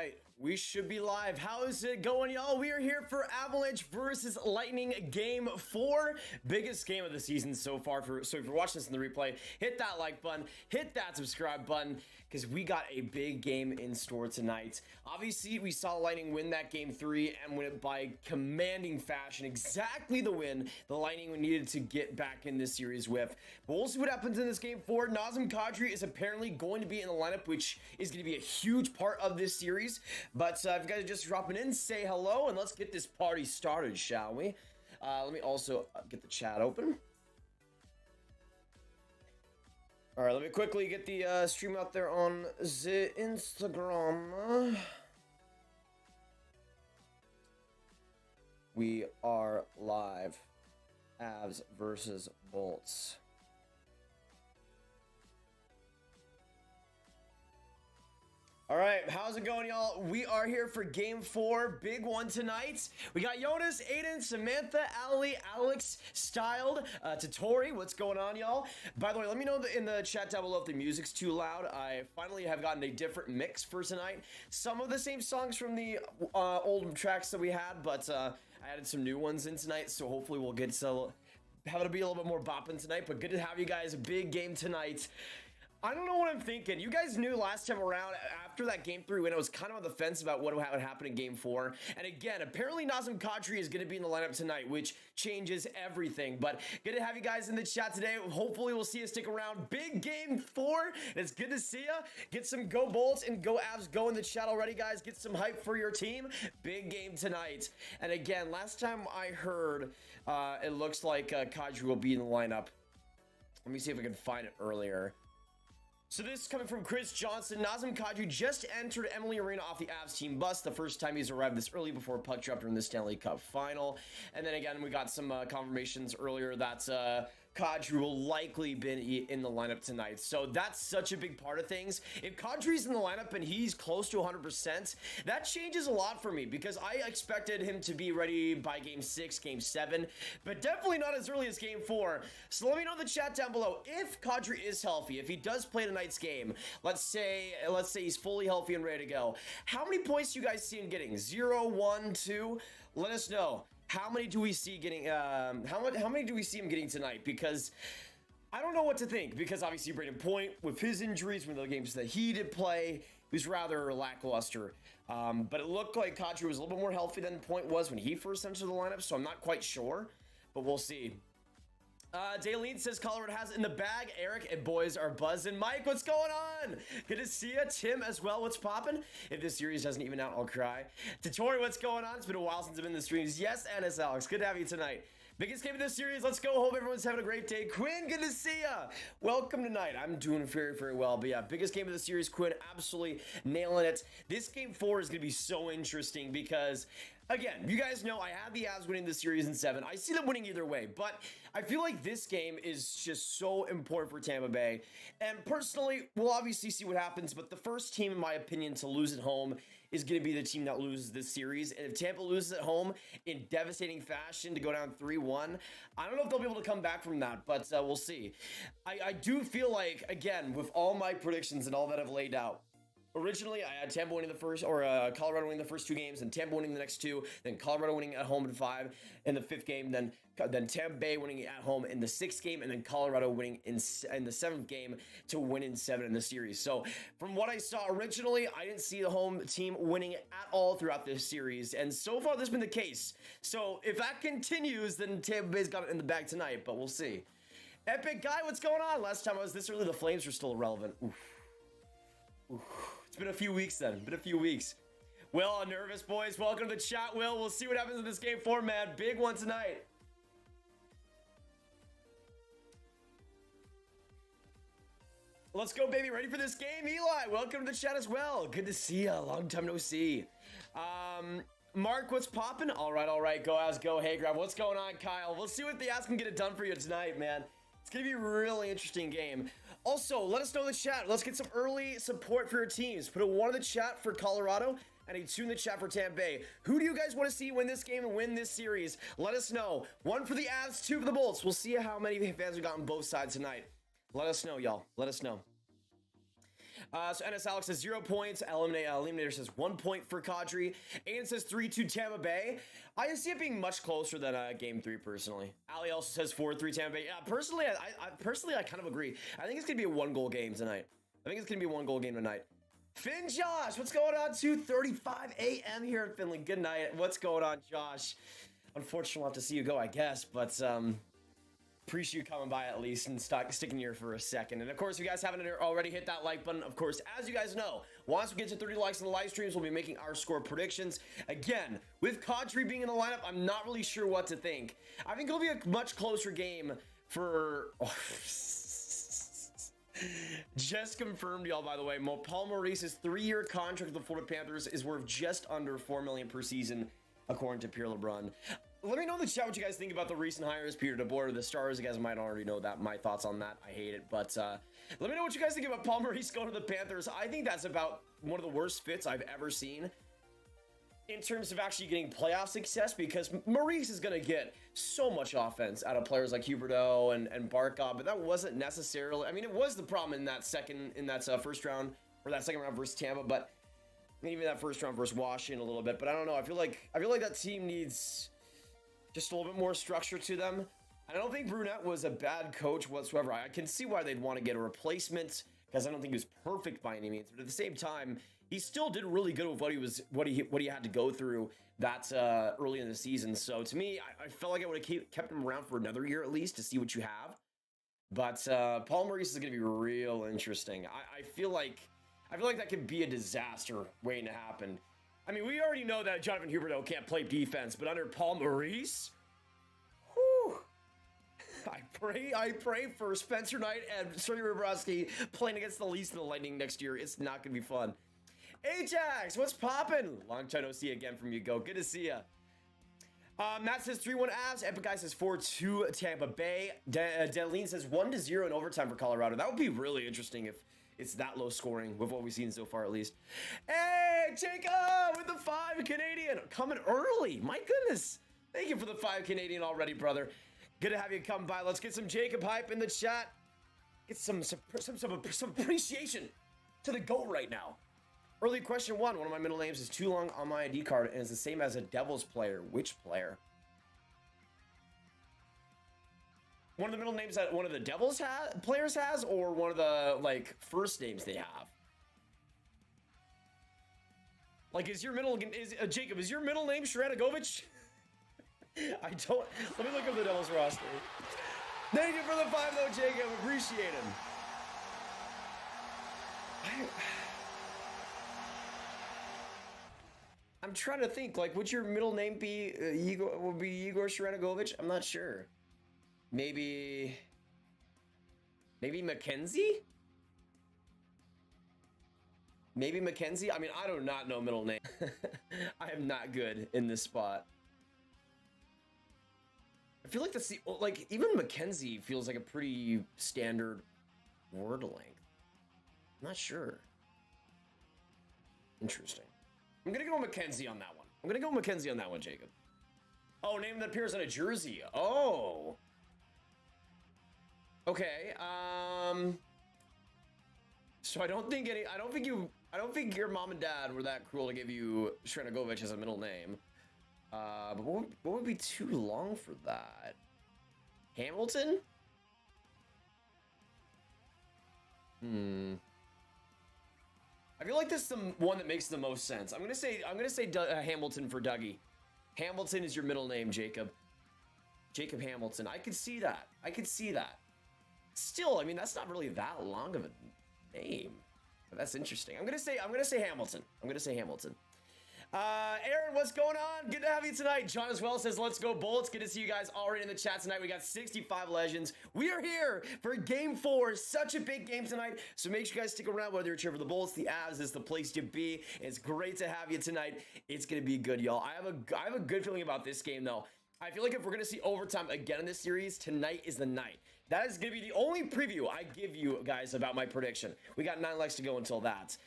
right, we should be live. How is it going, y'all? We are here for Avalanche versus Lightning Game 4. Biggest game of the season so far. So if you're watching this in the replay, hit that like button, hit that subscribe button, because we got a big game in store tonight. Obviously, we saw Lightning win that Game 3 and win it by commanding fashion. Exactly the win the Lightning needed to get back in this series with. But we'll see what happens in this Game 4. Nazem Kadri is apparently going to be in the lineup, which is going to be a huge part of this series. But if you guys are just dropping in, say hello and let's get this party started, shall we? Let me also get the chat open. All right, let me quickly get the stream out there on the Instagram. We are live. Avs versus Bolts. All right, how's it going, y'all? We are here for Game 4, big one tonight. We got Jonas, Aiden, Samantha, Ali, Alex, Styled, Tatori. What's going on, y'all? By the way, let me know in the chat down below if the music's too loud. I finally have gotten a different mix for tonight. Some of the same songs from the old tracks that we had, but I added some new ones in tonight, so hopefully we'll get to have it be a little bit more bopping tonight. But good to have you guys. A big game tonight. I don't know what I'm thinking. You guys knew last time around, after that Game 3 win, I was kind of on the fence about what would happen in Game 4. And again, apparently Nazem Kadri is going to be in the lineup tonight, which changes everything. But good to have you guys in the chat today. Hopefully we'll see you stick around. Big Game 4. It's good to see you. Get some Go Bolts and Go Avs go in the chat already, guys. Get some hype for your team. Big game tonight. And again, last time I heard, it looks like Kadri will be in the lineup. Let me see if I can find it earlier. So this is coming from Chris Johnson. Nazem Kadri just entered Emily Arena off the Avs team bus. The first time he's arrived this early before puck drop during the Stanley Cup final. And then again, we got some confirmations earlier that Kadri will likely be in the lineup tonight. So that's such a big part of things. If Kadri's in the lineup and he's close to 100%, that changes a lot for me because I expected him to be ready by Game 6, Game 7, but definitely not as early as Game 4. So let me know in the chat down below if Kadri is healthy, if he does play tonight's game. Let's say he's fully healthy and ready to go. How many points do you guys see him getting? 0, 1, 2? Let us know. How many do we see getting? How many do we see him getting tonight? Because I don't know what to think. Because obviously, Braden Point with his injuries, one of the games that he did play, he was rather lackluster. But it looked like Kadri was a little bit more healthy than Point was when he first entered the lineup. So I'm not quite sure, but we'll see. Daleen says Colorado has it in the bag. Eric and boys are buzzing. Mike, what's going on? Good to see you. Tim as well. What's popping? If this series doesn't even out, I'll cry. Tatori, what's going on? It's been a while since I've been in the streams. Yes, Anis Alex. Good to have you tonight. Biggest game of this series. Let's go. Hope everyone's having a great day. Quinn, good to see ya. Welcome tonight. I'm doing very, very well. But yeah, biggest game of the series. Quinn, absolutely nailing it. This Game 4 is going to be so interesting because, again, you guys know I had the Avs winning the series in 7. I see them winning either way, but I feel like this game is just so important for Tampa Bay. And personally, we'll obviously see what happens, but the first team, in my opinion, to lose at home is going to be the team that loses this series. And if Tampa loses at home in devastating fashion to go down 3-1, I don't know if they'll be able to come back from that, but we'll see. I do feel like, again, with all my predictions and all that I've laid out, originally, I had Tampa winning the first, or Colorado winning the first 2 games, and Tampa winning the next 2, then Colorado winning at home in 5 in the 5th game, then Tampa Bay winning at home in the 6th game, and then Colorado winning in the 7th game to win in 7 in the series. So from what I saw originally, I didn't see the home team winning at all throughout this series, and so far this has been the case. So if that continues, then Tampa Bay's got it in the bag tonight, but we'll see. Epic Guy, what's going on? Last time I was this early, the Flames were still irrelevant. Oof. Oof. It's been a few weeks then. Been a few weeks. Will, nervous boys. Welcome to the chat, Will. We'll see what happens in this Game 4, man. Big one tonight. Let's go, baby. Ready for this game? Eli, welcome to the chat as well. Good to see ya. Long time no see. Mark, what's popping? All right. Go Avs, go. Hey, Grab. What's going on, Kyle? We'll see what the Avs can get it done for you tonight, man. It's going to be a really interesting game. Also, let us know in the chat. Let's get some early support for your teams. Put a 1 in the chat for Colorado and a 2 in the chat for Tampa Bay. Who do you guys want to see win this game and win this series? Let us know. 1 for the Avs, 2 for the Bolts. We'll see how many fans we got on both sides tonight. Let us know, y'all. Let us know. So NS Alex says 0 points. Eliminator says 1 point for Kadri. Aiden says 3-2 Tampa Bay. I see it being much closer than Game 3 personally. Ali also says 4-3 Tampa Bay. Yeah, personally, I kind of agree. I think it's gonna be a 1-goal game tonight. Finn Josh, what's going on? 2:35 a.m. here in Finland. Good night. What's going on, Josh? Unfortunately, we'll have to see you go, I guess, but appreciate you coming by at least and sticking here for a second. And of course, if you guys haven't already, hit that like button. Of course, as you guys know, once we get to 30 likes in the live streams, we'll be making our score predictions. Again, with Kadri being in the lineup, I'm not really sure what to think. I think it'll be a much closer game for... Just confirmed, y'all, by the way. Paul Maurice's 3-year contract with the Florida Panthers is worth just under $4 million per season, according to Pierre LeBrun. Let me know in the chat what you guys think about the recent hires, Peter DeBoer, the Stars. You guys might already know that. My thoughts on that. I hate it. But let me know what you guys think about Paul Maurice going to the Panthers. I think that's about one of the worst fits I've ever seen in terms of actually getting playoff success, because Maurice is going to get so much offense out of players like Huberdeau and Barkov, but that wasn't necessarily, I mean, it was the problem in that first round, or that second round versus Tampa, but even that first round versus Washington a little bit. But I don't know. I feel like that team needs just a little bit more structure to them. I don't think Brunette was a bad coach whatsoever. I can see why they'd want to get a replacement, because I don't think he was perfect by any means, but at the same time, he still did really good with what he had to go through that early in the season. So to me, I felt like I would have kept him around for another year at least to see what you have. But Paul Maurice is going to be real interesting. I feel like that could be a disaster waiting to happen. I mean, we already know that Jonathan Huberdeau can't play defense, but under Paul Maurice, whew, I pray for Spencer Knight and Sergei Bobrovsky playing against the Leafs and the Lightning next year. It's not going to be fun. Ajax, what's poppin'? Long time no see again from you, Go. Good to see ya. Matt says 3-1 Avs. Epic Guy says 4-2 Tampa Bay. Deline says 1-0 in overtime for Colorado. That would be really interesting if it's that low scoring with what we've seen so far, at least. Hey, Jacob with the 5 Canadian. Coming early. My goodness. Thank you for the 5 Canadian already, brother. Good to have you come by. Let's get some Jacob hype in the chat. Get some appreciation to the GOAT right now. Early question 1. One of my middle names is too long on my ID card and is the same as a Devils player. Which player? One of the middle names that one of the Devils players has, or one of the first names they have? Is your middle Jacob? Is your middle name Shranagovich? I don't. Let me look up the Devils roster. Thank you for the 5 though, Jacob. Appreciate him. I'm trying to think, would your middle name be Igor Shranagovich? I'm not sure. Maybe Mackenzie? Maybe Mackenzie? I mean, I do not know middle name. I am not good in this spot. I feel like that's the, even Mackenzie feels like a pretty standard word length. I'm not sure. Interesting. I'm gonna go Mackenzie on that one. Jacob. Oh, name that appears on a jersey. Oh. Okay. So I don't think your mom and dad were that cruel to give you Shranagovich as a middle name. But what would be too long for that? Hamilton? I feel like this is the one that makes the most sense. I'm gonna say Hamilton for Dougie. Hamilton is your middle name, Jacob. Jacob Hamilton. I could see that. Still, I mean, that's not really that long of a name. But that's interesting. I'm gonna say Hamilton. Aaron, what's going on? Good to have you tonight. John as well says, let's go Bullets. Good to see you guys already in the chat tonight. We got 65 legends. We are here for game 4. Such a big game tonight. So make sure you guys stick around, whether you're cheering for the Bullets, the Avs is the place to be. It's great to have you tonight. It's going to be good, y'all. I have a good feeling about this game, though. I feel like if we're going to see overtime again in this series, tonight is the night. That is going to be the only preview I give you guys about my prediction. We got 9 likes to go until that.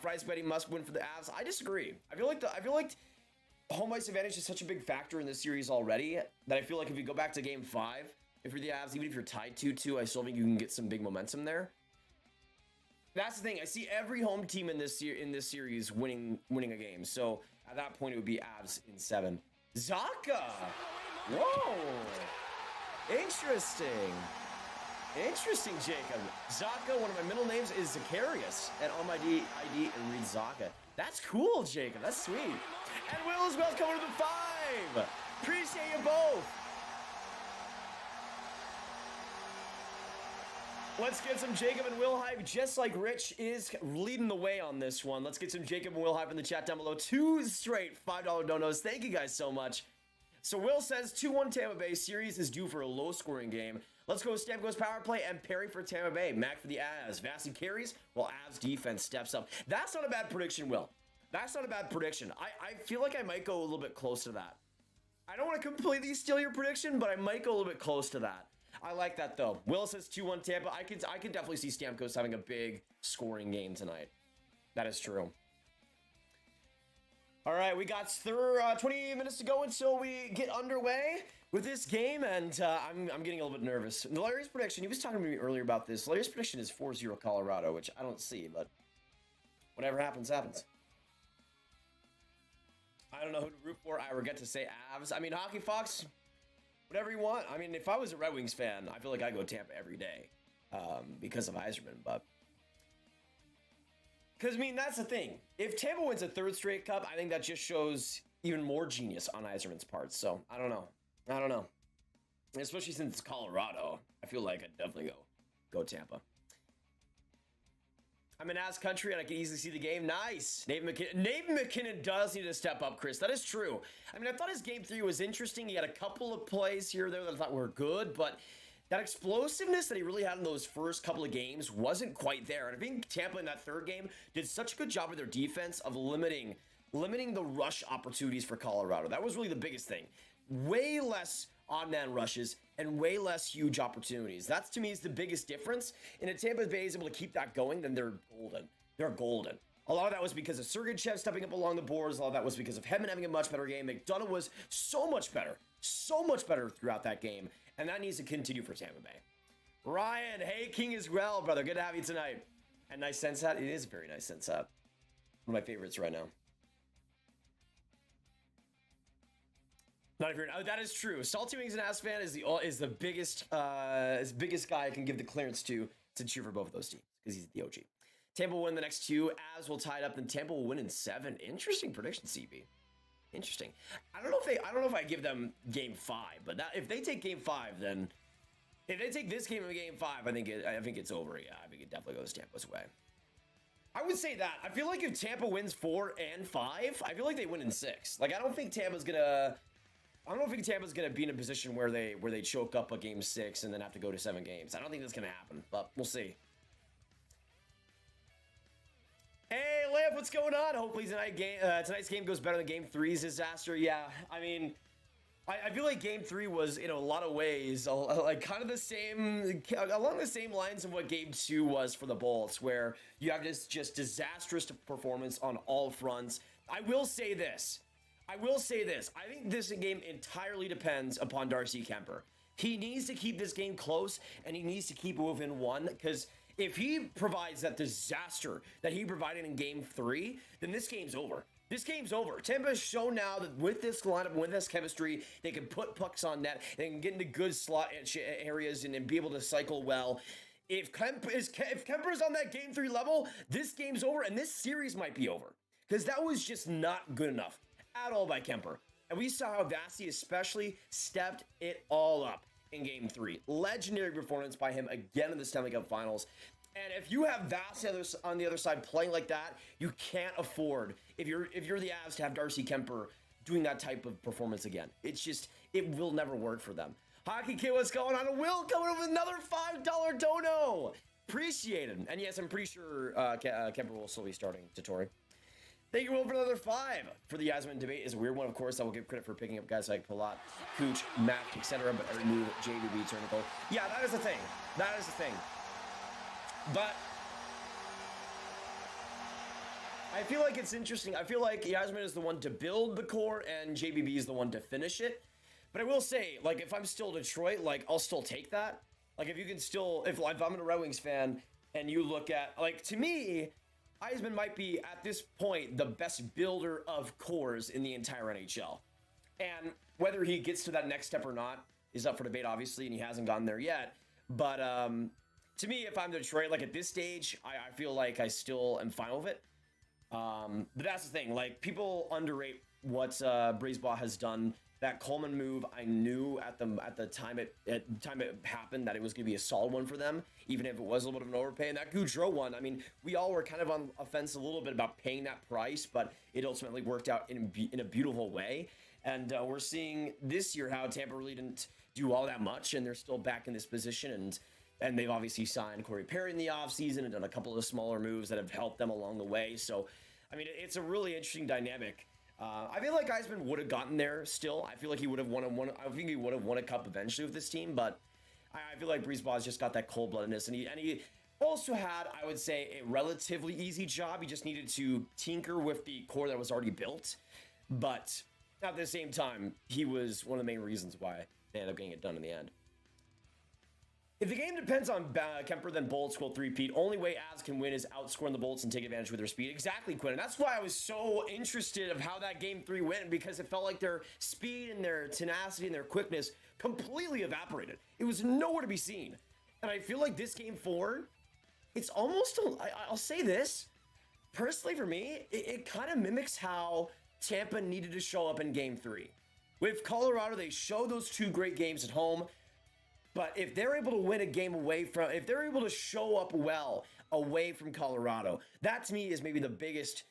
Fries betting must win for the Avs. I disagree. I feel like home ice advantage is such a big factor in this series already that I feel like if you go back to game 5, if you're the Avs, even if you're tied 2-2, I still think you can get some big momentum there. That's the thing. I see every home team in this series winning a game. So at that point, it would be Avs in 7. Zaka. Whoa. Interesting. Interesting, Jacob. Zaka, one of my middle names is Zacharias. And on my ID, it reads Zaka. That's cool, Jacob. That's sweet. And Will as well coming to the 5. Appreciate you both. Let's get some Jacob and Will hype, just like Rich is leading the way on this one. Let's get some Jacob and Will hype in the chat down below. 2 straight $5 donos. Thank you guys so much. So Will says 2-1 Tampa Bay. Series is due for a low-scoring game. Let's go Stamkos power play and Perry for Tampa Bay. Mac for the Avs. Vasi carries while Avs defense steps up. That's not a bad prediction, Will. That's not a bad prediction. I feel like I might go a little bit close to that. I don't want to completely steal your prediction, but I might go a little bit close to that. I like that, though. Will says 2-1 Tampa. I could definitely see Stamkos having a big scoring game tonight. That is true. All right, we got 20 minutes to go until we get underway with this game, and I'm getting a little bit nervous. Larry's prediction, he was talking to me earlier about this. Larry's prediction is 4-0 Colorado, which I don't see, but whatever happens, happens. I don't know who to root for. I regret to say Avs. I mean, Hockey Fox, whatever you want. I mean, if I was a Red Wings fan, I feel like I'd go Tampa every day because of Yzerman, but... Because, I mean, that's the thing. If Tampa wins a 3rd straight cup, I think that just shows even more genius on Yzerman's part. So, I don't know. I don't know. Especially since it's Colorado. I feel like I'd definitely go Tampa. I'm in Avs country and I can easily see the game. Nice. Nathan McKinnon does need to step up, Chris. That is true. I mean, I thought his game 3 was interesting. He had a couple of plays here or there that I thought were good, but that explosiveness that he really had in those first couple of games wasn't quite there. And I think Tampa in that 3rd game did such a good job with their defense of limiting the rush opportunities for Colorado. That was really the biggest thing. Way less odd man rushes and way less huge opportunities. That, to me, is the biggest difference. And if Tampa Bay is able to keep that going, then they're golden. They're golden. A lot of that was because of Sergachev stepping up along the boards. A lot of that was because of Hedman having a much better game. McDonough was so much better throughout that game. And that needs to continue for Tampa Bay. Ryan, hey, King as well, brother. Good to have you tonight. And nice sunset. It is a very nice sunset. One of my favorites right now. Not even. Oh, that is true. Salty Wings and Avs fan is the biggest guy I can give the clearance to cheer for both of those teams because he's the OG. Tampa will win the next 2. Avs will tie it up, and Tampa will win in 7. Interesting prediction, CB. Interesting. I don't know if I give them game 5, but if they take game 5, then if they take this game in game 5, I think it's over. Yeah, I think it definitely goes Tampa's way. I would say that. I feel like if Tampa wins 4 and 5, I feel like they win in 6. Like I don't think Tampa's gonna be in a position where they choke up a game 6 and then have to go to 7 games. I don't think that's gonna happen, but we'll see. Hey, Lamp, what's going on? Hopefully tonight's game goes better than Game 3's disaster. Yeah, I mean, I feel like Game 3 was, in a lot of ways, like kind of along the same lines of what Game 2 was for the Bolts, where you have this just disastrous performance on all fronts. I will say this. I think this game entirely depends upon Darcy Kuemper. He needs to keep this game close, and he needs to keep within 1, because if he provides that disaster that he provided in Game 3, then this game's over. This game's over. Tampa has shown now that with this lineup, with this chemistry, they can put pucks on net, they can get into good slot areas and be able to cycle well. If Kuemper's on that Game 3 level, this game's over, and this series might be over. Because that was just not good enough at all by Kuemper. And we saw how Vasi especially stepped it all up in Game 3. Legendary performance by him again in the Stanley Cup Finals. And if you have Vasi on the other side playing like that, you can't afford, if you're the Avs, to have Darcy Kuemper doing that type of performance again. It will never work for them. Hockey Kid, what's going on? Will coming up with another $5 dono. Appreciate it. And yes, I'm pretty sure Kuemper will still be starting to Torrey. Thank you, Will, for another 5. For the Yzerman debate is a weird one, of course. I will give credit for picking up guys like Palat, Cooch, Matt, etc. But I remove JVB, Turnicle. Yeah, that is the thing. But I feel like it's interesting. I feel like Yzerman is the one to build the core, and JBB is the one to finish it. But I will say, like, if I'm still Detroit, like, I'll still take that. Like, if you can still, if I'm a Red Wings fan, and you look at, like, to me, Eisman might be, at this point, the best builder of cores in the entire NHL. And whether he gets to that next step or not is up for debate, obviously, and he hasn't gotten there yet. But to me, if I'm Detroit, like, at this stage, I feel like I still am fine with it. But that's the thing. Like, people underrate what Brisebois has done. That Coleman move, I knew at the time it happened that it was going to be a solid one for them, even if it was a little bit of an overpay. And that Gaudreau one, I mean, we all were kind of on the fence a little bit about paying that price, but it ultimately worked out in a beautiful way. And we're seeing this year how Tampa really didn't do all that much, and they're still back in this position. And they've obviously signed Corey Perry in the offseason and done a couple of smaller moves that have helped them along the way. So, I mean, it's a really interesting dynamic. I feel like Eisman would have gotten there still. I feel like he would have won I think he would have won a cup eventually with this team, but I feel like Brisebois just got that cold-bloodedness, and he also had, I would say, a relatively easy job. He just needed to tinker with the core that was already built, but at the same time, he was one of the main reasons why they ended up getting it done in the end. If the game depends on Kemper, then Bolts will three-peat. Only way Avs can win is outscoring the Bolts and take advantage with their speed. Exactly, Quinn. And that's why I was so interested of how that game 3 went, because it felt like their speed and their tenacity and their quickness completely evaporated. It was nowhere to be seen. And I feel like this game 4, it's almost, I'll say this, personally for me, it kind of mimics how Tampa needed to show up in game 3. With Colorado, they show those 2 great games at home. But if they're able to win a game if they're able to show up well away from Colorado, that to me is maybe the biggest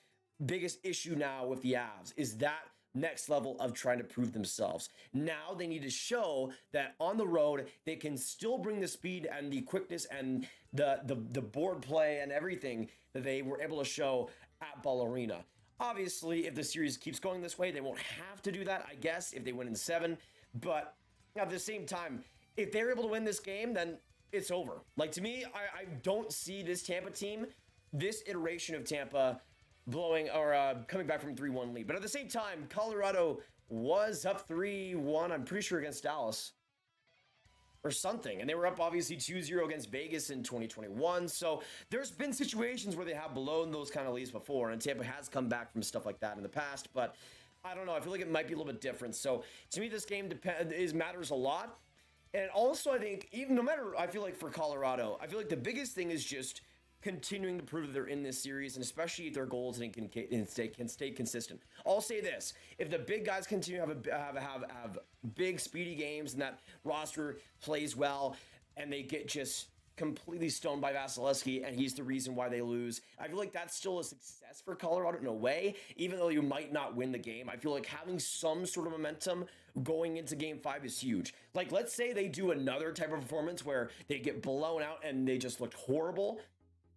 issue now with the Avs, is that next level of trying to prove themselves. Now they need to show that on the road, they can still bring the speed and the quickness and the board play and everything that they were able to show at Ball Arena. Obviously, if the series keeps going this way, they won't have to do that, I guess, if they win in 7. But at the same time, if they're able to win this game, then it's over. Like, to me, I don't see this Tampa team, this iteration of Tampa, blowing or coming back from a 3-1 lead. But at the same time, Colorado was up 3-1, I'm pretty sure, against Dallas or something. And they were up, obviously, 2-0 against Vegas in 2021. So there's been situations where they have blown those kind of leads before, and Tampa has come back from stuff like that in the past. But I don't know. I feel like it might be a little bit different. So to me, this game matters a lot. And also, I think, even no matter, I feel like for Colorado, I feel like the biggest thing is just continuing to prove that they're in this series, and especially if their goals can stay consistent. I'll say this: if the big guys continue to have big, speedy games, and that roster plays well, and they get just completely stoned by Vasilevsky, and he's the reason why they lose, I feel like that's still a success for Colorado in a way, even though you might not win the game. I feel like having some sort of momentum going into game 5 is huge. Like, let's say they do another type of performance where they get blown out and they just looked horrible,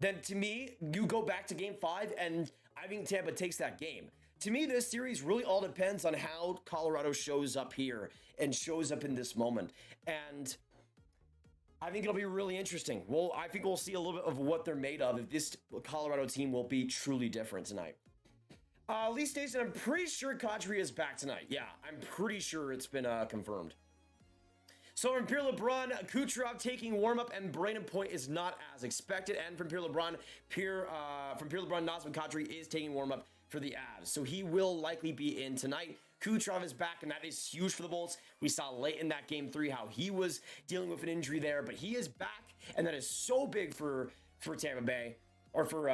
then to me, you go back to game 5, and I think Tampa takes that game. To me, this series really all depends on how Colorado shows up here and shows up in this moment. And I think it'll be really interesting. Well, I think we'll see a little bit of what they're made of if this Colorado team will be truly different tonight. Lee Station, I'm pretty sure Kadri is back tonight. Yeah, I'm pretty sure it's been confirmed. So from Pierre LeBrun, Kucherov taking warm-up, and Brayden Point is not as expected. And from Pierre LeBrun, Nazem Kadri is taking warm-up for the Avs. So he will likely be in tonight. Kucherov is back, and that is huge for the Bolts. We saw late in that game 3 how he was dealing with an injury there, but he is back, and that is so big for Tampa Bay, or for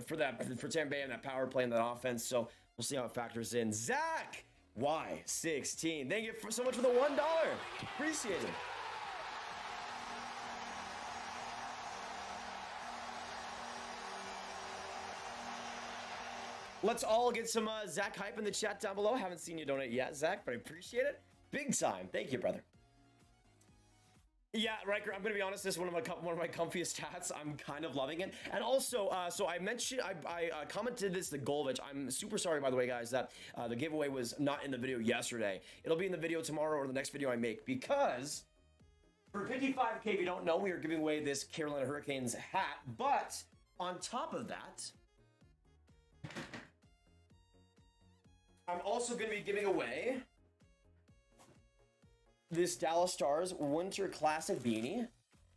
Tampa Bay and that power play and that offense. So we'll see how it factors in. Zach Y16, thank you so much for the $1. Appreciate it. Let's all get some Zach hype in the chat down below. Haven't seen you donate yet, Zach, but I appreciate it. Big time. Thank you, brother. Yeah, Riker, I'm gonna be honest, this is one of my comfiest stats. I'm kind of loving it. And also, so I mentioned, I commented this to Golvich. I'm super sorry, by the way, guys, that the giveaway was not in the video yesterday. It'll be in the video tomorrow or the next video I make, because for 55K, if you don't know, we are giving away this Carolina Hurricanes hat. But on top of that, I'm also going to be giving away this Dallas Stars Winter Classic beanie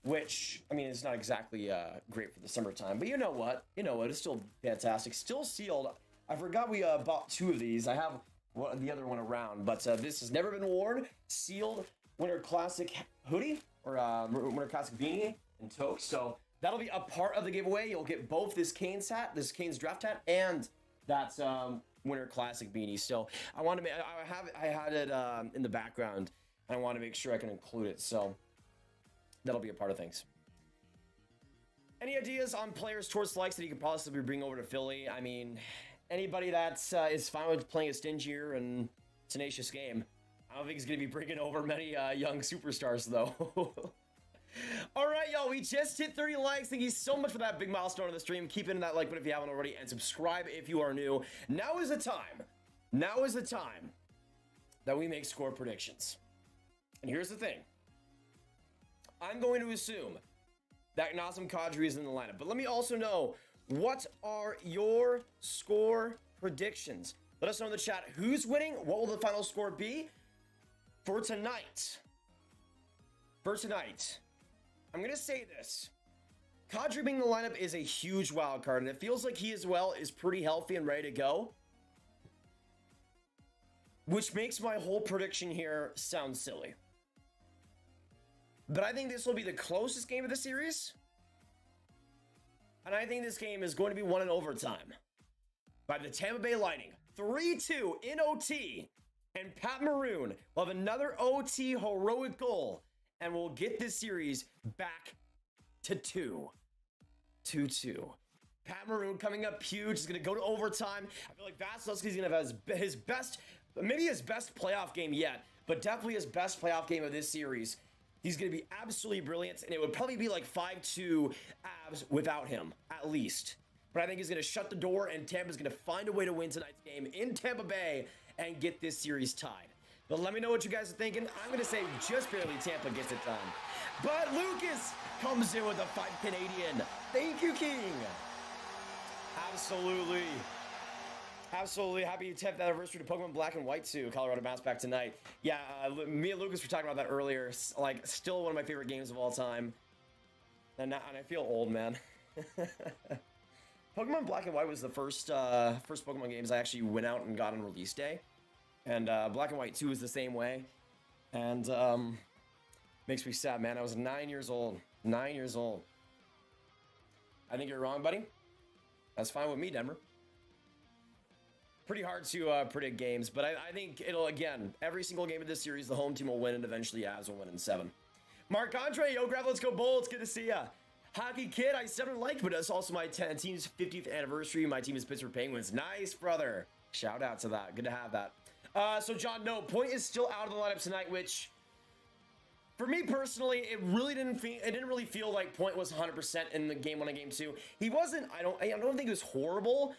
which, I mean, it's not exactly great for the summertime, but you know what? It's still fantastic. Still sealed. I forgot we bought 2 of these. I have the other one around, but this has never been worn. Sealed Winter Classic hoodie, or Winter Classic beanie and toque. So that'll be a part of the giveaway. You'll get both this Canes hat, this Canes draft hat, and that Winter Classic beanie. So I want to make, I had it in the background, and I want to make sure I can include it. So that'll be a part of things. Any ideas on players towards likes that you could possibly bring over to Philly? I mean, anybody that is fine with playing a stingier and tenacious game. I don't think he's going to be bringing over many young superstars, though. All right, y'all, we just hit 30 likes. Thank you so much for that big milestone on the stream. Keep hitting that like button if you haven't already, and subscribe if you are new. Now is the time that we make score predictions. And here's the thing. I'm going to assume that Nazem Kadri is in the lineup, but let me also know, what are your score predictions? Let us know in the chat who's winning, what will the final score be for tonight. I'm going to say this. Kadri being in the lineup is a huge wild card, and it feels like he as well is pretty healthy and ready to go, which makes my whole prediction here sound silly. But I think this will be the closest game of the series, and I think this game is going to be won in overtime by the Tampa Bay Lightning. 3-2 in OT, and Pat Maroon will have another OT heroic goal, and we'll get this series back to 2-2. Pat Maroon coming up huge. He's going to go to overtime. I feel like Vasilevsky's going to have his best, maybe his best playoff game yet, but definitely his best playoff game of this series. He's going to be absolutely brilliant, and it would probably be like 5-2 Avs without him, at least. But I think he's going to shut the door, and Tampa's going to find a way to win tonight's game in Tampa Bay and get this series tied. But let me know what you guys are thinking. I'm going to say just barely Tampa gets it done. But Lucas comes in with a 5 Canadian. Thank you, King. Absolutely. Happy 10th anniversary to Pokemon Black and White 2. Colorado bounce back tonight. Yeah, me and Lucas were talking about that earlier. Like, still one of my favorite games of all time. And I feel old, man. Pokemon Black and White was the first Pokemon games I actually went out and got on release day. And Black and White 2 is the same way. And makes me sad, man. I was 9 years old. 9 years old. I think you're wrong, buddy. That's fine with me, Denver. Pretty hard to predict games, but I think it'll, again, every single game of this series, the home team will win, and eventually Avs will win in 7. Mark Andre, yo, Grav, let's go Bolts. Good to see ya. Hockey Kid, I 7 liked, but it's also my team's 50th anniversary. My team is Pittsburgh Penguins. Nice, brother. Shout out to that. Good to have that. So, John, no, Point is still out of the lineup tonight, which, for me personally, it didn't really feel like Point was 100% in the game 1 and game 2. He wasn't. I don't think he was horrible.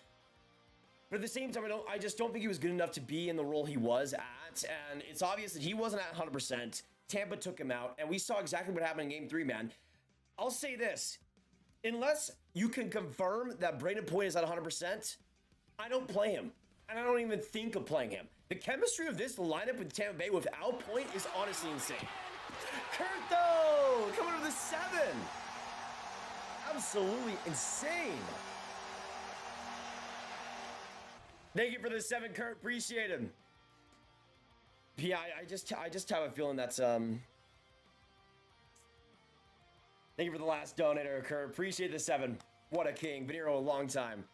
But at the same time, I just don't think he was good enough to be in the role he was at. And it's obvious that he wasn't at 100%. Tampa took him out. And we saw exactly what happened in game 3, man. I'll say this. Unless you can confirm that Braden Point is at 100%, I don't play him. And I don't even think of playing him. The chemistry of this lineup with Tampa Bay without Point is honestly insane. Kurt, though, coming to the 7. Absolutely insane. Thank you for the 7, Kurt. Appreciate him. Yeah, I just have a feeling that's Thank you for the last donator, Kurt. Appreciate the 7. What a king. Been here a long time.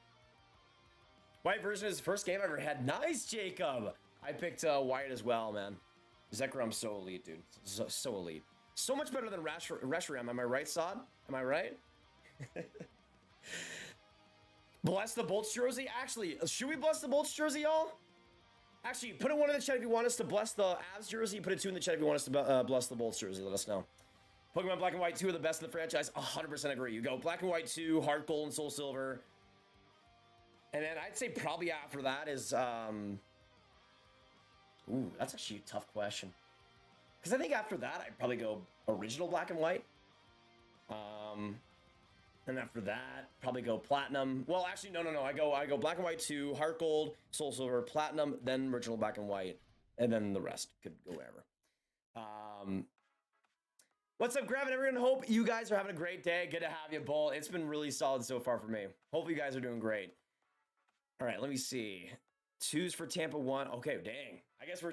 White version is the first game I ever had. Nice, Jacob. I picked White as well, man. Zekrom so elite, dude. So elite. So much better than Reshiram. Am I right, Sod? Am I right? Bless the Bolts jersey. Actually, should we bless the Bolts jersey, y'all? Actually, put in 1 in the chat if you want us to bless the Avs jersey. Put a 2 in the chat if you want us to bless the Bolts jersey. Let us know. Pokemon Black and White 2 are the best in the franchise. 100% agree. You go Black and White 2, Heart Gold, and Soul Silver. And then I'd say probably after that is... Ooh, that's actually a tough question. Because I think after that, I'd probably go original Black and White. And after that, probably go Platinum. Well, actually, no. I go Black and White 2, Heart Gold, Soul Silver, Platinum, then original Black and White, and then the rest could go wherever. What's up, Graviteh? Everyone, hope you guys are having a great day. Good to have you, Bull. It's been really solid so far for me. Hopefully you guys are doing great. All right, let me see. 2s for Tampa, 1. Okay, dang. I guess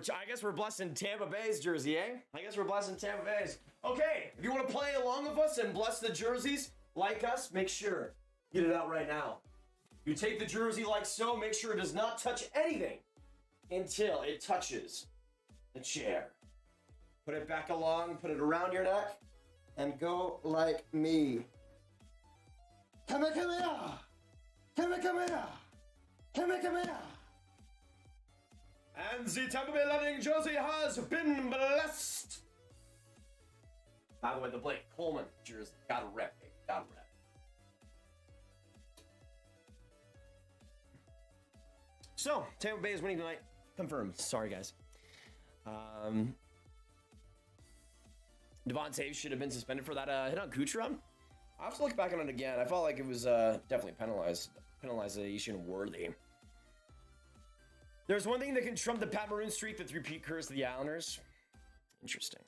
we're blessing Tampa Bay's jersey, eh? I guess we're blessing Tampa Bay's. Okay, if you want to play along with us and bless the jerseys like us, make sure get it out right now. You take the jersey like so. Make sure it does not touch anything until it touches the chair. Put it back along, put it around your neck, and go like me. Come here, come here. Come here, come here. Come here, come here. And the Tampa Bay Lightning jersey has been blessed. By the way, the Blake Coleman jersey. Gotta rep, baby. Gotta rep. So, Tampa Bay is winning tonight. Confirmed. Sorry, guys. Devontae should have been suspended for that hit on Kucherov. I'll have to look back on it again. I felt like it was definitely penalization worthy. There's one thing that can trump the Pat Maroon streak, the three-peat curse of the Islanders. Interesting.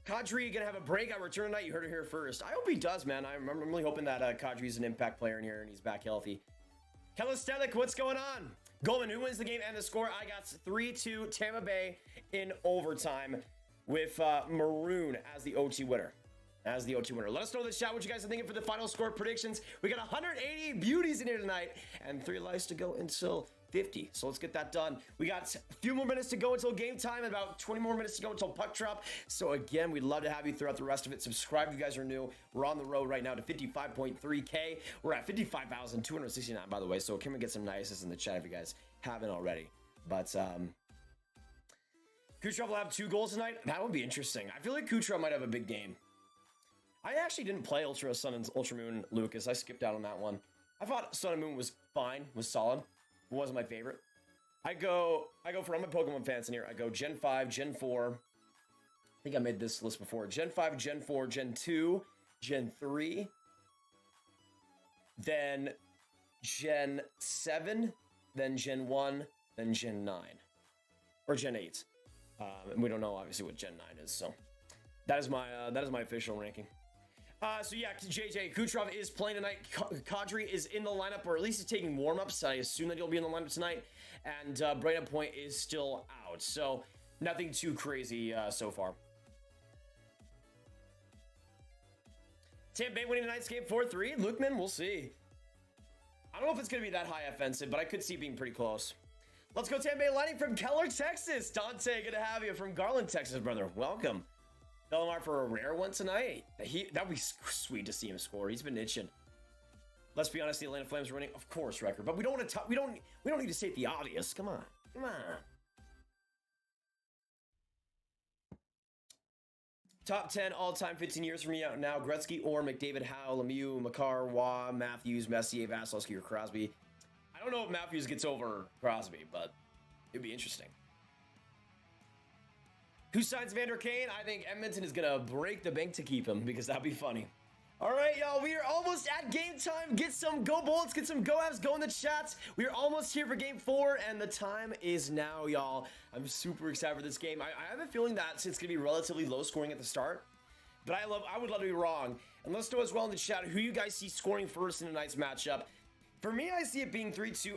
Kadri gonna have a breakout return tonight. You heard it here first. I hope he does, man. I'm really hoping that Kadri's an impact player in here and he's back healthy. Kalistelik, what's going on? Goldman, who wins the game and the score? I got 3-2 Tampa Bay in overtime with Maroon as the OT winner. Let us know in the chat what you guys are thinking for the final score predictions. We got 180 beauties in here tonight and 3 lives to go until 50. So let's get that done. We got a few more minutes to go until game time and about 20 more minutes to go until puck drop. So again, we'd love to have you throughout the rest of it. Subscribe if you guys are new. We're on the road right now to 55.3K. We're at 55,269, by the way. So can we get some nices in the chat if you guys haven't already? But Kucherov will have 2 goals tonight. That would be interesting. I feel like Kucherov might have a big game. I actually didn't play Ultra Sun and Ultra Moon Lucas. I skipped out on that one. I thought Sun and Moon was fine, was solid. It wasn't my favorite. I go for, I'm a Pokemon fans in here. I go Gen 5, Gen 4. I think I made this list before. Gen 5, Gen 4, Gen 2, Gen 3. Then Gen 7, then Gen 1, then Gen 9. Or Gen 8. And we don't know obviously what Gen 9 is, so that is my official ranking. So yeah, JJ Kucherov is playing tonight. Kadri is in the lineup, or at least he's taking warm-ups. I assume that he'll be in the lineup tonight. And Brandon Point is still out. So nothing too crazy so far. Tampa Bay winning tonight's game 4-3. Lukeman, we'll see. I don't know if it's going to be that high offensive, but I could see it being pretty close. Let's go Tampa Bay Lightning from Keller, Texas. Dante, good to have you from Garland, Texas, brother. Welcome. Bellemare for a rare one tonight. That'd be sweet to see him score. He's been itching. Let's be honest, the Atlanta Flames are winning, of course, record. But we don't want to. We don't need to state the obvious. Come on, come on. Top 10 all-time 15 years from me out now. Gretzky or McDavid, Howe, Lemieux, Makar, Waugh, Matthews, Messier, Vasilevsky, or Crosby. I don't know if Matthews gets over Crosby, but it'd be interesting. Who signs Vander Kane? I think Edmonton is going to break the bank to keep him because that'd be funny. All right, y'all, we are almost at game time. Get some go Bullets, get some go Habs, go in the chats. We are almost here for game 4, and the time is now, y'all. I'm super excited for this game. I have a feeling that it's going to be relatively low scoring at the start, but I would love to be wrong. And let's know as well in the chat who you guys see scoring first in tonight's matchup. For me, I see it being 3-2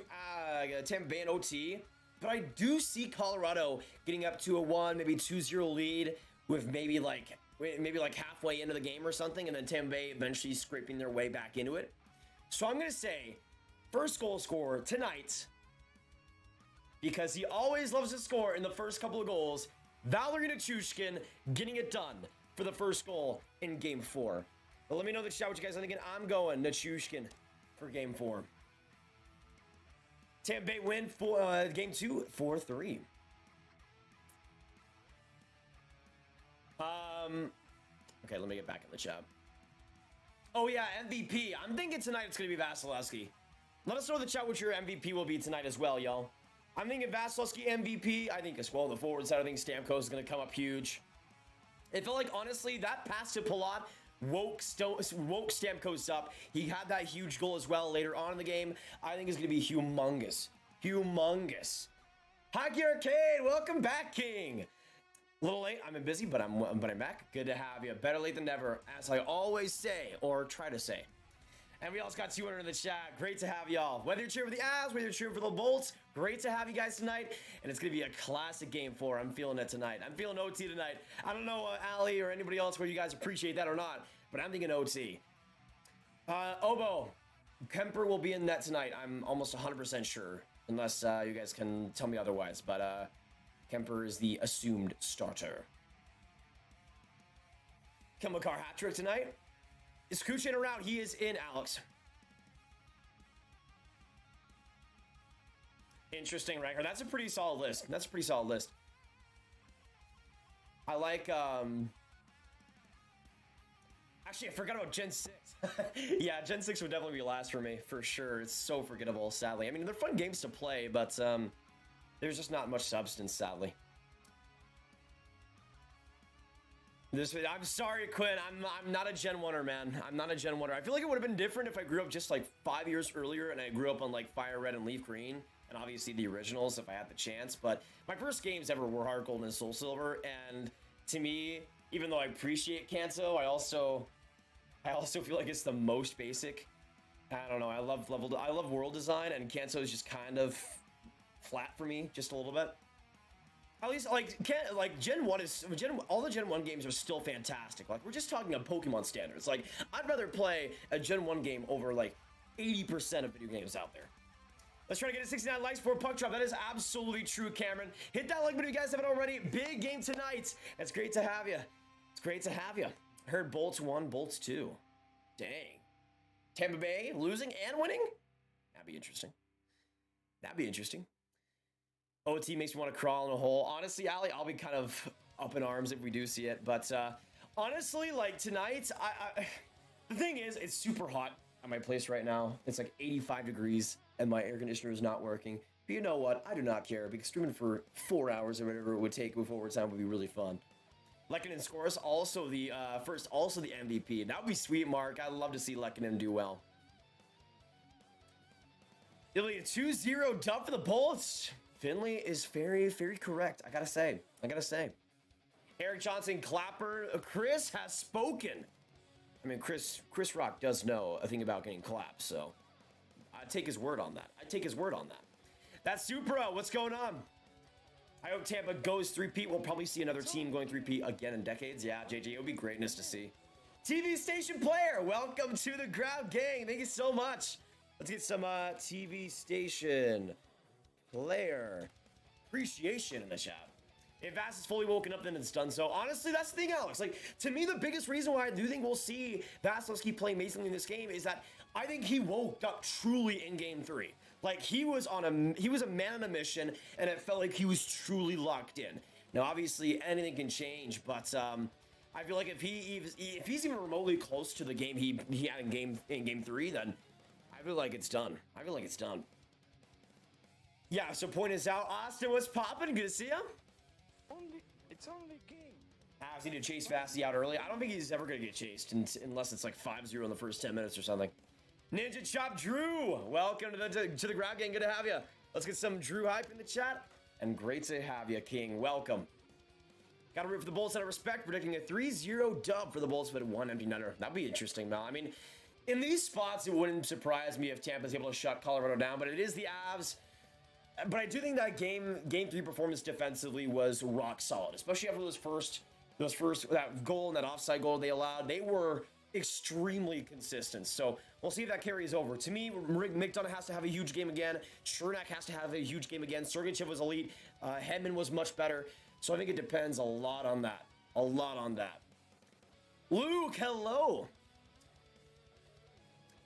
Tampa Bay and OT. But I do see Colorado getting up to a 1, maybe 2-0 lead with maybe like halfway into the game or something, and then Tampa Bay eventually scraping their way back into it. So I'm going to say first goal scorer tonight, because he always loves to score in the first couple of goals, Valeri Nichushkin getting it done for the first goal in game 4. But let me know in the chat what you guys are thinking. I'm going Nichushkin for game 4. Tampa Bay win for game 2, 4-3. Okay, let me get back in the chat. Oh yeah, MVP. I'm thinking tonight it's gonna be Vasilevsky. Let us know in the chat what your MVP will be tonight as well, y'all. I'm thinking Vasilevsky MVP. I think as well on the forward side, I think Stamkos is gonna come up huge. It felt like honestly that pass to Palat woke Stamkos up. He had that huge goal as well later on in the game. I think it's going to be humongous. Humongous. Hockey Arcade, welcome back, King. A little late, I'm busy, but I'm back. Good to have you. Better late than never, as I always say, or try to say. And we also got 200 in the chat. Great to have y'all. Whether you're cheering for the Avs, whether you're cheering for the Bolts, great to have you guys tonight. And it's going to be a classic game 4. I'm feeling it tonight. I'm feeling OT tonight. I don't know, Ali or anybody else, whether you guys appreciate that or not, but I'm thinking OT. Obo, Kemper will be in net tonight. I'm almost 100% sure, unless you guys can tell me otherwise. But Kemper is the assumed starter. Kilmakar hat trick tonight. Is Kuchin around? He is in, Alex. Interesting record. That's a pretty solid list. That's a pretty solid list. I like, actually, I forgot about Gen 6. Yeah, Gen 6 would definitely be last for me, for sure. It's so forgettable, sadly. I mean, they're fun games to play, but there's just not much substance, sadly. I'm sorry, Quinn. I'm not a Gen 1er, man. I'm not a Gen 1er. I feel like it would have been different if I grew up just like 5 years earlier and I grew up on like Fire Red and Leaf Green, and obviously the originals if I had the chance. But my first games ever were Heart Gold and Soul Silver, and to me, even though I appreciate Kanto, I also feel like it's the most basic. I don't know. I love world design, and Kanto is just kind of flat for me, just a little bit. At least, Gen 1 is... all the Gen 1 games are still fantastic. Like, we're just talking about Pokemon standards. Like, I'd rather play a Gen 1 game over, like, 80% of video games out there. Let's try to get to 69 likes for a puck drop. That is absolutely true, Cameron. Hit that like button if you guys haven't already. Big game tonight. It's great to have you. It's great to have you. I heard Bolts 1, Bolts 2. Dang. Tampa Bay losing and winning? That'd be interesting. That'd be interesting. OT makes me want to crawl in a hole. Honestly, Ali, I'll be kind of up in arms if we do see it. But honestly, like tonight, the thing is, it's super hot at my place right now. It's like 85 degrees and my air conditioner is not working. But you know what? I do not care because streaming for 4 hours or whatever it would take before overtime would be really fun. Lekanen scores also the MVP. That would be sweet, Mark. I'd love to see Lekanen do well. It'll be a 2-0 dub for the Bolts. Finley is very, very correct. I gotta say. Eric Johnson, Clapper. Chris has spoken. I mean, Chris Rock does know a thing about getting clapped, so I'd take his word on that. That's Supra. What's going on? I hope Tampa goes 3-peat. We'll probably see another team going 3-peat again in decades. Yeah, JJ, it would be greatness to see. TV station player, welcome to the crowd, gang. Thank you so much. Let's get some TV station player appreciation in the chat. If Vass is fully woken up, then it's done so. Honestly, that's the thing, Alex. Like, to me, the biggest reason why I do think we'll see Vasilevsky play amazingly in this game is that I think he woke up truly in Game 3. Like, he was a man on a mission, and it felt like he was truly locked in. Now, obviously, anything can change, but I feel like if he's even remotely close to the game he had in Game 3, then I feel like it's done. Yeah, so point is out. Austin, what's poppin'? Good to see you. It's only a game. Avs need to chase Vasi out early. I don't think he's ever going to get chased unless it's like 5-0 in the first 10 minutes or something. Ninja Chop Drew, welcome to the Grab Gang. Good to have you. Let's get some Drew hype in the chat. And great to have you, King. Welcome. Got to root for the Bolts out of respect, predicting a 3-0 dub for the Bolts, but 1 empty netter. That'd be interesting, Mel. I mean, in these spots, it wouldn't surprise me if Tampa's able to shut Colorado down, but it is the Avs. But I do think that game 3 performance defensively was rock solid, especially after that goal and that offside goal they allowed. They were extremely consistent. So we'll see if that carries over. To me, McDonough has to have a huge game again. Chernak has to have a huge game again. Sergachev was elite. Hedman was much better. So I think it depends a lot on that. Luke, hello.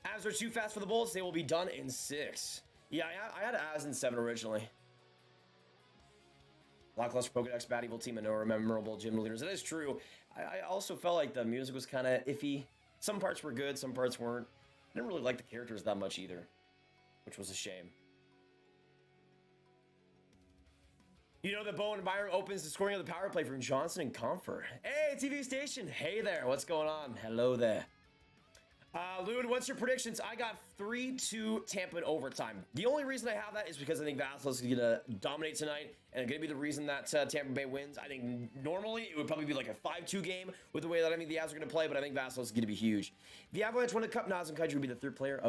Avs are too fast for the Bolts. They will be done in 6. Yeah, I had Avs in 7 originally. Lackluster Pokedex, Bad Evil Team, and no memorable gym leaders. That is true. I also felt like the music was kind of iffy. Some parts were good, some parts weren't. I didn't really like the characters that much either, which was a shame. You know that Bowen Byron opens the scoring of the power play from Johnson and Comfort. Hey, TV station. Hey there. What's going on? Hello there. Lewin, what's your predictions? I got 3-2 Tampa in overtime. The only reason I have that is because I think Vasilev's going to dominate tonight, and going to be the reason that Tampa Bay wins. I think normally it would probably be like a 5-2 game with the way that I think the Avs are going to play, but I think Vasilev's going to be huge. The Avalanche win the Cup. Nazem Kadri would be the third player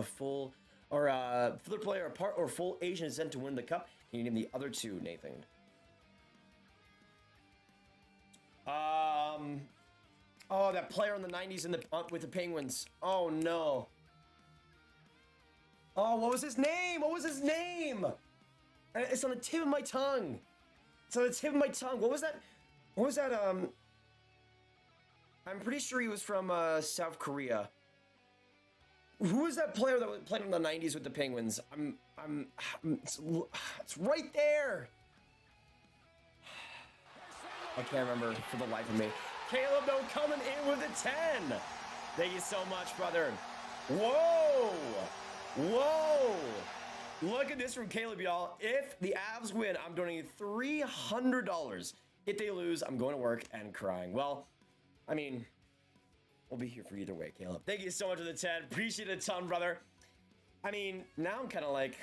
apart or full Asian descent to win the Cup. Can you name the other two, Nathan? Oh, that player in the 90s with the Penguins. Oh, no. Oh, what was his name? What was his name? It's on the tip of my tongue. It's on the tip of my tongue. What was that? What was that? I'm pretty sure he was from South Korea. Who was that player that played in the 90s with the Penguins? It's right there. I can't remember for the life of me. Caleb, though, coming in with a 10. Thank you so much, brother. Whoa. Whoa. Look at this from Caleb, y'all. If the Avs win, I'm donating $300. If they lose, I'm going to work and crying. Well, I mean, we'll be here for either way, Caleb. Thank you so much for the 10. Appreciate it a ton, brother. I mean, now I'm kind of like,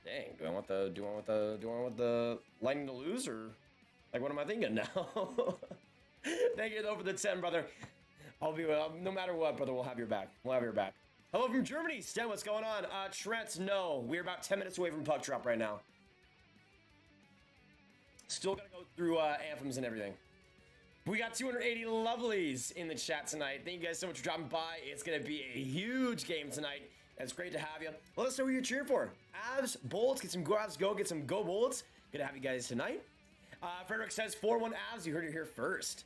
dang, do I want the Lightning to lose, or like what am I thinking now? Thank you though for the 10, brother. I'll be no matter what, brother. We'll have your back. We'll have your back. Hello from Germany, Stan. What's going on? Trent, no, we're about 10 minutes away from puck drop right now. Still gotta go through anthems and everything. We got 280 lovelies in the chat tonight. Thank you guys so much for dropping by. It's gonna be a huge game tonight. It's great to have you. Let us know who you're cheering for. Avs, Bolts, get some go Avs, get some go Bolts. Good to have you guys tonight. Frederick says 4-1 Avs. You heard it here first.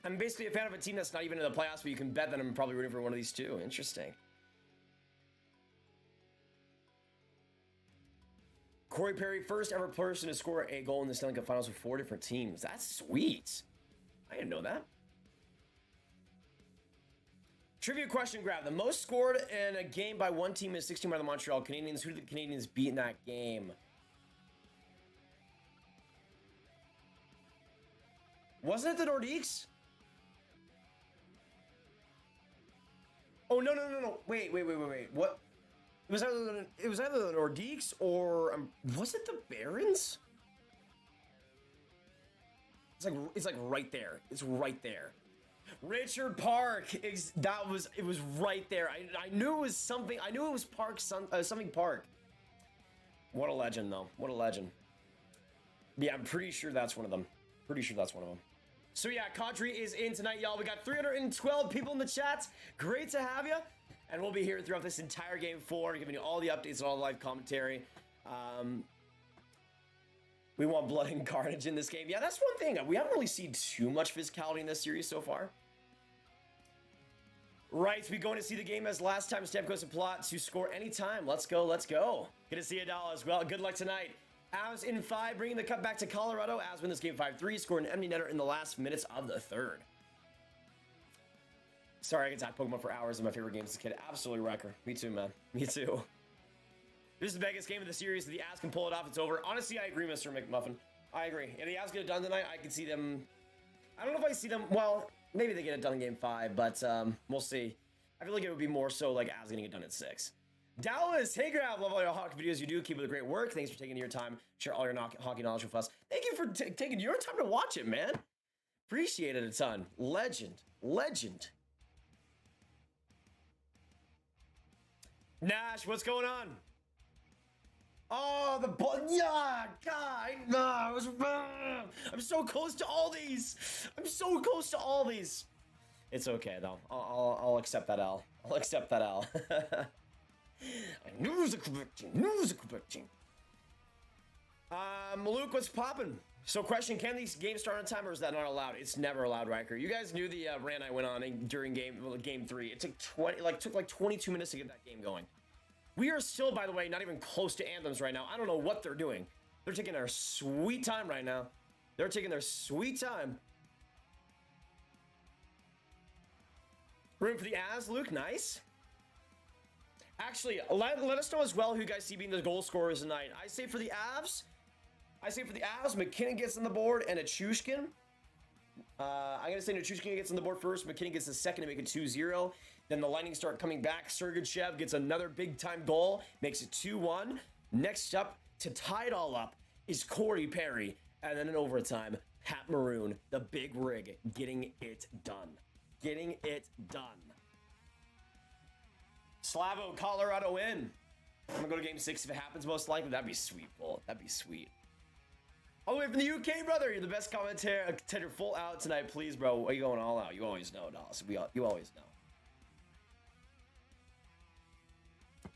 I'm basically a fan of a team that's not even in the playoffs, but you can bet that I'm probably rooting for one of these two. Interesting. Corey Perry, first ever person to score a goal in the Stanley Cup Finals for 4 different teams. That's sweet. I didn't know that. Trivia question, Grab. The most scored in a game by one team is 16 by the Montreal Canadiens. Who did the Canadiens beat in that game? Wasn't it the Nordiques? Oh, no. Wait. What? It was either the Nordiques or was it the Barons? It's like right there. It's right there. Richard Park. It was right there. I knew it was something. I knew it was something Park. What a legend, though. What a legend. Yeah, I'm pretty sure that's one of them. So yeah, Kadri is in tonight, y'all. We got 312 people in the chat. Great to have you. And we'll be here throughout this entire game 4, giving you all the updates and all the live commentary. We want blood and carnage in this game. Yeah, that's one thing. We haven't really seen too much physicality in this series so far. Right, we going to see the game as last time. Stamkos and plot to score anytime. Let's go. Good to see you, Doll, as well. Good luck tonight. Avs in 5, bringing the cup back to Colorado. Avs win this game 5-3, scored an empty netter in the last minutes of the 3rd. Sorry, I could talk Pokemon for hours in my favorite games as a kid. Absolutely wrecker. Me too, man. Me too. This is the biggest game of the series. If the Avs can pull it off, it's over. Honestly, I agree, Mr. McMuffin. I agree. If the Avs get it done tonight, I can see them. I don't know if I see them. Well, maybe they get it done in game 5, but we'll see. I feel like it would be more so like Avs getting it done at 6. Dallas, hey Grab, love all your hockey videos you do. Keep up the great work. Thanks for taking your time. Share all your hockey knowledge with us. Thank you for taking your time to watch it, man. Appreciate it a ton. Legend. Nash, what's going on? Oh, yeah, God, no, I'm so close to all these. It's okay though. I'll accept that L. I knew it was a Quebec team. Luke, what's poppin'? So question, can these games start on time or is that not allowed? It's never allowed, Riker. You guys knew the rant I went on during game 3. It took like 22 minutes to get that game going. We are still, by the way, not even close to anthems right now. I don't know what they're doing. They're taking their sweet time right now. Room for the Avs, Luke, nice. Actually, let us know as well who you guys see being the goal scorers tonight. I say for the Avs, McKinnon gets on the board and a Chushkin. I'm going to say Nichushkin gets on the board first. McKinnon gets the second to make it 2-0. Then the Lightning start coming back. Sergachev gets another big-time goal, makes it 2-1. Next up, to tie it all up, is Corey Perry. And then in overtime, Pat Maroon, the big rig, getting it done. Getting it done. Slavo, Colorado in. I'm going to go to Game 6 if it happens, most likely. That'd be sweet, Bull. That'd be sweet. All the way from the UK, brother. You're the best commentator full out tonight, please, bro. Are you going all out? You always know, Dallas. You always know.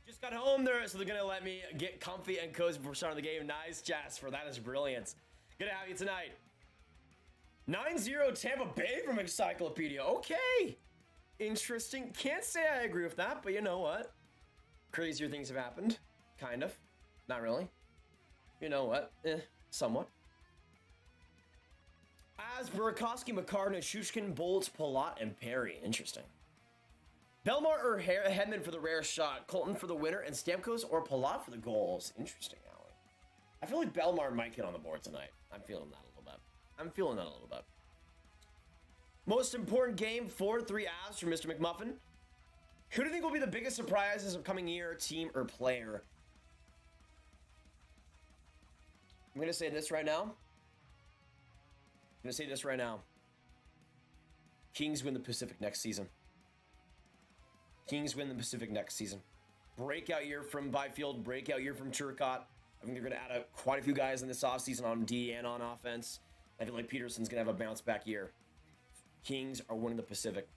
Just got home there, so they're going to let me get comfy and cozy before starting the game. Nice, Jasper. That is brilliant. Good to have you tonight. 9-0 Tampa Bay from Encyclopedia. Okay. Interesting. Can't say I agree with that, but you know what? Crazier things have happened. Kind of. Not really. You know what? Somewhat. As Burakovsky, Makar, Nichushkin, Bolts, Palat, and Perry. Interesting. Belmar or Hedman for the rare shot. Colton for the winner. And Stamkos or Palat for the goals. Interesting, Allie. I feel like Belmar might get on the board tonight. I'm feeling that a little bit. Most important game for 3 Avs from Mr. McMuffin. Who do you think will be the biggest surprises of coming year, team, or player? I'm going to say this right now. Kings win the Pacific next season. Breakout year from Byfield. Breakout year from Turcotte. I think they're going to add quite a few guys in this offseason on D and on offense. I feel like Peterson's going to have a bounce back year. Kings are winning the Pacific.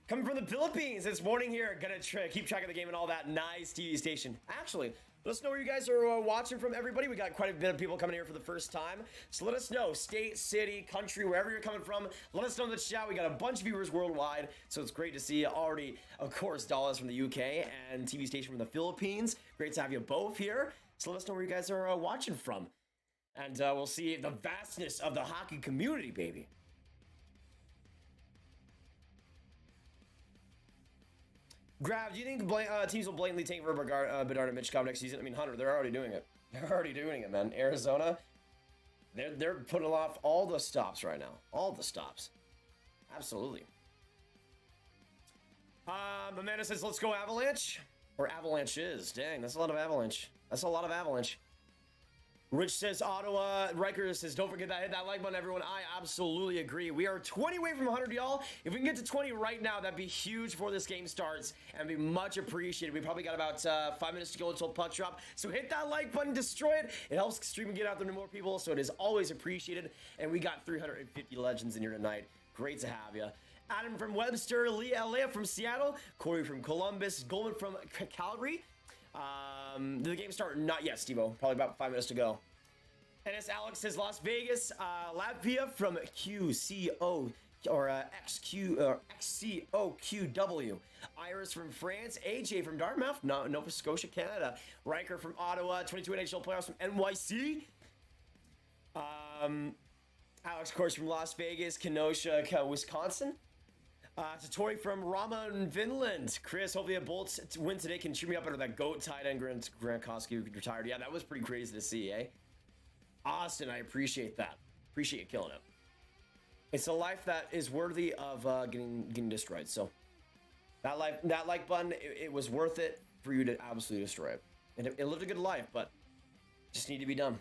Coming from the Philippines this morning here. Gonna keep track of the game and all that. Nice TV station. Actually, let us know where you guys are watching from, everybody. We got quite a bit of people coming here for the first time. So let us know. State, city, country, wherever you're coming from. Let us know in the chat. We got a bunch of viewers worldwide. So it's great to see you already. Of course, Dallas from the UK and TV station from the Philippines. Great to have you both here. So let us know where you guys are watching from. And we'll see the vastness of the hockey community, baby. Grav, do you think teams will blatantly take for Bedard and Mitchkov next season? I mean, Hunter, they're already doing it. Man. Arizona, they're putting off all the stops right now. All the stops. Absolutely. Amanda says, let's go Avalanche. Or Avalanches. Dang, that's a lot of Avalanche. Rich says Ottawa. Riker says, don't forget that. Hit that like button, everyone. I absolutely agree. We are 20 away from 100, y'all. If we can get to 20 right now, that'd be huge before this game starts and be much appreciated. We probably got about 5 minutes to go until puck drop. So hit that like button, destroy it. It helps stream and get out there to more people, so it is always appreciated. And we got 350 legends in here tonight. Great to have you. Adam from Webster, Leah from Seattle, Corey from Columbus, Goldman from Calgary. Did the game start? Not yet, Steve-O. Probably about 5 minutes to go. NS Alex says Las Vegas, Latvia from QCO or XCOQW. Iris from France, AJ from Dartmouth, Nova Scotia, Canada. Riker from Ottawa, 22 NHL playoffs from NYC. Alex, of course, from Las Vegas, Kenosha, Wisconsin. Satori from Rama, Finland. Chris, hopefully a Bolts win today can cheer me up under that GOAT tight end Grant Koski retired. Yeah, that was pretty crazy to see, eh? Austin, I appreciate that. Appreciate you killing it. It's a life that is worthy of getting destroyed. So that like button, it was worth it for you to absolutely destroy it. And it lived a good life, but just need to be done.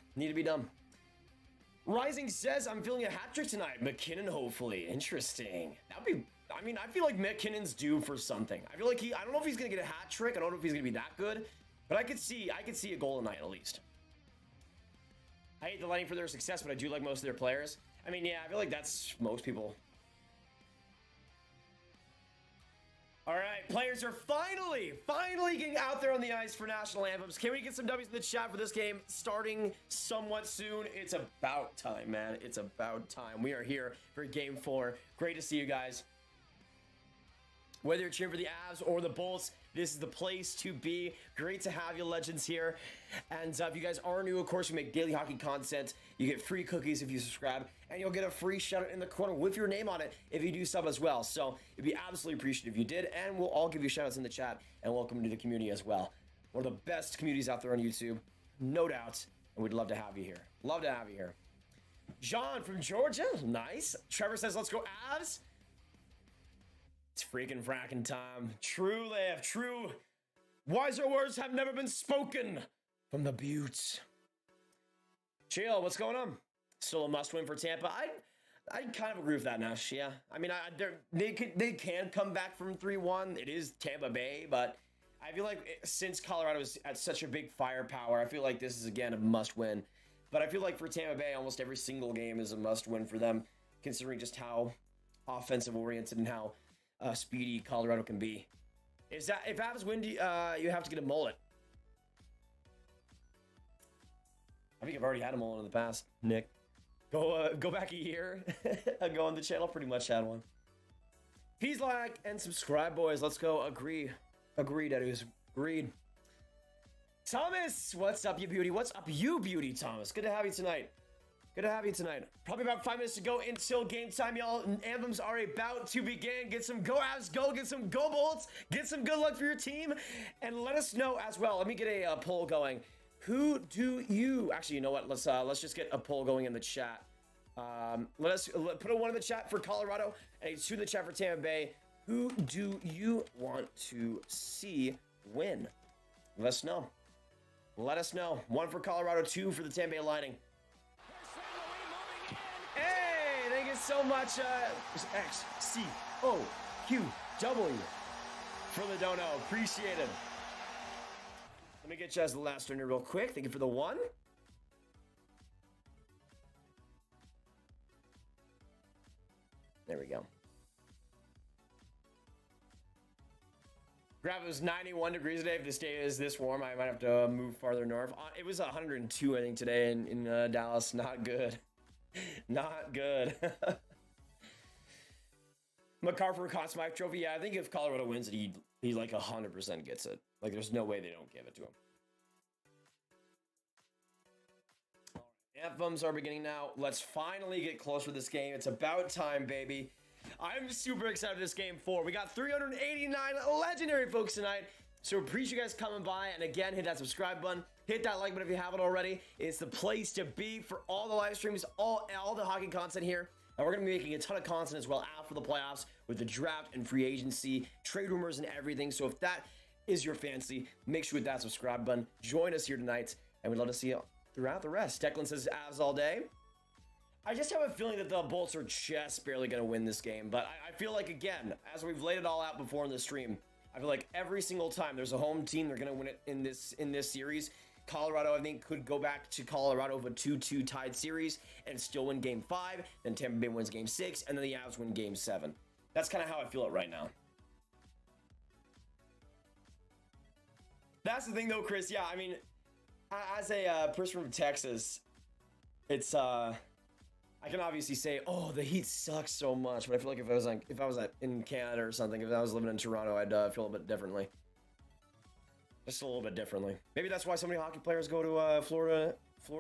Rising says, I'm feeling a hat trick tonight. McKinnon, hopefully. Interesting. That'd be. I mean, I feel like McKinnon's due for something. I feel like I don't know if he's gonna get a hat trick. I don't know if he's gonna be that good, but I could see a goal tonight at least. I hate the Lightning for their success, but I do like most of their players. I mean, yeah, I feel like that's most people. All right, players are finally getting out there on the ice for national anthems. Can we get some W's in the chat for this game starting somewhat soon? It's about time, man. It's about time. We are here for Game 4. Great to see you guys. Whether you're cheering for the Avs or the Bolts, this is the place to be. Great to have you legends here. And if you guys are new, of course, we make daily hockey content. You get free cookies if you subscribe, and you'll get a free shout out in the corner with your name on it if you do sub as well. So it'd be absolutely appreciated if you did, and we'll all give you shout outs in the chat and welcome to the community as well. One of the best communities out there on YouTube, no doubt, and we'd love to have you here. John from Georgia. Nice. Trevor says, let's go Avs. It's freaking fracking time. True, Lev. True. Wiser words have never been spoken from the Buttes. Chill, what's going on? Still a must-win for Tampa. I kind of agree with that, Nash. Yeah, I mean, they can come back from 3-1. It is Tampa Bay, but I feel like since Colorado is at such a big firepower, I feel like this is again a must-win. But I feel like for Tampa Bay, almost every single game is a must-win for them, considering just how offensive-oriented and how speedy Colorado can be. Is that if Avs win, you have to get a mullet? I think I've already had a mullet in the past, Nick. Go back a year. Go on the channel, pretty much had one. Please like and subscribe, boys. Let's go. Agreed, Daddies. Agreed. Thomas, what's up, you beauty? What's up, you beauty, Thomas? Good to have you tonight. Good to have you tonight. Probably about 5 minutes to go until game time, y'all. Anthems are about to begin. Get some go Avs, go. Get some go Bolts. Get some good luck for your team. And let us know as well. Let me get a poll going. Who do you... Actually, you know what? Let's just get a poll going in the chat. Let put a 1 in the chat for Colorado and a 2 in the chat for Tampa Bay. Who do you want to see win? Let us know. Let us know. 1 for Colorado, 2 for the Tampa Bay Lightning. Hey, thank you so much, XCOQW for the dono. Appreciate it. Let me get you as the last winner real quick. Thank you for the 1. There we go. Graviteh was 91 degrees today. If this day is this warm, I might have to move farther north. It was 102, I think, today in Dallas. Not good. Not good. McCarver Conn Smythe Trophy. Yeah, I think if Colorado wins it, he like 100% gets it. Like, there's no way they don't give it to him. Anthems are beginning now. Let's finally get close for this game. It's about time, baby. I'm super excited for this game 4. We got 389 legendary folks tonight. So appreciate you guys coming by. And again, hit that subscribe button. Hit that like button if you haven't already. It's the place to be for all the live streams, all the hockey content here. And we're going to be making a ton of content as well after the playoffs with the draft and free agency, trade rumors and everything. So if that is your fancy, make sure with that subscribe button. Join us here tonight. And we'd love to see you throughout the rest. Declan says Avs all day. I just have a feeling that the Bolts are just barely going to win this game. But I feel like, again, as we've laid it all out before in the stream, I feel like every single time there's a home team, they're going to win it in this series. Colorado, I think, could go back to Colorado with a 2-2 tied series and still win Game 5. Then Tampa Bay wins Game 6, and then the Avs win Game 7. That's kind of how I feel it right now. That's the thing, though, Chris. Yeah, I mean, as a person from Texas, it's I can obviously say, oh, the heat sucks so much, but I feel like if I was in Canada or something, if I was living in Toronto, I'd feel a bit differently. Just a little bit differently. Maybe that's why so many hockey players go to Florida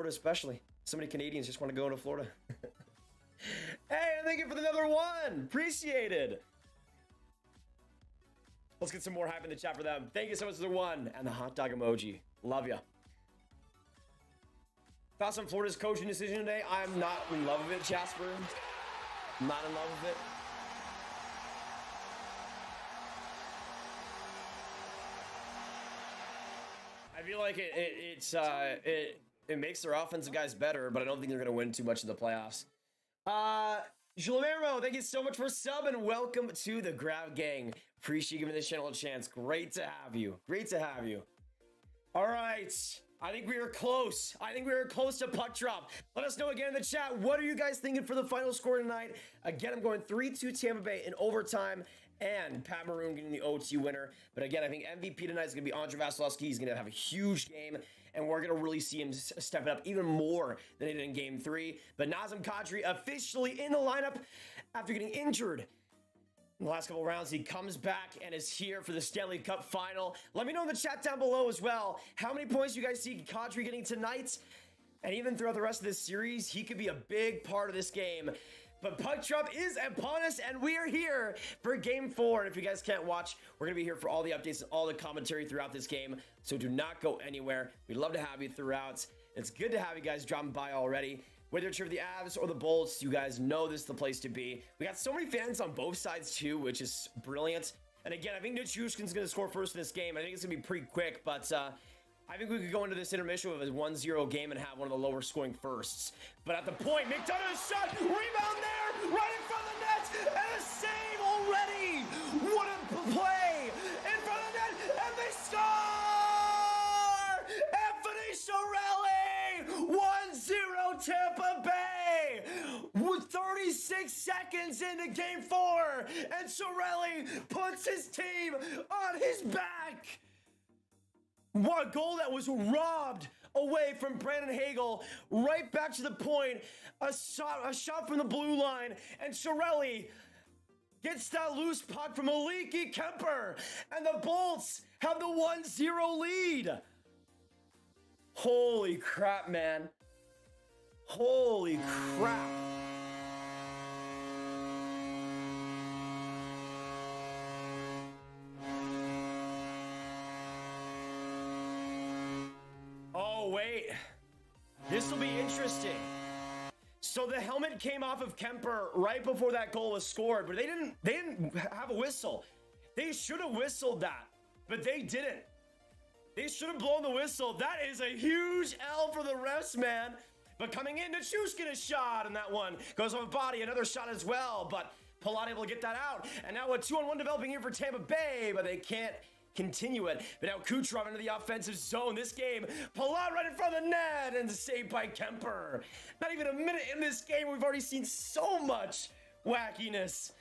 especially. So many Canadians just want to go to Florida. Hey, thank you for another 1. Appreciated. Let's get some more hype in the chat for them. Thank you so much for the 1 and the hot dog emoji. Love ya. Thoughts on Florida's coaching decision today? I'm not in love with it, Jasper. Not in love with it. I feel like it makes their offensive guys better, but I don't think they're going to win too much in the playoffs. Julimero, thank you so much for sub and welcome to the Grav Gang. Appreciate giving this channel a chance. Great to have you. Great to have you. All right. I think we are close. I think we are close to puck drop. Let us know again in the chat. What are you guys thinking for the final score tonight? Again, I'm going 3-2 Tampa Bay in overtime and Pat Maroon getting the OT winner. But again, I think MVP tonight is going to be Andre Vasilevsky. He's going to have a huge game, and we're going to really see him step it up even more than he did in Game 3. But Nazem Kadri officially in the lineup after getting injured in the last couple rounds. He comes back and is here for the Stanley Cup final. Let me know in the chat down below as well how many points you guys see Kadri getting tonight. And even throughout the rest of this series, he could be a big part of this game. But puck drop is upon us, and we are here for Game 4. And if you guys can't watch, we're going to be here for all the updates and all the commentary throughout this game. So do not go anywhere. We'd love to have you throughout. It's good to have you guys dropping by already. Whether it's for the Avs or the Bolts, you guys know this is the place to be. We got so many fans on both sides too, which is brilliant. And again, I think Nichushkin's going to score first in this game. I think it's going to be pretty quick, but I think we could go into this intermission with a 1-0 game and have one of the lower scoring firsts. But at the point, McDonough's shot, rebound there, right in front of the net, and a save already. What a play in front of the net, and they score! Anthony Cirelli, 1-0 Tampa Bay, with 36 seconds into game 4, and Cirelli puts his team on his back. What a goal that was robbed away from Brandon Hagel, right back to the point, a shot from the blue line, and Cirelli gets that loose puck from Aliki Kemper, and the Bolts have the 1-0 lead. Holy crap, man. Holy crap. Oh, wait. This will be interesting. So the helmet came off of Kemper right before that goal was scored, but they didn't have a whistle. They should have whistled that, but they didn't. They should have blown the whistle. That is a huge L for the refs, man. But coming in, Nichushkin a shot, and that one goes off a body. Another shot as well, but Palat able to get that out. And now a 2-on-1 developing here for Tampa Bay, but they can't continue it. But now Kucherov into the offensive zone. This game, Palat right in front of the net, and saved by Kemper. Not even a minute in this game, we've already seen so much wackiness.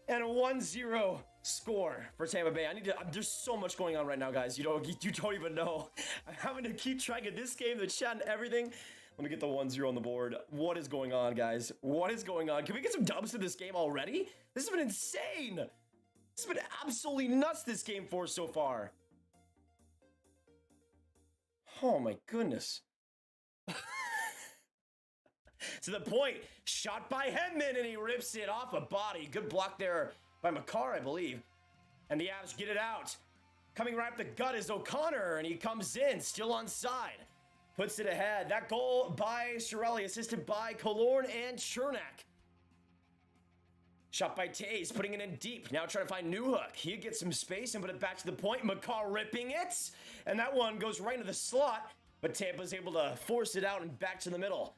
And a 1-0 score for Tampa Bay. There's so much going on right now, guys. You don't even know. I'm having to keep track of this game, the chat and everything. Let me get the 1-0 on the board. What is going on, guys? What is going on? Can we get some dubs to this game already? This has been insane. This has been absolutely nuts, this game 4 so far. Oh my goodness. To the point, shot by Hedman, and he rips it off a body. Good block there by Makar, I believe. And the Avs get it out. Coming right up the gut is O'Connor, and he comes in, still onside. Puts it ahead. That goal by Cirelli, assisted by Killorn and Chernak. Shot by Taze, putting it in deep. Now trying to find Newhook. He gets some space and put it back to the point. Makar ripping it. And that one goes right into the slot. But Tampa's able to force it out and back to the middle.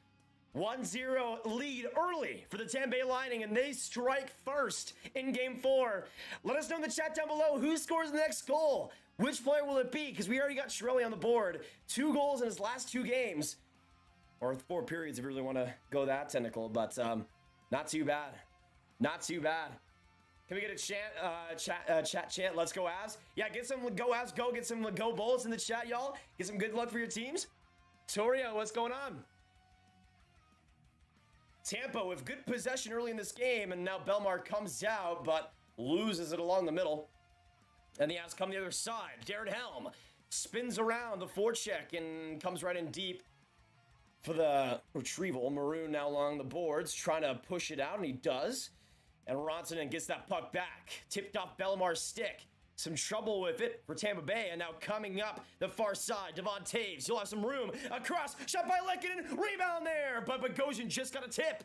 1-0 lead early for the Tampa Bay Lightning, and they strike first in game 4. Let us know in the chat down below who scores the next goal. Which player will it be? Because we already got Cirelli on the board. 2 goals in his last 2 games. Or 4 periods if you really want to go that technical. But not too bad. Not too bad. Can we get a chat chant? Let's go Avs. Yeah, get some go Avs go. Get some go Bolts in the chat, y'all. Get some good luck for your teams. Torio, what's going on? Tampa with good possession early in this game, and now Belmar comes out, but loses it along the middle. And the Avs come the other side. Darren Helm spins around the forecheck and comes right in deep for the retrieval. Maroon now along the boards, trying to push it out, and he does. And Ronsonen gets that puck back. Tipped off Belmar's stick. Some trouble with it for Tampa Bay, and now coming up the far side, Devon Taves. You'll have some room across, shot by Lehkonen, rebound there, but Bogosian just got a tip.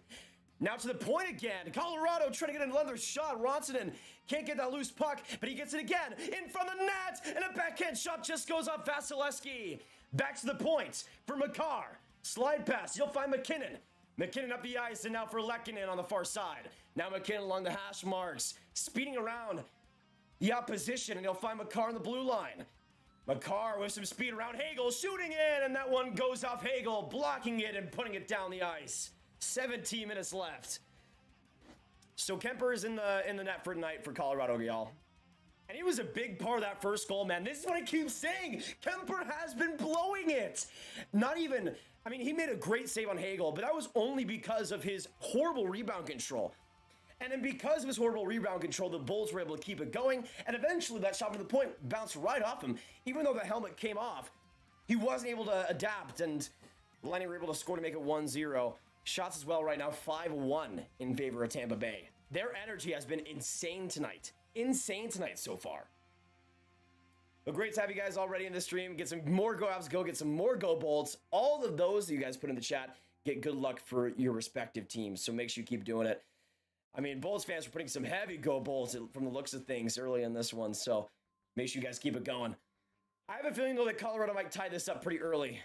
Now to the point again. Colorado trying to get another shot. Ronsonen can't get that loose puck, but he gets it again in front of the net, and a backhand shot just goes off Vasilevsky. Back to the point for Makar. Slide pass. You'll find McKinnon. McKinnon up the ice, and now for Lehkonen on the far side. Now McKinnon along the hash marks, speeding around the opposition, and he'll find Makar on the blue line. Makar with some speed around Hagel, shooting in, and that one goes off Hagel, blocking it and putting it down the ice. 17 minutes left. So Kemper is in the net for tonight for Colorado, y'all. And he was a big part of that first goal, man. This is what I keep saying. Kemper has been blowing it. Not even, I mean, he made a great save on Hagel, but that was only because of his horrible rebound control. And then because of his horrible rebound control, the Bulls were able to keep it going. And eventually that shot from the point bounced right off him. Even though the helmet came off, he wasn't able to adapt. And Lightning were able to score to make it 1-0. Shots as well right now, 5-1 in favor of Tampa Bay. Their energy has been insane tonight. Insane tonight so far. But great to have you guys already in the stream. Get some more Go Avs Go. Get some more Go Bolts. All of those that you guys put in the chat get good luck for your respective teams. So make sure you keep doing it. I mean, Bulls fans are putting some heavy go Bulls from the looks of things early in this one. So make sure you guys keep it going. I have a feeling, though, that Colorado might tie this up pretty early.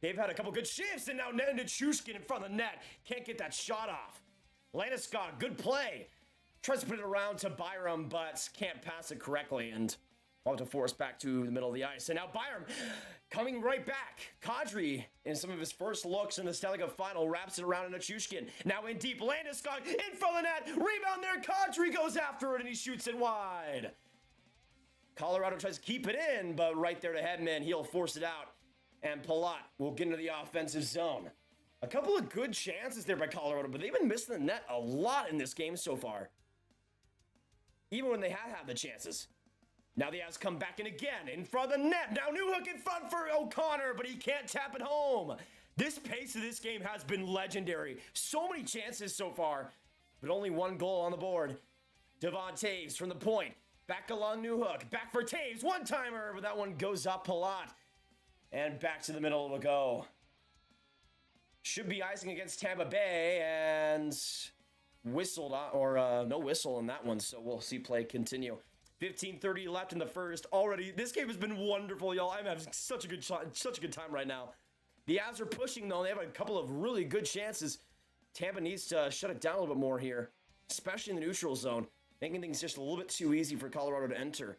They've had a couple good shifts, and now Nichushkin in front of the net. Can't get that shot off. Landeskog, good play. Tries to put it around to Byram, but can't pass it correctly, and will have to force back to the middle of the ice. And now Byram coming right back. Kadri, in some of his first looks in the Stanley Cup final, wraps it around Nichushkin. Now in deep, Landeskog in front of the net. Rebound there. Kadri goes after it, and he shoots it wide. Colorado tries to keep it in, but right there to Hedman. He'll force it out. And Palat will get into the offensive zone. A couple of good chances there by Colorado, but they've been missing the net a lot in this game so far. Even when they have had the chances. Now the Avs come back in again, in front of the net. Now Newhook in front for O'Connor, but he can't tap it home. This pace of this game has been legendary. So many chances so far, but only one goal on the board. Devon Taves from the point. Back along Newhook. Back for Taves. One-timer, but that one goes up Palat. And back to the middle it'll go. Should be icing against Tampa Bay, and whistled on, or no whistle on that one, so we'll see play continue. 15:30 left in the first. Already, this game has been wonderful, y'all. I'm having such a good time right now. The Avs are pushing, though. They have a couple of really good chances. Tampa needs to shut it down a little bit more here, especially in the neutral zone, making things just a little bit too easy for Colorado to enter.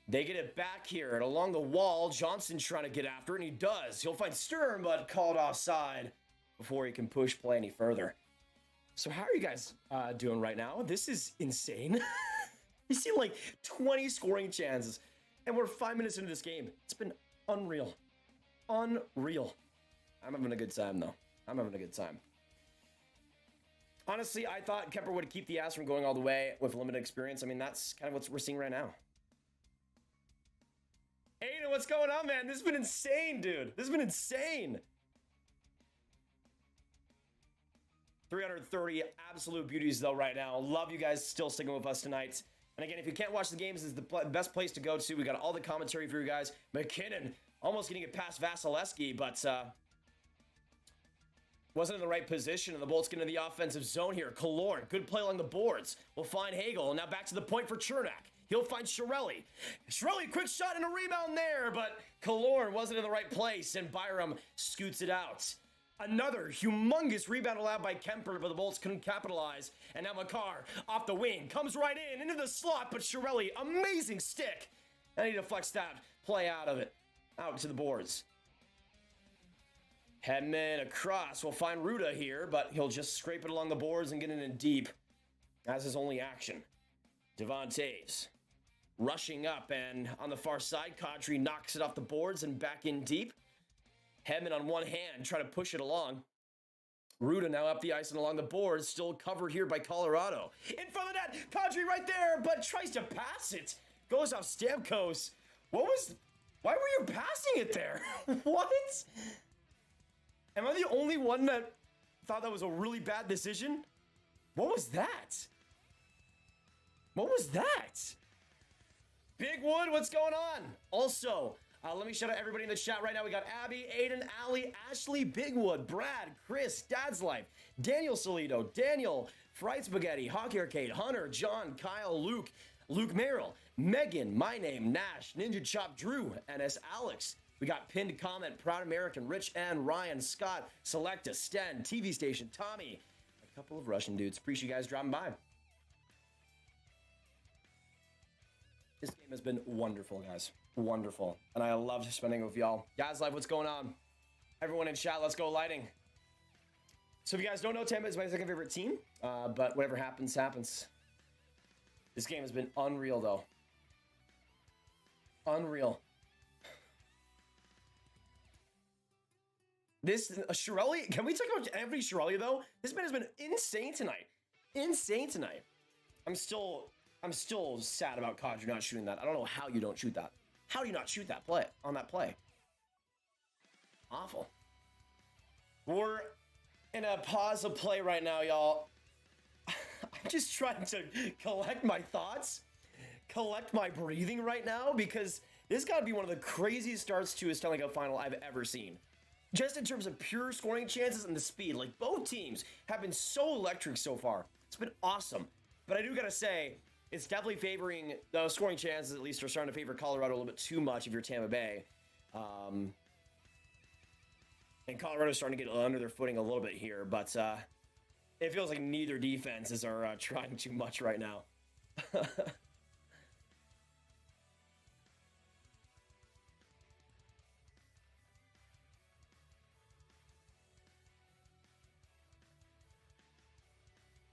They get it back here, and along the wall, Johnson's trying to get after it, and he does. He'll find Sturm, but called offside before he can push play any further. So how are you guys doing right now? This is insane. You see like 20 scoring chances, and we're 5 minutes into this game. It's been unreal. Unreal. I'm having a good time, though. I'm having a good time. Honestly, I thought Kemper would keep the Avs from going all the way with limited experience. I mean, that's kind of what we're seeing right now. Aiden, what's going on, man? This has been insane, dude. This has been insane. 330 absolute beauties, though, right now. Love you guys still sticking with us tonight. And again, if you can't watch the games, this is the best place to go to. We got all the commentary for you guys. McKinnon almost getting it past Vasilevsky, but wasn't in the right position, and the Bolts get into the offensive zone here. Killorn, good play along the boards. We'll find Hagel, and now back to the point for Chernak. He'll find Chiarelli. Chiarelli, quick shot and a rebound there, but Killorn wasn't in the right place, and Byram scoots it out. Another humongous rebound allowed by Kemper, but the Bolts couldn't capitalize. And now Makar, off the wing, comes right into the slot, but Chiarelli, amazing stick. And he deflects that play out of it, out to the boards. Hedman across. We'll find Ruda here, but he'll just scrape it along the boards and get it in deep. That's his only action. Devon Taves rushing up, and on the far side, Kadri knocks it off the boards and back in deep. Hedman on one hand, trying to push it along. Ruda now up the ice and along the boards, still covered here by Colorado. In front of the net, Kadri right there, but tries to pass it. Goes off Stamkos. Why were you passing it there? What? Am I the only one that thought that was a really bad decision? What was that? What was that? Big Wood, what's going on? Also, let me shout out everybody in the chat right now. We got Abby, Aiden, Allie, Ashley, Bigwood, Brad, Chris, Dad's Life, Daniel Solido, Daniel, Fried Spaghetti, Hockey Arcade, Hunter, John, Kyle, Luke Merrill, Megan, My Name, Nash, Ninja Chop, Drew, NS Alex. We got Pinned Comment, Proud American, Rich and Ryan, Scott, Selecta, Sten, TV Station, Tommy, a couple of Russian dudes. Appreciate you guys dropping by. This game has been wonderful, guys. Wonderful. And I love spending it with y'all. Guys, live, what's going on? Everyone in chat, let's go lighting. So if you guys don't know, Tampa is my second favorite team. But whatever happens, happens. This game has been unreal, though. Unreal. This, Chiarelli, can we talk about every Chiarelli, though? This man has been insane tonight. Insane tonight. I'm still sad about Kadri not shooting that. I don't know how you don't shoot that. How do you not shoot that play on that play? Awful. We're in a pause of play right now, y'all. I'm just trying to collect my thoughts, collect my breathing right now, because This got to be one of the craziest starts to a Stanley Cup final I've ever seen. Just in terms of pure scoring chances and the speed. Like, both teams have been so electric so far. It's been awesome. But I do got to say, it's definitely favoring, the scoring chances at least are starting to favor Colorado a little bit too much if you're Tampa Bay. And Colorado's starting to get under their footing a little bit here, but it feels like neither defenses are trying too much right now.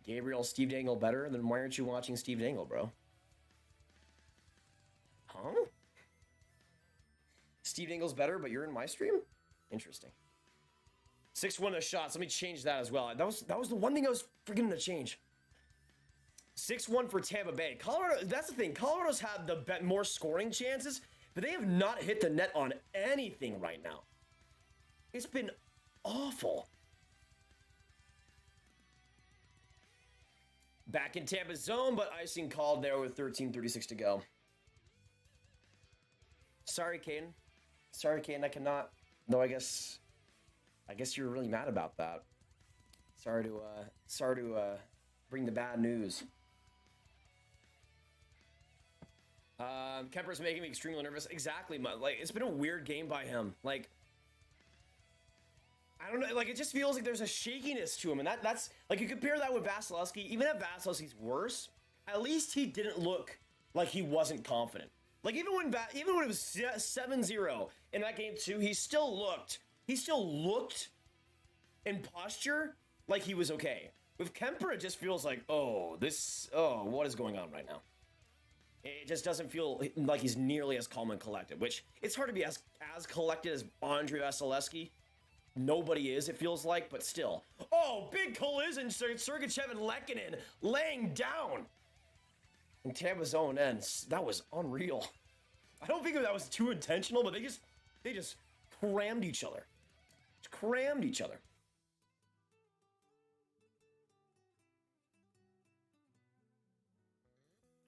Gabriel, Steve Dangle better? Then why aren't you watching Steve Dangle, bro? Huh? Steve Dangle's better, but you're in my stream? Interesting. 6-1 the shots. Let me change that as well. That was the one thing I was forgetting to change. 6-1 for Tampa Bay. Colorado, that's the thing. Colorado's had the more scoring chances, but they have not hit the net on anything right now. It's been awful. Back in Tampa's zone, but icing called there with 13:36 to go. Sorry, Caden. Sorry, Caden, I cannot. No, I guess you're really mad about that. Sorry to bring the bad news. Kemper's making me extremely nervous. Exactly, like it's been a weird game by him. Like, I don't know, like it just feels like there's a shakiness to him, and that's like you compare that with Vasilevsky. Even if Vasilevsky's worse, at least he didn't look like he wasn't confident. Like even when it was 7-0 in that game too, he still looked in posture like he was okay. With Kemper, it just feels like, what is going on right now? It just doesn't feel like he's nearly as calm and collected, which it's hard to be as collected as Andrei Vasilevsky. Nobody is, it feels like, but still. Oh, big collision, Sergachev and Lehkonen laying down. And Tampa's own ends. That was unreal. I don't think that was too intentional, but they just crammed each other. Just crammed each other.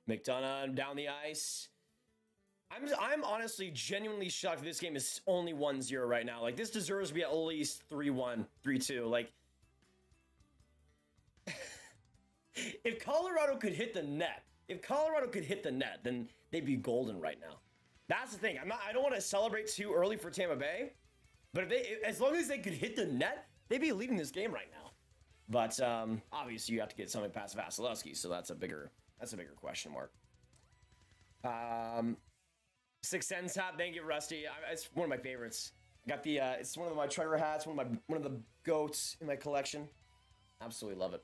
McDonough down the ice. I'm honestly genuinely shocked this game is only 1-0 right now. Like, this deserves to be at least 3-1, 3-2. Like, if Colorado could hit the net, then they'd be golden right now. That's the thing. I don't want to celebrate too early for Tampa Bay, but as long as they could hit the net, they'd be leading this game right now. But obviously you have to get something past Vasilevsky, so that's a bigger question mark. Six Sense hat, thank you, Rusty. It's one of my favorites. I got the it's one of my treasure hats, one of the goats in my collection. Absolutely love it.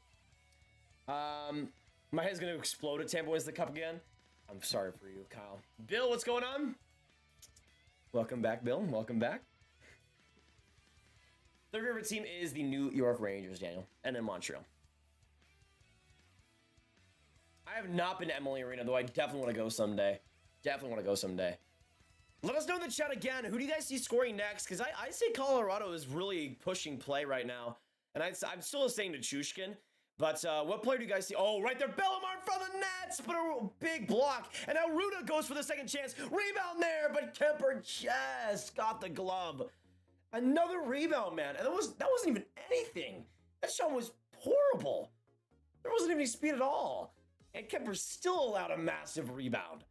My head's gonna explode if Tampa wins the cup again. I'm sorry for you, Kyle. Bill, what's going on? Welcome back, Bill. Welcome back. Their favorite team is the New York Rangers, Daniel, and then Montreal. I have not been to Emily Arena, though I definitely want to go someday. Let us know in the chat again. Who do you guys see scoring next? Because I say Colorado is really pushing play right now. And I'm still saying to Chushkin. But what player do you guys see? Oh, right there. Bellemare from the nets. But a big block. And now Ruda goes for the second chance. Rebound there. But Kemper just got the glove. Another rebound, man. And that wasn't even anything. That shot was horrible. There wasn't even any speed at all. And Kemper still allowed a massive rebound.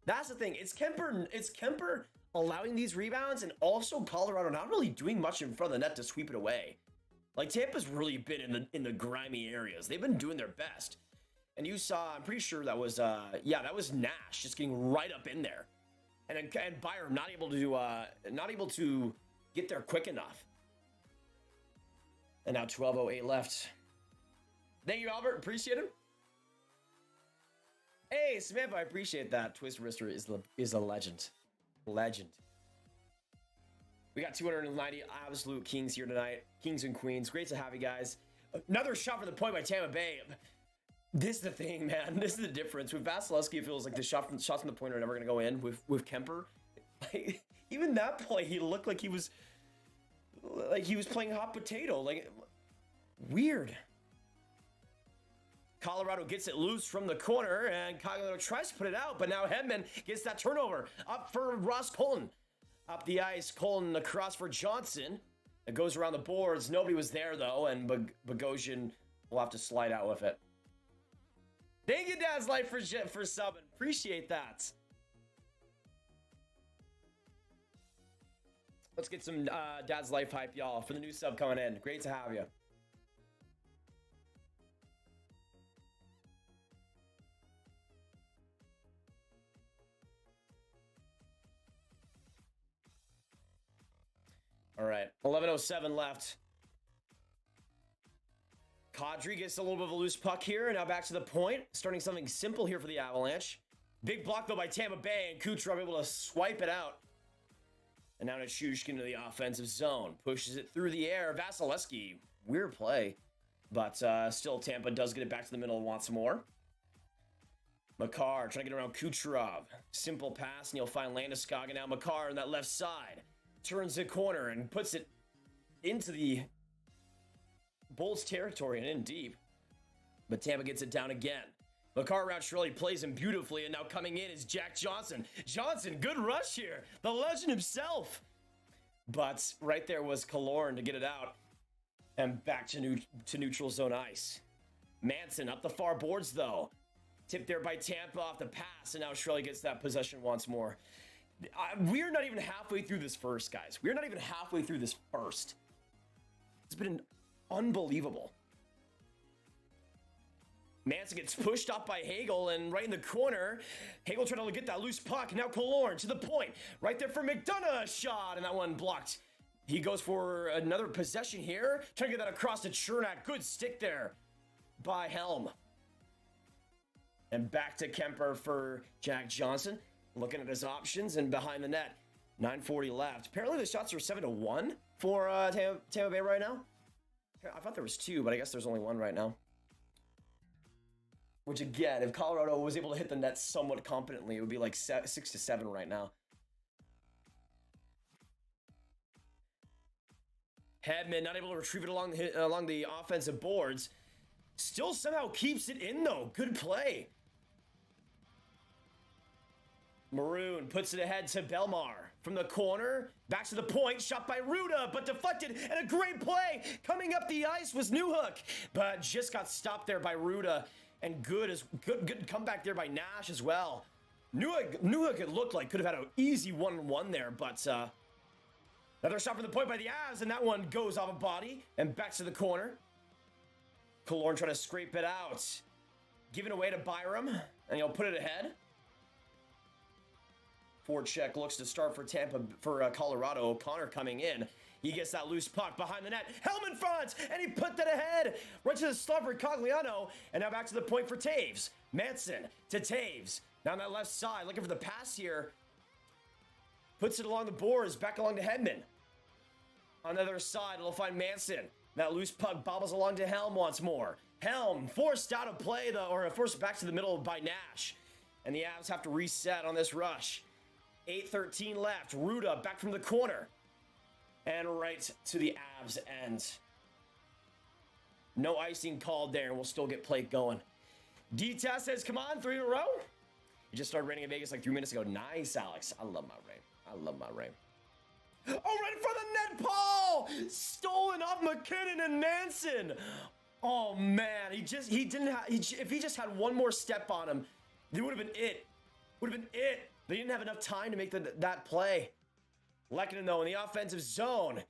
That's the thing. It's Kemper allowing these rebounds, and also Colorado not really doing much in front of the net to sweep it away. Like, Tampa's really been in the grimy areas. They've been doing their best. And you saw, I'm pretty sure that was that was Nash just getting right up in there. And Byram not able to get there quick enough. And now 12:08 left. Thank you, Albert. Appreciate it. Hey, Samantha, I appreciate that. Twist Wrister is a legend. Legend. We got 290 absolute kings here tonight. Kings and queens. Great to have you guys. Another shot from the point by Tampa Bay. This is the thing, man. This is the difference. With Vasilevsky, it feels like the shots from the point are never going to go in. With Kemper, like, even that play, he looked like he was playing hot potato. Like, weird. Colorado gets it loose from the corner, and Colorado tries to put it out, but now Hedman gets that turnover. Up for Ross Colton. Up the ice, Colton across for Johnson. It goes around the boards. Nobody was there, though, and Bogosian will have to slide out with it. Thank you, Dad's Life, for subbing. Appreciate that. Let's get some Dad's Life hype, y'all, for the new sub coming in. Great to have you. All right, 11:07 left. Kadri gets a little bit of a loose puck here. Now back to the point. Starting something simple here for the Avalanche. Big block, though, by Tampa Bay, and Kucherov able to swipe it out. And now Nichushkin into the offensive zone. Pushes it through the air. Vasilevsky, weird play. But still, Tampa does get it back to the middle once more. Makar trying to get around Kucherov. Simple pass, and you'll find Landeskog. And now Makar on that left side. Turns the corner and puts it into the Bulls territory and in deep. But Tampa gets it down again. Makar around Shirley plays him beautifully, and now coming in is Jack Johnson. Johnson, good rush here. The legend himself. But right there was Killorn to get it out. And back to neutral zone ice. Manson up the far boards, though. Tipped there by Tampa off the pass, and now Shirley gets that possession once more. We're not even halfway through this first, guys. We're not even halfway through this first. It's been unbelievable. Manson gets pushed up by Hagel, and right in the corner, Hagel trying to get that loose puck. Now Killorn to the point. Right there for McDonough, shot, and that one blocked. He goes for another possession here. Trying to get that across to Chernak. Good stick there by Helm. And back to Kemper for Jack Johnson. Looking at his options and behind the net. 9:40 left. Apparently the shots are 7-1 for Tampa Bay right now. I thought there was 2, but I guess there's only 1 right now. Which again, if Colorado was able to hit the net somewhat competently, it would be like 6-7 right now. Hedman not able to retrieve it along the offensive boards. Still somehow keeps it in, though. Good play. Maroon puts it ahead to Belmar. From the corner, back to the point, shot by Ruda, but deflected, and a great play. Coming up the ice was Newhook, but just got stopped there by Ruda. And good comeback there by Nash as well. Newhook, it looked like, could have had an easy 1-1 there, but another shot from the point by the Avs, and that one goes off a body and back to the corner. Killorn trying to scrape it out. Giving away to Byram, and he'll put it ahead. Forecheck looks to start for Colorado. O'Connor coming in. He gets that loose puck behind the net. Helm in front, and he put that ahead. Right to the slot for Cogliano, and now back to the point for Taves. Manson to Taves. Now on that left side, looking for the pass here. Puts it along the boards, back along to Hedman. On the other side, it'll find Manson. That loose puck bobbles along to Helm once more. Helm forced out of play, though, or forced back to the middle by Nash. And the Avs have to reset on this rush. 8:13 left. Ruda back from the corner. And right to the Avs end. No icing called there, and we'll still get play going. D-Test says, come on, 3 in a row. You just started raining in Vegas like 3 minutes ago. Nice, Alex. I love my rain. I love my rain. Oh, right in front of the net, Paul! Stolen off McKinnon and Manson. Oh, man. If he just had one more step on him, it would have been it. Would have been it. They didn't have enough time to make that play. Lehkonen, though, in the offensive zone.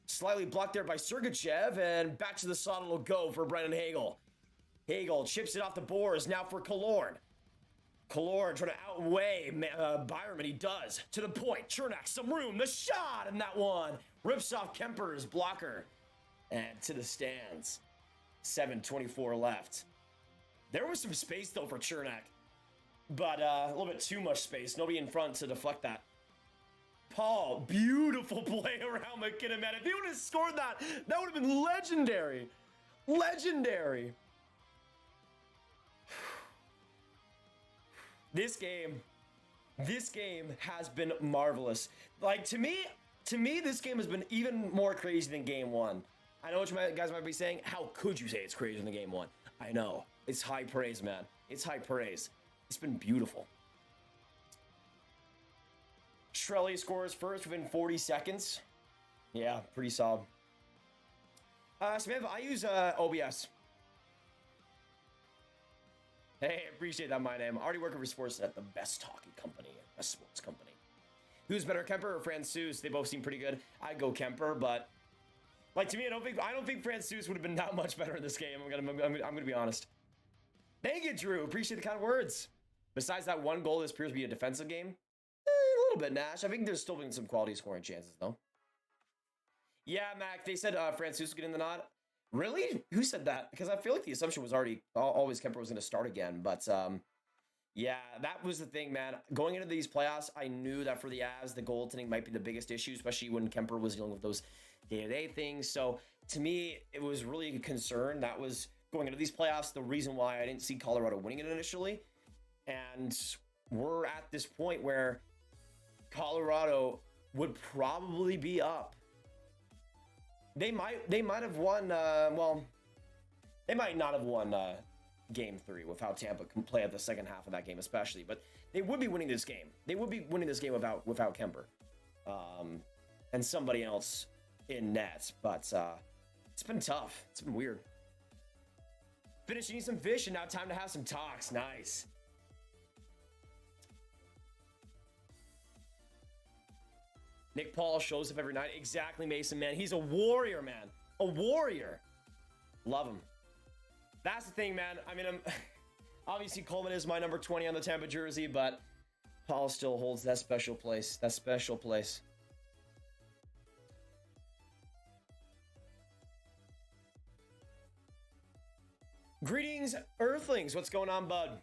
Slightly blocked there by Sergachev, and back to the slot it'll go for Brennan Hagel. Hagel chips it off the boards, now for Killorn. Killorn trying to outweigh Byram, and he does. To the point, Chernak, some room, the shot, and that one rips off Kemper's blocker. And to the stands. 7:24 left. There was some space, though, for Chernak. But a little bit too much space. Nobody in front to deflect that. Paul, beautiful play around McKinnon, man. If he would have scored that, that would have been legendary. Legendary. This game has been marvelous. Like, to me, this game has been even more crazy than game 1. I know what you guys might be saying. How could you say it's crazier than game 1? I know. It's high praise, man. It's high praise. It's been beautiful. Trelli scores first within 40 seconds. Yeah, pretty solid. Samantha, I use OBS. Hey, appreciate that, my name. Already working for Sportsnet, the best hockey company, best sports company. Who's better, Kemper or Francouz? They both seem pretty good. I'd go Kemper, but like to me, I don't think Francouz would have been that much better in this game. I'm gonna be honest. Thank you, Drew. Appreciate the kind words. Besides that one goal, this appears to be a defensive game. A little bit, Nash. I think there's still been some quality scoring chances, though. Yeah, Mac. They said Francouz was getting the nod. Really? Who said that? Because I feel like the assumption was always Kemper was going to start again. But yeah, that was the thing, man. Going into these playoffs, I knew that for the Avs, the goaltending might be the biggest issue, especially when Kemper was dealing with those day-to-day things. So to me, it was really a concern. That was going into these playoffs the reason why I didn't see Colorado winning it initially. And we're at this point where Colorado would probably be up. They might have won. Well, they might not have won Game 3 with how Tampa can play at the second half of that game, especially. But they would be winning this game. They would be winning this game without Kemper, and somebody else in net. But it's been tough. It's been weird. Finishing some fish, and now time to have some talks. Nice. Nick Paul shows up every night. Exactly, Mason, man. He's a warrior, man. A warrior. Love him. That's the thing, man. I mean, obviously Coleman is my number 20 on the Tampa jersey, but Paul still holds that special place. That special place. Greetings, Earthlings. What's going on, bud?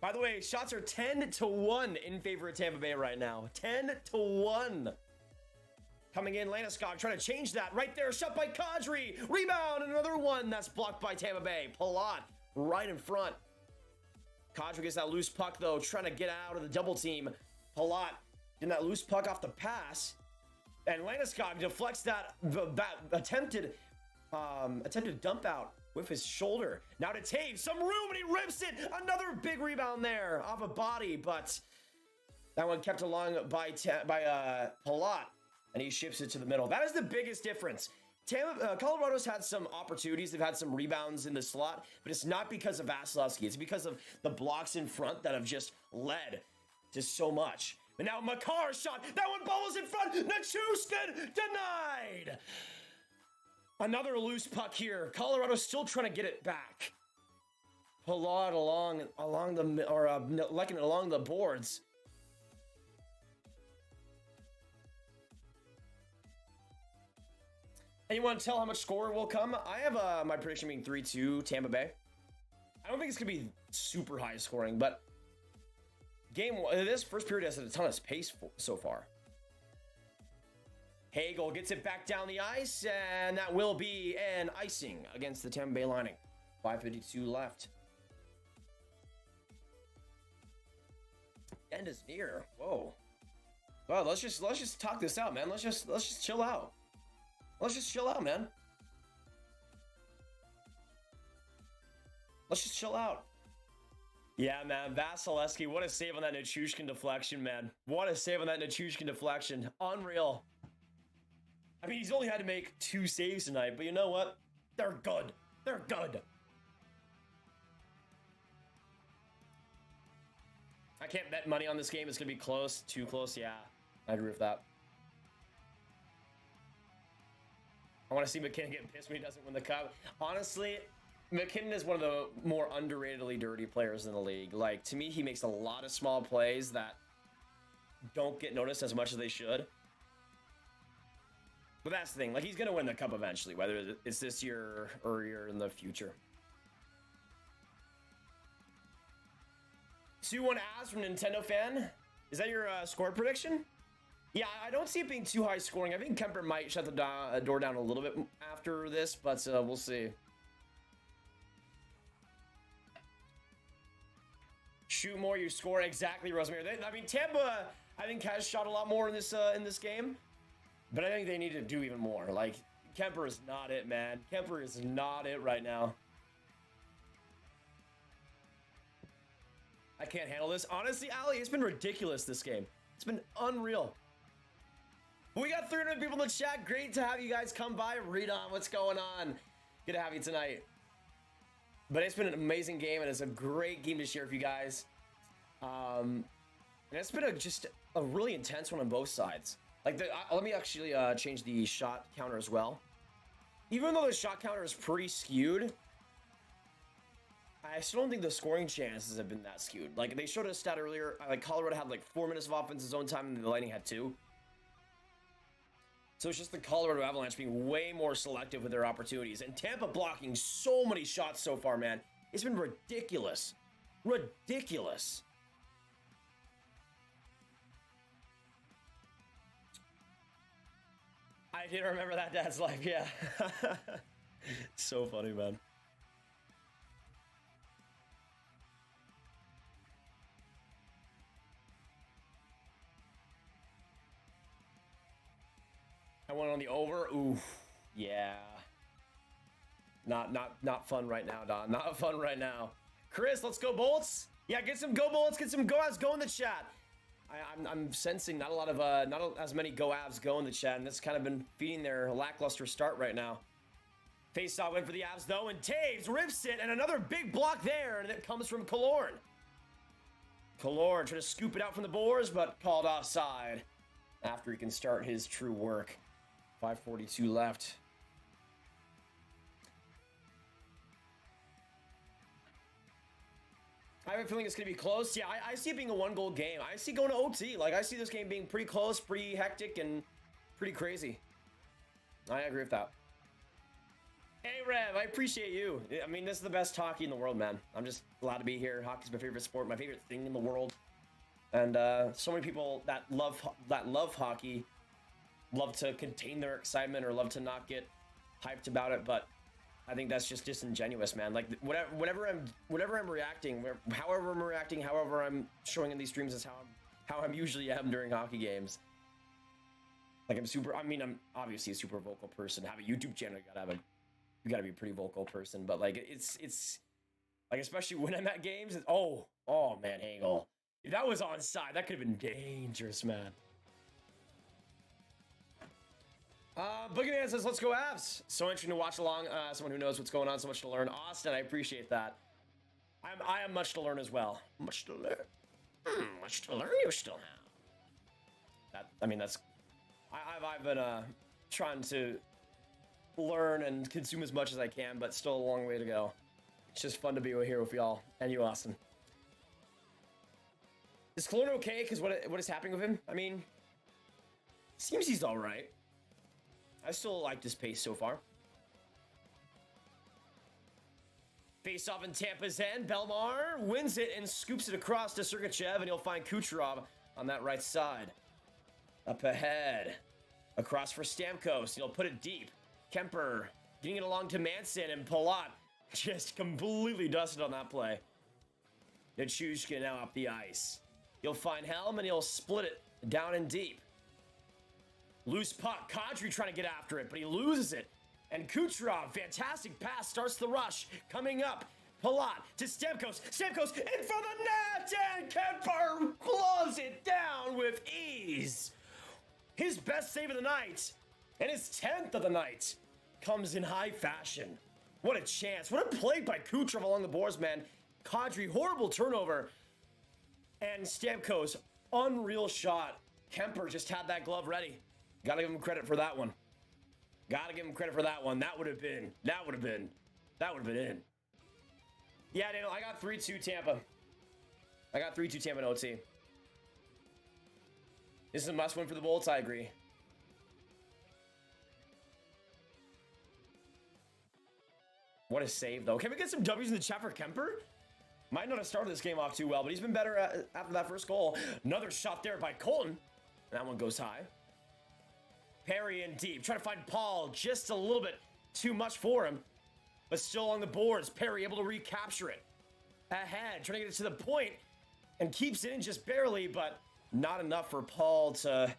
By the way, shots are 10-1 in favor of Tampa Bay right now. 10-1. Coming in, Landeskog trying to change that. Right there, shot by Kadri. Rebound, another one that's blocked by Tampa Bay. Palat right in front. Kadri gets that loose puck, though, trying to get out of the double team. Palat getting that loose puck off the pass. And Landeskog deflects that attempted dump out with his shoulder. Now to Taves, some room, and he rips it. Another big rebound there off a body, but that one kept along by Palat, and he shifts it to the middle. That is the biggest difference. Colorado's had some opportunities. They've had some rebounds in the slot, but it's not because of Vasilevsky. It's because of the blocks in front that have just led to so much. But now Makar's shot. That one bubbles in front. Nichushkin denied. Another loose puck here. Colorado's still trying to get it back. Palat along the boards. And you want to tell how much score will come? I have my prediction being 3-2 Tampa Bay. I don't think it's gonna be super high scoring, but this first period has a ton of pace so far. Hagel gets it back down the ice, and that will be an icing against the Tampa Bay Lightning. 5:52 left. End is near. Whoa. Well, let's just talk this out, man. Let's just chill out. Let's just chill out, man. Let's just chill out. Yeah, man. Vasilevsky, what a save on that Nichushkin deflection, man. What a save on that Nichushkin deflection. Unreal. I mean, he's only had to make 2 saves tonight, but you know what? They're good. They're good. I can't bet money on this game. It's going to be close. Too close. Yeah, I agree with that. I want to see McKinnon get pissed when he doesn't win the cup. Honestly, McKinnon is one of the more underratedly dirty players in the league. Like, to me, he makes a lot of small plays that don't get noticed as much as they should. But that's the thing. Like, he's going to win the cup eventually, whether it's this year or in the future. 2-1 Avs from Nintendo fan. Is that your score prediction? Yeah, I don't see it being too high scoring. I think Kemper might shut the door down a little bit after this, but we'll see. Shoot more, you score. Exactly, Rosemary. I mean, Tampa, I think, has shot a lot more in this game. But I think they need to do even more. Like, Kemper is not it, man. Kemper is not it right now. I can't handle this. Honestly, Ali, it's been ridiculous this game. It's been unreal. We got 300 people in the chat. Great to have you guys come by. Read on what's going on. Good to have you tonight. But it's been an amazing game, and it's a great game to share with you guys. And it's been just a really intense one on both sides. Like, let me actually change the shot counter as well. Even though the shot counter is pretty skewed, I still don't think the scoring chances have been that skewed. Like, they showed a stat earlier, like Colorado had like 4 minutes of offensive zone time, and the Lightning had 2. So it's just the Colorado Avalanche being way more selective with their opportunities. And Tampa blocking so many shots so far, man. It's been ridiculous. Ridiculous. I didn't remember that Dad's Life, yeah. So funny, man. I went on the over. Ooh, yeah. Not fun right now, Don. Not fun right now. Chris, let's go Bolts. Yeah, get some go Bolts. Get some go Avs go in the chat. I'm sensing not as many go Avs go in the chat, and that's kind of been feeding their lackluster start right now. Face-off win for the Avs though, and Taves rips it, and another big block there, and it comes from Killorn. Killorn trying to scoop it out from the boards, but called offside after he can start his true work. 5:42 left. I have a feeling it's going to be close. Yeah, I see it being a 1-goal game. I see going to OT. Like, I see this game being pretty close, pretty hectic, and pretty crazy. I agree with that. Hey, Rev, I appreciate you. I mean, this is the best hockey in the world, man. I'm just glad to be here. Hockey's my favorite sport, my favorite thing in the world. And so many people that love hockey love to contain their excitement or love to not get hyped about it, but I think that's just disingenuous, man. Like, whatever I'm reacting, however I'm reacting, however I'm showing in these streams is how I'm usually am during hockey games. Like, I'm obviously a super vocal person. Have a YouTube channel, you gotta be a pretty vocal person, but like it's like, especially when I'm at games, oh man, Hagel. If that was onside, that could have been dangerous, man. Boogeyman says, let's go Avs. So interesting to watch along. Someone who knows what's going on, so much to learn. Austin, I appreciate that. I have much to learn as well. Much to learn. Much to learn you still have. I've been trying to learn and consume as much as I can, but still a long way to go. It's just fun to be here with y'all and you, Austin. Is Killorn okay? Because what is happening with him? I mean, seems he's all right. I still like this pace so far. Face off in Tampa's end. Belmar wins it and scoops it across to Sergachev, and he'll find Kucherov on that right side. Up ahead. Across for Stamkos. He'll put it deep. Kemper getting it along to Manson, and Palat just completely dusted on that play. Nichushkin now up the ice. He'll find Helm, and he'll split it down and deep. Loose puck. Kadri trying to get after it, but he loses it. And Kucherov, fantastic pass, starts the rush. Coming up, Palat to Stamkos. Stamkos in for the net, and Kemper gloves it down with ease. His best save of the night, and his 10th of the night, comes in high fashion. What a chance. What a play by Kucherov along the boards, man. Kadri, horrible turnover. And Stamkos, unreal shot. Kemper just had that glove ready. Gotta give him credit for that one. Gotta give him credit for that one. That would have been in. Yeah, Daniel, I got 3-2 Tampa. I got 3-2 Tampa in OT. This is a must win for the Bolts, I agree. What a save, though. Can we get some W's in the chat for Kemper? Might not have started this game off too well, but he's been better after that first goal. Another shot there by Colton. That one goes high. Perry in deep. Trying to find Paul. Just a little bit too much for him. But still on the boards. Perry able to recapture it. Ahead. Trying to get it to the point. And keeps it in just barely, but not enough for Paul to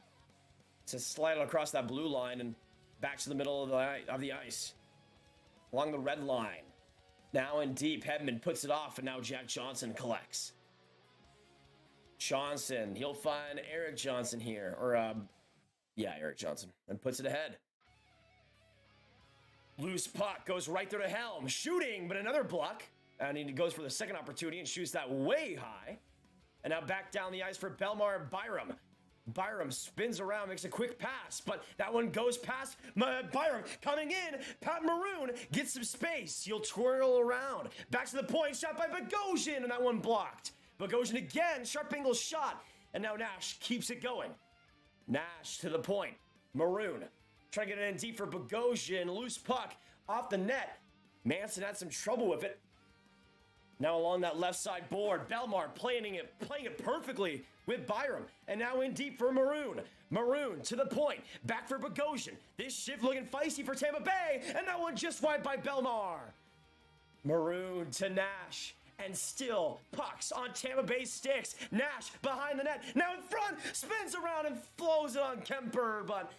slide it across that blue line and back to the middle of the ice. Along the red line. Now in deep. Hedman puts it off, and now Jack Johnson collects. Johnson, he'll find Eric Johnson here. Or, yeah, Eric Johnson. And puts it ahead. Loose puck goes right through to Helm. Shooting, but another block. And he goes for the second opportunity and shoots that way high. And now back down the ice for Bellemare and Byram. Byram spins around, makes a quick pass, but that one goes past Byram. Coming in, Pat Maroon gets some space. He'll twirl around. Back to the point, shot by Bogosian, and that one blocked. Bogosian again, sharp angle shot. And now Nash keeps it going. Nash to the point. Maroon trying to get it in deep for Bogosian. Loose puck off the net. Manson had some trouble with it. Now along that left side board, Bellemare playing it perfectly with Byram. And now in deep for Maroon. Maroon to the point. Back for Bogosian. This shift looking feisty for Tampa Bay. And that one just wide by Bellemare. Maroon to Nash. And still pucks on Tampa Bay sticks. Nash behind the net. Now in front. Spins around and flows it on Kemper. But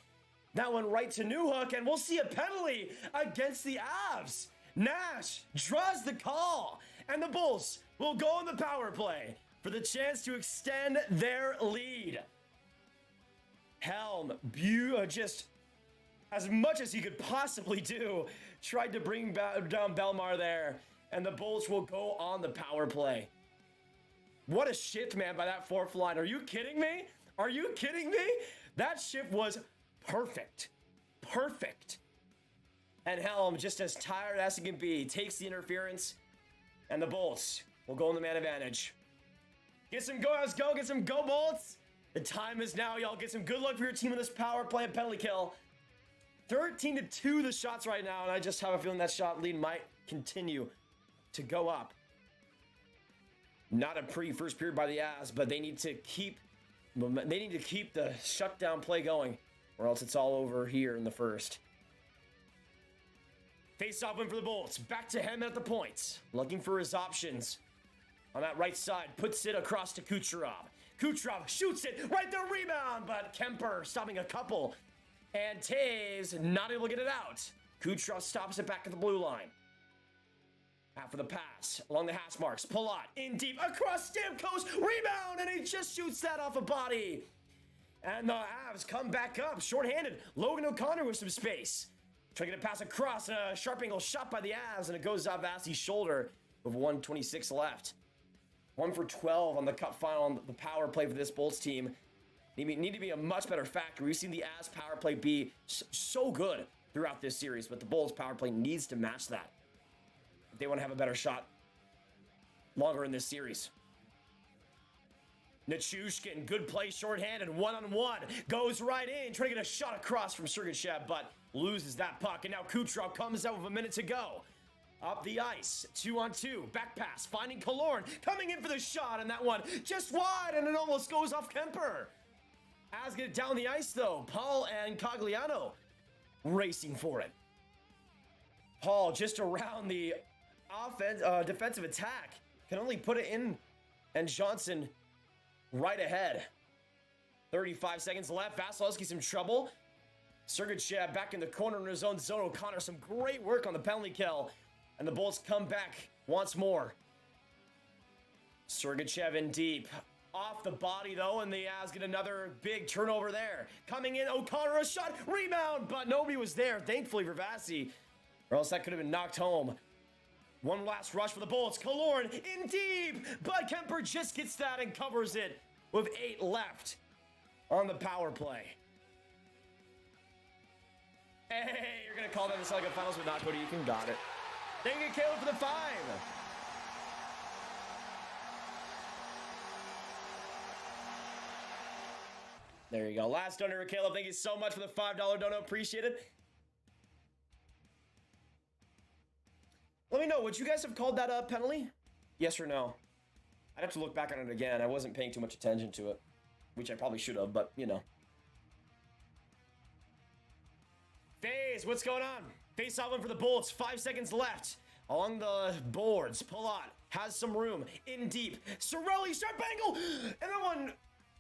that one right to Newhook. And we'll see a penalty against the Avs. Nash draws the call. And the Bulls will go on the power play for the chance to extend their lead. Helm, just as much as he could possibly do, tried to bring down Bellemare there. And the Bulls will go on the power play. What a shift, man, by that fourth line. Are you kidding me? Are you kidding me? That shift was perfect. Perfect. And Helm, just as tired as he can be, takes the interference. And the Bolts will go on the man advantage. Get some go, let's go, get some go Bolts. The time is now, y'all. Get some good luck for your team in this power play and penalty kill. 13-2 the shots right now, and I just have a feeling that shot lead might continue to go up. Not a pretty first period by the Avs, but they need to keep the shutdown play going, or else it's all over here in the first. Face-off win for the Bolts. Back to him at the points. Looking for his options. On that right side, puts it across to Kucherov. Kucherov shoots it right there, rebound, but Kemper stopping a couple. And Taves not able to get it out. Kucherov stops it back at the blue line. After the pass, along the hash marks, Palat in deep, across Stamkos, rebound, and he just shoots that off a body. And the Avs come back up, shorthanded. Logan O'Connor with some space. Trying to get a pass across, and a sharp angle shot by the Avs, and it goes off Vasi's shoulder with 1:26 left. 1 for 12 on the cup final on the power play for this Bolts team. Need to be a much better factor. We've seen the Avs power play be so good throughout this series, but the Bolts power play needs to match that if they want to have a better shot longer in this series. Nichushkin, good play, shorthanded, one-on-one, goes right in, trying to get a shot across from Sergachev, but loses that puck, and now Kucherov comes out with a minute to go. Up the ice, 2-on-2, back pass, finding Killorn, coming in for the shot, and that one just wide, and it almost goes off Kemper. As get it down the ice, though, Paul and Cogliano racing for it. Paul just around the defensive attack, can only put it in, and Johnson right ahead. 35 seconds left. Vasilevsky some trouble. Sergachev back in the corner in his own zone. O'Connor some great work on the penalty kill. And the Bolts come back once more. Sergachev in deep. Off the body though, and the Avs get another big turnover there. Coming in, O'Connor a shot, rebound, but nobody was there, thankfully for Vasi. Or else that could have been knocked home. One last rush for the Bolts. Killorn in deep, but Kemper just gets that and covers it with 8 left on the power play. Hey, you're going to call that the Select Finals, but not Cody. You can got it. Thank you, Caleb, for the 5. There you go. Last donor, Caleb. Thank you so much for the $5 dono. Appreciate it. Let me know, would you guys have called that a penalty? Yes or no? I'd have to look back on it again. I wasn't paying too much attention to it, which I probably should have, but you know. FaZe, what's going on? Face off one for the Bolts. 5 seconds left. Along the boards, Palat has some room. In deep. Cirelli, sharp angle! And that one,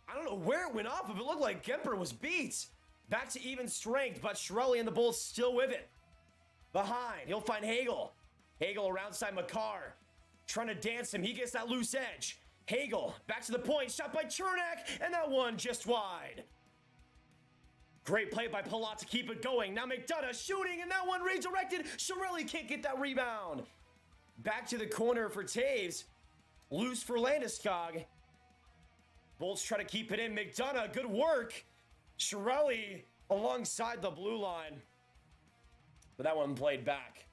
I don't know where it went off of. It looked like Kemper was beat. Back to even strength, but Cirelli and the Bolts still with it. Behind, he'll find Hagel. Hagel around side Makar. Trying to dance him. He gets that loose edge. Hagel, back to the point, shot by Chernak, and that one just wide. Great play by Palat to keep it going. Now McDonough shooting, and that one redirected. Chiarelli can't get that rebound. Back to the corner for Taves. Loose for Landeskog. Bolts try to keep it in. McDonough, good work. Chiarelli alongside the blue line. But that one played back.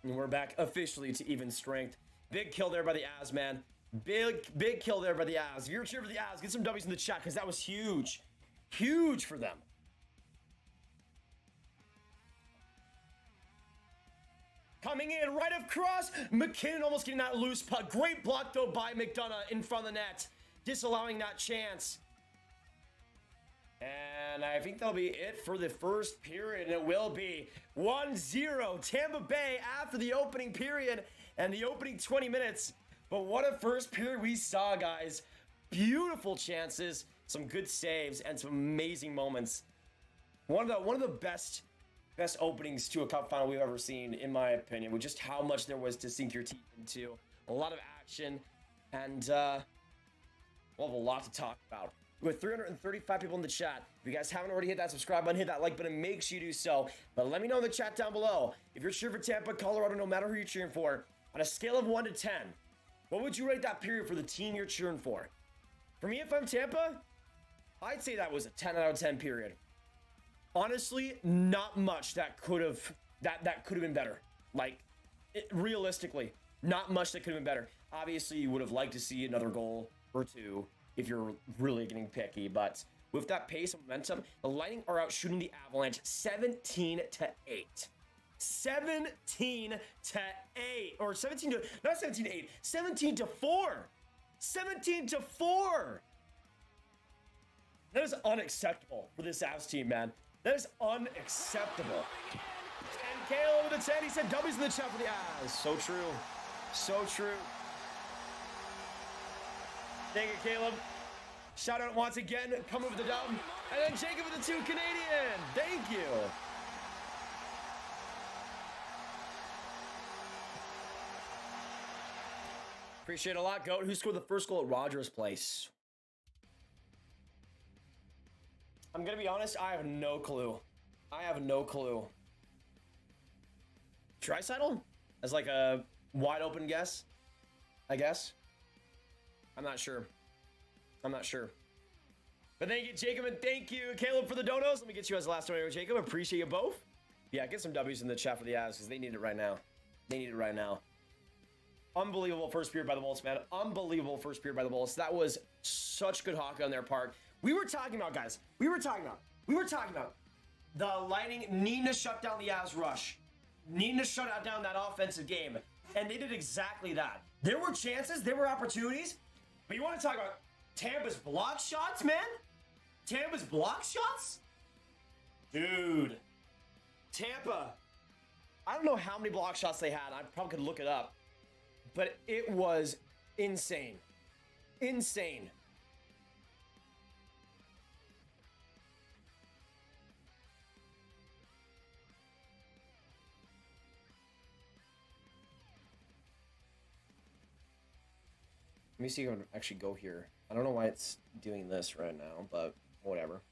And we're back officially to even strength. Big kill there by the Avs, man. Big kill there by the Avs. If you're cheering for the Avs, get some W's in the chat because that was huge. Huge for them. Coming in right across. McKinnon almost getting that loose puck. Great block, though, by McDonough in front of the net. Disallowing that chance. And I think that'll be it for the first period. And it will be 1-0 Tampa Bay after the opening period and the opening 20 minutes. But what a first period we saw, guys. Beautiful chances, some good saves, and some amazing moments. One of the best openings to a cup final we've ever seen, in my opinion, with just how much there was to sink your teeth into. A lot of action, and we'll have a lot to talk about. With 335 people in the chat, if you guys haven't already hit that subscribe button, hit that like button, make sure you do so. But let me know in the chat down below, if you're cheering for Tampa, Colorado, no matter who you're cheering for, on a scale of 1 to 10, what would you rate that period for the team you're cheering for? For me, if I'm Tampa, I'd say that was a 10 out of 10 period. Honestly, not much that could have been better. Like, realistically, not much that could have been better. Obviously, you would have liked to see another goal or two if you're really getting picky, but with that pace and momentum, the Lightning are out shooting the Avalanche 17-8. 17-8, or 17 to, not 17-8, 17-4. 17-4. That is unacceptable for this Avs team, man. That is unacceptable. And Caleb with the 10, he said W's in the chat for the Avs. So true. So true. Thank you, Caleb. Shout out once again, coming with the dub. And then Jacob with the 2 Canadian. Thank you. Appreciate it a lot, Goat. Who scored the first goal at Rogers Place? I'm gonna be honest, I have no clue. I have no clue. Draisaitl? As like a wide open guess, I guess. I'm not sure. I'm not sure. But thank you, Jacob, and thank you, Caleb, for the donos. Let me get you as the last donor, Jacob. Appreciate you both. Yeah, get some W's in the chat for the Avs because they need it right now. They need it right now. Unbelievable first period by the Bolts, man. Unbelievable first period by the Bolts. That was such good hockey on their part. We were talking about, guys. We were talking about the Lightning needing to shut down the Avs rush. Needing to shut down that offensive game. And they did exactly that. There were chances. There were opportunities. But you want to talk about Tampa's block shots, man? Tampa's block shots? Dude. Tampa. I don't know how many block shots they had. I probably could look it up. But it was insane. Insane. Let me see if I can actually go here. I don't know why it's doing this right now, but whatever.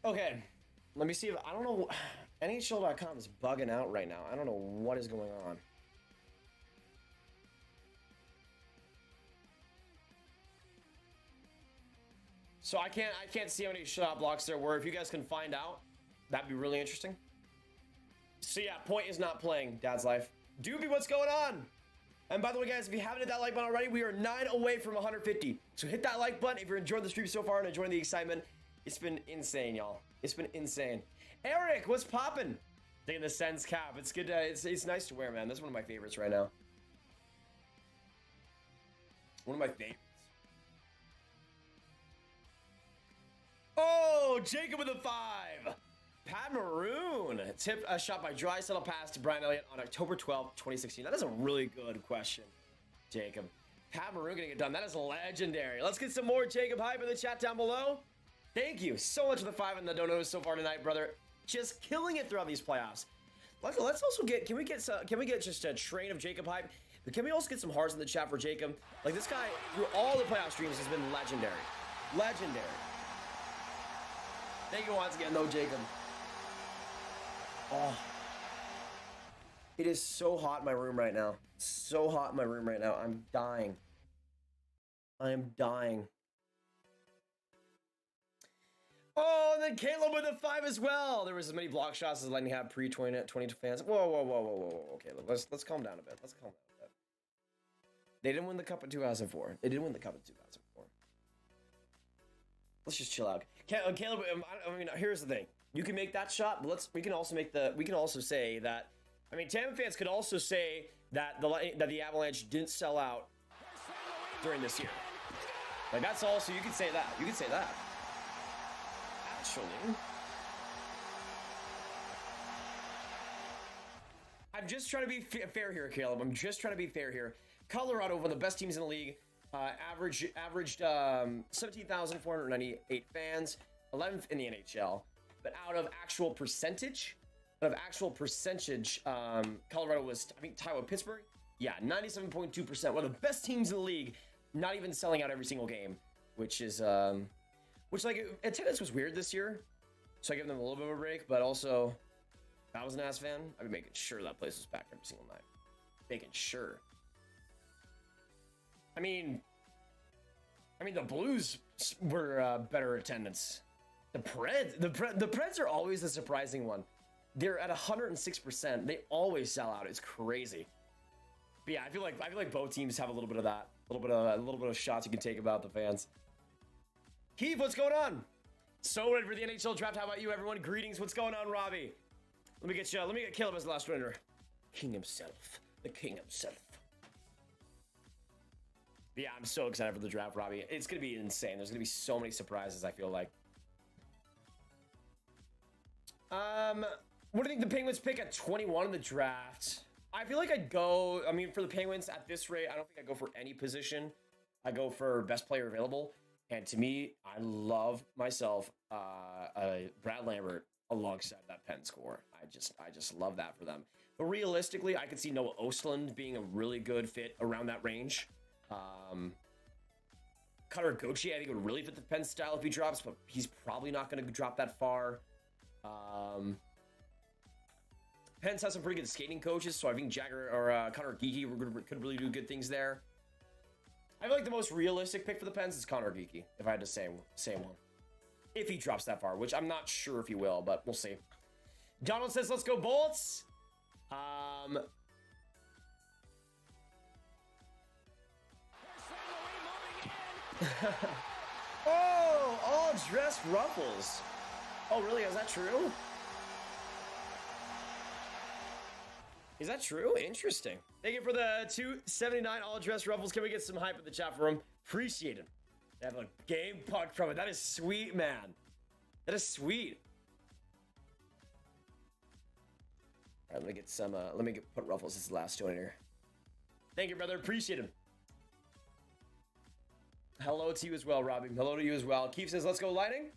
Okay, let me see if, I don't know, NHL.com is bugging out right now. I don't know what is going on. So I can't see how many shot blocks there were. If you guys can find out, that'd be really interesting. So yeah, Point is not playing, Dad's Life. Doobie, what's going on? And by the way, guys, if you haven't hit that like button already, we are 9 away from 150. So hit that like button if you're enjoying the stream so far and enjoying the excitement. It's been insane, y'all. It's been insane. Eric, what's poppin'? Taking the Sens cap. It's good. It's nice to wear, man. That's one of my favorites right now. One of my favorites. Oh, Jacob with a 5. Pat Maroon. Tip a shot by Draisaitl pass to Brian Elliotte on October 12th, 2016. That is a really good question, Jacob. Pat Maroon getting it done. That is legendary. Let's get some more Jacob hype in the chat down below. Thank you so much for the 5 and the donos so far tonight, brother. Just killing it throughout these playoffs. Let's also get, can we get just a train of Jacob hype? But can we also get some hearts in the chat for Jacob? Like, this guy, through all the playoff streams, has been legendary. Legendary. Thank you once again, though, Jacob. Oh. It is so hot in my room right now. So hot in my room right now. I'm dying. I am dying. Oh, and then Caleb with a 5 as well. There was as many block shots as Lightning had pre-20 fans. Whoa, Caleb. Let's calm down a bit. Let's calm down a bit. They didn't win the cup in 2004. They didn't win the cup in 2004. Let's just chill out. Caleb, I mean, here's the thing. You can make that shot, but we can also say that, I mean, Tampa fans could also say that the Avalanche didn't sell out during this year. Like, that's also, you could say that. You could say that. Actually, I'm just trying to be fair here, Caleb. I'm just trying to be fair here. Colorado, one of the best teams in the league, averaged 17,498 fans, 11th in the NHL. But out of actual percentage, Colorado was, I think, tied with Pittsburgh. Yeah, 97.2%. One of the best teams in the league, not even selling out every single game, which is which, like, attendance was weird this year, so I give them a little bit of a break, but also, if I was an Avs fan, I'd be making sure that place was packed every single night. Making sure. I mean, the Blues were better attendance. The Preds are always the surprising one. They're at 106%. They always sell out. It's crazy. But yeah, I feel like both teams have a little bit of that, a little bit of shots you can take about the fans. Keith, what's going on? So ready for the NHL draft. How about you, everyone? Greetings. What's going on, Robbie? Let me get Caleb as the last winner. King himself. The king himself. Yeah, I'm so excited for the draft, Robbie. It's going to be insane. There's going to be so many surprises, I feel like. What do you think the Penguins pick at 21 in the draft? I feel like I'd go, I mean, for the Penguins at this rate, I don't think I'd go for any position. I go for best player available. And to me, I love myself Brad Lambert alongside that Penn score. I just love that for them. But realistically, I could see Noah Ostlund being a really good fit around that range. Cutter Gauthier, I think, would really fit the Penn style if he drops, but he's probably not going to drop that far. Penn's has some pretty good skating coaches, so I think Jagger or Connor Geekie could really do good things there. I feel like the most realistic pick for the Pens is Connor Geekie, if I had to say one. If he drops that far, which I'm not sure if he will, but we'll see. Donald says, let's go Bolts. Oh, all dressed ruffles. Oh, really? Is that true? Is that true? Interesting. Thank you for the 279 all dressed ruffles. Can we get some hype in the chat for him? Appreciate it. They have a game puck from it. That is sweet, man. That is sweet. All right, let me get some. Put ruffles as the last one here. Thank you, brother. Appreciate him. Hello to you as well, Robbie. Hello to you as well. Keith says, let's go Lightning.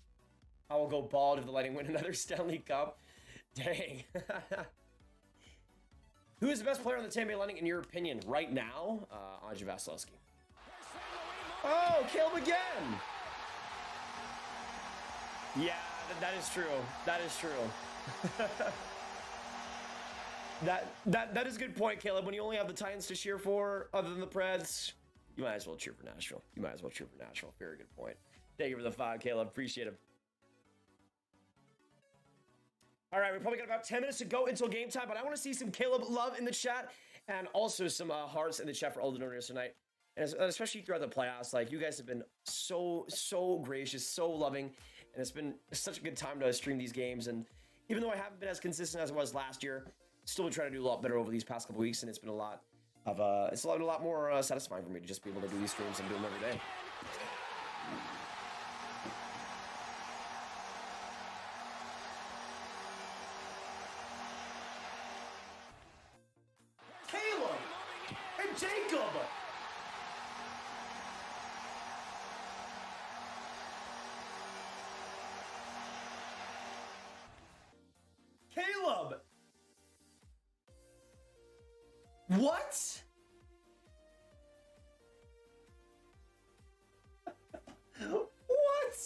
I will go bald if the Lightning win another Stanley Cup. Dang. Who is the best player on the Tampa Bay Lightning in your opinion right now? Andrei Vasilevsky. Oh, Caleb again. Yeah, that is true. That is true. that is a good point, Caleb. When you only have the Titans to cheer for, other than the Preds, you might as well cheer for Nashville. Very good point. Thank you for the 5, Caleb. Appreciate it. All right, we probably got about 10 minutes to go until game time, but I want to see some Caleb love in the chat and also some hearts in the chat for all the donors tonight. And especially throughout the playoffs, like, you guys have been so gracious, so loving, and it's been such a good time to stream these games. And even though I haven't been as consistent as I was last year, still been trying to do a lot better over these past couple weeks, and it's been a lot more satisfying for me to just be able to do these streams and do them every day. Caleb and Jacob. What? What?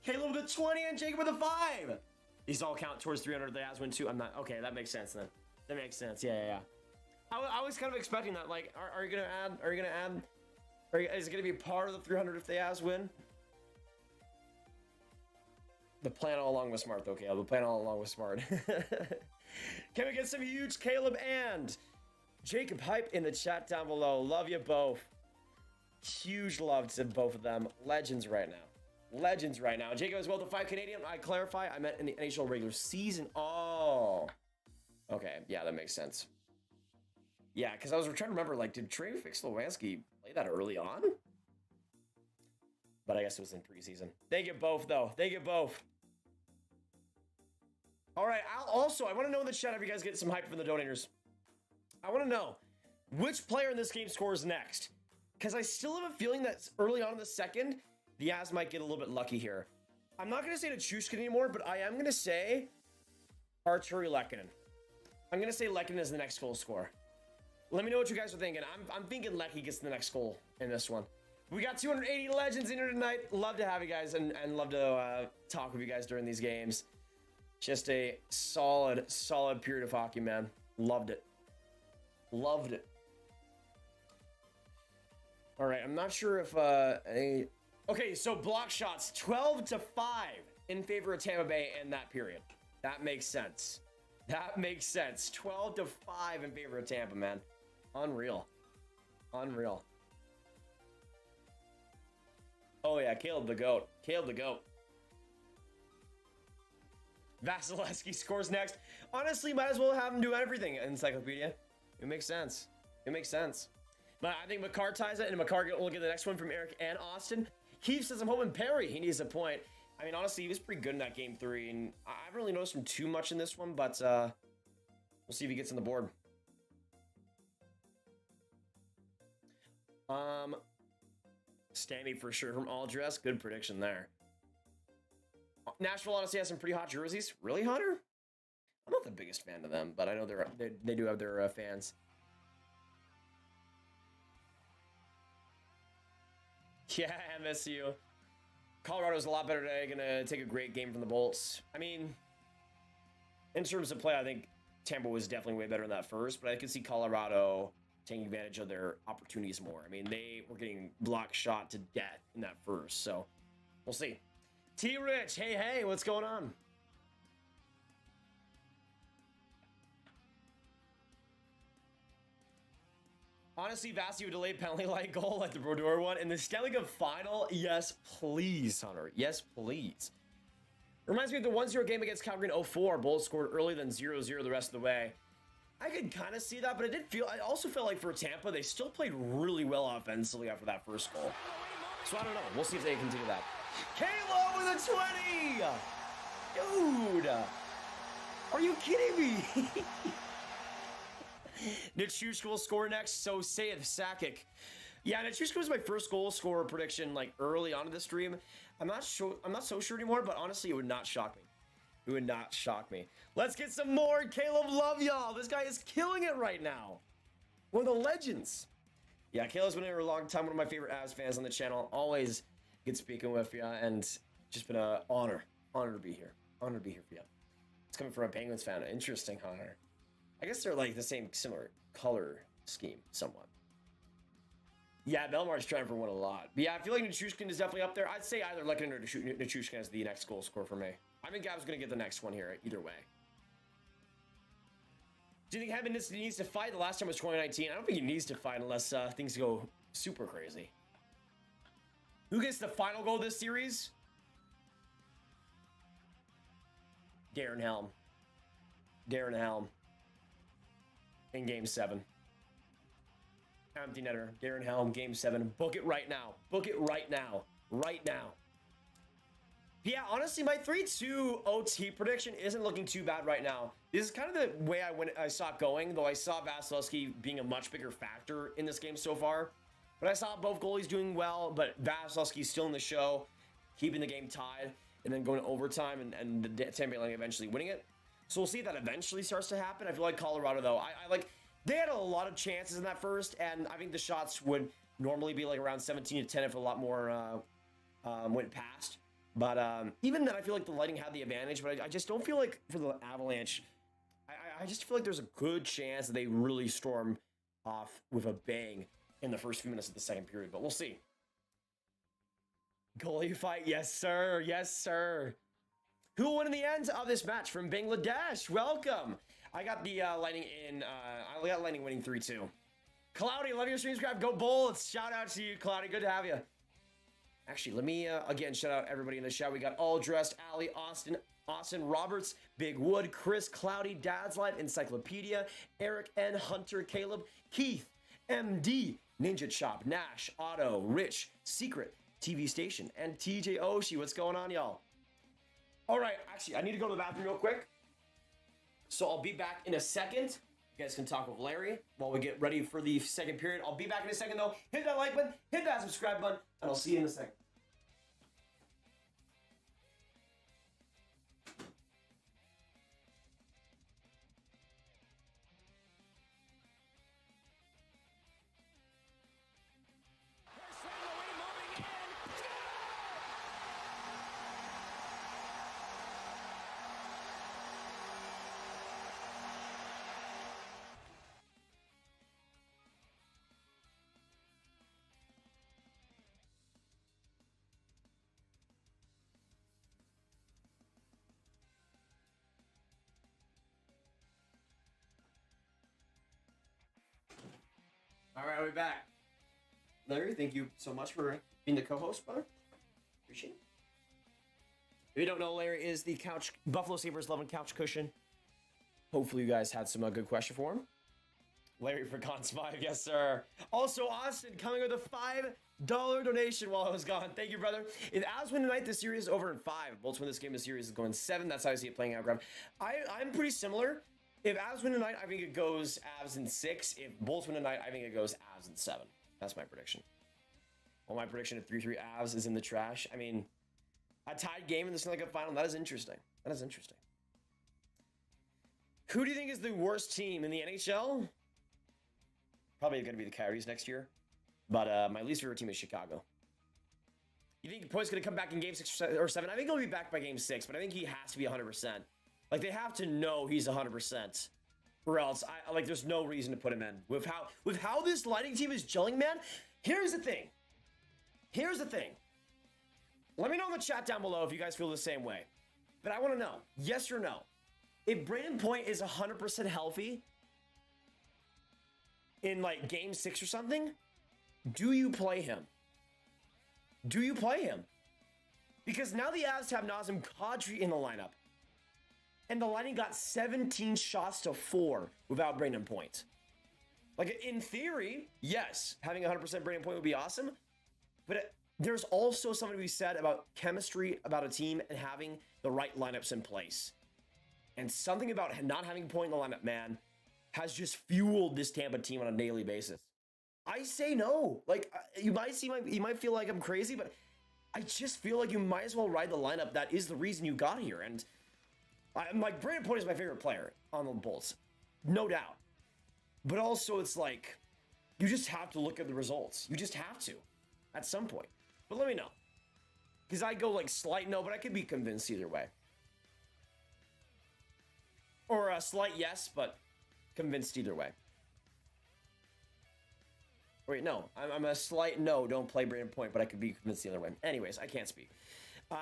Caleb with a 20 and Jacob with a 5. These all count towards 300. The Avs win too. I'm not. Okay, that makes sense then. That makes sense. Yeah. I was kind of expecting that. Like, are you gonna add? Are you gonna add? Is it gonna be part of the 300 if the Avs win? The plan all along was smart, though, Caleb. The plan all along was smart. Can we get some huge Caleb and Jacob hype in the chat down below? Love you both. Huge love to both of them. Legends right now. Legends right now. Jacob as well, the 5 Canadian. I clarify, I meant in the NHL regular season. Oh. Okay, yeah, that makes sense. Yeah, because I was trying to remember, like, did Trey Fix-Lewanski play that early on? But I guess it was in preseason. They get both, though. They get both. All right, I want to know in the chat if you guys get some hype from the donators. I want to know which player in this game scores next. Because I still have a feeling that early on in the second, the Avs might get a little bit lucky here. I'm not going to say Nichushkin anymore, but I am going to say Arturi Lehkonen. I'm going to say Lehkonen is the next goal scorer. Let me know what you guys are thinking. I'm thinking Lecky gets the next goal in this one. We got 280 legends in here tonight. Love to have you guys and love to talk with you guys during these games. Just a solid period of hockey, man. Loved it. Loved it. All right, I'm not sure if Okay, so block shots 12-5 in favor of Tampa Bay in that period. That makes sense. That makes sense. 12-5 in favor of Tampa, man. Unreal. Unreal. Oh yeah, Caleb the GOAT. Caleb the GOAT. Vasilevsky scores next. Honestly, might as well have him do everything. Encyclopedia. It makes sense. It makes sense. But I think McCarr ties it, and McCarr will get the next one from Eric and Austin. Keith says, I'm hoping Perry, he needs a point. I mean, honestly, he was pretty good in that game 3, and I haven't really noticed him too much in this one, but we'll see if he gets on the board. Stanley for sure from Aldress. Good prediction there. Nashville honestly has some pretty hot jerseys. Really, Hunter? I'm not the biggest fan of them, but I know they do have their fans. Yeah, MSU. Colorado's a lot better today. Gonna take a great game from the Bolts. I mean, in terms of play, I think Tampa was definitely way better in that first, but I could see Colorado taking advantage of their opportunities more. I mean, they were getting block shot to death in that first, so we'll see. T-Rich, hey, what's going on? Honestly, Vasi would delay penalty like goal like the Brodeur one. In the Stanley Cup final, yes, please, Hunter. Yes, please. Reminds me of the 1-0 game against Calgary in 04. Bulls scored early, then 0-0 the rest of the way. I could kind of see that, but I also felt like for Tampa, they still played really well offensively after that first goal. So I don't know. We'll see if they continue that. Kalo with a 20! Dude! Are you kidding me? Nichushkin will score next, so saith Sakic. Yeah, Nichushkin was my first goal scorer prediction like early on in the stream. I'm not so sure anymore, but honestly, it would not shock me. It would not shock me. Let's get some more. Caleb, love y'all. This guy is killing it right now. One of the legends. Yeah, Caleb's been here a long time. One of my favorite Avs fans on the channel. Always good speaking with you, and just been an honor. Honor to be here. Honor to be here for you. It's coming from a Penguins fan. Interesting, Hunter. I guess they're like the same, similar color scheme, somewhat. Yeah, Belmar's trying for one a lot. But yeah, I feel like Nichushkin is definitely up there. I'd say either Lehkonen or Nichushkin as the next goal scorer for me. I think Gav's going to get the next one here, either way. Do you think Heaven needs to fight? The last time was 2019. I don't think he needs to fight unless things go super crazy. Who gets the final goal this series? Darren Helm. Darren Helm. In Game 7. Empty netter. Darren Helm, Game 7. Book it right now. Book it right now. Right now. Yeah, honestly, my 3-2 OT prediction isn't looking too bad right now. This is kind of the way I saw it going, though I saw Vasilevsky being a much bigger factor in this game so far. But I saw both goalies doing well, but Vasilevsky's still in the show, keeping the game tied, and then going to overtime and the Tampa Bay eventually winning it. So we'll see if that eventually starts to happen. I feel like Colorado, though, I like They had a lot of chances in that first, and I think the shots would normally be like around 17 to 10 if a lot more went past. But even then, I feel like the Lightning had the advantage, but I just don't feel like for the Avalanche, I just feel like there's a good chance that they really storm off with a bang in the first few minutes of the second period, but we'll see. Goalie fight, yes sir, yes sir. Who will win in the end of this match from Bangladesh? Welcome. I got the Lightning in, I got Lightning winning 3-2. Cloudy, love your stream subscribe, go Bolts. Shout out to you, Cloudy, good to have you. Actually, let me, again, shout out everybody in the chat. We got All Dressed, Ali, Austin Roberts, Big Wood, Chris, Cloudy, Dad's Life, Encyclopedia, Eric N, Hunter, Caleb, Keith, MD, Ninja Chop, Nash, Otto, Rich, Secret, TV Station, and TJ Oshie. What's going on, y'all? All right, actually, I need to go to the bathroom real quick. So I'll be back in a second. You guys can talk with Larry while we get ready for the second period. I'll be back in a second, though. Hit that like button, hit that subscribe button, and I'll see you in a second. All right, we're back. Larry, thank you so much for being the co-host, brother. Appreciate it. If you don't know, Larry is the Buffalo Sabres loving couch cushion. Hopefully you guys had some good question for him. Larry for Cons 5, yes sir. Also, Austin coming with a $5 donation while I was gone. Thank you, brother. If Avs win tonight, the series is over in 5. Bolts win this game, the series is going 7. That's how I see it playing out, Grav. I'm pretty similar. If Avs win tonight, I think it goes Avs in 6. If Bulls win tonight, I think it goes Avs in 7. That's my prediction. Well, my prediction of 3-3 Avs is in the trash. I mean, a tied game in the Stanley Cup final, that is interesting. That is interesting. Who do you think is the worst team in the NHL? Probably going to be the Coyotes next year. But my least favorite team is Chicago. You think Poy's going to come back in game 6 or 7? I think he'll be back by game 6, but I think he has to be 100%. Like, they have to know he's 100%, or else, there's no reason to put him in. With how this Lightning team is gelling, man, here's the thing. Here's the thing. Let me know in the chat down below if you guys feel the same way. But I want to know, yes or no, if Brayden Point is 100% healthy in, like, game 6 or something, do you play him? Do you play him? Because now the Avs have Nazem Kadri in the lineup. And the Lightning got 17 shots to 4 without Brayden Point. Like, in theory, yes, having 100% Brayden Point would be awesome. But there's also something to be said about chemistry, about a team, and having the right lineups in place. And something about not having Point in the lineup, man, has just fueled this Tampa team on a daily basis. I say no. Like, you might feel like I'm crazy, but I just feel like you might as well ride the lineup that is the reason you got here. And I'm like, Brayden Point is my favorite player on the Bulls, no doubt. But also, it's like, you just have to look at the results. You just have to, at some point. But let me know. Because I go like slight no, but I could be convinced either way. Or a slight yes, but convinced either way. Wait, no. I'm a slight no, don't play Brayden Point, but I could be convinced the other way. Anyways, I can't speak.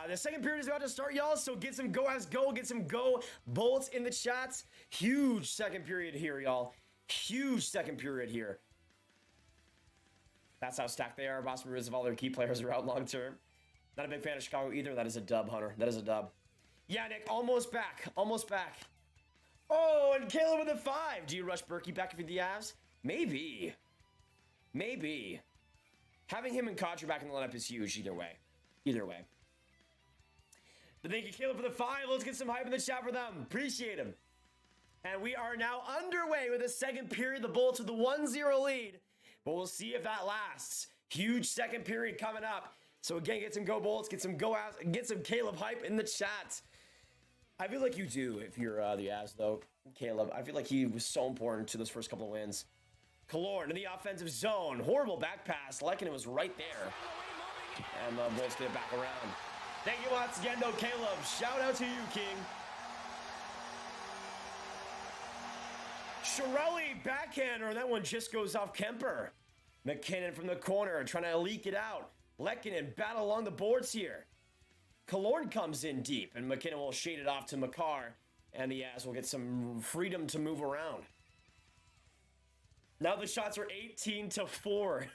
The second period is about to start, y'all, so get some go as go, get some go Bolts in the chats. Huge second period here, y'all. Huge second period here. That's how stacked they are. Boston Bruins, of all their key players are out long term. Not a big fan of Chicago either. That is a dub, Hunter. That is a dub. Yeah, Nick, almost back. Almost back. Oh, and Caleb with a 5. Do you rush Berkey back for the Avs? Maybe. Maybe. Having him and Kadri back in the lineup is huge either way. Either way. But thank you, Caleb, for the 5. Let's get some hype in the chat for them. Appreciate him. And we are now underway with the second period. The Bolts with the 1-0 lead. But we'll see if that lasts. Huge second period coming up. So again, get some go Bolts, get some go Avs, get some Caleb hype in the chat. I feel like you do if you're the Avs, though. Caleb. I feel like he was so important to those first couple of wins. Killorn in the offensive zone. Horrible back pass. Lehkonen was right there. And the Bulls get it back around. Thank you once again, though, Caleb. Shout out to you, King. Chiarelli backhander. That one just goes off Kemper. McKinnon from the corner trying to leak it out. Lehkonen battle along the boards here. Killorn comes in deep, and McKinnon will shade it off to Makar. And the Avs will get some freedom to move around. Now the shots are 18-4.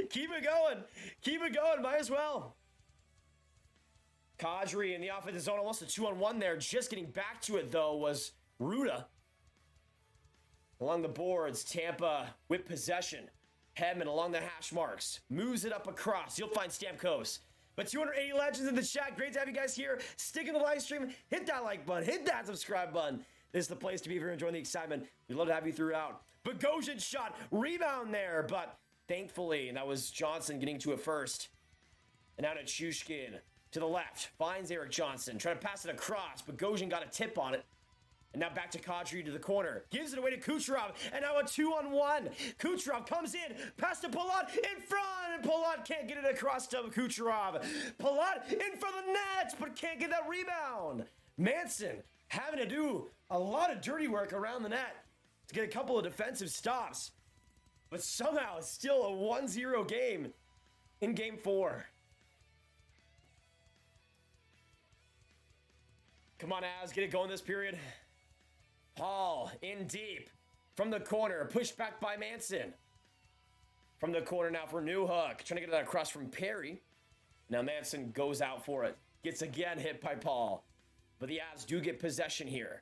Keep it going. Keep it going. Might as well. Kadri in the offensive zone. Almost a 2-on-1 there. Just getting back to it, though, was Ruda. Along the boards, Tampa with possession. Hedman along the hash marks. Moves it up across. You'll find Stamkos. But 280 legends in the chat. Great to have you guys here. Stick in the live stream. Hit that like button. Hit that subscribe button. This is the place to be if you're enjoying the excitement. We'd love to have you throughout. Bogosian shot. Rebound there. But thankfully, that was Johnson getting to it first. And now to Chushkin. To the left. Finds Eric Johnson. Trying to pass it across. Bogosian got a tip on it. And now back to Kadri to the corner. Gives it away to Kucherov. And now a 2-on-1. Kucherov comes in. Pass to Palat in front. And Palat can't get it across to Kucherov. Palat in front of the net. But can't get that rebound. Manson having to do a lot of dirty work around the net to get a couple of defensive stops. But somehow it's still a 1-0 game in Game 4. Come on, Avs. Get it going this period. Paul in deep from the corner, pushed back by Manson. From the corner now for Newhook, trying to get that across from Perry. Now Manson goes out for it, gets again hit by Paul, but the Avs do get possession here.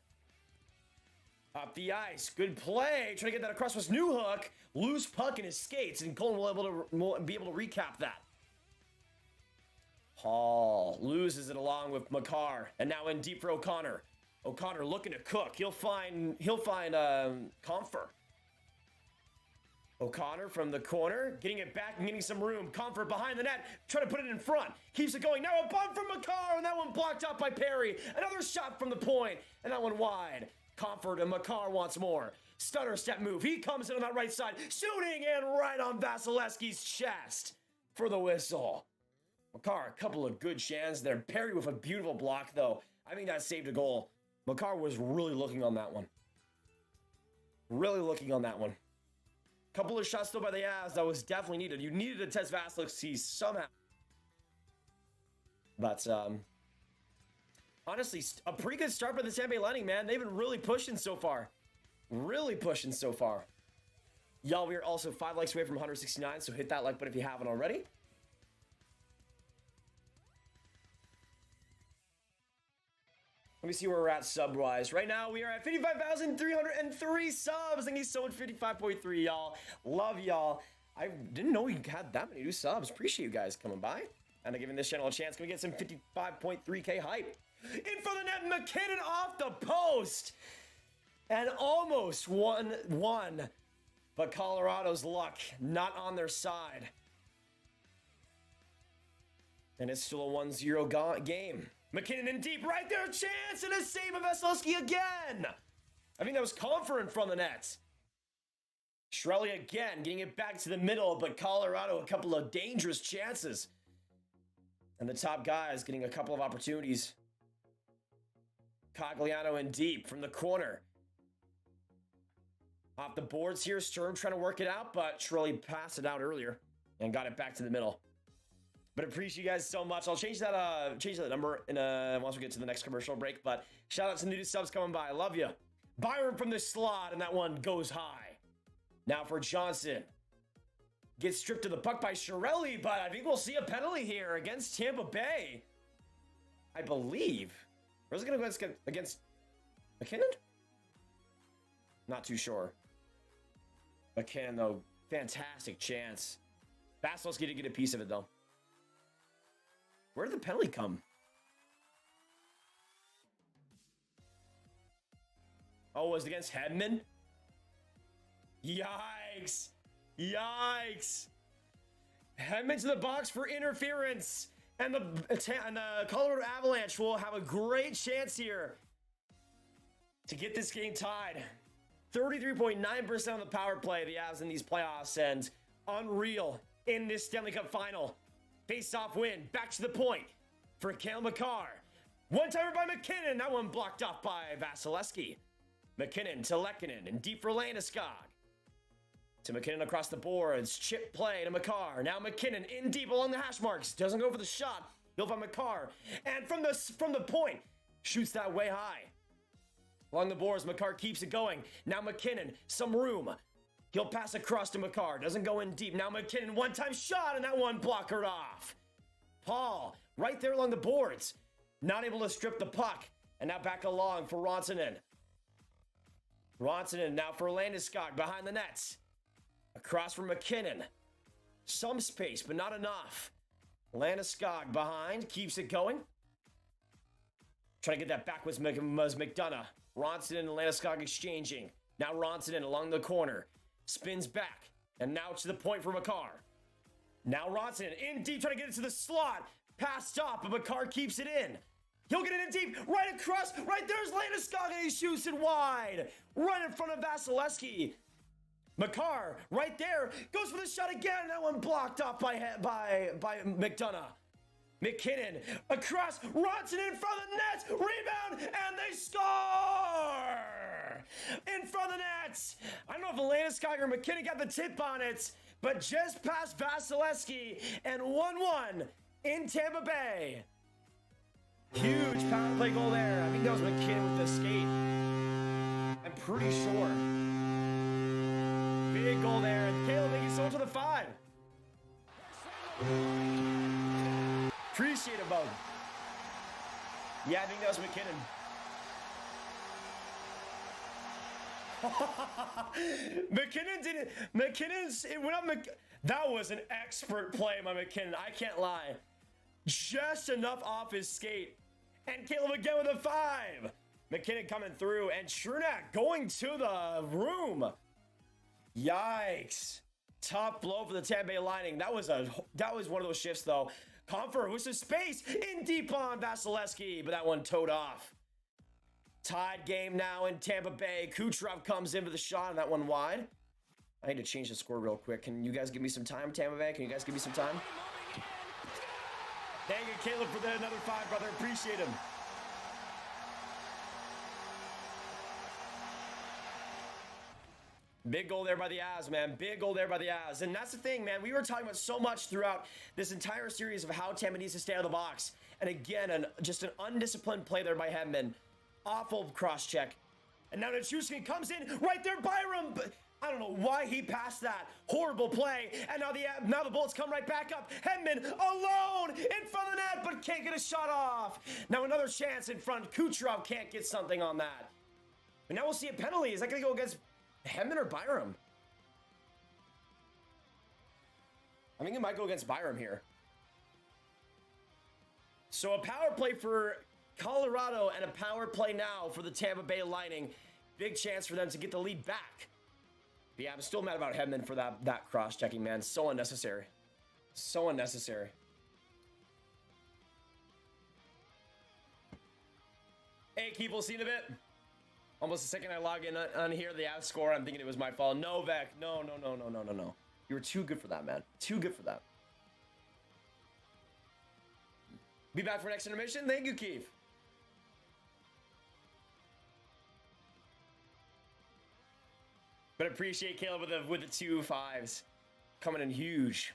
Up the ice, good play, trying to get that across was Newhook, loose puck in his skates, and Colin will be able to recap that. Paul loses it along with Makar, and now in deep for O'Connor. O'Connor looking to cook. He'll find Comfort. O'Connor from the corner, getting it back and getting some room. Comfort behind the net, trying to put it in front. Keeps it going. Now a bump from Makar, and that one blocked out by Perry. Another shot from the point, and that one wide. Comfort and Makar wants more. Stutter step move. He comes in on that right side, shooting and right on Vasilevsky's chest for the whistle. Makar, a couple of good chances there. Perry with a beautiful block, though. I think that saved a goal. Makar was really looking on that one. Really looking on that one. Couple of shots still by the Avs that was definitely needed. You needed to test Vasilevsky somehow. But, honestly, a pretty good start by the Tampa Bay Lightning, man. They've been really pushing so far. Really pushing so far. Y'all, we are also 5 likes away from 169, so hit that like button if you haven't already. Let me see where we're at sub-wise. Right now, we are at 55,303 subs. Thank you so much, 55.3, y'all. Love y'all. I didn't know we had that many new subs. Appreciate you guys coming by and giving this channel a chance. Can we get some 55.3K hype? In for the net, McKinnon off the post. And almost 1-1. But Colorado's luck not on their side. And it's still a 1-0 game. McKinnon in deep, right there, chance, and a save of Vasilevsky again. I think that was Comfort from the net. Chiarelli again, getting it back to the middle, but Colorado, a couple of dangerous chances. And the top guys getting a couple of opportunities. Cogliano in deep from the corner. Off the boards here, Sturm trying to work it out, but Chiarelli passed it out earlier and got it back to the middle. But appreciate you guys so much. I'll change that number in once we get to the next commercial break. But shout out to the new subs coming by. I love you. Byron from the slot, and that one goes high. Now for Johnson. Gets stripped of the puck by Chiarelli, but I think we'll see a penalty here against Tampa Bay. I believe. Or is it going to go against McKinnon? Not too sure. McKinnon, though, fantastic chance. Vasilevsky did get a piece of it, though. Where did the penalty come? Oh, was it against Hedman? Yikes. Yikes. Hedman to the box for interference. And the Colorado Avalanche will have a great chance here to get this game tied. 33.9% on the power play, the Avs in these playoffs, and unreal in this Stanley Cup final. Face-off win, back to the point for Cale Makar. One-timer by McKinnon, that one blocked off by Vasilevsky. McKinnon to Lehkonen, and deep for Landeskog. To McKinnon across the boards, chip play to Makar. Now McKinnon in deep along the hash marks, doesn't go for the shot. He'll find Makar, and from the point, shoots that way high. Along the boards, Makar keeps it going. Now McKinnon, some room. He'll pass across to Makar, doesn't go in deep. Now McKinnon, one-time shot, and that one blockered off. Paul, right there along the boards, not able to strip the puck. And now back along for Rantanen. Rantanen now for Landeskog behind the nets. Across from McKinnon. Some space, but not enough. Landeskog behind, keeps it going. Trying to get that back was McDonough. Rantanen and Landeskog exchanging. Now Rantanen along the corner. Spins back. And now to the point for Makar. Now Rantanen in deep, trying to get it to the slot. Pass stop, but Makar keeps it in. He'll get it in deep, right across, right there's Landeskog, and he shoots it wide. Right in front of Vasilevsky. Makar, right there, goes for the shot again. That one blocked off by McDonough. McKinnon across, Rantanen in front of the nets, rebound, and they score! In front of the nets. I don't know if Landeskog or McKinnon got the tip on it, but just past Vasilevsky, and 1-1 in Tampa Bay. Huge power play goal there. I think that was McKinnon with the skate. I'm pretty sure. Big goal there, and Caleb, thank you so much for the 5. Appreciate it, bud. Yeah, I think that was McKinnon. McKinnon did it. It went up. That was an expert play by McKinnon. I can't lie. Just enough off his skate. And Caleb again with a 5. McKinnon coming through, and Chernak going to the room. Yikes. Tough blow for the Tampa Bay Lightning. That was one of those shifts, though. Comfort with some space in deep on Vasilevsky, but that one towed off. Tied game now in Tampa Bay. Kucherov comes in for the shot, and that one wide. I need to change the score real quick. Can you guys give me some time, Tampa Bay? Can you guys give me some time? Thank you, Caleb, for another 5, brother. Appreciate him. Big goal there by the Avs, man. Big goal there by the Avs. And that's the thing, man. We were talking about so much throughout this entire series of how Tampa needs to stay out of the box. And again, just an undisciplined play there by Hedman. Awful cross-check. And now Nichushkin comes in right there, Byram. I don't know why he passed that. Horrible play. And now the Bullets come right back up. Hedman alone in front of the net, but can't get a shot off. Now another chance in front. Kucherov can't get something on that. But now we'll see a penalty. Is that going to go against Hedman or Byram? I think it might go against Byram here. So a power play for Colorado and a power play now for the Tampa Bay Lightning. Big chance for them to get the lead back. But yeah, I'm still mad about Hedman for that cross-checking, man. So unnecessary. So unnecessary. Hey, keep we'll see in a bit. Almost the second I log in on here, the Avs score, I'm thinking it was my fault. No, Vec. No. You were too good for that, man. Too good for that. Be back for next intermission. Thank you, Keith. But appreciate Caleb with the 2 5s. Coming in huge.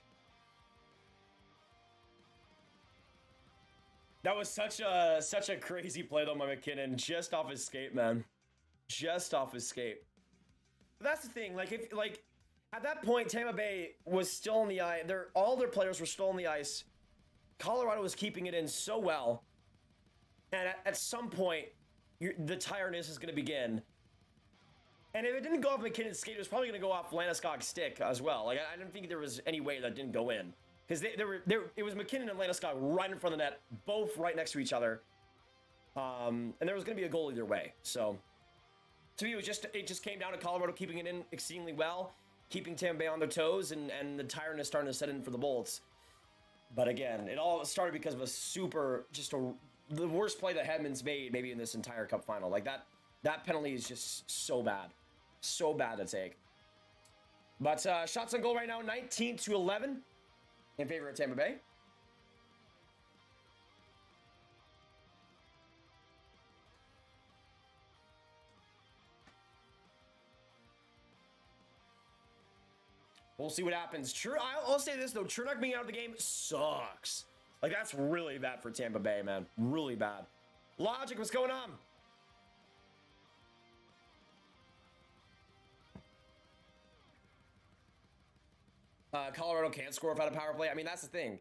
That was such a crazy play though by McKinnon. Just off his skate, man. Just off his skate. But that's the thing. Like at that point, Tampa Bay was still on the ice. All their players were still on the ice. Colorado was keeping it in so well. And at some point, the tiredness is going to begin. And if it didn't go off McKinnon's skate, it was probably going to go off Landeskog's stick as well. Like I didn't think there was any way that didn't go in. Because it was McKinnon and Landeskog right in front of the net, both right next to each other. And there was going to be a goal either way. So to me, it just came down to Colorado keeping it in exceedingly well, keeping Tampa Bay on their toes, and the tiredness starting to set in for the Bolts. But again, it all started because of the worst play that Hedman's made maybe in this entire Cup final. Like That penalty is just so bad. So bad to take. But shots on goal right now, 19-11 in favor of Tampa Bay. We'll see what happens. I'll say this, though. Chernak being out of the game sucks. Like, that's really bad for Tampa Bay, man. Really bad. Logic, what's going on? Colorado can't score without a power play. I mean, that's the thing.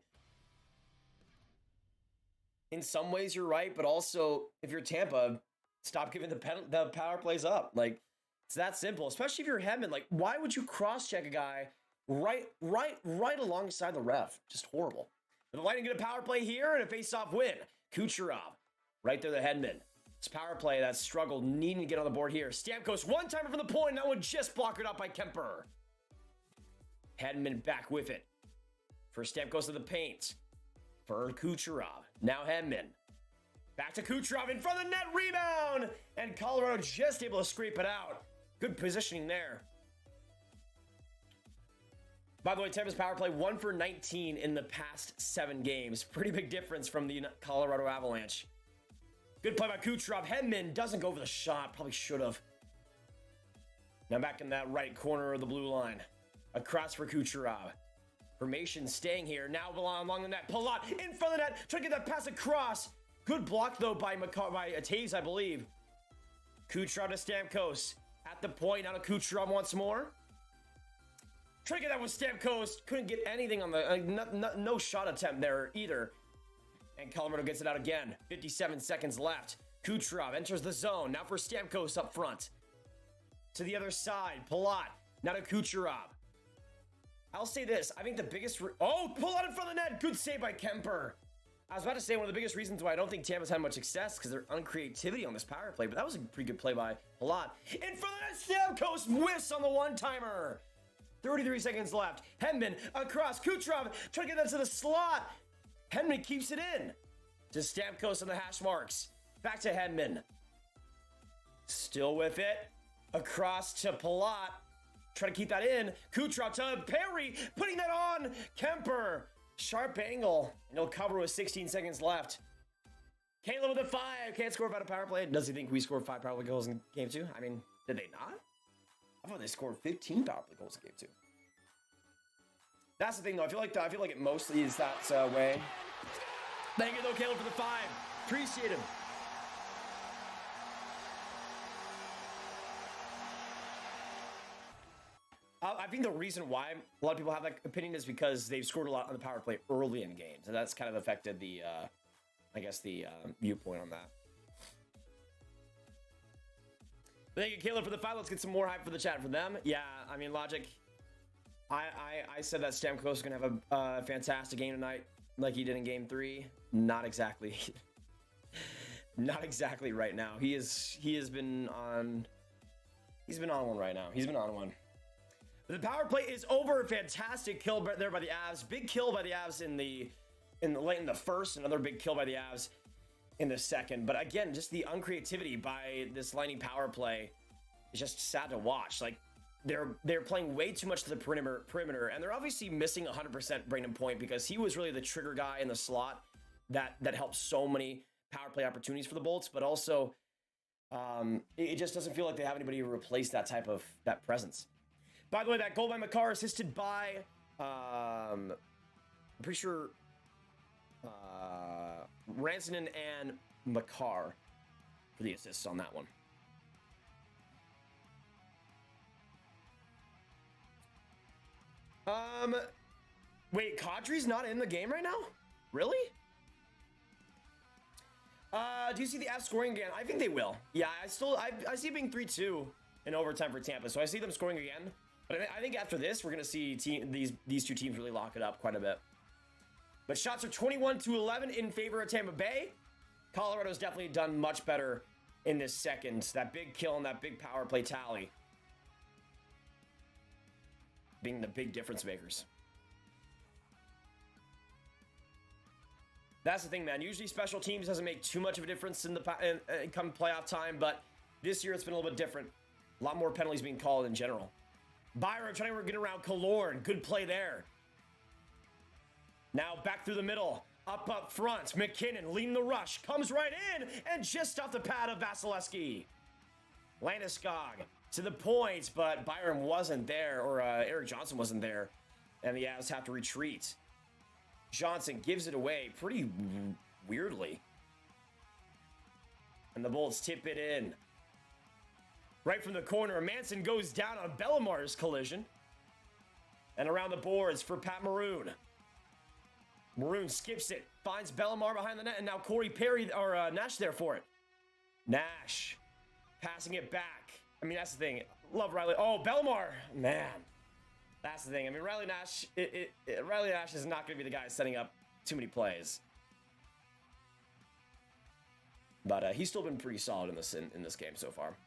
In some ways, you're right, but also, if you're Tampa, stop giving the power plays up. Like, it's that simple. Especially if you're Hedman. Like, why would you cross-check a guy right alongside the ref? Just horrible. The Lightning get a power play here and a face-off win. Kucherov, right there, the Hedman. It's power play that struggled, needing to get on the board here. Stamkos, one-timer from the point. That one just blocked it up by Kemper. Hedman back with it. For Stamkos to the paint. For Kucherov. Now Hedman. Back to Kucherov in front of the net. Rebound! And Colorado just able to scrape it out. Good positioning there. By the way, Tampa's power play 1 for 19 in the past 7 games. Pretty big difference from the Colorado Avalanche. Good play by Kucherov. Hedman doesn't go for the shot. Probably should have. Now back in that right corner of the blue line. Across for Kucherov. Formation staying here. Now along the net. Palat in front of the net. Trying to get that pass across. Good block, though, by Taves, I believe. Kucherov to Stamkos. At the point. Now to Kucherov once more. Trying to get that with Stamkos. Couldn't get anything on the... no shot attempt there either. And Colorado gets it out again. 57 seconds left. Kucherov enters the zone. Now for Stamkos up front. To the other side. Palat. Now to Kucherov. I'll say this. I think the biggest... Palat in front of the net. Good save by Kemper. I was about to say one of the biggest reasons why I don't think Tampa's had much success because their uncreativity on this power play. But that was a pretty good play by Palat. In front of the net. Stamkos whiffs on the one-timer. 33 seconds left. Hedman across. Kucherov trying to get that to the slot. Hedman keeps it in. To Stamkos on the hash marks. Back to Hedman. Still with it. Across to Palat. Trying to keep that in. Kucherov to Perry. Putting that on. Kemper. Sharp angle. And he'll cover with 16 seconds left. Caleb with a 5. Can't score without a power play. Does he think we scored 5 power play goals in game 2? I mean, did they not? I thought they scored 15 power play goals in game 2. That's the thing, though. I feel like it mostly is that way. Thank you, though, Caleb, for the 5. Appreciate him. I think the reason why a lot of people have that opinion is because they've scored a lot on the power play early in games, and that's kind of affected the, I guess, the viewpoint on that. Thank you, Caleb, for the 5. Let's get some more hype for the chat for them. Yeah, I mean, Logic. I said that Stamkos was going to have a fantastic game tonight, like he did in Game 3. Not exactly. Not exactly right now. He's been on one right now. He's been on one. But the power play is over. Fantastic kill there by the Avs. Big kill by the Avs late in the first. Another big kill by the Avs in the second. But again, just the uncreativity by this Lightning power play is just sad to watch. Like, they're playing way too much to the perimeter, and they're obviously missing 100% Brayden Point because he was really the trigger guy in the slot that helped so many power play opportunities for the Bolts. But also, it just doesn't feel like they have anybody to replace that presence. By the way, that goal by Makar assisted by I'm pretty sure Ransonen and Makar for the assists on that one. Wait, Kadri's not in the game right now? Really? Do you see the Avs scoring again? I think they will. Yeah, I see it being 3-2 in overtime for Tampa, so I see them scoring again. But I think after this, we're going to see these two teams really lock it up quite a bit. But shots are 21-11 in favor of Tampa Bay. Colorado's definitely done much better in this second. That big kill and that big power play tally being the big difference makers. That's the thing, man. Usually special teams doesn't make too much of a difference in come playoff time, but This year, it's been a little bit different. A lot more penalties being called in general. Byram trying to get around Killorn. Good play there. Now back through the middle. Up front. McKinnon leading the rush. Comes right in and just off the pad of Vasilevsky. Landeskog to the points, but Byram wasn't there, or Eric Johnson wasn't there. And the Avs have to retreat. Johnson gives it away pretty weirdly. And the Bolts tip it in. Right from the corner, Manson goes down on Bellamar's collision. And around the boards for Pat Maroon. Maroon skips it, finds Bellemare behind the net, and now Corey Perry, or Nash there for it. Nash passing it back. I mean, that's the thing. Love Riley. Oh, Bellemare, man. That's the thing. I mean, Riley Nash, Riley Nash is not going to be the guy setting up too many plays. But he's still been pretty solid in this game so far.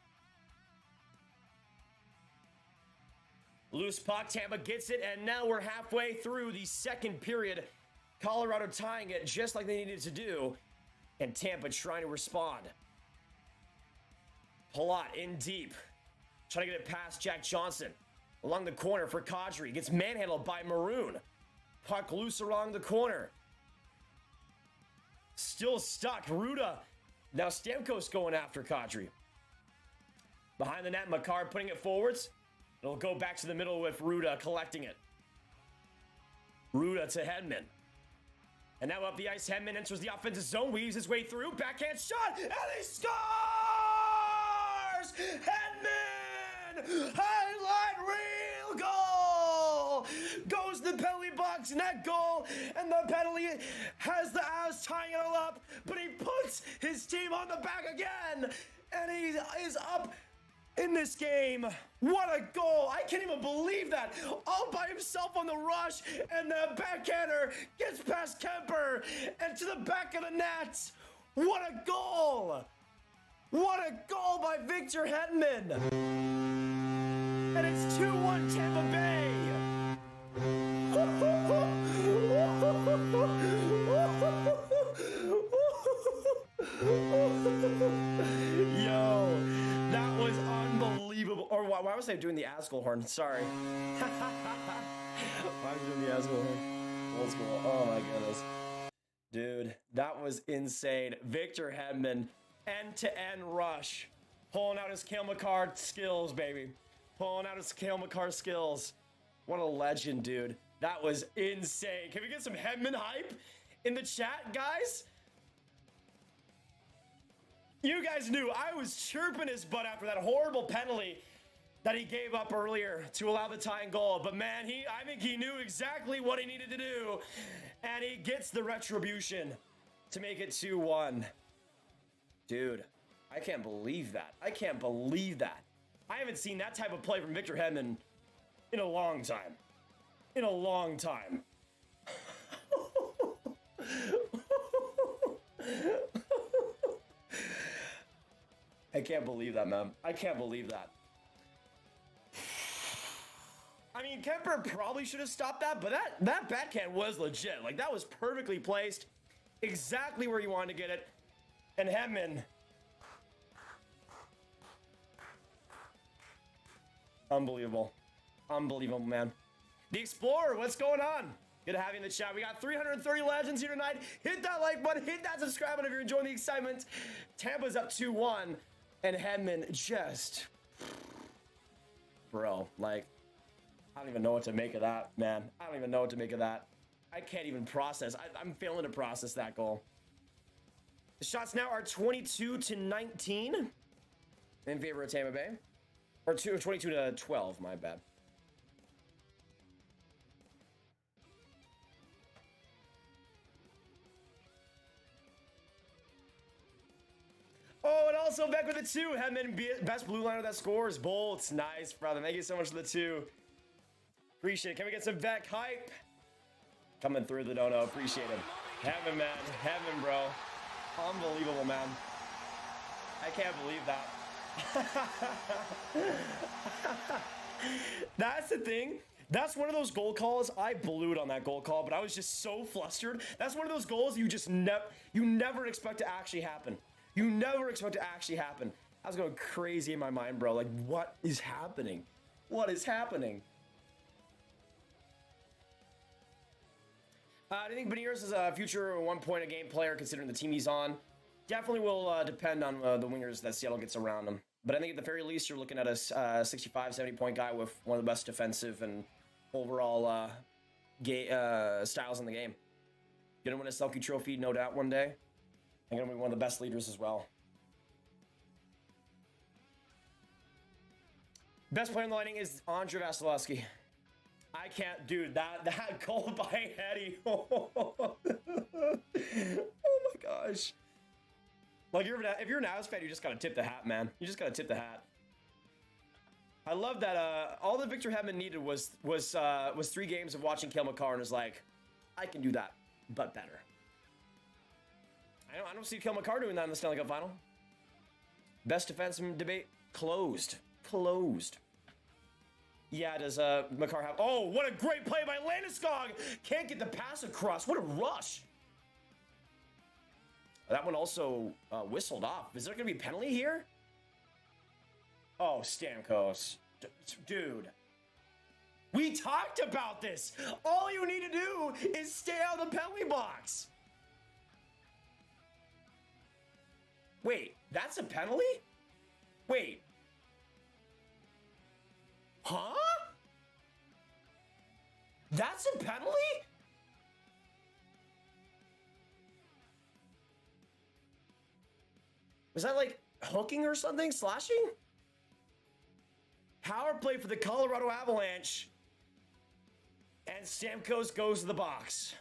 Loose puck, Tampa gets it, and now we're halfway through the second period. Colorado tying it just like they needed to do, and Tampa trying to respond. Palat in deep, trying to get it past Jack Johnson. Along the corner for Kadri, gets manhandled by Maroon. Puck loose along the corner. Still stuck, Ruda. Now Stamkos going after Kadri. Behind the net, Makar putting it forwards. It'll go back to the middle with Ruda collecting it. Ruda to Hedman. And now up the ice, Hedman enters the offensive zone, weaves his way through, backhand shot, and he scores! Hedman! Highlight reel goal! Goes to the penalty box, net goal, and the penalty has the Avs tying it all up, but he puts his team on the back again, and he is up in this game. What a goal. I can't even believe that. All by himself on the rush, and the backhander gets past Kemper and to the back of the net. What a goal. What a goal by Victor Hedman. And it's 2-1 Tampa Bay. Yo, that was unbelievable. Or why was I doing the Askel horn? Sorry. Why was I doing the Askel horn? Old school. Oh my goodness. Dude, that was insane. Victor Hedman, end-to-end rush. Pulling out his Cale Makar skills, baby. Pulling out his Cale Makar skills. What a legend, dude. That was insane. Can we get some Hedman hype in the chat, guys? You guys knew I was chirping his butt after that horrible penalty that he gave up earlier to allow the tying goal. But man, I think he knew exactly what he needed to do. And he gets the retribution to make it 2-1. Dude, I can't believe that. I can't believe that. I haven't seen that type of play from Victor Hedman in a long time. In a long time. I can't believe that, man. I can't believe that. I mean, Kemper probably should have stopped that, but that backhand was legit. Like, that was perfectly placed. Exactly where you wanted to get it. And Hedman. Unbelievable. Unbelievable, man. The Explorer, what's going on? Good to have you in the chat. We got 330 legends here tonight. Hit that like button. Hit that subscribe button if you're enjoying the excitement. Tampa's up 2-1. And Hedman just... Bro, like... I don't even know what to make of that, man. I don't even know what to make of that. I can't even process. I'm failing to process that goal. The shots now are 22-19 in favor of Tampa Bay. Or 22-12, my bad. Oh, and also back with the 2. Hedman, best blue liner that scores. Bolts. Nice, brother. Thank you so much for the 2. Appreciate it. Can we get some Beck hype? Coming through the dono. Appreciate him. Hedman, man. Hedman, bro. Unbelievable, man. I can't believe that. That's the thing. That's one of those goal calls. I blew it on that goal call, but I was just so flustered. That's one of those goals you just never expect to actually happen. You never expect to actually happen. I was going crazy in my mind, bro. Like, what is happening? What is happening? I think Beniers is a future 1 point a game player considering the team he's on. Definitely will depend on the wingers that Seattle gets around him. But I think at the very least, you're looking at a 65, 70 point guy with one of the best defensive and overall styles in the game. Gonna win a Selke Trophy, no doubt, one day. And gonna be one of the best leaders as well. Best player in the Lightning is Andre Vasilevsky. I can't, dude. That goal by Eddie. Oh my gosh. Like, if you're an Avs fan, you just gotta tip the hat, man. You just gotta tip the hat. I love that. All that Victor Hedman needed was 3 games of watching Cale Makar and is like, I can do that, but better. I don't see Cale Makar doing that in the Stanley Cup final. Best defenseman debate closed. Yeah, does Makar have... Oh, what a great play by Landeskog! Can't get the pass across. What a rush. That one also whistled off. Is there going to be a penalty here? Oh, Stamkos. Dude. We talked about this. All you need to do is stay out of the penalty box. Wait, that's a penalty? Wait. Huh? That's a penalty? Was that like hooking or something? Slashing? Power play for the Colorado Avalanche. And Stamkos goes to the box.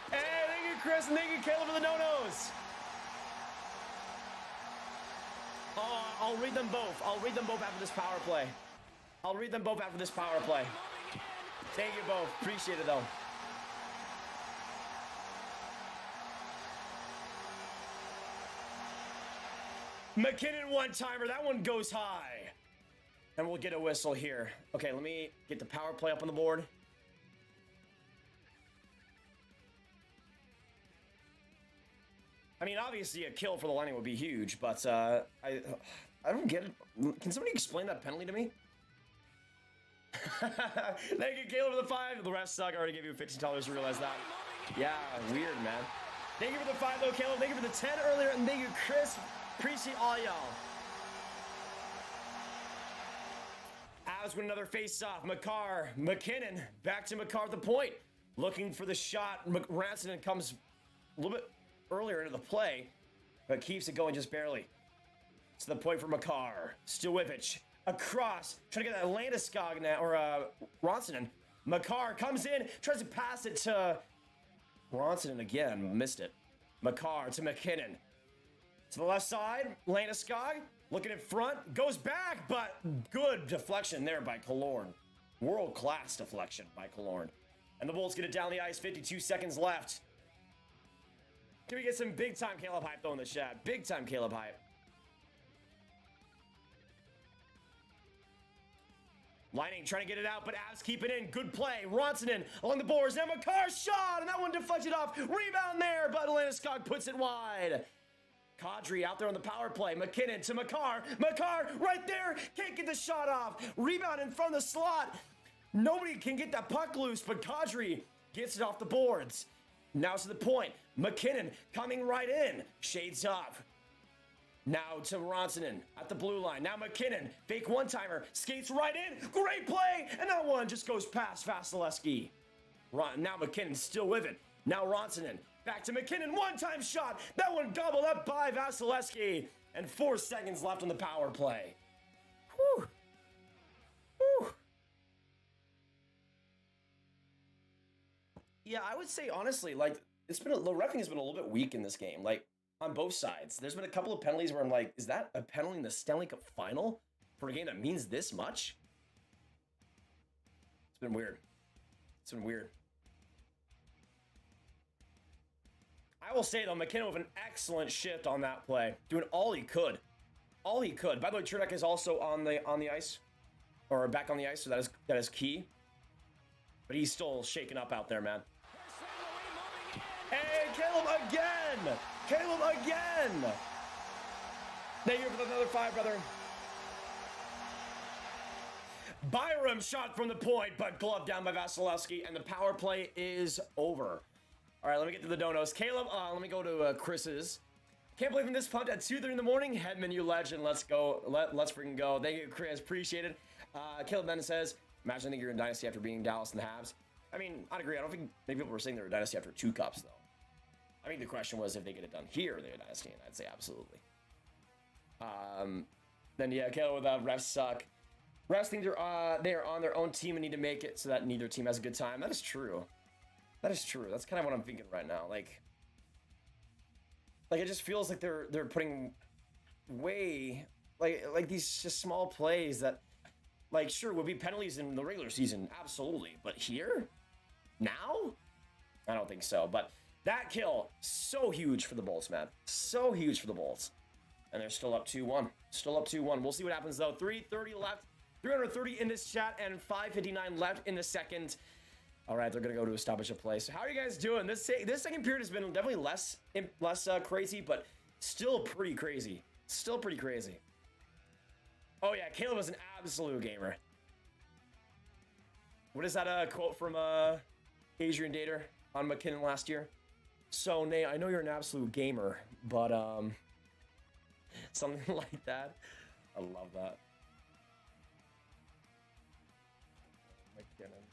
Hey, thank you, Chris, and thank you, Caleb, for the no-nos. Oh, I'll read them both. I'll read them both after this power play. Thank you both. Appreciate it, though. McKinnon one-timer. That one goes high. And we'll get a whistle here. Okay, let me get the power play up on the board. I mean, obviously a kill for the Lightning would be huge, but I don't get it. Can somebody explain that penalty to me? Thank you, Caleb, for the 5. The refs suck. I already gave you $15 to realize that. Yeah, weird, man. Thank you for the 5, though, Caleb. Thank you for the 10 earlier, and thank you, Chris. Appreciate all y'all. Avs win another face-off. McKinnon, back to Makar at the point. Looking for the shot. Rantanen comes a little bit earlier into the play, but keeps it going just barely. To the point for Makar. Stoivich across, trying to get that Landeskog now, or Rantanen. Makar comes in, tries to pass it to Rantanen again, missed it. Makar to McKinnon. To the left side, Landeskog looking in front, goes back, but good deflection there by Killorn. World-class deflection by Killorn. And the Bulls get it down the ice, 52 seconds left. Can we get some big-time Caleb hype, though, in the chat? Big-time Caleb hype. Lightning trying to get it out, but Avs keep it in. Good play. Rantanen along the boards. Now Makar's shot, and that one deflected off. Rebound there, but Landeskog puts it wide. Kadri out there on the power play. McKinnon to Makar. Makar right there. Can't get the shot off. Rebound in front of the slot. Nobody can get that puck loose, but Kadri gets it off the boards. Now to the point. McKinnon coming right in. Shades up. Now to Rantanen at the blue line. Now McKinnon, fake one-timer, skates right in. Great play, and that one just goes past Vasilevsky. Now McKinnon still with it. Now Rantanen, back to McKinnon, one-time shot. That one gobbled up by Vasilevsky. And 4 seconds left on the power play. Whew. Whew. Yeah, I would say honestly, like, the reffing has been a little bit weak in this game. Like, on both sides. There's been a couple of penalties where I'm like, is that a penalty in the Stanley Cup final for a game that means this much? It's been weird. It's been weird. I will say, though, McKinnon with an excellent shift on that play. Doing all he could. All he could. By the way, Chernak is also on the ice. Or back on the ice, so that is key. But he's still shaking up out there, man. Hey, Caleb again! Caleb again! Thank you for another 5, brother. Byram shot from the point, but gloved down by Vasilevsky, and the power play is over. All right, let me get to the donos. Caleb, let me go to Chris's. Can't believe in this punt at 2:30 in the morning. Headman, you legend. Let's go. Let's freaking go. Thank you, Chris. Appreciate it. Caleb Bennett says, imagine I think you're in Dynasty after being Dallas and the Habs. I mean, I'd agree. I don't think many people were saying they were Dynasty after 2 cups, though. I think the question was if they get it done here, they're Dynasty, and I'd say absolutely. Then, yeah, Caleb with refs suck. Refs think they are on their own team and need to make it so that neither team has a good time. That is true. That is true. That's kind of what I'm thinking right now. Like it just feels like they're putting way like these just small plays that, like, sure, would be penalties in the regular season, absolutely, but here, now, I don't think so. But that kill, so huge for the Bolts, man, so huge for the Bolts, and they're still up 2-1. Still up 2-1. We'll see what happens though. 3:30 left, 330 in this chat, and 5:59 left in the second. All right, they're gonna go to establish a play. So how are you guys doing? This second period has been definitely less crazy, but still pretty crazy. Still pretty crazy. Oh yeah, Caleb was an absolute gamer. What is that quote from Adrian Dater on McKinnon last year? So Nate, I know you're an absolute gamer, but something like that. I love that. McKinnon.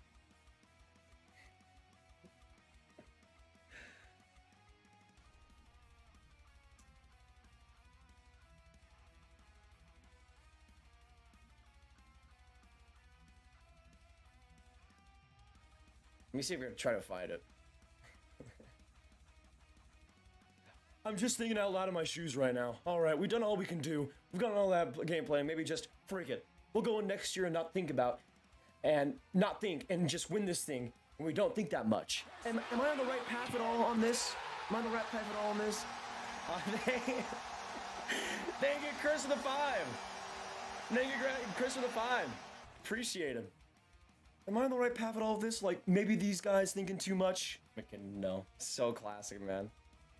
Let me see if we're gonna try to find it. I'm just thinking out loud in my shoes right now. All right, we've done all we can do. We've got all that gameplay. Maybe just freak it. We'll go in next year and not think and just win this thing. And we don't think that much. Am I on the right path at all on this? Am I on the right path at all on this? Thank you, Chris, for the 5. Thank you, Chris, for the 5. Appreciate it. Am I on the right path at all of this? Like, maybe these guys thinking too much? No. So classic, man.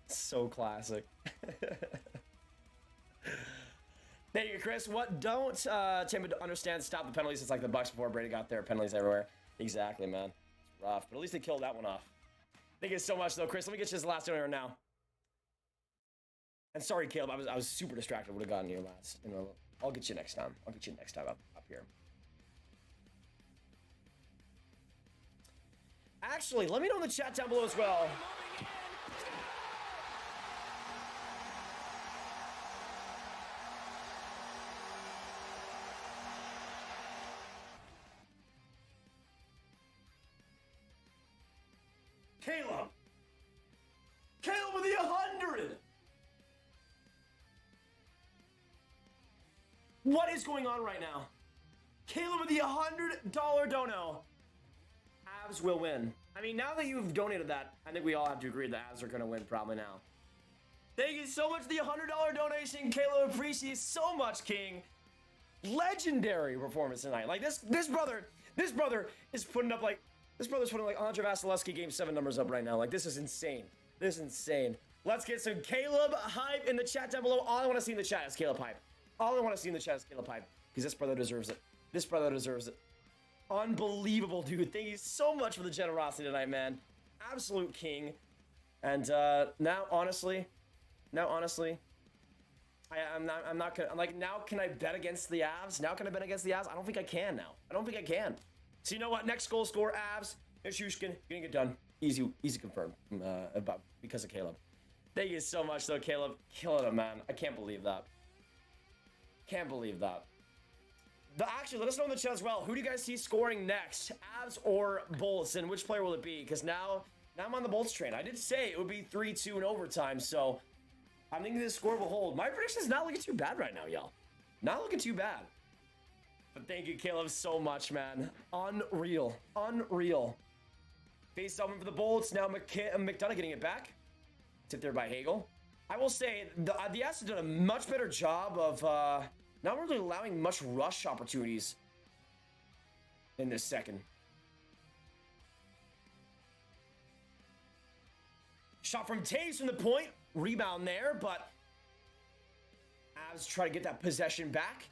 So classic. Thank you, Chris. What don't Tampa understand? Stop the penalties. It's like the Bucks before Brady got there. Penalties everywhere. Exactly, man. It's rough, but at least they killed that one off. Thank you so much, though, Chris. Let me get you this last one now. And sorry, Caleb. I was super distracted. Would have gotten you last. You know, I'll get you next time. I'll get you next time up here. Actually, let me know in the chat down below as well. Caleb with the 100. What is going on right now? Caleb with the $100 dono. Habs will win. I mean, now that you've donated that, I think we all have to agree the Habs are going to win probably now. Thank you so much for the $100 donation, Caleb. Appreciate so much, King. Legendary performance tonight. Like this brother is putting up like Andre Vasilevsky Game 7 numbers up right now. Like, this is insane. This is insane. Let's get some Caleb hype in the chat down below. All I want to see in the chat is Caleb hype. All I want to see in the chat is Caleb hype. Because this brother deserves it. This brother deserves it. Unbelievable, dude. Thank you so much for the generosity tonight, man. Absolute king. And now, honestly, I'm not gonna, like, now can I bet against the Avs? Now can I bet against the Avs? I don't think I can now. I don't think I can. So you know what? Next goal score, Avs. Nishushkin, gonna get done. Easy confirmed. Because of Caleb. Thank you so much, though, Caleb. Killing it, man. I can't believe that. Can't believe that. Actually, let us know in the chat as well. Who do you guys see scoring next? Avs or Bolts? And which player will it be? Because now I'm on the Bolts train. I did say it would be 3-2 in overtime, so I'm thinking this score will hold. My prediction is not looking too bad right now, y'all. Not looking too bad. But thank you, Caleb, so much, man. Unreal. Unreal. Face open for the Bolts. Now McDonough getting it back. Tipped there by Hagel. I will say, the Avs have done a much better job of not really allowing much rush opportunities in this second. Shot from Taves from the point. Rebound there, but Avs try to get that possession back.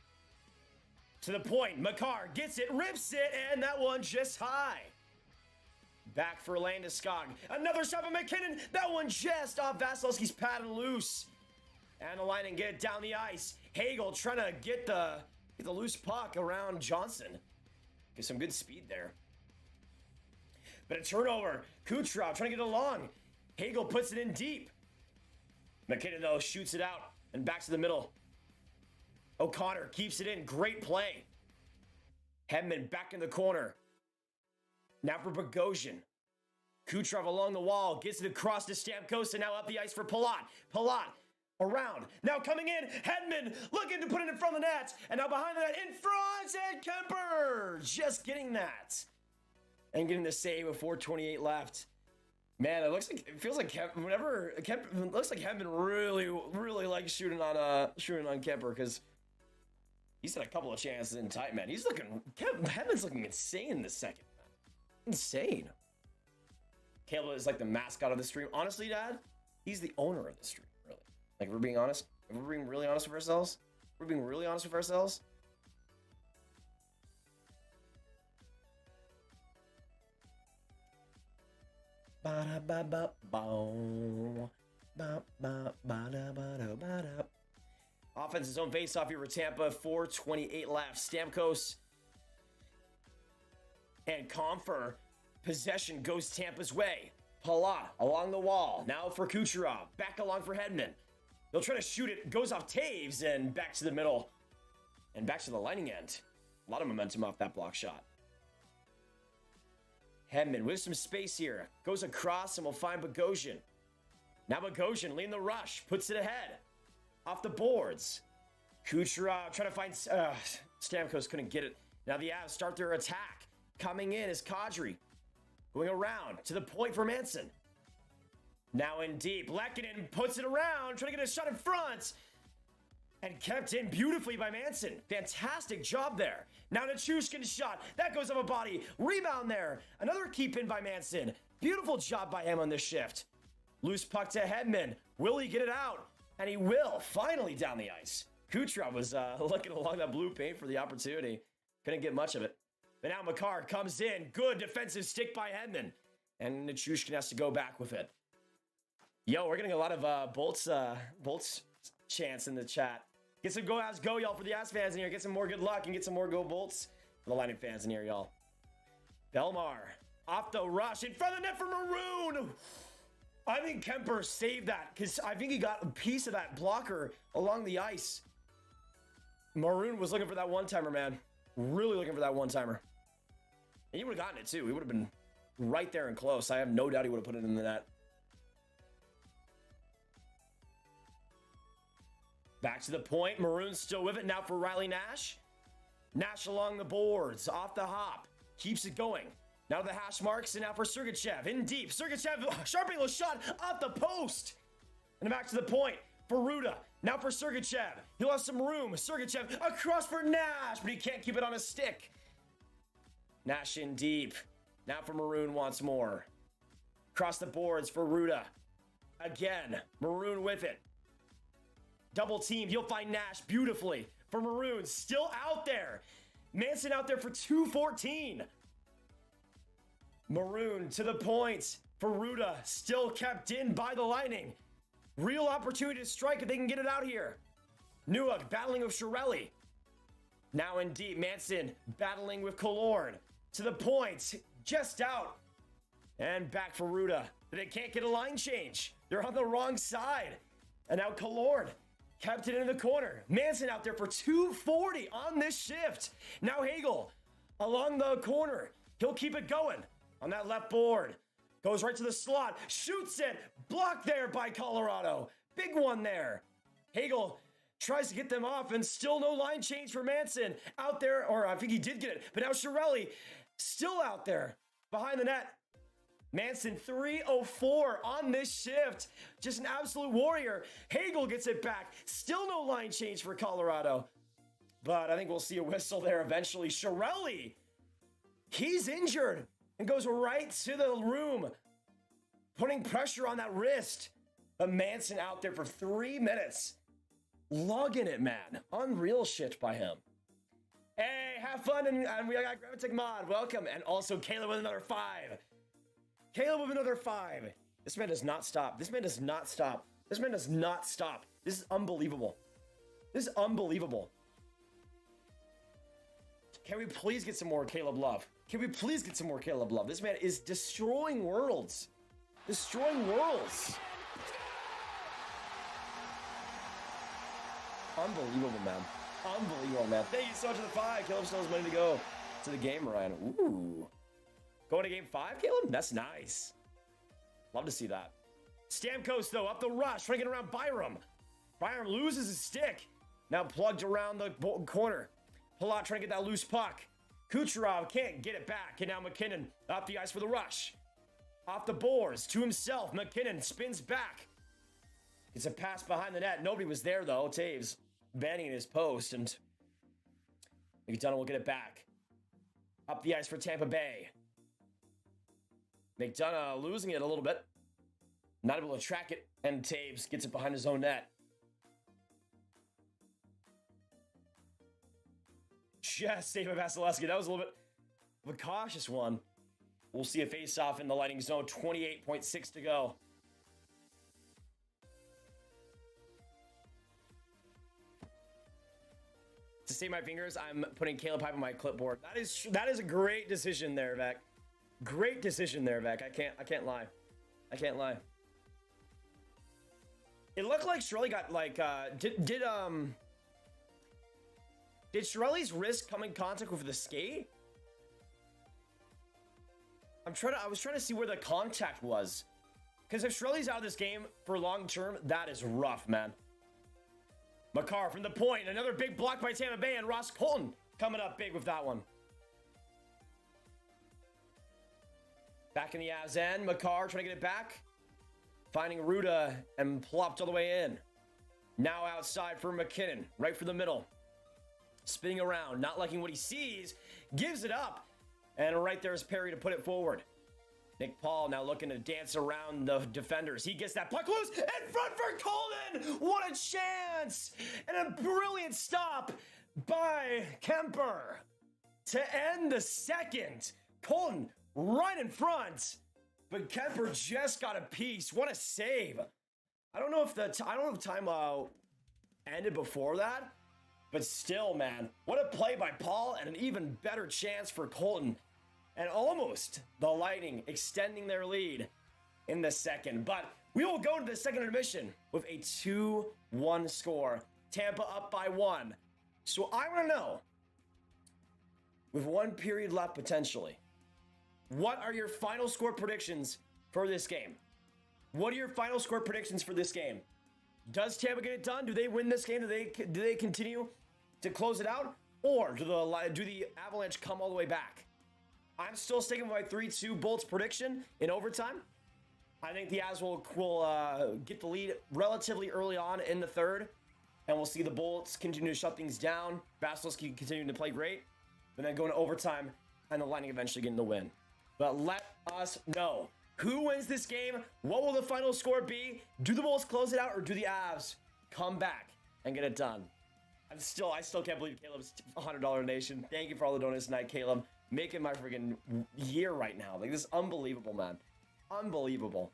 To the point, Makar gets it, rips it, and that one just high. Back for Landeskog. Another shot by McKinnon. That one just off Vasilevsky's pad and loose. And the line and get it down the ice. Hagel trying to get the loose puck around Johnson. Get some good speed there. But a turnover. Kucherov trying to get it along. Hagel puts it in deep. McKinnon, though, shoots it out. And back to the middle. O'Connor keeps it in. Great play. Hedman back in the corner. Now for Bogosian. Kucherov along the wall. Gets it across to Stamkos and now up the ice for Palat. Palat around. Now coming in. Hedman looking to put it in front of the net. And now behind the net in front. And Kemper just getting that. And getting the save with 4:28 left. Man, it feels like it looks like Hedman really likes shooting on Kemper because he's had a couple of chances in tight, man. Hedman's looking insane this second, man. Insane. Caleb is like the mascot of the stream. Honestly, Dad, he's the owner of the stream, really. Like, if we're being honest. If we're being really honest with ourselves. Offense's zone face-off here for Tampa. 4:28 left. Stamkos and Comfer. Possession goes Tampa's way. Palat along the wall. Now for Kucherov. Back along for Hedman. They'll try to shoot it. Goes off Taves and back to the middle. And back to the lining end. A lot of momentum off that block shot. Hedman with some space here. Goes across and we'll find Bogosian. Now Bogosian leading the rush. Puts it ahead. Off the boards. Kucherov trying to find... Stamkos couldn't get it. Now the Avs start their attack. Coming in is Kadri. Going around to the point for Manson. Now in deep. Lehkonen puts it around. Trying to get a shot in front. And kept in beautifully by Manson. Fantastic job there. Now Nichushkin's shot. That goes off a body. Rebound there. Another keep in by Manson. Beautiful job by him on this shift. Loose puck to Hedman. Will he get it out? And he will. Finally down the ice. Kucherov was looking along that blue paint for the opportunity. Couldn't get much of it. But now Makar comes in. Good defensive stick by Hedman. And Nichushkin has to go back with it. Yo, we're getting a lot of Bolts chants in the chat. Get some go Avs go, y'all, for the Avs fans in here. Get some more good luck and get some more go Bolts for the Lightning fans in here, y'all. Belmar off the rush in front of the net for Maroon. I think Kemper saved that because I think he got a piece of that blocker along the ice. Maroon was looking for that one-timer, man. Really looking for that one-timer. And he would have gotten it, too. He would have been right there and close. I have no doubt he would have put it in the net. Back to the point. Maroon's still with it now for Riley Nash. Nash along the boards. Off the hop. Keeps it going. Now the hash marks, and now for Sergachev. In deep. Sergachev, sharp angle shot off the post. And back to the point for Ruda. Now for Sergachev. He'll have some room. Sergachev across for Nash, but he can't keep it on his stick. Nash in deep. Now for Maroon once more. Across the boards for Ruda. Again, Maroon with it. Double team. He'll find Nash beautifully. For Maroon, still out there. Manson out there for 2:14. Maroon to the point for Ruda. Still kept in by the Lightning. Real opportunity to strike if they can get it out here. Newhook battling with Chiarelli. Now in deep. Manson battling with Killorn. To the point. Just out. And back for Ruda. But they can't get a line change. They're on the wrong side. And now Killorn kept it in the corner. Manson out there for 2:40 on this shift. Now Hagel along the corner. He'll keep it going on that left board. Goes right to the slot. Shoots it. Blocked there by Colorado. Big one there. Hagel tries to get them off and still no line change for Manson. Out there, or I think he did get it. But now Chiarelli still out there behind the net. Manson 3:04 on this shift. Just an absolute warrior. Hagel gets it back. Still no line change for Colorado. But I think we'll see a whistle there eventually. Chiarelli, he's injured and goes right to the room, putting pressure on that wrist. But Manson out there for 3 minutes. Lugging it, man. Unreal shit by him. Hey, have fun, and we got Graviteh Mod. Welcome. And also Caleb with another 5. Caleb with another 5. This man does not stop. This man does not stop. This man does not stop. This is unbelievable. This is unbelievable. Can we please get some more Caleb love? Can we please get some more Caleb love? This man is destroying worlds. Destroying worlds. Unbelievable, man. Unbelievable, man. Thank you so much for the 5. Caleb still has money to go to the game, Ryan. Ooh. Going to game 5, Caleb? That's nice. Love to see that. Stamkos, though, up the rush, trying to get around Byram. Byram loses his stick. Now plugged around the corner. Palat trying to get that loose puck. Kucherov can't get it back. And now McKinnon up the ice for the rush. Off the boards to himself. McKinnon spins back. It's a pass behind the net. Nobody was there, though. Taves banding in his post. And McDonough will get it back. Up the ice for Tampa Bay. McDonough losing it a little bit. Not able to track it. And Taves gets it behind his own net. Just save by Vasilevsky. That was a little bit of a cautious one. We'll see a face-off in the Lightning zone. 28.6 to go. To save my fingers, I'm putting Caleb Pipe on my clipboard. That is a great decision there, Vec. Great decision there, Vec. I can't lie. I can't lie. It looked like Shirley got like did Shirley's wrist come in contact with the skate? I was trying to see where the contact was. Because if Shirley's out of this game for long term, that is rough, man. Makar from the point. Another big block by Tampa Bay, and Ross Colton coming up big with that one. Back in the Avs end. Makar trying to get it back. Finding Ruda and plopped all the way in. Now outside for McKinnon. Right for the middle. Spinning around. Not liking what he sees. Gives it up. And right there is Perry to put it forward. Nick Paul now looking to dance around the defenders. He gets that puck loose in front for Colton. What a chance. And a brilliant stop by Kemper to end the second. Colton right in front. But Kemper just got a piece. What a save. I don't know if timeout ended before that. But still, man, what a play by Paul and an even better chance for Colton. And almost the Lightning extending their lead in the second. But we will go to the second intermission with a 2-1 score. Tampa up by 1. So I want to know, with 1 period left potentially, what are your final score predictions for this game? What are your final score predictions for this game? Does Tampa get it done? Do they win this game? Do they continue to close it out? Or do the Avalanche come all the way back? I'm still sticking with my 3-2 Bolts prediction in overtime. I think the Avs will get the lead relatively early on in the third. And we'll see the Bolts continue to shut things down. Vasilevsky continuing to play great. And then going to overtime and the Lightning eventually getting the win. But let us know. Who wins this game? What will the final score be? Do the Bulls close it out, or do the Avs come back and get it done? I still can't believe Caleb's $100 donation. Thank you for all the donations tonight, Caleb. Making my freaking year right now. Like, this is unbelievable, man. Unbelievable.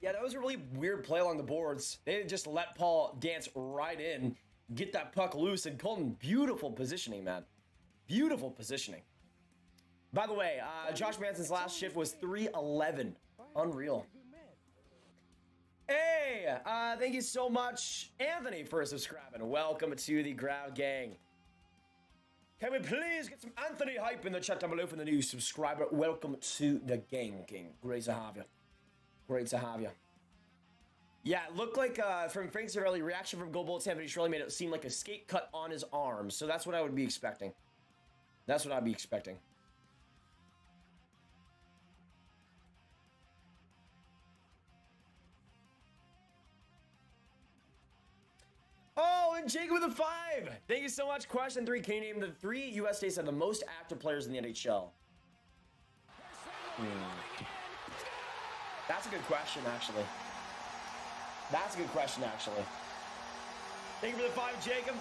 Yeah, that was a really weird play along the boards. They just let Paul dance right in, get that puck loose, and Colton, beautiful positioning, man. Beautiful positioning. By the way, Josh Manson's last shift was 3:11. Unreal. Hey, thank you so much, Anthony, for subscribing. Welcome to the Ground Gang. Can we please get some Anthony hype in the chat down below for the new subscriber? Welcome to the Gang King. Great to have you. Great to have you. Yeah, it looked like from Frank Cervelli, reaction from Go Bolts Anthony Shirley made it seem like a skate cut on his arm. So that's what I would be expecting. That's what I'd be expecting. Oh, and Jacob with a 5. Thank you so much. Question 3. Can you name the 3 U.S. states that have the most active players in the NHL? That's a good question, actually. That's a good question, actually. Thank you for the 5, Jacob.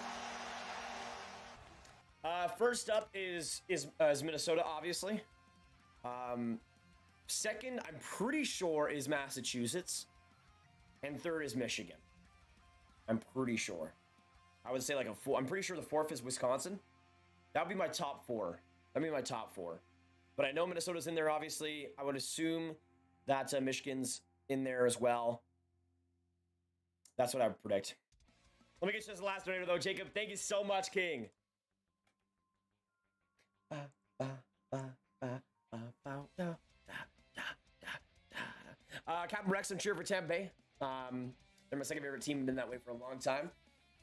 First up is Minnesota, obviously. Second, I'm pretty sure, is Massachusetts. And third is Michigan. I'm pretty sure. I would say like a 4. I'm pretty sure the 4th is Wisconsin. That would be my top 4. That'd be my top 4. But I know Minnesota's in there, obviously. I would assume that Michigan's in there as well. That's what I would predict. Let me get you the last donator, though, Jacob. Thank you so much, King. Captain Rex, I'm cheering for Tampa Bay. They're my second favorite team. Been that way for a long time.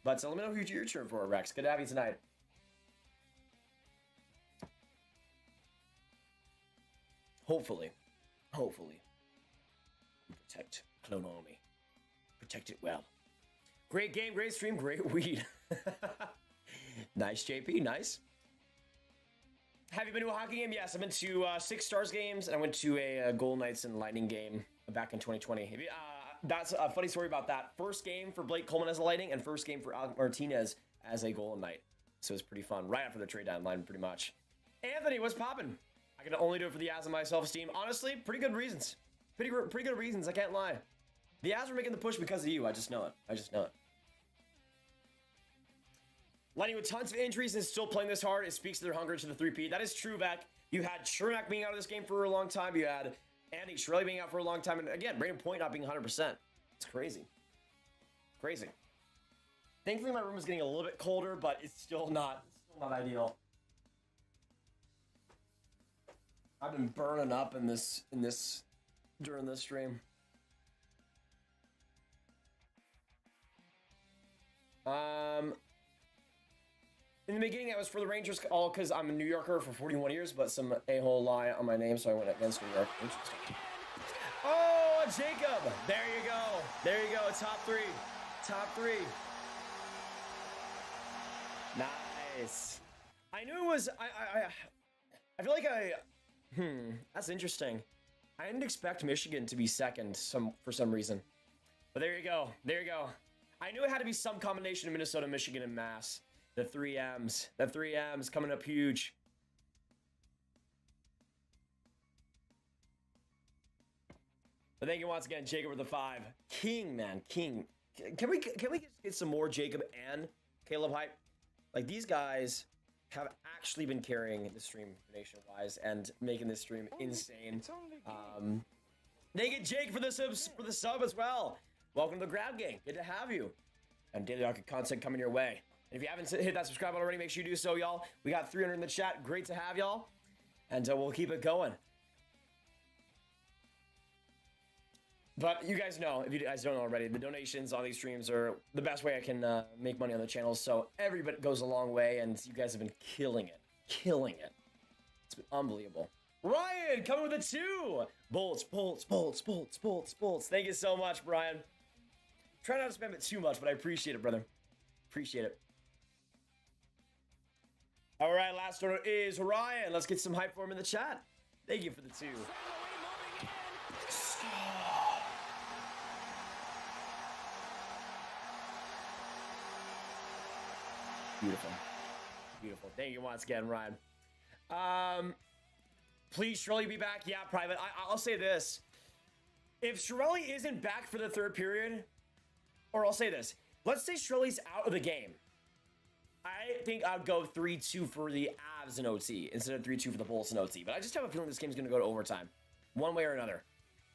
But let me know who you're cheering for, Rex. Good to have you tonight. Hopefully. Protect Clonami. Protect it well. Great game, great stream, great weed. Nice, JP, nice. Have you been to a hockey game? Yes, I've been to 6 Stars games, and I went to a Golden Knights and Lightning game back in 2020. That's a funny story about that. First game for Blake Coleman as a Lightning, and first game for Alec Martinez as a Golden Knight. So it was pretty fun, right after the trade deadline, pretty much. Anthony, what's poppin'? I can only do it for the Avs and my self-esteem. Honestly, pretty good reasons. Pretty good reasons, I can't lie. The Avs are making the push because of you, I just know it. Lightning with tons of injuries and still playing this hard, it speaks to their hunger to the 3P. That is true, Beck. You had Chernak being out of this game for a long time. You had Andy Shirley being out for a long time. And again, Brayden Point not being 100%. It's crazy. Crazy. Thankfully, my room is getting a little bit colder, but it's still not ideal. I've been burning up in this during this stream. In the beginning, I was for the Rangers, all because I'm a New Yorker for 41 years, but some a-hole lie on my name, so I went against New York. Interesting. Oh, Jacob! There you go. There you go. Top 3. Top 3. Nice. I knew it was. I feel like that's interesting. I didn't expect Michigan to be second for some reason, but there you go. There you go. I knew it had to be some combination of Minnesota, Michigan, and Mass. The 3Ms. The 3Ms coming up huge. But thank you once again, Jacob with the 5. King, man, King. Can we get some more Jacob and Caleb hype? Like, these guys have actually been carrying the stream nation-wise and making this stream insane. Thank you, Jake, for the sub as well. Welcome to the Grab Gang. Good to have you. And daily hockey content coming your way. And if you haven't hit that subscribe button already, make sure you do so, y'all. We got 300 in the chat. Great to have y'all. And we'll keep it going. But you guys know, if you guys don't know already, the donations on these streams are the best way I can make money on the channel. So every bit goes a long way, and you guys have been killing it. Killing it. It's been unbelievable. Ryan, coming with a 2. Bolts. Thank you so much, Brian. Try not to spam it too much, but I appreciate it, brother. Appreciate it. All right, last order is Ryan. Let's get some hype for him in the chat. Thank you for the 2. Beautiful. Beautiful. Thank you once again, Ryan. Please, Shirley, be back. Yeah, private. I'll say this. If Shirley isn't back for the 3rd period, or I'll say this. Let's say Shirley's out of the game. I think I'd go 3-2 for the Avs in OT instead of 3-2 for the Bulls in OT. But I just have a feeling this game's going to go to overtime, one way or another.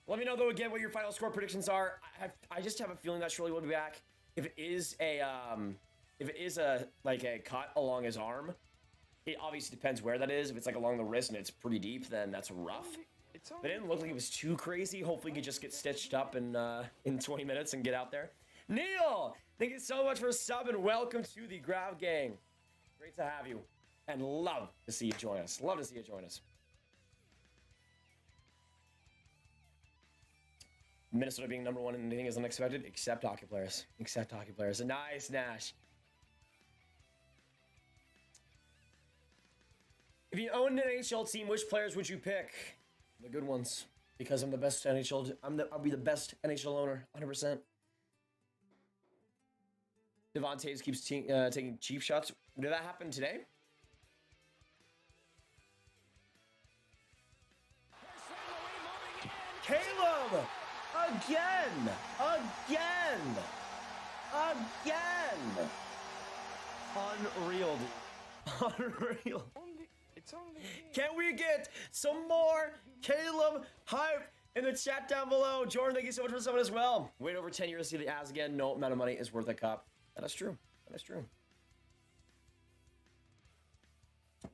Let me know, though, again, what your final score predictions are. I just have a feeling that Shirley will be back. If it is a cut along his arm, it obviously depends where that is. If it's like along the wrist and it's pretty deep, then that's rough. But it didn't look like it was too crazy. Hopefully, he could just get stitched up in 20 minutes and get out there. Neil, thank you so much for subbing. Welcome to the Grab Gang. Great to have you, and love to see you join us. Love to see you join us. Minnesota being number 1 in anything is unexpected, except hockey players. Except hockey players. Nice, Nash. If you own an NHL team, which players would you pick? The good ones, because I'm the best NHL. I'll be the best NHL owner, 100%. Devontae keeps taking cheap shots. Did that happen today? Caleb! Again! Unreal, dude. Unreal. It's only Can we get some more Caleb hype in the chat down below? Jordan, thank you so much for subbing as well. Wait over 10 years to see the Avs again. No amount of money is worth a cup. That is true. That is true.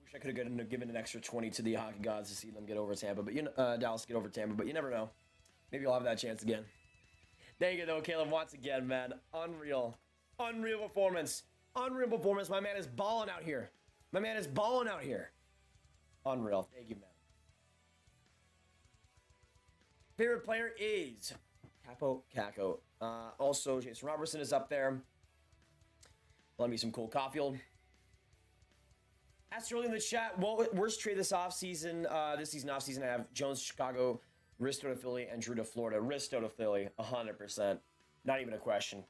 Wish I could have given an extra 20 to the hockey gods to see them get over Tampa, but Dallas get over Tampa, but you never know. Maybe I'll have that chance again. Thank you though, Caleb, once again, man. Unreal. Unreal performance. Unreal performance. My man is balling out here. My man is balling out here. Unreal. Thank you, man. Favorite player is Capo Caco. Also, Jason Robertson is up there. Let me some Cole Caulfield. Asked earlier in the chat, worst trade this offseason, this season offseason, I have Jones to Chicago, Risto to Philly, and Drew to Florida. Risto to Philly, 100%. Not even a question.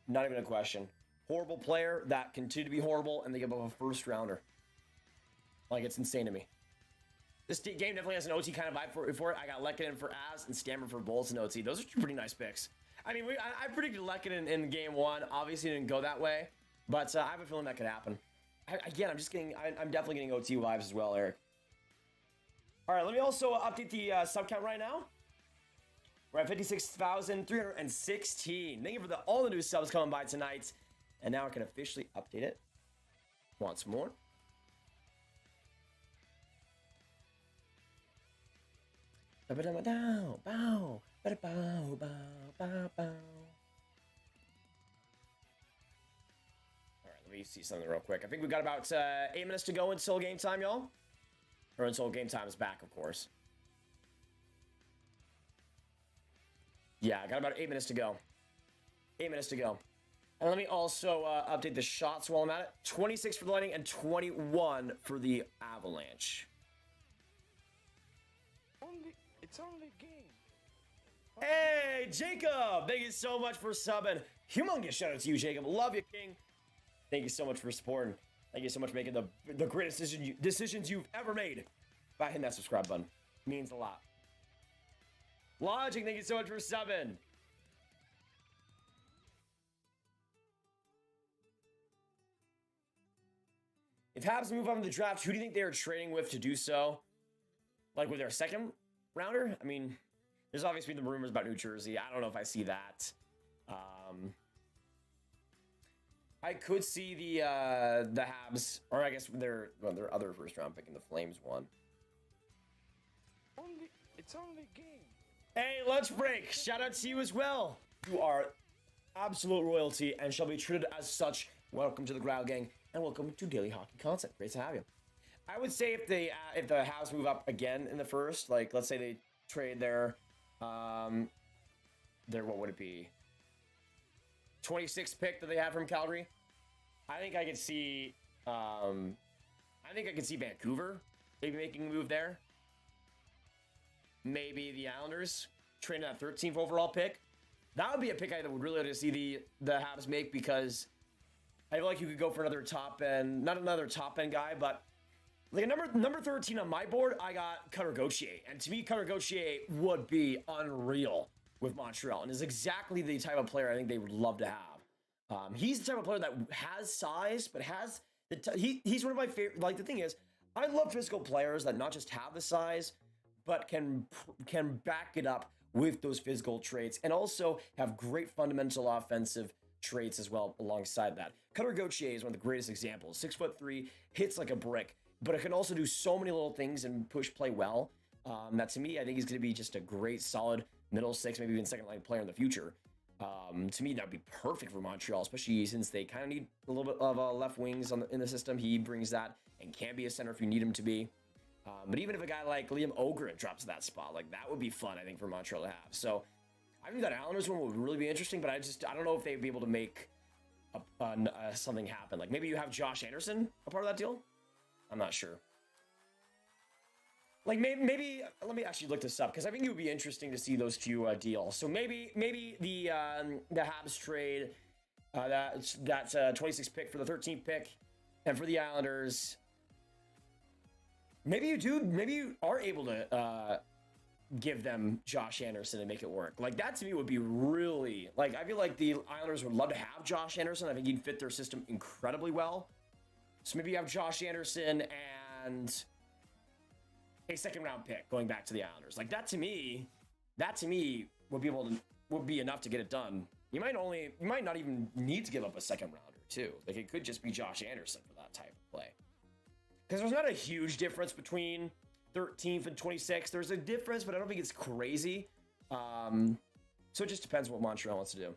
Not even a question. Horrible player that continued to be horrible, and they give up a first rounder. Like, it's insane to me. This game definitely has an OT kind of vibe for it. I got Lehkonen for Avs and Stammer for Bolts and OT. Those are two pretty nice picks. I mean, I predicted Lehkonen in game one. Obviously, it didn't go that way, but I have a feeling that could happen. I'm definitely getting OT vibes as well, Eric. All right, let me also update the sub count right now. We're at 56,316. Thank you for all the new subs coming by tonight. And now I can officially update it once more. All right, let me see something real quick. I think we got about 8 minutes to go until game time, y'all. Or until game time is back, of course. Yeah, I got about 8 minutes to go. 8 minutes to go. And let me also update the shots while I'm at it. 26 for the Lightning and 21 for the Avalanche. It's only game. Hey, Jacob! Thank you so much for subbing. Humongous shout out to you, Jacob. Love you, King. Thank you so much for supporting. Thank you so much for making the greatest decisions you've ever made by hitting that subscribe button. It means a lot. Logic, thank you so much for subbing. If Habs move on to the draft, who do you think they are trading with to do so? Like with their second rounder? I mean, there's obviously the rumors about New Jersey. I don't know if I see that. I could see the Habs, or I guess their other first round pick in the Flames one. It's only game. Hey, lunch break! Shout out to you as well. You are absolute royalty and shall be treated as such. Welcome to the Growl Gang and welcome to Daily Hockey Content. Great to have you. I would say if the Habs move up again in the first, like let's say they trade their what would it be? 26th pick that they have from Calgary. I think I could see Vancouver maybe making a move there. Maybe the Islanders trading that 13th overall pick. That would be a pick I would really like to see the Habs make, because I feel like you could go for another top end, not another top end guy, but like a number 13 on my board, I got Cutter Gauthier. And to me, Cutter Gauthier would be unreal with Montreal and is exactly the type of player I think they would love to have. He's the type of player that has size, but has he's one of my favorite. Like, the thing is, I love physical players that not just have the size, but can back it up with those physical traits and also have great fundamental offensive traits as well alongside that. Cutter Gauthier is one of the greatest examples. 6'3", hits like a brick, but it can also do so many little things and push play well. That to me, I think he's going to be just a great, solid middle six, maybe even second line player in the future. To me, that would be perfect for Montreal, especially since they kind of need a little bit of left wings in the system. He brings that and can be a center if you need him to be. But even if a guy like Liam Ogren drops to that spot, like that would be fun, I think, for Montreal to have. So I think that Islanders one would really be interesting, but I don't know if they'd be able to make something happen. Like maybe you have Josh Anderson a part of that deal. I'm not sure. Like maybe let me actually look this up, because I think it would be interesting to see those two deals. So maybe the Habs trade That's a 26th pick for the 13th pick. And for the Islanders, maybe you are able to give them Josh Anderson and make it work. Like, that to me would be really, like, I feel like the Islanders would love to have Josh Anderson. I think he'd fit their system incredibly well. So maybe you have Josh Anderson and a second round pick going back to the Islanders. Like, that to me would be enough to get it done. You might not even need to give up a second rounder too. Like, it could just be Josh Anderson for that type of play. Because there's not a huge difference between 13th and 26th. There's a difference, but I don't think it's crazy. So it just depends what Montreal wants to do.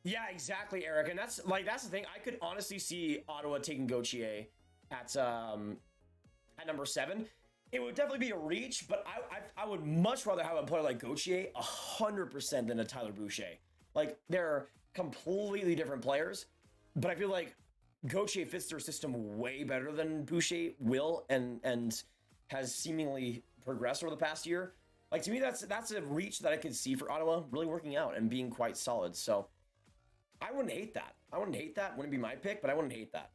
Yeah, exactly, Eric. And that's the thing. I could honestly see Ottawa taking Gauthier at number 7. It would definitely be a reach, but I would much rather have a player like Gauthier 100% than a Tyler Boucher. Like, they're completely different players, but I feel like Gauthier fits their system way better than Boucher will and has seemingly progressed over the past year. Like, to me, that's a reach that I could see for Ottawa really working out and being quite solid. So I wouldn't hate that. Wouldn't be my pick, but I wouldn't hate that.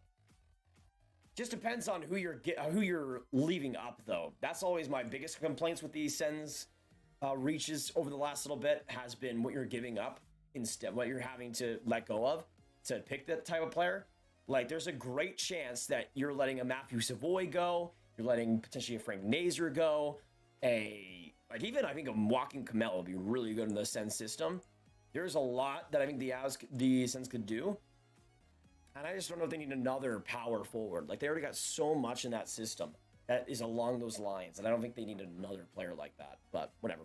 Just depends on who you're leaving up, though. That's always my biggest complaints with these Sens reaches over the last little bit, has been what you're giving up instead, what you're having to let go of to pick that type of player. Like, there's a great chance that you're letting a Matthew Savoy go, you're letting potentially a Frank Nazar go, I think a walking Kamel would be really good in the Sens system. There's a lot that I think the Sens could do. And I just don't know if they need another power forward. Like, they already got so much in that system that is along those lines, and I don't think they need another player like that. But whatever.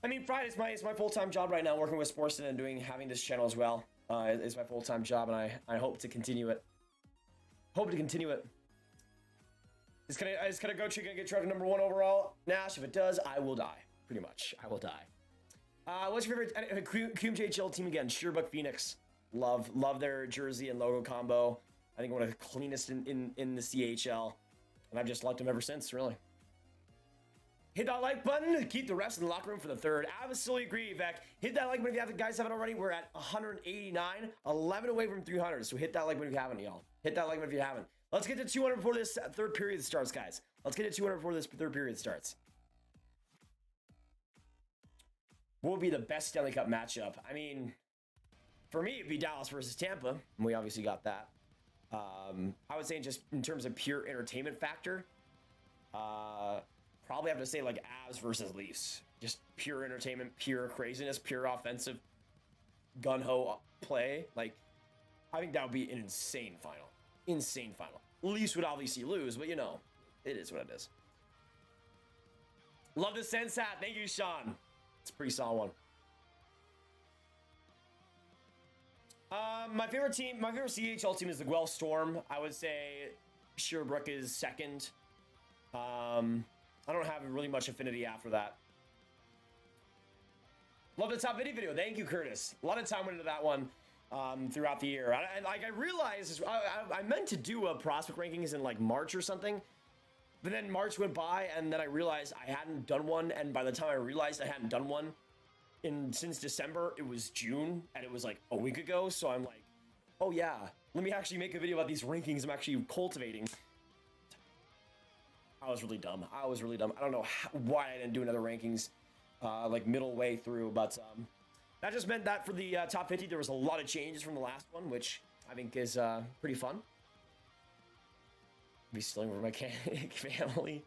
I mean, Friday is my full-time job right now, working with Sportsnet and having this channel as well. It's my full-time job, and I hope to continue it. Is gonna go get drafted number 1 overall? Nash, if it does, I will die. Pretty much, I will die. What's your favorite QMJHL team again? Sheerbuck Phoenix. Love their jersey and logo combo. I think one of the cleanest in the CHL. And I've just liked them ever since, really. Hit that like button. Keep the refs in the locker room for the third. I absolutely agree, Vec. Hit that like button if you guys haven't already. We're at 189, 11 away from 300. So hit that like button if you haven't, y'all. Hit that like button if you haven't. Let's get to 200 before this third period starts, guys. Let's get to 200 before this third period starts. What would be the best Stanley Cup matchup? I mean, for me, it'd be Dallas versus Tampa. And we obviously got that. I would say just in terms of pure entertainment factor, probably have to say like Avs versus Leafs. Just pure entertainment, pure craziness, pure offensive gun-ho play. Like, I think that would be an insane final. Insane final. Leafs would obviously lose, but you know, it is what it is. Love the Sens hat. Thank you, Sean. It's a pretty solid one. My favorite CHL team is the Guelph Storm. I would say Sherbrooke is second. I don't have really much affinity after that. Love the top video. Thank you, Curtis. A lot of time went into that one throughout the year. I realized I meant to do a prospect rankings in like March or something, but then March went by and then I realized I hadn't done one. And by the time I realized I hadn't done one since December, it was June and it was like a week ago. So I'm like, oh yeah, let me actually make a video about these rankings I'm actually cultivating. I was really dumb. I don't know why I didn't do another rankings like middle way through, but that just meant that for the top 50, there was a lot of changes from the last one, which I think is pretty fun. Be stealing over my family.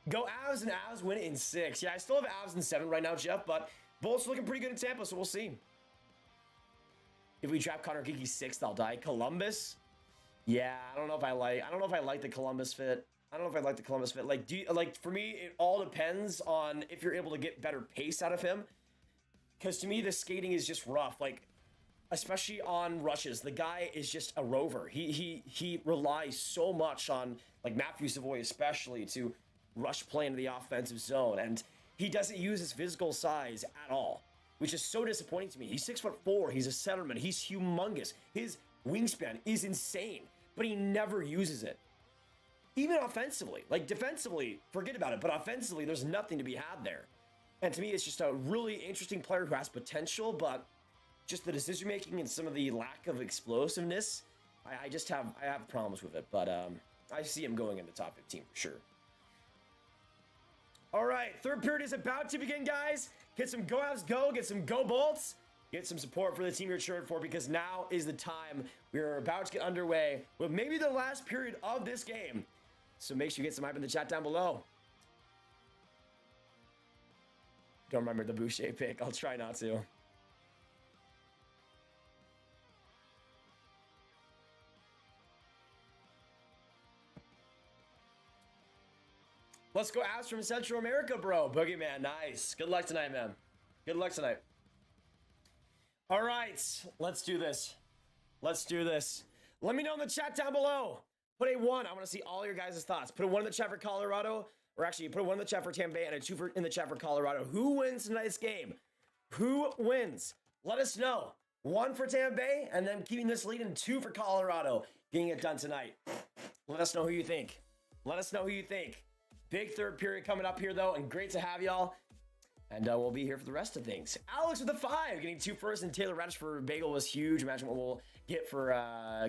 Go Avs, and Avs win it in 6. Yeah, I still have Avs in 7 right now, Jeff, but both looking pretty good in Tampa, so we'll see. If we draft Connor Geeky 6th, I'll die. Columbus? Yeah, I don't know if I like the Columbus fit. Like, for me, it all depends on if you're able to get better pace out of him. Because to me, the skating is just rough. Like, especially on rushes, the guy is just a rover. He relies so much on, like, Matthew Savoy especially, to rush play into the offensive zone, and he doesn't use his physical size at all, which is so disappointing to me. He's 6'4", he's a centerman, he's humongous, his wingspan is insane, but he never uses it. Even offensively, like defensively, forget about it, but offensively, there's nothing to be had there. And to me, it's just a really interesting player who has potential, but just the decision making and some of the lack of explosiveness, I have problems with it. But I see him going in the top 15 for sure. All right, third period is about to begin, guys. Get some go Avs go, get some go Bolts, get some support for the team you're cheering for, because now is the time. We're about to get underway with maybe the last period of this game. So make sure you get some hype in the chat down below. Don't remember the Boucher pick. I'll try not to. Let's go Avs from Central America, bro. Boogeyman, nice. Good luck tonight, man. Good luck tonight. All right, let's do this. Let's do this. Let me know in the chat down below. Put a 1. I want to see all your guys' thoughts. Put a 1 in the chat for Colorado. Or actually, put a 1 in the chat for Tampa Bay and a 2 in the chat for Colorado. Who wins tonight's game? Who wins? Let us know. 1 for Tampa Bay, and then keeping this lead, and 2 for Colorado. Getting it done tonight. Let us know who you think. Let us know who you think. Big third period coming up here, though, and great to have y'all. And we'll be here for the rest of things. Alex with the 5, getting 2 first, and Taylor Radish for Bagel was huge. Imagine what we'll get for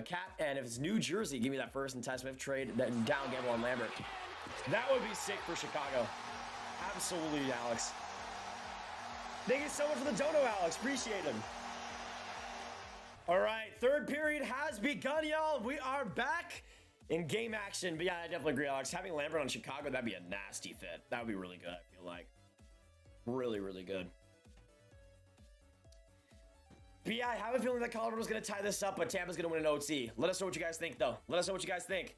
Cat. And if it's New Jersey, give me that first and Ty Smith trade, then down gamble on Lambert. That would be sick for Chicago. Absolutely, Alex. Thank you so much for the dono, Alex. Appreciate him. All right, third period has begun, y'all. We are back in game action. But yeah, I definitely agree, Alex. Having Lambert on Chicago, that'd be a nasty fit. That would be really good, I feel like. Really, really good. But yeah, I have a feeling that Colorado's going to tie this up, but Tampa's going to win an OT. Let us know what you guys think, though. Let us know what you guys think.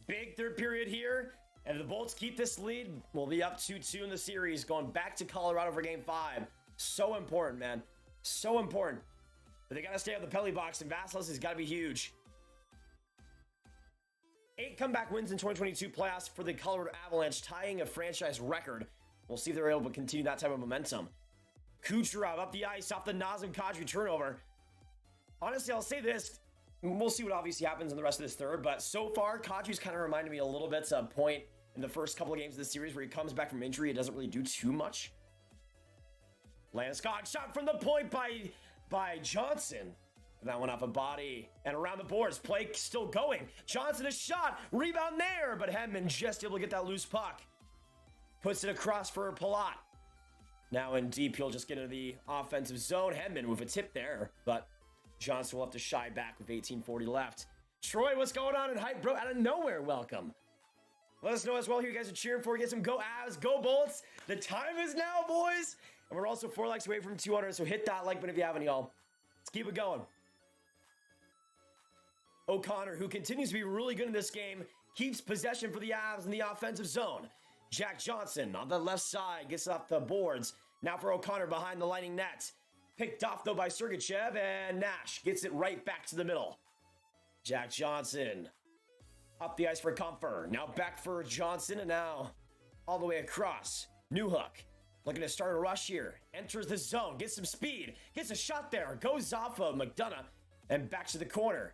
Big third period here. And if the Bolts keep this lead, we'll be up 2-2 in the series, going back to Colorado for Game 5. So important, man. So important. But they got to stay out of the penalty box, and Vassilis has got to be huge. 8 comeback wins in 2022 playoffs for the Colorado Avalanche, tying a franchise record. We'll see if they're able to continue that type of momentum. Kucherov up the ice off the Nazem Kadri turnover. Honestly, I'll say this. We'll see what obviously happens in the rest of this third, but so far, Kadri's kind of reminded me a little bit to a point in the first couple of games of the series where he comes back from injury. It doesn't really do too much. Landeskog shot from the point by Johnson. That one off a body and around the boards. Play still going. Johnson a shot. Rebound there, but Hedman just able to get that loose puck. Puts it across for Palat. Now in deep, he'll just get into the offensive zone. Hedman with a tip there, but Johnson will have to shy back with 18:40 left. Troy, what's going on in hype, bro? Out of nowhere, welcome. Let us know as well who you guys are cheering for. Get some go Avs, go Bolts. The time is now, boys. And we're also 4 likes away from 200, so hit that like button if you haven't, y'all. Let's keep it going. O'Connor, who continues to be really good in this game, keeps possession for the Avs in the offensive zone. Jack Johnson on the left side gets off the boards. Now for O'Connor behind the lining net. Picked off, though, by Sergachev, and Nash gets it right back to the middle. Jack Johnson up the ice for Comfer. Now back for Johnson, and now all the way across. Newhook looking to start a rush here. Enters the zone, gets some speed, gets a shot there. Goes off of McDonough, and back to the corner.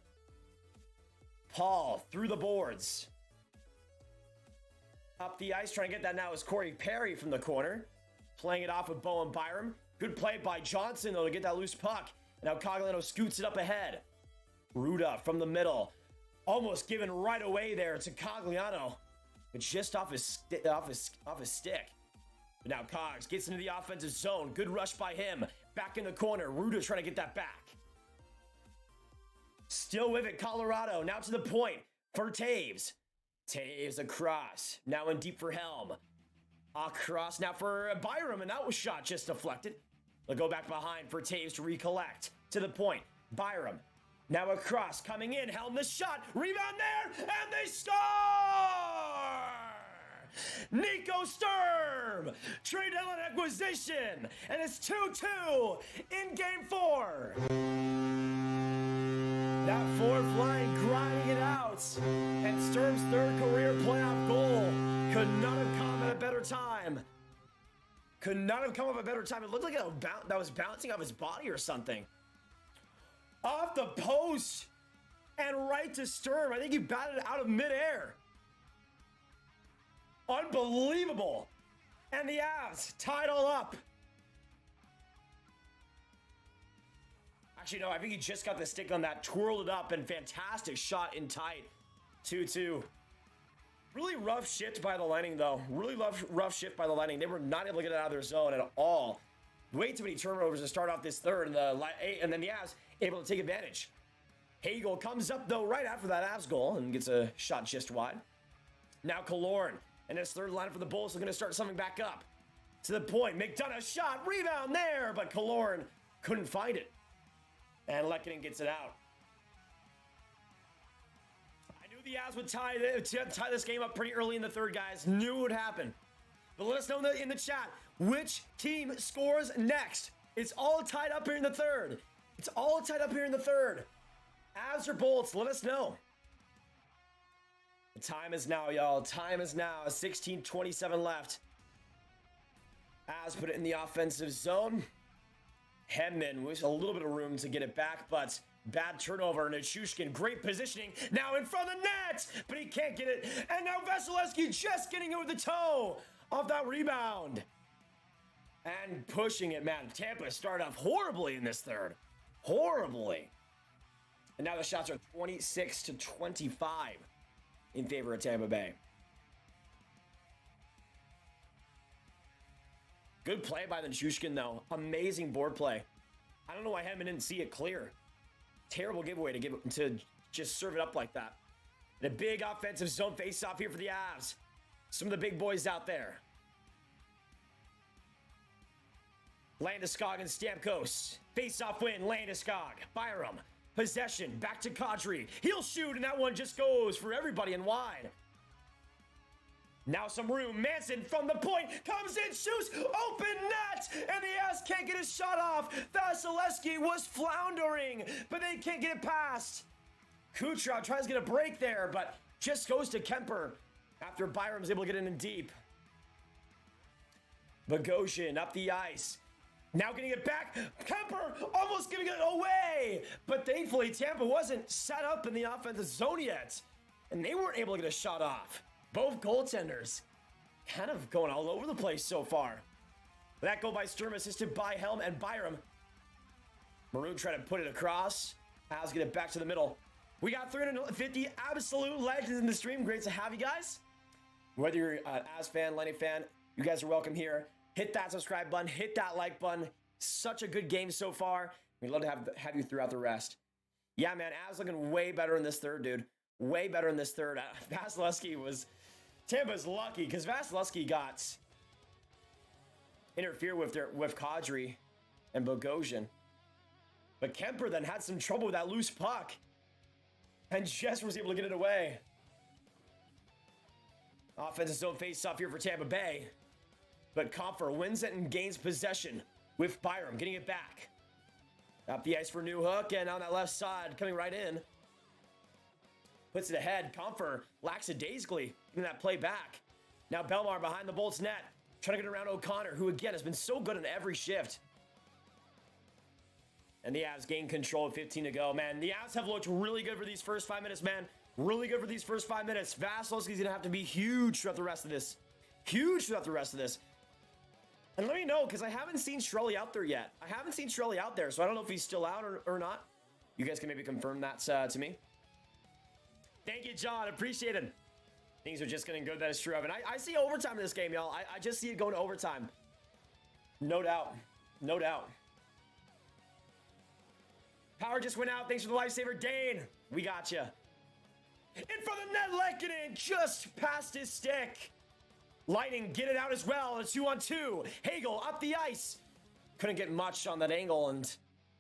Paul through the boards. Up the ice, trying to get that now is Corey Perry from the corner. Playing it off with Bowen Byram. Good play by Johnson, though, to get that loose puck. Now Cogliano scoots it up ahead. Ruda from the middle. Almost given right away there to Cogliano. But just off his stick. But now Cogs gets into the offensive zone. Good rush by him. Back in the corner. Ruda trying to get that back. Still with it, Colorado. Now to the point for Taves. Taves across. Now in deep for Helm. Across now for Byram, and that was shot just deflected. They'll go back behind for Taves to recollect. To the point. Byram. Now across. Coming in. Helm the shot. Rebound there. And they score! Nico Sturm. Trade deadline acquisition. And it's 2-2 in Game 4. That fourth line grinding it out. And Sturm's third career playoff goal could not have come at a better time. Could not have come up a better time. It looked like that was bouncing off his body or something. Off the post and right to Sturm. I think he batted it out of midair. Unbelievable. And the Avs tied all up. Actually, no, I think he just got the stick on that, twirled it up, and fantastic shot in tight. 2-2. Really rough shift by the Lightning, though. Really rough shift by the Lightning. They were not able to get it out of their zone at all. Way too many turnovers to start off this third, and then the Avs able to take advantage. Hagel comes up, though, right after that Avs goal and gets a shot just wide. Now Killorn and his third line for the Bulls are going to start summing back up. To the point, McDonough shot, rebound there, but Killorn couldn't find it. And Lehkonen gets it out. I knew the Avs would tie this game up pretty early in the third, guys. Knew it would happen. But let us know in the chat which team scores next. It's all tied up here in the third. It's all tied up here in the third. Avs or Bolts, let us know. The time is now, y'all. Time is now. 16:27 left. Avs put it in the offensive zone. Hedman with a little bit of room to get it back, but bad turnover. And Nichushkin, great positioning. Now in front of the net, but he can't get it. And now Vasilevsky just getting it with the toe off that rebound. And pushing it, man. Tampa started off horribly in this third. Horribly. And now the shots are 26-25 in favor of Tampa Bay. Good play by the Nichushkin, though. Amazing board play. I don't know why Hedman didn't see it clear. Terrible giveaway to just serve it up like that. And a big offensive zone face-off here for the Avs. Some of the big boys out there. Landeskog and Stamkos. Face-off win, Landeskog. Byram. Possession, back to Kadri. He'll shoot, and that one just goes for everybody and wide. Now some room. Manson from the point comes in, shoots, open net, and the Avs can't get his shot off. Vasilevsky was floundering, but they can't get it past. Kucherov tries to get a break there, but just goes to Kemper after Byram's able to get in deep. Bogosian up the ice. Now getting it back. Kemper almost giving it away, but thankfully Tampa wasn't set up in the offensive zone yet, and they weren't able to get a shot off. Both goaltenders kind of going all over the place so far. That goal by Sturm assisted by Helm and Byram. Maroon trying to put it across. Avs get it back to the middle. We got 350 absolute legends in the stream. Great to have you guys. Whether you're an Avs fan, Lightning fan, you guys are welcome here. Hit that subscribe button. Hit that like button. Such a good game so far. We'd love to have you throughout the rest. Yeah, man. Avs looking way better in this third, dude. Way better in this third. Vasilevsky was... Tampa's lucky because Vasilevsky got interfered with Kadri and Bogosian. But Kemper then had some trouble with that loose puck. And just was able to get it away. Offensive zone face-off here for Tampa Bay. But Compher wins it and gains possession with Byram getting it back. Up the ice for Newhook, and on that left side, coming right in. Puts it ahead. Compher lackadaisically giving that play back. Now Belmar behind the Bolts net. Trying to get around O'Connor, who again has been so good in every shift. And the Avs gain control with 15 to go. Man, the Avs have looked really good for these first 5 minutes, man. Really good for these first 5 minutes. Vasilevsky's going to have to be huge throughout the rest of this. Huge throughout the rest of this. And let me know, because I haven't seen Strelly out there yet. I haven't seen Strelly out there, so I don't know if he's still out or not. You guys can maybe confirm that to me. Thank you, John. Appreciate it. Things are just getting good. That is true. And I see overtime in this game, y'all. I just see it going to overtime. No doubt. No doubt. Power just went out. Thanks for the lifesaver, Dane. We got you. In front of the net, Lehkonen just past his stick. Lightning get it out as well. A 2-on-2. Hagel up the ice. Couldn't get much on that angle, and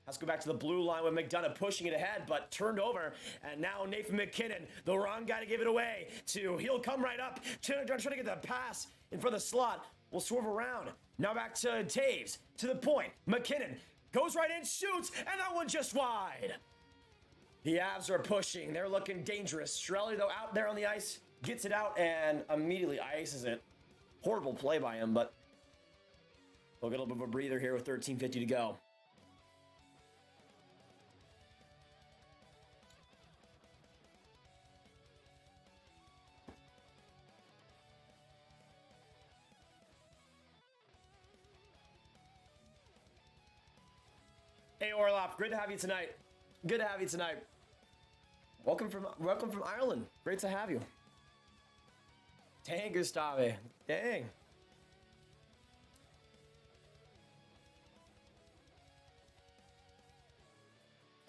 has to go back to the blue line with McDonough pushing it ahead, but turned over. And now Nathan McKinnon, the wrong guy to give it away to. He'll come right up. Trying to get the pass in front of the slot. We'll swerve around. Now back to Taves. To the point. McKinnon goes right in, shoots, and that one just wide. The Avs are pushing. They're looking dangerous. Strelly, though, out there on the ice, gets it out and immediately ices it. Horrible play by him, but we'll get a little bit of a breather here with 13:50 to go. Hey Orloff, great to have you tonight. Good to have you tonight. Welcome from Ireland. Great to have you. Dang, Gustave. Dang.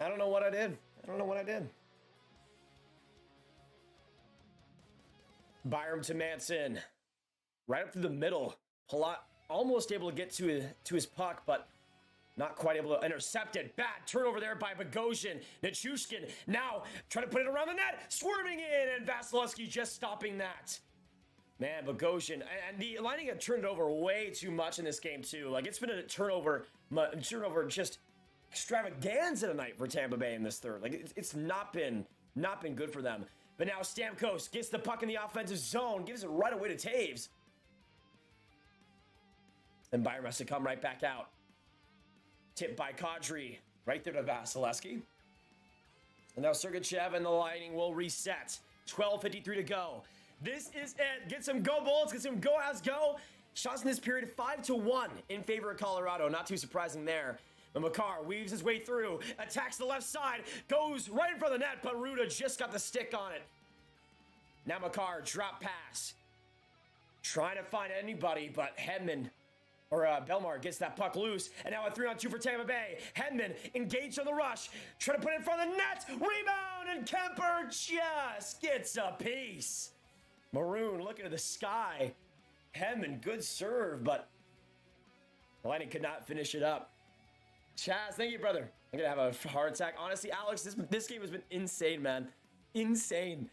I don't know what I did. Byram to Manson. Right up through the middle. Palat almost able to get to his puck, but not quite able to intercept it. Bad turnover there by Bogosian. Nichushkin now trying to put it around the net. Swerving in, and Vasilevsky just stopping that. Man, Bogosian. And the Lightning have turned it over way too much in this game, too. Like, it's been a turnover just extravaganza tonight for Tampa Bay in this third. Like, it's not been good for them. But now Stamkos gets the puck in the offensive zone, gives it right away to Taves. And Byram has to come right back out. Tipped by Kadri, right there to Vasilevsky. And now Sergachev and the Lightning will reset. 12:53 to go. This is it. Get some go Bolts, get some go Habs go. Shots in this period 5-1 in favor of Colorado. Not too surprising there. But Makar weaves his way through, attacks the left side, goes right in front of the net, but Ruda just got the stick on it. Now Makar, drop pass. Trying to find anybody, but Hedman, or Belmar gets that puck loose, and now a 3-on-2 for Tampa Bay. Hedman engaged on the rush, trying to put it in front of the net, rebound, and Kemper just gets a piece. Maroon looking at the sky. Hedman, good serve, but the Lightning could not finish it up. Chaz, thank you, brother. I'm gonna have a heart attack. Honestly, Alex, this game has been insane, man. Insane.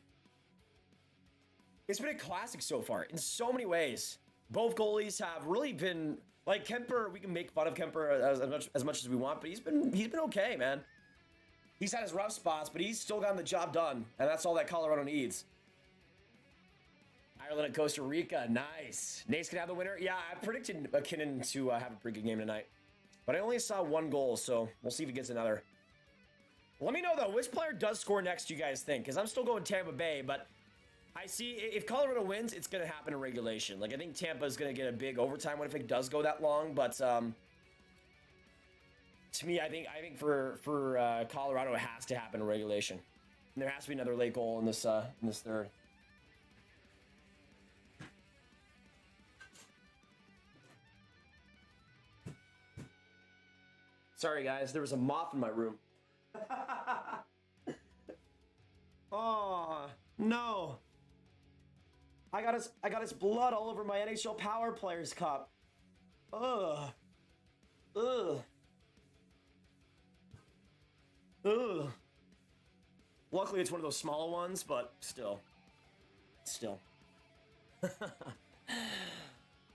It's been a classic so far in so many ways. Both goalies have really been, like, Kemper. We can make fun of Kemper as much as we want, but he's been okay, man. He's had his rough spots, but he's still gotten the job done, and that's all that Colorado needs. Ireland and Costa Rica, nice. Nate's gonna have the winner. Yeah, I predicted McKinnon to have a pretty good game tonight, but I only saw one goal, so we'll see if he gets another. Let me know though, which player does score next, you guys think? Because I'm still going Tampa Bay, but I see if Colorado wins, it's going to happen in regulation. Like, I think Tampa is going to get a big overtime win if it does go that long. But to me, I think for Colorado, it has to happen in regulation. And there has to be another late goal in this third. Sorry, guys, there was a moth in my room. Oh no. I got his blood all over my NHL Power Players Cup. Ugh. Ugh. Ugh. Luckily, it's one of those small ones, but still. All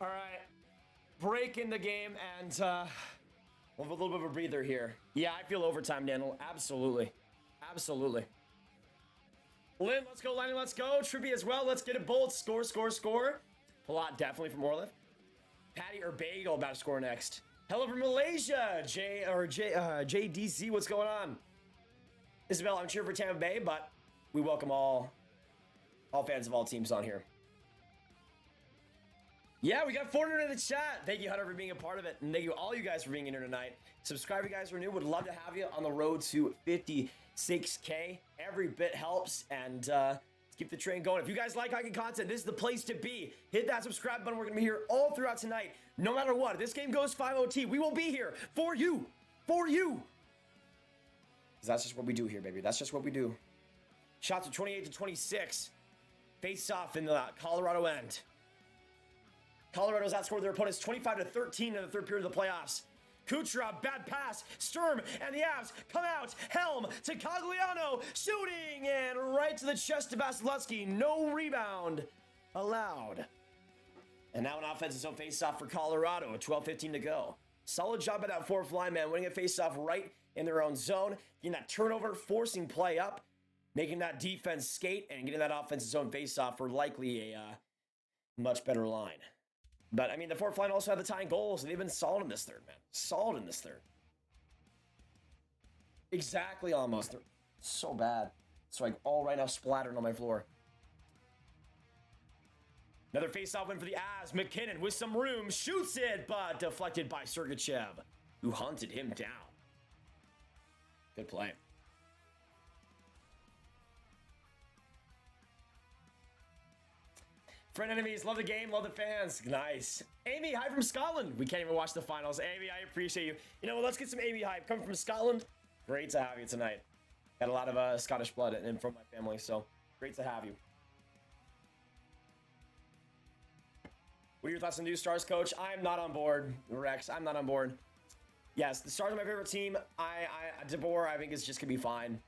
right. Break in the game, and we'll have a little bit of a breather here. Yeah, I feel overtime, Daniel. Absolutely. Absolutely. Lynn, let's go, Lightning, let's go. Tribby as well, let's get it, Bolts. Score. Palat definitely from Orliff. Patty or Bagel about to score next. Hello from Malaysia, JDC, what's going on? Isabel, I'm cheering for Tampa Bay, but we welcome all fans of all teams on here. Yeah, we got 400 in the chat. Thank you, Hunter, for being a part of it. And thank you all you guys for being in here tonight. Subscribe if you guys are new. Would love to have you on the road to 56K. Every bit helps. And let's keep the train going. If you guys like hockey content, this is the place to be. Hit that subscribe button. We're going to be here all throughout tonight. No matter what. If this game goes 5 OT, we will be here for you. For you. That's just what we do here, baby. That's just what we do. Shots of 28-26. Face off in the Colorado end. Colorado's outscored their opponents 25-13 in the third period of the playoffs. Kucherov, bad pass. Sturm and the Avs come out. Helm to Cogliano, shooting, and right to the chest of Vasilevsky. No rebound allowed. And now an offensive zone face-off for Colorado. 12:15 to go. Solid job by that fourth line, man. Winning a face-off right in their own zone. Getting that turnover, forcing play up. Making that defense skate and getting that offensive zone face-off for likely a much better line. But, I mean, the fourth line also had the tying goals, and they've been solid in this third, man. Solid in this third. Exactly, almost. They're so bad. It's like all right now splattered on my floor. Another face-off win for the Avs. McKinnon with some room. Shoots it, but deflected by Sergachev, who hunted him down. Good play. Friend enemies, love the game, love the fans. Nice. Amy, hi from Scotland. We can't even watch the finals. Amy, I appreciate you. You know what? Let's get some Amy hype. Coming from Scotland. Great to have you tonight. Got a lot of Scottish blood in from my family, so great to have you. What are your thoughts on new Stars, coach? I am not on board, Rex. I'm not on board. Yes, the Stars are my favorite team. DeBoer, I think, is just going to be fine.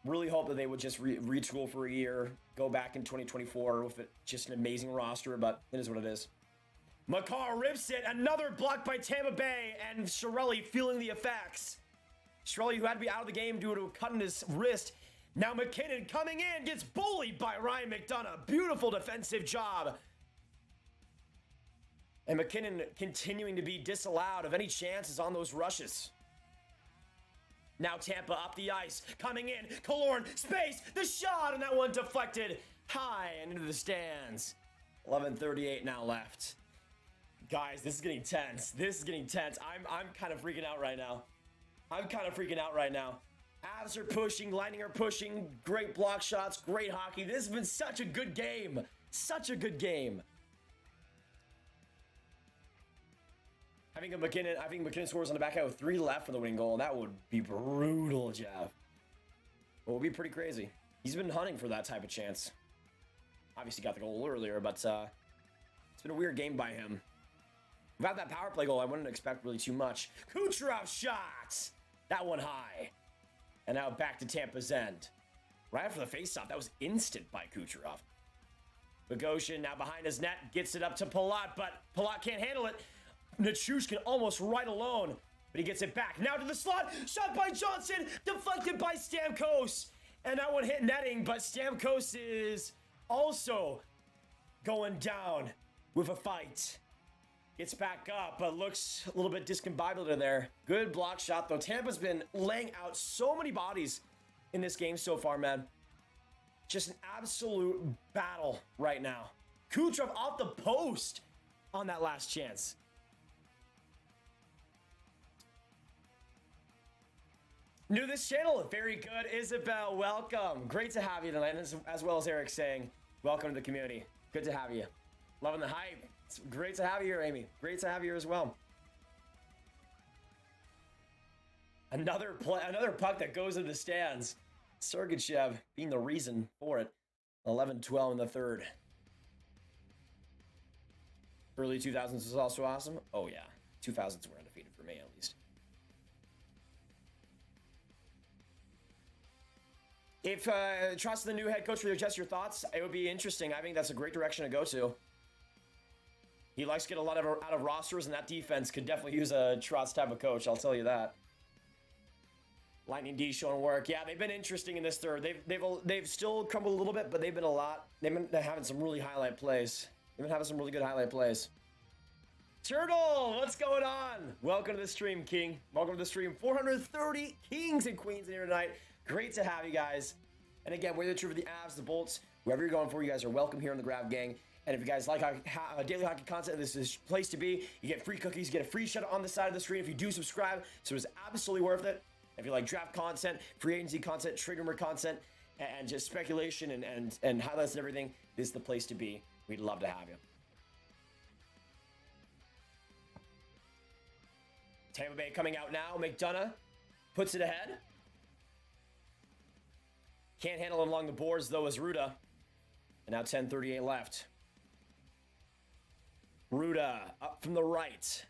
Really hope that they would just retool for a year, go back in 2024 with just an amazing roster, but it is what it is. Makar rips it. Another block by Tampa Bay, and Chiarelli feeling the effects. Chiarelli, who had to be out of the game due to a cut in his wrist. Now McKinnon coming in, gets bullied by Ryan McDonagh. Beautiful defensive job. And McKinnon continuing to be disallowed of any chances on those rushes. Now Tampa up the ice, coming in, Killorn, space, the shot, and that one deflected high and into the stands. 11:38 now left. Guys, this is getting tense. This is getting tense. I'm kind of freaking out right now. Avs are pushing, Lightning are pushing, great block shots, great hockey. This has been such a good game. Such a good game. I think McKinnon scores on the back end with 3 left for the winning goal. That would be brutal, Jeff. It would be pretty crazy. He's been hunting for that type of chance. Obviously got the goal earlier, but it's been a weird game by him. Without that power play goal, I wouldn't expect really too much. Kucherov shots! That one high. And now back to Tampa's end. Right after the faceoff, that was instant by Kucherov. Bogosian now behind his net, gets it up to Palat, but Palat can't handle it. Nichushkin almost right alone, but he gets it back. Now to the slot, shot by Johnson, deflected by Stamkos. And that one hit netting, but Stamkos is also going down with a fight. Gets back up, but looks a little bit discombobulated there. Good block shot, though. Tampa's been laying out so many bodies in this game so far, man. Just an absolute battle right now. Kucherov off the post on that last chance. New to this channel, very good. Isabel, welcome. Great to have you tonight, as well as Eric saying, welcome to the community. Good to have you. Loving the hype. It's great to have you here, Amy. Great to have you here as well. Another puck that goes into the stands. Sergachev being the reason for it. 11-12 in the third. Early 2000s was also awesome. Oh yeah, 2000s were undefeated for me at least. If trust the new head coach for the Jets, your thoughts? It would be interesting. I think that's a great direction to go to. He likes to get a lot out of rosters, and that defense could definitely use a Trotz type of coach. I'll tell you that. Lightning D showing work. Yeah, they've been interesting in this third. They've still crumbled a little bit, but they've been a lot. They've been having some really highlight plays. They've been having some really good highlight plays. Turtle, what's going on? Welcome to the stream, King. Welcome to the stream. 430 kings and queens in here tonight. Great to have you guys. And again, whether it's true for the Avs, the Bolts, whoever you're going for, you guys are welcome here in the Grav Gang. And if you guys like daily hockey content, this is the place to be. You get free cookies, you get a free shout out on the side of the screen if you do subscribe. So it's absolutely worth it. If you like draft content, free agency content, trade rumor content, and just speculation and highlights and everything, this is the place to be. We'd love to have you. Tampa Bay coming out now. McDonagh puts it ahead. Can't handle it along the boards, though, as Ruda. And now 10:38 left. Ruda up from the right.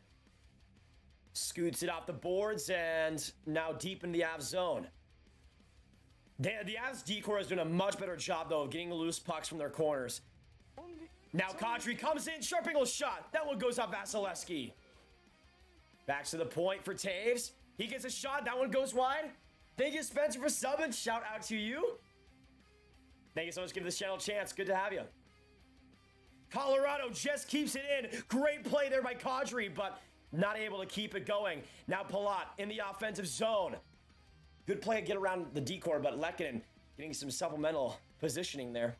Scoots it off the boards and now deep in the Avs zone. The Avs decor has done a much better job, though, of getting loose pucks from their corners. Now Kadri comes in, sharp angle shot. That one goes off Vasilevsky. Back to the point for Taves. He gets a shot. That one goes wide. Thank you, Spencer, for subbing. Shout out to you. Thank you so much for giving this channel a chance. Good to have you. Colorado just keeps it in. Great play there by Kadri, but not able to keep it going. Now Palat in the offensive zone. Good play to get around the decor, but Lehkonen getting some supplemental positioning there.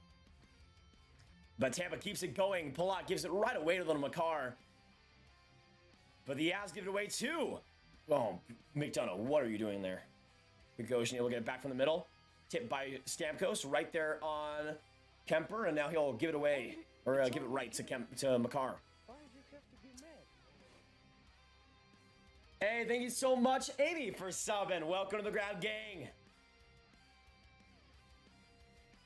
But Tampa keeps it going. Palat gives it right away to the Makar. But the Avs give it away too. Oh, McDonagh, what are you doing there? Gagosian able to get it back from the middle. Tipped by Stamkos right there on Kemper, and now he'll give it away, or give it right to Makar. Why do you have to be mad? Hey, thank you so much, Amy, for subbing. Welcome to the Grab Gang.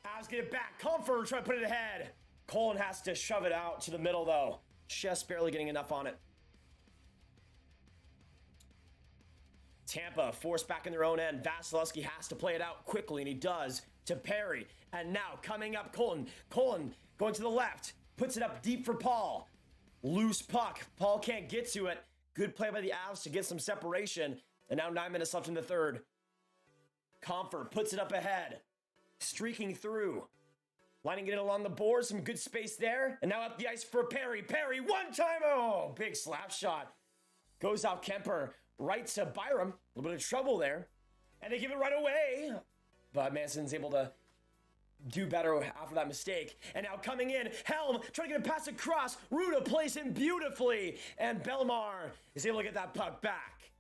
Avs get it back. Comfort try to put it ahead. Colin has to shove it out to the middle, though. Just barely getting enough on it. Tampa forced back in their own end. Vasilevsky has to play it out quickly, and he does to Perry. And now coming up, Colin. Colin going to the left. Puts it up deep for Paul. Loose puck. Paul can't get to it. Good play by the Avs to get some separation. And now 9 minutes left in the third. Comfort puts it up ahead. Streaking through. Lining it along the boards. Some good space there. And now up the ice for Perry. Perry, one time. Oh, big slap shot. Goes out Kemper. Right to Byram. A little bit of trouble there. And they give it right away. But Manson's able to do better after that mistake. And now coming in, Helm trying to get a pass across. Ruda plays him beautifully. And Belmar is able to get that puck back.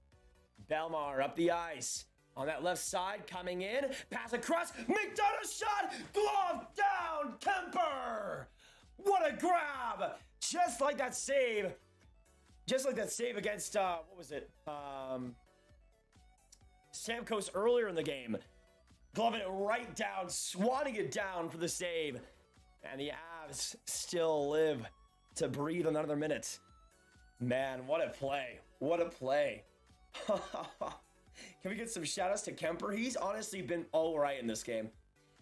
Belmar up the ice. On that left side, coming in. Pass across. McDonough shot. Glove down. Kemper. What a grab. Just like that save. Just like that save against, what was it? Stamkos earlier in the game. Gloving it right down, swatting it down for the save. And the Avs still live to breathe another minute. Man, what a play. What a play. Can we get some shout-outs to Kemper? He's honestly been all right in this game.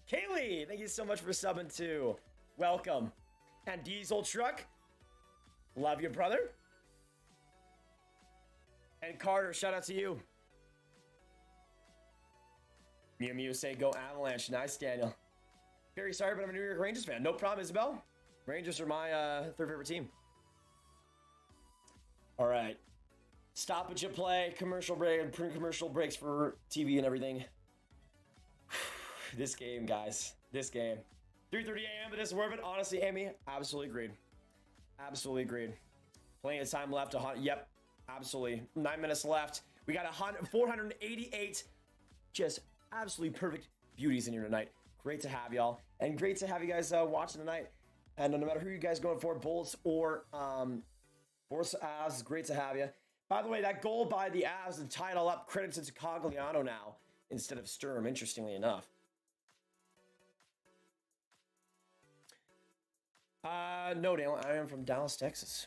Kaylee, thank you so much for subbing too. Welcome. And Diesel Truck, love you, brother. And Carter, shout out to you. Mew Mew say go Avalanche. Nice, Daniel. Very sorry, but I'm a New York Rangers fan. No problem, Isabel. Rangers are my third favorite team. All right. Stoppage of play, commercial break, commercial breaks for TV and everything. This game, guys. This game. 3:30 a.m. But this is worth it. Honestly, Amy, absolutely agreed. Absolutely agreed. Plenty of time left. Yep. Absolutely. 9 minutes left. We got 488 just absolutely perfect beauties in here tonight. Great to have y'all. And great to have you guys watching tonight. And no matter who you guys going for, Bulls or Avs, great to have you. By the way, that goal by the Avs to tie it all up, credits to Cogliano now instead of Sturm, interestingly enough. No, Dale, I am from Dallas, Texas.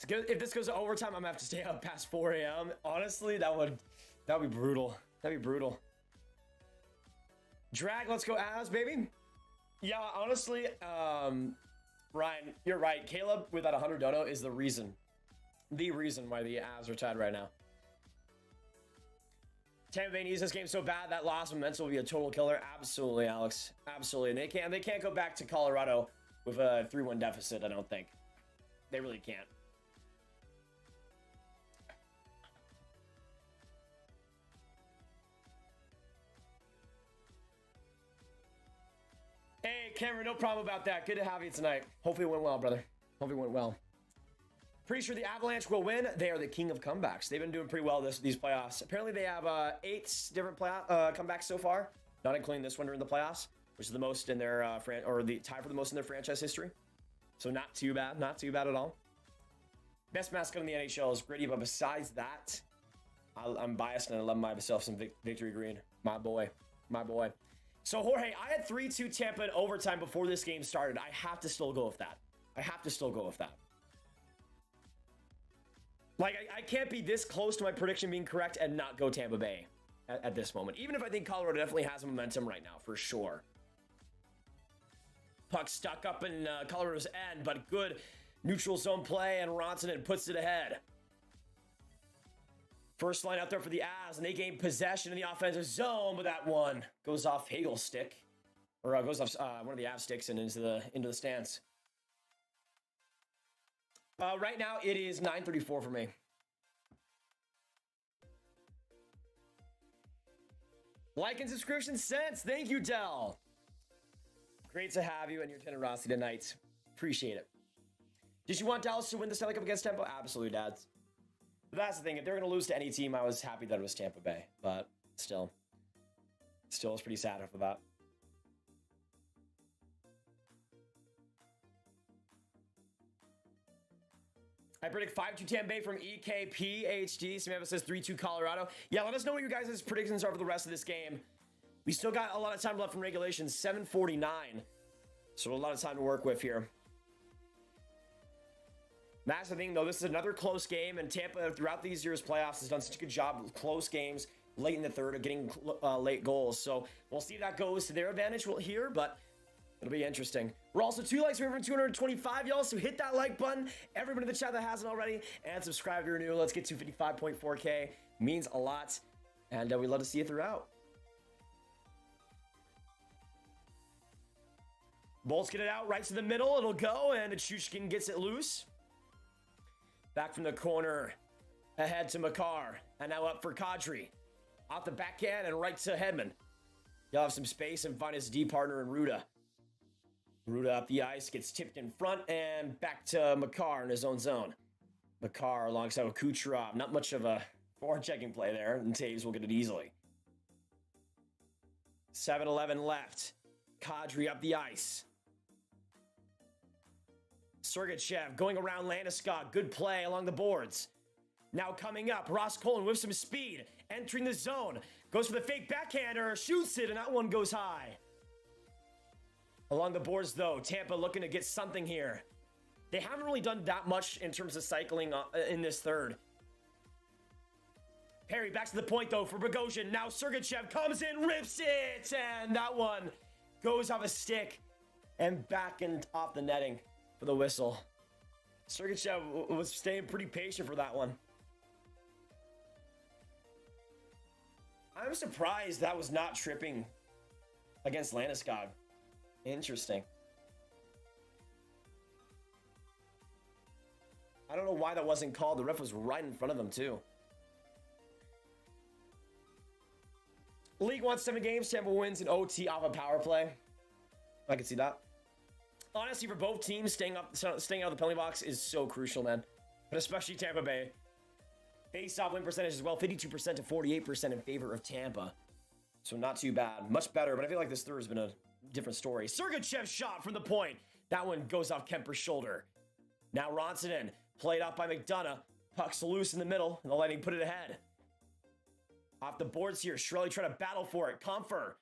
If this goes to overtime, I'm gonna have to stay up past 4 a.m. Honestly, that would be brutal. That'd be brutal. Drag, let's go Avs, baby. Yeah, honestly, Ryan, you're right. Caleb with that 100 dono is the reason why the Avs are tied right now. Tampa Bay needs this game so bad that loss of momentum will be a total killer. Absolutely, Alex. Absolutely. And they can't go back to Colorado with a 3-1 deficit, I don't think. They really can't. Hey, Cameron, no problem about that. Good to have you tonight. Hopefully it went well, brother. Hopefully it went well. Pretty sure the Avalanche will win. They are the king of comebacks. They've been doing pretty well these playoffs. Apparently they have 8 different comebacks so far, not including this one during the playoffs, which is the most in their the tie for the most in their franchise history. So not too bad. Not too bad at all. Best mascot in the NHL is Gritty, but besides that, I'm biased and I love myself some Victory Green. My boy. My boy. So, Jorge, I had 3-2 Tampa in overtime before this game started. I have to still go with that. Like, I can't be this close to my prediction being correct and not go Tampa Bay at this moment. Even if I think Colorado definitely has momentum right now, for sure. Puck stuck up in Colorado's end, but good neutral zone play, and Ronsonen puts it ahead. First line out there for the Avs, and they gain possession in the offensive zone, but that one goes off Hagel's stick, or goes off one of the Avs sticks and into the stands. Right now, it is 9:34 for me. Like and subscription cents. Thank you, Dell. Great to have you and your generosity tonight. Appreciate it. Did you want Dallas to win the Stanley Cup against Tampa? Absolutely, dads. But that's the thing. If they're going to lose to any team, I was happy that it was Tampa Bay. But still was pretty sad after that. I predict 5-2 Tampa Bay from EKPHD. Samantha says 3-2 Colorado. Yeah, let us know what your guys' predictions are for the rest of this game. We still got a lot of time left in regulation, 7:49. So a lot of time to work with here. That's the thing, though. This is another close game, and Tampa, throughout these years' playoffs, has done such a good job with close games late in the third of getting late goals. So we'll see if that goes to their advantage here, but it'll be interesting. We're also 2 likes away from 225, y'all, so hit that like button. Everybody in the chat that hasn't already, and subscribe if you're new. Let's get to 55.4K. Means a lot, and we'd love to see you throughout. Bolts get it out right to the middle. It'll go, and Chushkin gets it loose. Back from the corner, ahead to Makar, and now up for Kadri. Off the backhand and right to Hedman. He'll have some space and find his D partner in Ruda. Ruda up the ice, gets tipped in front, and back to Makar in his own zone. Makar alongside with Kucherov. Not much of a forward-checking play there, and Taves will get it easily. 7-11 left. Kadri up the ice. Sergachev going around Landeskog. Good play along the boards. Now coming up, Ross Colin with some speed. Entering the zone. Goes for the fake backhander. Shoots it, and that one goes high. Along the boards, though, Tampa looking to get something here. They haven't really done that much in terms of cycling in this third. Perry back to the point, though, for Bogosian. Now Sergachev comes in, rips it, and that one goes off a stick and back and off the netting for the whistle. Sergachev was staying pretty patient for that one. I'm surprised that was not tripping against Landeskog. Interesting. I don't know why that wasn't called. The ref was right in front of them, too. League won 7 games. Tampa wins in OT off a power play. I can see that. Honestly, for both teams, staying out of the penalty box is so crucial, man. But especially Tampa Bay. Face-off win percentage as well, 52% to 48% in favor of Tampa. So not too bad. Much better, but I feel like this third has been a different story. Sergachev's shot from the point. That one goes off Kemper's shoulder. Now Ronsonen, played off by McDonough. Puck's loose in the middle, and the Lightning put it ahead. Off the boards here, Shirley trying to battle for it. Comfer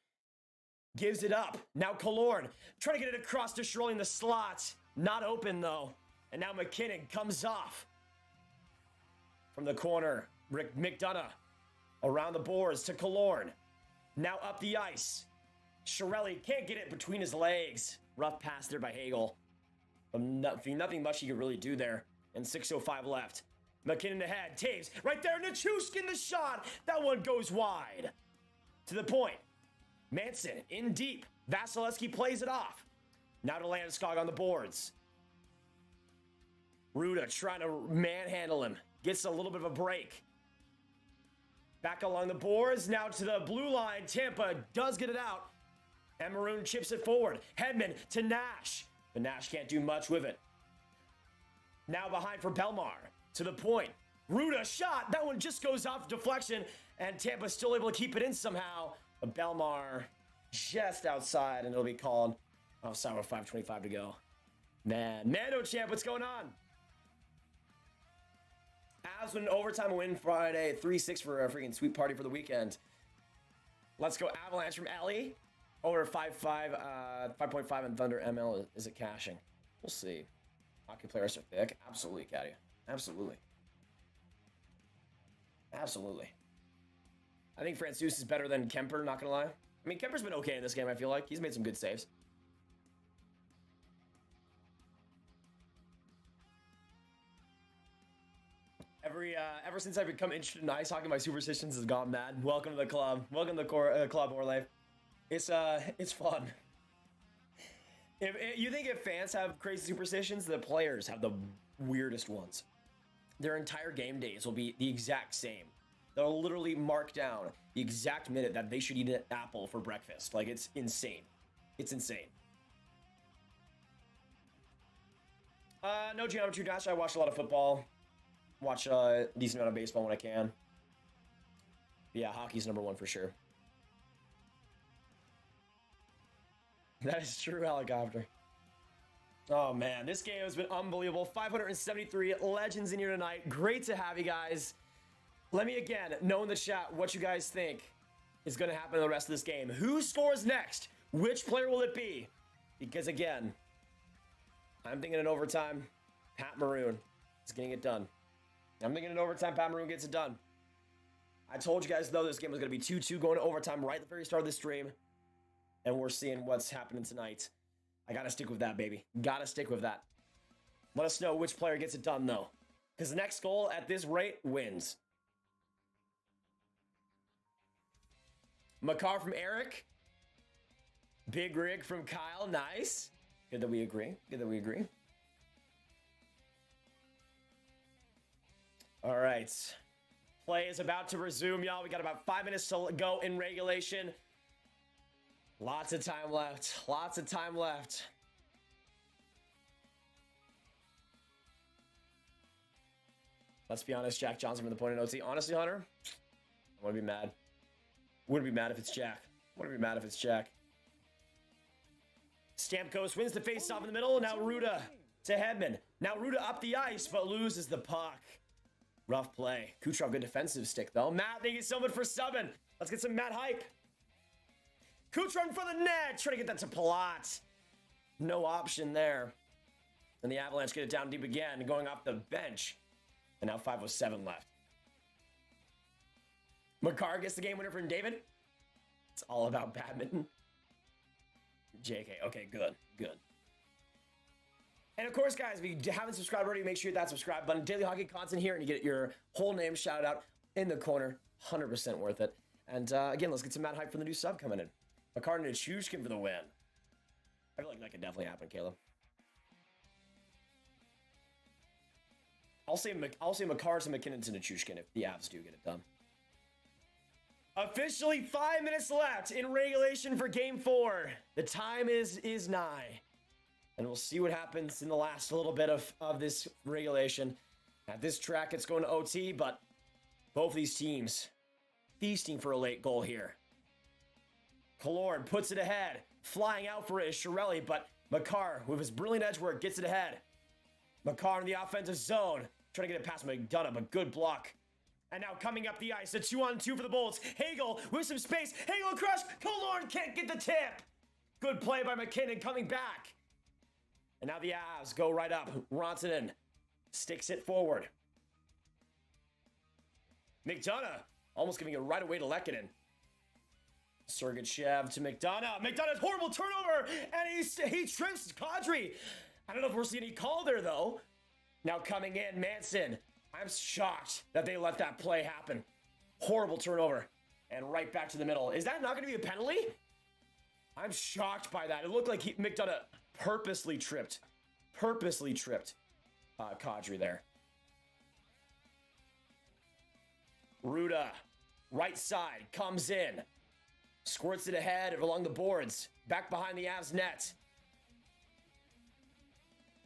gives it up. Now Killorn trying to get it across to Shirley in the slot. Not open, though. And now McKinnon comes off from the corner. Rick McDonough around the boards to Killorn. Now up the ice. Shirley can't get it between his legs. Rough pass there by Hagel. Nothing much he could really do there. And 6:05 left. McKinnon ahead. Taves right there. Nichushkin the shot. That one goes wide. To the point. Manson in deep. Vasilevsky plays it off. Now to Landeskog on the boards. Ruda trying to manhandle him. Gets a little bit of a break. Back along the boards. Now to the blue line. Tampa does get it out. And Maroon chips it forward. Hedman to Nash. But Nash can't do much with it. Now behind for Belmar. To the point. Ruda shot. That one just goes off deflection. And Tampa's still able to keep it in somehow. But Belmar just outside. And it'll be called offside with 5:25 to go. Man. Mando champ, what's going on? Avs win an overtime win Friday. 3-6 for a freaking sweet party for the weekend. Let's go Avalanche from Ellie. Over 5.5 and Thunder ML. Is it cashing? We'll see. Hockey players are thick. Absolutely, Caddy. Absolutely. Absolutely. I think Francouz is better than Kemper, not gonna lie. I mean, Kemper's been okay in this game, I feel like. He's made some good saves. Ever since I've become interested in ice hockey, my superstitions has gone mad. Welcome to the club. Welcome to the club, Orlave. It's fun. You think if fans have crazy superstitions, the players have the weirdest ones. Their entire game days will be the exact same. They'll literally mark down the exact minute that they should eat an apple for breakfast. Like, it's insane. It's insane. No geometry dash. I watched a lot of football. watch a decent amount of baseball when I can. Yeah, hockey's number one for sure. That is true, helicopter. Oh man, this game has been unbelievable. 573 legends in here tonight. Great to have you guys. Let me again know in the chat what you guys think is going to happen in the rest of this game. Who scores next? Which player will it be? Because again, I'm thinking in overtime, Pat Maroon is getting it done. I'm thinking in overtime, Pat Maroon gets it done. I told you guys, though, this game was going to be 2-2 going to overtime right at the very start of the stream. And we're seeing what's happening tonight. I got to stick with that, baby. Got to stick with that. Let us know which player gets it done, though. Because the next goal at this rate wins. Makar from Eric. Big Rig from Kyle. Nice. Good that we agree. Good that we agree. All right. Play is about to resume, y'all. We got about 5 minutes to go in regulation. Lots of time left. Lots of time left. Let's be honest, Jack Johnson from the point in OT. Honestly, Hunter, I wouldn't be mad. Wouldn't be mad if it's Jack. Wouldn't be mad if it's Jack. Stamkos wins the face-off in the middle. Now Ruda to Hedman. Now Ruda up the ice, but loses the puck. Rough play. Kucherov, good defensive stick, though. Matt, thank you so much for subbing. Let's get some Matt hype. Kucherov in front of the net. Trying to get that to Palat. No option there. And the Avalanche get it down deep again, going off the bench. And now 5:07 left. Makar gets the game winner from David. It's all about badminton. JK. Okay, good. Good. And of course, guys, if you haven't subscribed already, make sure you hit that subscribe button. Daily hockey content here, and you get your whole name shouted out in the corner. 100% worth it. And again, let's get some mad hype from the new sub coming in. Makar and Nichushkin for the win. I feel like that could definitely happen, Caleb. I'll say Makar to McKinnon to Nichushkin if the Avs do get it done. Officially 5 minutes left in regulation for Game 4. The time is nigh. And we'll see what happens in the last little bit of this regulation. At this track, it's going to OT, but both these teams feasting for a late goal here. Killorn puts it ahead. Flying out for it is Chiarelli, but Makar, with his brilliant edge work, gets it ahead. Makar in the offensive zone. Trying to get it past McDonough, but good block. And now coming up the ice, a 2-on-2 for the Bolts. Hagel with some space. Hagel across. Killorn can't get the tip. Good play by McKinnon coming back. And now the Avs go right up. Rantanen sticks it forward. McDonough almost giving it right away to Lehkonen. Sergachev to McDonough. McDonough's horrible turnover, and he trips Kadri. I don't know if we're seeing any call there, though. Now coming in, Manson. I'm shocked that they let that play happen. Horrible turnover. And right back to the middle. Is that not going to be a penalty? I'm shocked by that. It looked like McDonough purposely tripped Kadri there. Ruda, right side, comes in. Squirts it ahead along the boards. Back behind the Avs net.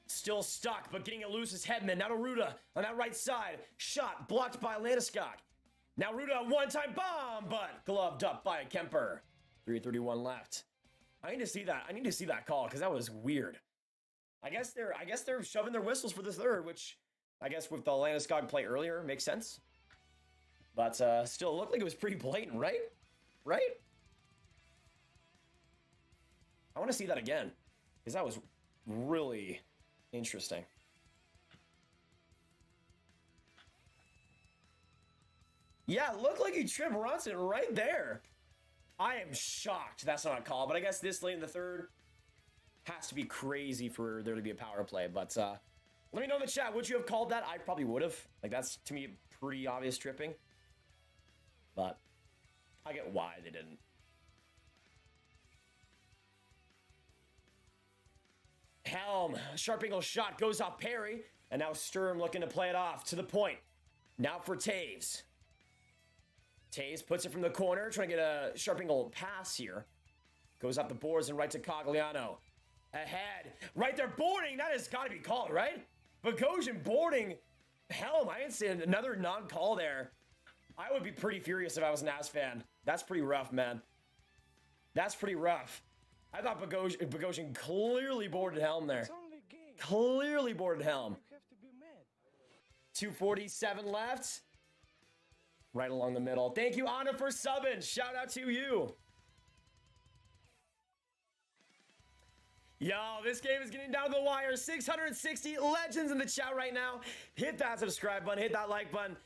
Still stuck, but getting it loose is Hedman. Now to Ruda on that right side. Shot blocked by Landeskog. Now Ruda, one-time bomb, but gloved up by Kemper. 3:31 left. I need to see that. I need to see that call because that was weird. I guess they're shoving their whistles for the third, which I guess with the Landeskog play earlier makes sense. But still, it looked like it was pretty blatant, right? Right? I want to see that again because that was really interesting. Yeah, it looked like he tripped Ronson right there. I am shocked that's not a call, but I guess this late in the third has to be crazy for there to be a power play. But let me know in the chat, would you have called that? I probably would have. Like, that's, to me, pretty obvious tripping. But I get why they didn't. Helm, sharp angle shot goes off Perry, and now Sturm looking to play it off to the point. Now for Taves. Taves puts it from the corner, trying to get a sharp angle pass here. Goes up the boards and right to Cogliano. Ahead, right there, boarding. That has got to be called, right? Bogosian boarding Helm, I didn't see another non-call there. I would be pretty furious if I was an Avs fan. That's pretty rough, man. That's pretty rough. I thought Bogosian clearly boarded Helm there. It's only a game. Clearly boarded Helm. You have to be mad. 2:47 left. Right along the middle. Thank you, Anna, for subbing. Shout out to you. Yo, this game is getting down to the wire. 660 legends in the chat right now. Hit that subscribe button, hit that like button,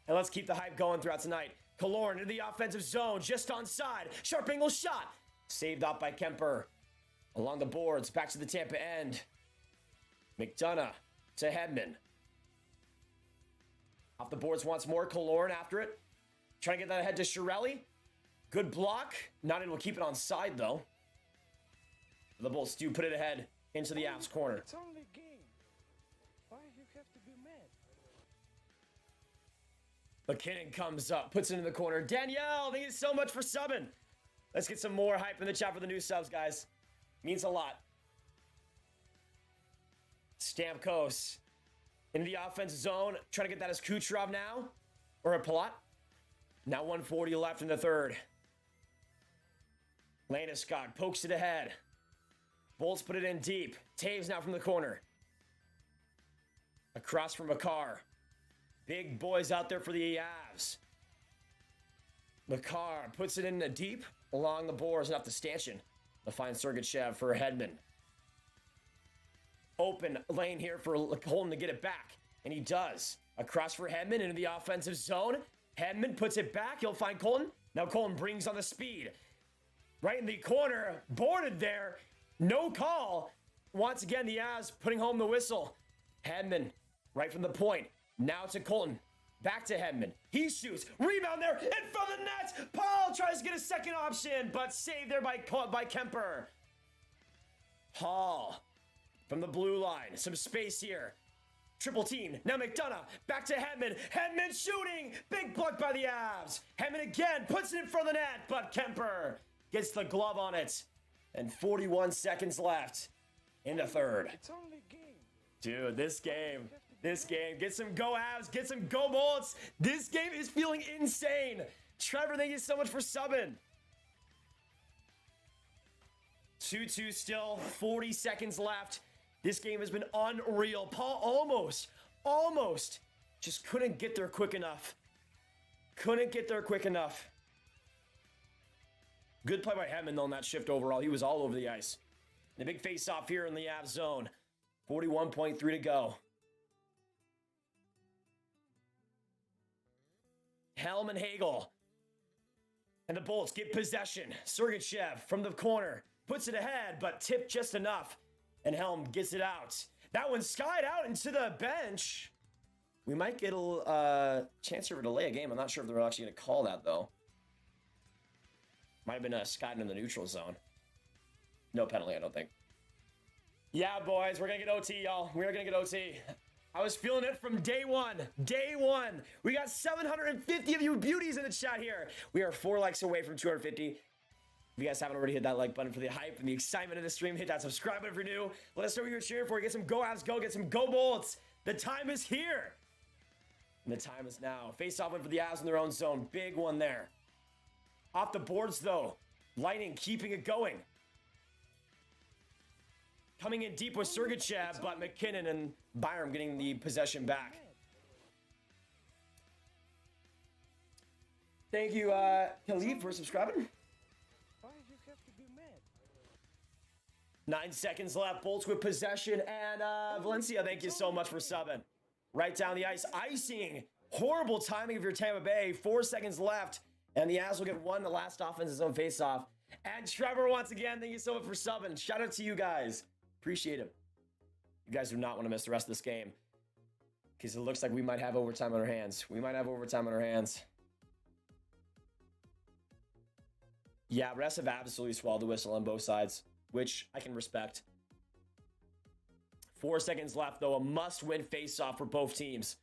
and let's keep the hype going throughout tonight. Killorn into the offensive zone, just onside. Sharp angle shot. Saved off by Kemper. Along the boards, back to the Tampa end. McDonough to Hedman. Off the boards once more. Killorn after it. Trying to get that ahead to Chiarelli. Good block. Not able to keep it on side, though. The Bolts do put it ahead into the Avs corner. It's only a game. Why you have to be mad? McKinnon comes up, puts it in the corner. Danielle, thank you so much for subbing. Let's get some more hype in the chat for the new subs, guys. Means a lot. Stamkos into the offensive zone. Trying to get that as Kucherov now. Or a Palat. Now 1:40 left in the third. Landeskog pokes it ahead. Bolts put it in deep. Taves now from the corner. Across from Makar. Big boys out there for the Avs. Makar puts it in the deep along the boards and up to Stanchion. To find Sergachev for Hedman. Open lane here for Colton to get it back. And he does. Across for Hedman into the offensive zone. Hedman puts it back. He'll find Colton. Now Colton brings on the speed. Right in the corner. Boarded there. No call. Once again, the Avs putting home the whistle. Hedman right from the point. Now to Colton. Back to Hedman. He shoots. Rebound there in front of the net. Paul tries to get a second option, but saved there by Kemper. Hall from the blue line. Some space here. Triple team. Now McDonough. Back to Hedman. Hedman shooting. Big block by the Avs. Hedman again puts it in front of the net, but Kemper gets the glove on it. And 41 seconds left in the third. It's only a game. Dude, this game. Get some go Avs. Get some go Bolts. This game is feeling insane. Trevor, thank you so much for subbing. 2-2 still. 40 seconds left. This game has been unreal. Paul almost just couldn't get there quick enough. Good play by Hedman though on that shift overall. He was all over the ice. The big face-off here in the Avs zone. 41.3 to go. Helm and Hagel. And the Bolts get possession. Sergachev from the corner. Puts it ahead, but tipped just enough. And Helm gets it out. That one skied out into the bench. We might get a chance here to delay a game. I'm not sure if they're actually going to call that, though. Might have been a skied in the neutral zone. No penalty, I don't think. Yeah, boys, we're going to get OT, y'all. We're going to get OT. I was feeling it from day one. We got 750 of you beauties in the chat here. We are 4 likes away from 250. If you guys haven't already hit that like button for the hype and the excitement of the stream, hit that subscribe button if you're new. Let us know what you're cheering for. Get some go Avs go. Get some go Bolts. The time is here. And the time is now. Face off win for the Avs in their own zone. Big one there. Off the boards, though. Lightning keeping it going. Coming in deep with Sergachev, but McKinnon and Byram getting the possession back. Thank you, Khalid, for subscribing. Why you have to be mad? 9 seconds left. Bolts with possession. And Valencia, thank you so much for subbing. Right down the ice. Icing. Horrible timing of your Tampa Bay. 4 seconds left. And the Avs will get one. The last offense's own face-off. And Trevor, once again, thank you so much for subbing. Shout out to you guys. Appreciate it. You guys do not want to miss the rest of this game. Because it looks like we might have overtime on our hands. Yeah, refs have absolutely swallowed the whistle on both sides, which I can respect. 4 seconds left, though. A must-win face-off for both teams.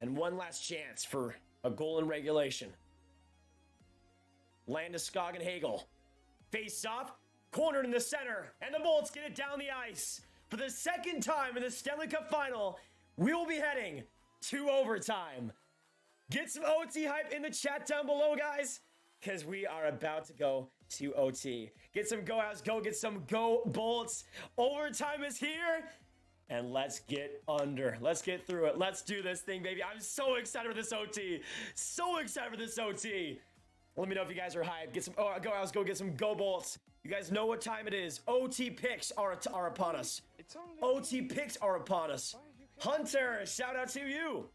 And one last chance for a goal in regulation. Landeskog and Hagel. Face-off. Cornered in the center. And the Bolts get it down the ice. For the second time in the Stanley Cup Final, we will be heading to overtime. Get some OT hype in the chat down below, guys, because we are about to go to OT. Get some go outs, go get some go bullets. Overtime is here, and let's get under. Let's get through it. Let's do this thing, baby. I'm so excited for this OT. So excited for this OT. Let me know if you guys are hyped. Get some go outs, go get some go bullets. You guys know what time it is. OT picks are upon us. OT picks are upon us. Hunter, shout out to you.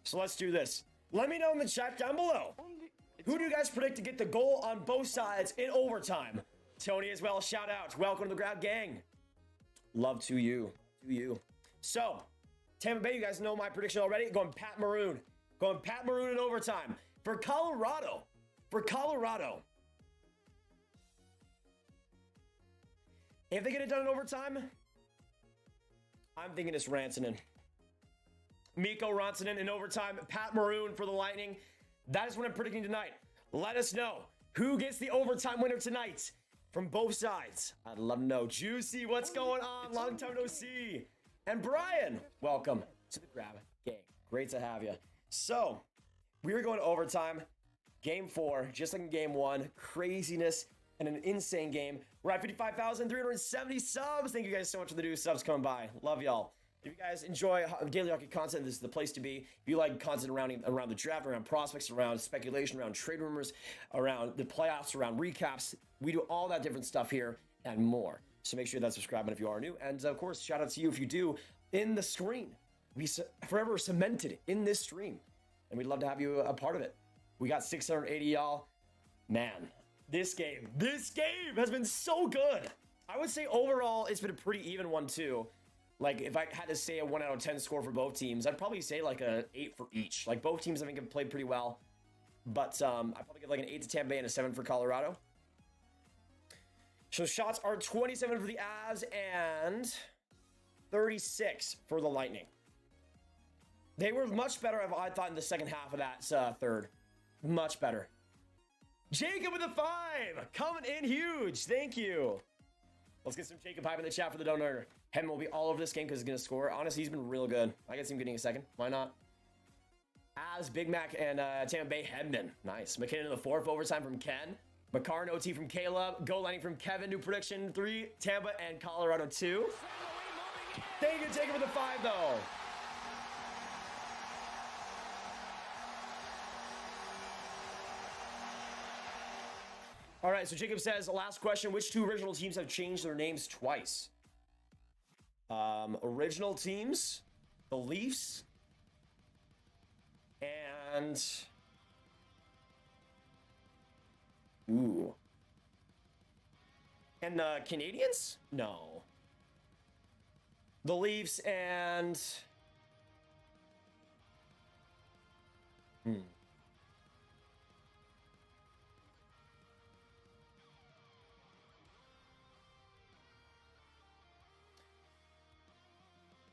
So let's do this. Let me know in the chat down below. Who do you guys predict to get the goal on both sides in overtime? Tony as well, shout out. Welcome to the Grab Gang. Love to you. To you. So, Tampa Bay, you guys know my prediction already. Going Pat Maroon. Going Pat Maroon in overtime. For Colorado. If they get it done in overtime, I'm thinking it's Rantanen. Mikko Rantanen in overtime. Pat Maroon for the Lightning. That is what I'm predicting tonight. Let us know who gets the overtime winner tonight from both sides. I'd love to know. Juicy, what's going on? Long time no see. And Brian, welcome to the Grab Gang. Great to have you. So, we are going to overtime. Game 4, just like in Game 1. Craziness and an insane game. We're at 55,370 subs. Thank you guys so much for the new subs coming by. Love y'all. If you guys enjoy daily hockey content, this is the place to be. If you like content around the draft, around prospects, around speculation, around trade rumors, around the playoffs, around recaps, we do all that different stuff here and more. So make sure that's subscribing if you are new. And of course, shout out to you if you do in the screen. We forever cemented in this stream. And we'd love to have you a part of it. We got 680 y'all. Man, this game has been so good. I would say overall, it's been a pretty even one too. Like, if I had to say a 1 out of 10 score for both teams, I'd probably say like a 8 for each. Like, both teams I think have played pretty well. But I'd probably give like an 8 to Tampa Bay and a 7 for Colorado. So shots are 27 for the Avs and 36 for the Lightning. They were much better, I thought, in the second half of that third. Much better. Jacob with a 5. Coming in huge. Thank you. Let's get some Jacob hype in the chat for the donor. Hedman will be all over this game because he's going to score. Honestly, he's been real good. I can see him getting a second. Why not? As Big Mac and Tampa Bay, Hedman. Nice. McKinnon in the 4th overtime from Ken. McCarn OT from Caleb. Goal lining from Kevin. New prediction 3. Tampa and Colorado 2. Thank you, Jacob with the 5, though. All right, so Jacob says, last question, which 2 original teams have changed their names twice? Original teams, the Leafs, and... Ooh. And the Canadiens? No. The Leafs and...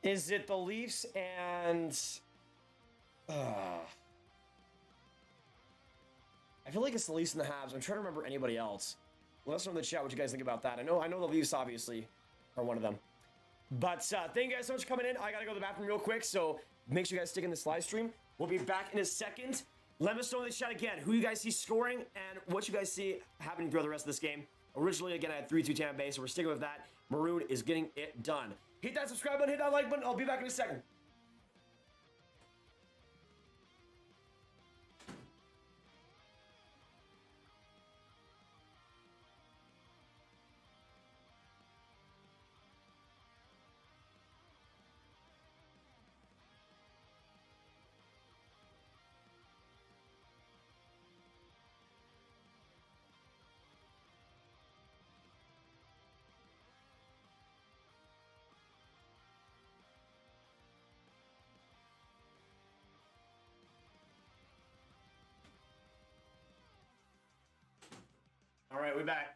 Is it the Leafs and... I feel like it's the Leafs and the Habs. I'm trying to remember anybody else. Let us know in the chat what you guys think about that. I know the Leafs obviously are one of them. But thank you guys so much for coming in. I gotta go to the bathroom real quick, so make sure you guys stick in this live stream. We'll be back in a second. Let us know in the chat again who you guys see scoring and what you guys see happening throughout the rest of this game. Originally, again, I had 3-2 Tampa Bay, so we're sticking with that. Maroon is getting it done. Hit that subscribe button, hit that like button. I'll be back in a second. All right, we're back.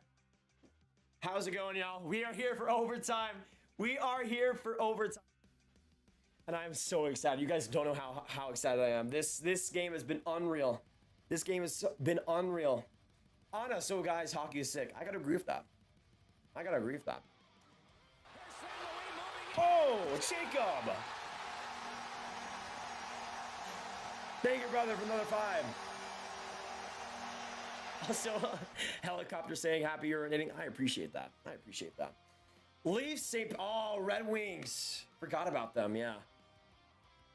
How's it going, y'all? We are here for overtime. We are here for overtime. And I'm so excited. You guys don't know how excited I am. This game has been unreal. This game has been unreal. Anna, so guys, hockey is sick. I gotta agree with that. Oh, Jacob. Thank you, brother, for another 5. Also, helicopter saying happy urinating. I appreciate that. I appreciate that. Leafs, Red Wings. Forgot about them, yeah.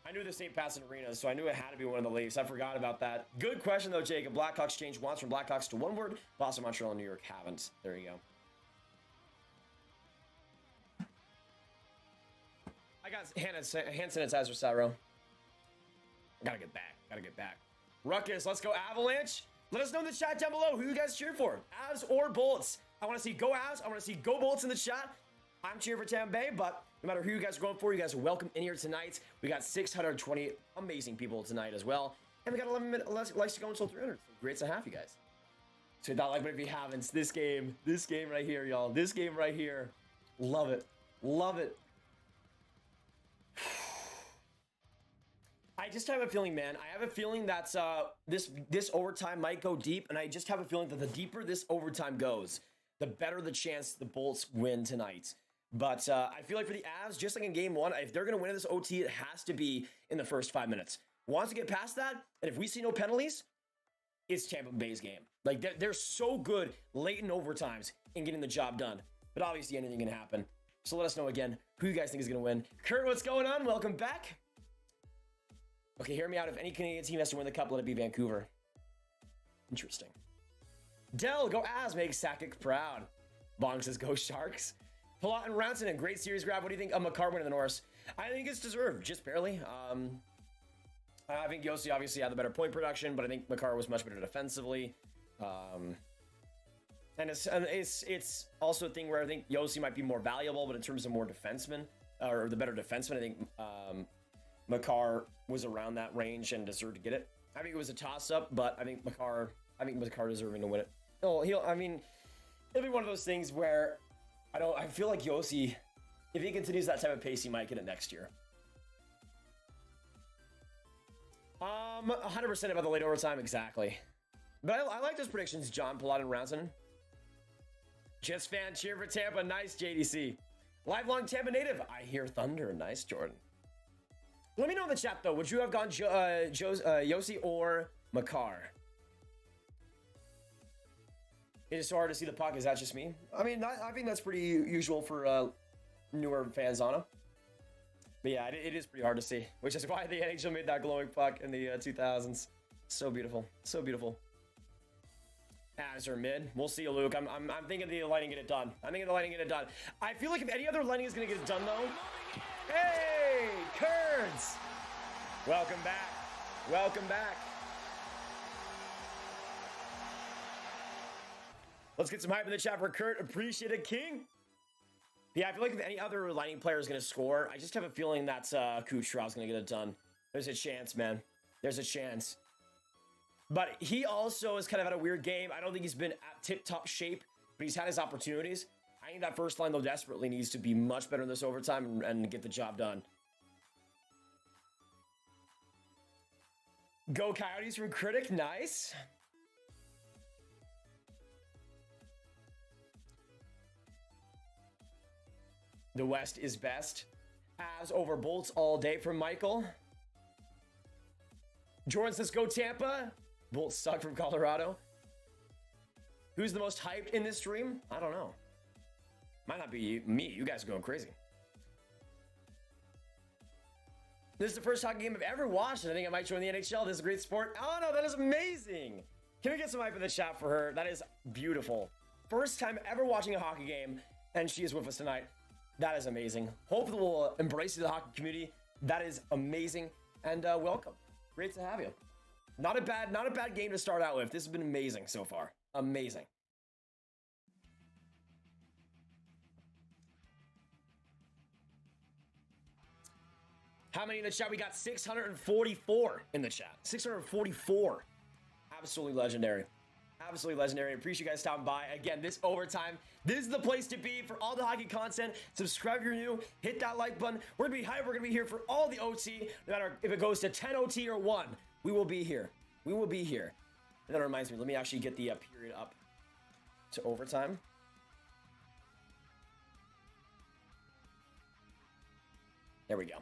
I knew the St. Pat's Arena, so I knew it had to be one of the Leafs. I forgot about that. Good question, though, Jacob. Blackhawks changed once from Blackhawks to one word. Boston, Montreal, and New York haven't. There you go. I got hand sanitizer, Cyro. Gotta get back. Ruckus, let's go Avalanche. Let us know in the chat down below who you guys cheer for. Avs or Bolts. I want to see go Avs. I want to see go Bolts in the chat. I'm cheering for Tampa Bay, but no matter who you guys are going for, you guys are welcome in here tonight. We got 620 amazing people tonight as well. And we got 11 minutes likes to go until 300. So great to have you guys. So hit that like button if you haven't. This game right here, y'all. This game right here. Love it. Love it. I just have a feeling, man. I have a feeling that this overtime might go deep, and I just have a feeling that the deeper this overtime goes, the better the chance the Bolts win tonight. But I feel like for the Avs, just like in game 1, if they're going to win this OT, it has to be in the first 5 minutes. Once we get past that, and if we see no penalties, it's Tampa Bay's game. Like, they're so good late in overtimes in getting the job done. But obviously, anything can happen. So let us know again who you guys think is going to win. Kurt, what's going on? Welcome back. Okay, hear me out. If any Canadian team has to win the cup, let it be Vancouver. Interesting. Dell, go Avs, make Sakic proud. Bong says, go Sharks. Palat and Rounson, a great series grab. What do you think of McCarr winning the Norris? I think it's deserved, just barely. I think Yossi obviously had the better point production, but I think McCarr was much better defensively. And it's also a thing where I think Yossi might be more valuable, but in terms of more defensemen, or the better defenseman, I think McCarr was around that range and deserved to get it. I think it was a toss-up, but I think McCarr deserving to win it. Oh, it'll be one of those things where I feel like Yossi, if he continues that type of pace, he might get it next year. 100% about the late overtime, exactly. But I like those predictions, John, Palat, and Rounson. Just fan cheer for Tampa. Nice, JDC. Lifelong Tampa native. I hear thunder. Nice, Jordan. Let me know in the chat, though. Would you have gone Yossi or McCarr? It is so hard to see the puck. Is that just me? I mean, I think that's pretty usual for newer fans on him. But yeah, it is pretty hard to see, which is why the NHL made that glowing puck in the 2000s. So beautiful. So beautiful. Avs are mid. We'll see you, Luke. I'm thinking the Lightning get it done. I feel like if any other Lightning is going to get it done, though... Hey, Kurds! Welcome back. Welcome back. Let's get some hype in the chat for Kurt. Appreciate it, King. Yeah, I feel like if any other Lightning player is going to score, I just have a feeling that Kucherov's going to get it done. There's a chance, man. There's a chance. But he also has kind of had a weird game. I don't think he's been at tip-top shape, but he's had his opportunities. I think that first line, though, desperately needs to be much better in this overtime and get the job done. Go Coyotes from Critic. Nice. The West is best. Avs over Bolts all day from Michael. Jordan says, go Tampa. Bolts suck from Colorado. Who's the most hyped in this stream? I don't know. Might not be me. You guys are going crazy. This is the first hockey game I've ever watched, and I think I might join the NHL. This is a great sport. Oh, no, that is amazing. Can we get some hype in the chat for her? That is beautiful. First time ever watching a hockey game, and she is with us tonight. That is amazing. Hopefully we'll embrace the hockey community. That is amazing. And welcome. Great to have you. Not a bad game to start out with. This has been amazing so far. Amazing. How many in the chat? We got 644 in the chat. 644. Absolutely legendary. Absolutely legendary. Appreciate you guys stopping by. Again, this overtime, this is the place to be for all the hockey content. Subscribe if you're new. Hit that like button. We're going to be hyped. We're going to be here for all the OT. No matter if it goes to 10 OT or 1, we will be here. We will be here. And that reminds me, let me actually get the period up to overtime. There we go.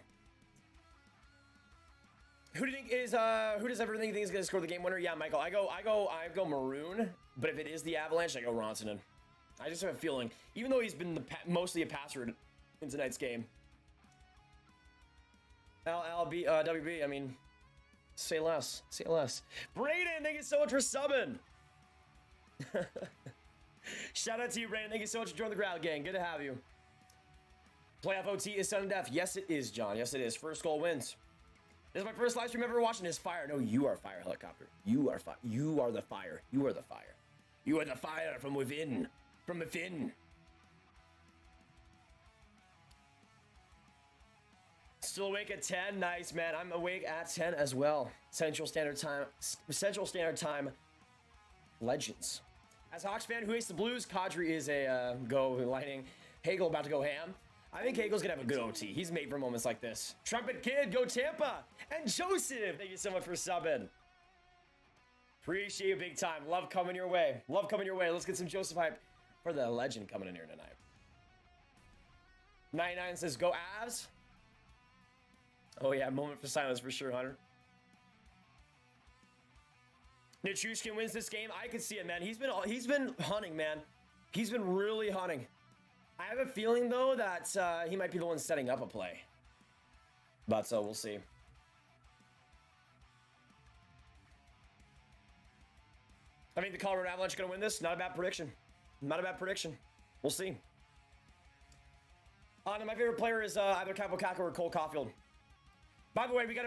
Who do you think is who does everything think is gonna score the game winner? Yeah, Michael. I go Maroon, but if it is the Avalanche, I go Ronsonen. I just have a feeling, even though he's been mostly a passer in tonight's game. WB, I mean, say less. Say less. Brayden, thank you so much for subbing. Shout out to you, Brayden. Thank you so much for joining the crowd, gang. Good to have you. Playoff OT is sudden death. Yes, it is, John. Yes, it is. First goal wins. This is my first live stream ever watching. This fire. No, you are fire, helicopter. You are fire. You are the fire. You are the fire. You are the fire from within. From within. Still awake at 10. Nice, man. I'm awake at 10 as well. Central Standard Time. Central Standard Time. Legends. As a Hawks fan who hates the Blues, Kadri is a go Lightning. Hagel about to go ham. I think Hagel's gonna have a good OT. He's made for moments like this. Trumpet Kid, go Tampa! And Joseph, thank you so much for subbing. Appreciate you big time. Love coming your way. Love coming your way. Let's get some Joseph hype for the legend coming in here tonight. 99 says, go Avs. Oh yeah, moment for silence for sure, Hunter. Nichushkin wins this game. I can see it, man. He's been hunting, man. He's been really hunting. I have a feeling though that he might be the one setting up a play. But so we'll see. I think the Colorado Avalanche are gonna win this. Not a bad prediction. Not a bad prediction. We'll see. My favorite player is either Capo Caco or Cole Caulfield. By the way, we got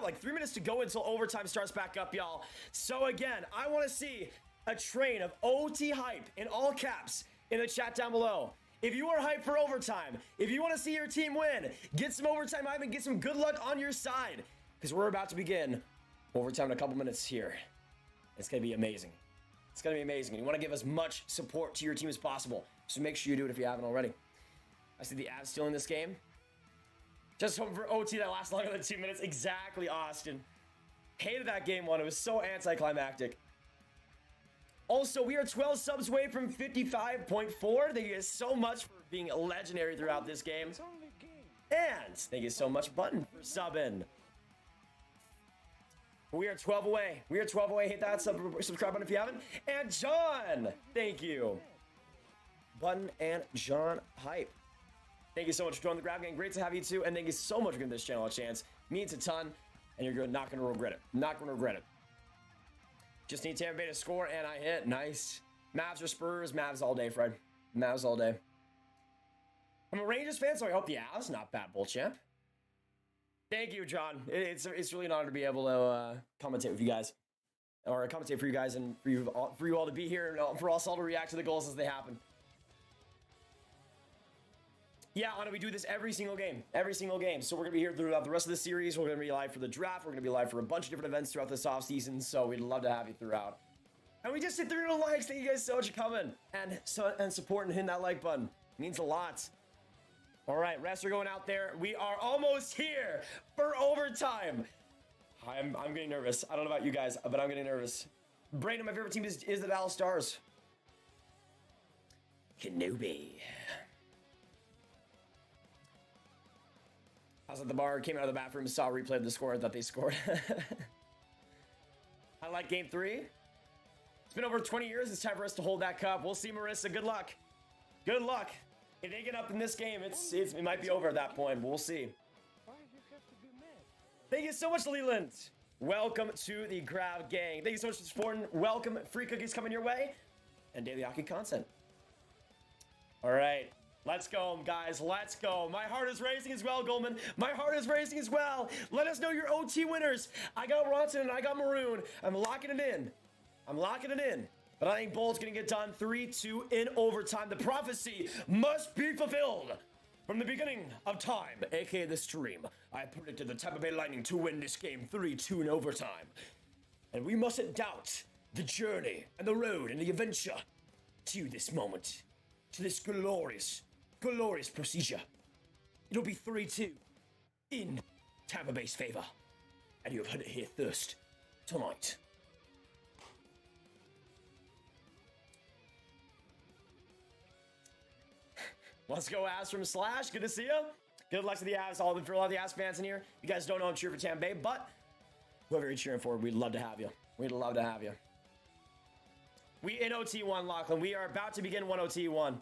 like 3 minutes to go until overtime starts back up, y'all. So again, I want to see a train of OT hype in all caps in the chat down below. If you are hyped for overtime, if you want to see your team win, get some overtime hype and get some good luck on your side, because we're about to begin overtime in a couple minutes here. It's gonna be amazing. It's gonna be amazing. And you want to give as much support to your team as possible, so make sure you do it if you haven't already. I see the Avs still in this game. Just hoping for OT that lasts longer than 2 minutes. Exactly, Austin. Hated that game one. It was so anticlimactic. Also, we are 12 subs away from 55.4. Thank you guys so much for being legendary throughout this game. It's only a game. And thank you so much, Button, for subbing. We are 12 away. We are 12 away. Hit that subscribe button if you haven't. And John, thank you. Button and John Hype. Thank you so much for joining the Grab Gang. Great to have you too. And thank you so much for giving this channel a chance. Means a ton. And you're not going to regret it. Not going to regret it. Just need Tampa Bay to score and I hit. Nice. Mavs or Spurs? Mavs all day, Fred. Mavs all day. I'm a Rangers fan, so I hope the Avs. Not bad, bull champ. Thank you, John. It's really an honor to be able to commentate with you guys. Or commentate for you guys and for you all to be here and for us all to react to the goals as they happen. Yeah, Anna, we do this every single game. Every single game. So we're going to be here throughout the rest of the series. We're going to be live for the draft. We're going to be live for a bunch of different events throughout this offseason. So we'd love to have you throughout. And we just hit 300 likes. Thank you guys so much for coming and supporting, hitting that like button. It means a lot. All right, refs are going out there. We are almost here for overtime. I'm getting nervous. I don't know about you guys, but I'm getting nervous. Brandon, my favorite team is the Dallas Stars. Kenobi. I was at the bar, came out of the bathroom, saw a replay of the score, and thought they scored. I like game 3. It's been over 20 years. It's time for us to hold that cup. We'll see, Marissa. Good luck. Good luck. If they get up in this game, it might be over at that point, but we'll see. Why you have to be mad? Thank you so much, Leland. Welcome to the Grav Gang. Thank you so much for supporting. Welcome. Free cookies coming your way. And daily hockey content. All right. Let's go, guys. Let's go. My heart is racing as well, Goldman. My heart is racing as well. Let us know your OT winners. I got Ronson and I got Maroon. I'm locking it in. I'm locking it in. But I think Bolt's going to get done 3-2 in overtime. The prophecy must be fulfilled. From the beginning of time, aka the stream, I predicted the Tampa Bay Lightning to win this game 3-2 in overtime. And we mustn't doubt the journey and the road and the adventure to this moment. To this glorious procedure. It'll be 3-2 in Tampa Bay's favor. And you have heard it here first tonight. Let's go, Ass from Slash. Good to see you. Good luck to the Avs. All for a lot of the Avs fans in here. You guys don't know I'm cheering for Tampa Bay, but whoever you're cheering for, we'd love to have you. We'd love to have you. We in OT1, Lachlan. We are about to begin 1 OT1.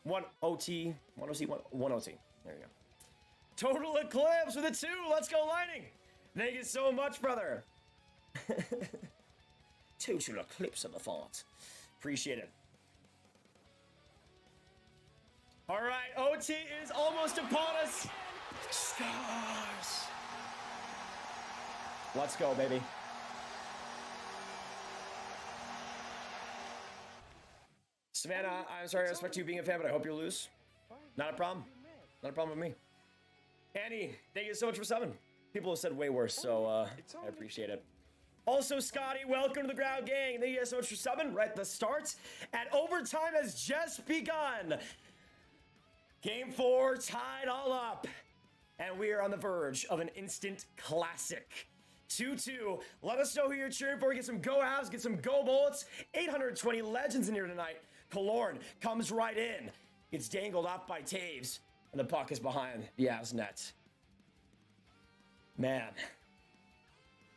1 OT. 1 OT. 1 OT. There you go. Total Eclipse with a 2. Let's go, Lightning. Thank you so much, brother. Total Eclipse of the font. Appreciate it. All right, OT is almost upon us. Stars. Let's go, baby. Savannah, I'm sorry I respect you being a fan, but I hope you lose. Not a problem. Not a problem with me. Annie, thank you so much for subbing. People have said way worse, so I appreciate it. Also, Scotty, welcome to the Ground Gang. Thank you guys so much for subbing right at the start. And overtime has just begun. Game 4 tied all up. And we are on the verge of an instant classic. 2-2. Let us know who you're cheering for. Get some go Avs, get some go Bullets. 820 legends in here tonight. Killorn comes right in. Gets dangled off by Taves. And the puck is behind the Avs net. Man.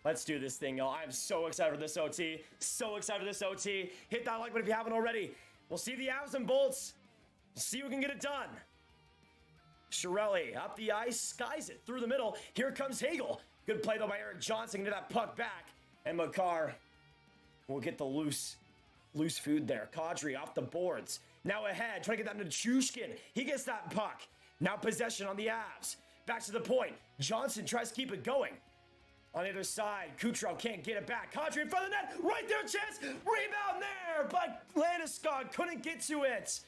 Let's do this thing, y'all. I'm so excited for this OT. So excited for this OT. Hit that like button if you haven't already. We'll see the Avs and Bolts. See who can get it done. Chiarelli up the ice, skies it through the middle. Here comes Hagel. Good play though by Eric Johnson. Get that puck back. And Makar will get the loose food there. Kadri off the boards. Now ahead, trying to get that into Chushkin. He gets that puck. Now possession on the Avs. Back to the point. Johnson tries to keep it going. On the other side, Kucherov can't get it back. Kadri in front of the net. Right there, chance. Rebound there. But Landeskog couldn't get to it.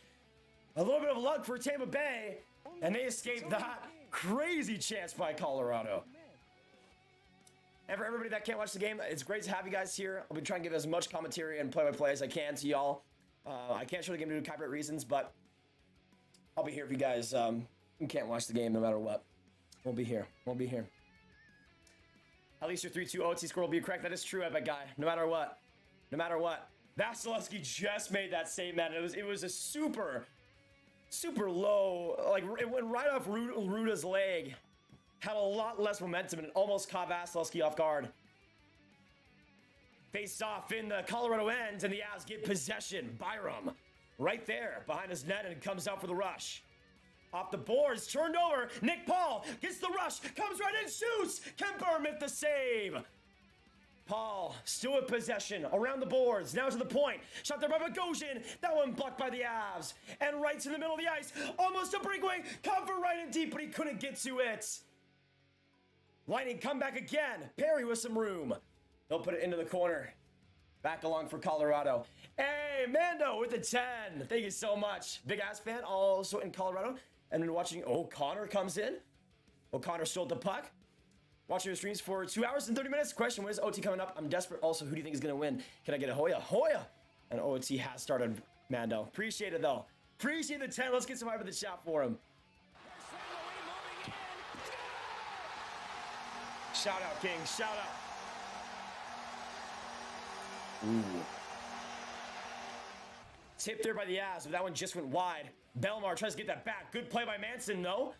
A little bit of luck for Tampa Bay. And they escaped that crazy chance by Colorado. And for everybody that can't watch the game, it's great to have you guys here. I'll be trying to give as much commentary and play-by-play as I can to y'all. I can't show the game due to copyright reasons, but I'll be here if you guys can't watch the game no matter what. We'll be here. We'll be here. At least your 3-2 OT score will be correct. That is true, Epic Guy. No matter what. No matter what. Vasilevsky just made that save, man. It was a super low. Like, it went right off Ruda's leg. Had a lot less momentum and it almost caught Vasilevsky off guard. Faced off in the Colorado end and the Avs get possession. Byram right there behind his net and comes out for the rush. Off the boards, turned over. Nick Paul gets the rush, comes right in, shoots. Kemper with the save. Paul still with possession around the boards. Now to the point. Shot there by Bogosian. That one blocked by the Avs. And right to the middle of the ice. Almost a breakaway. Comfort right in deep, but he couldn't get to it. Lightning come back again. Perry with some room. They'll put it into the corner. Back along for Colorado. Hey, Mando with the 10. Thank you so much. Big ass fan, also in Colorado. And then watching O'Connor comes in. O'Connor stole the puck. Watching your streams for 2 hours and 30 minutes. Question, when is OT coming up? I'm desperate. Also, who do you think is going to win? Can I get a Hoya? Hoya! And OT has started, Mando. Appreciate it, though. Appreciate the 10. Let's get some hype in the chat for him. Shout out, King. Shout out. Ooh. Tip there by the Avs, but that one just went wide. Belmar tries to get that back. Good play by Manson, though.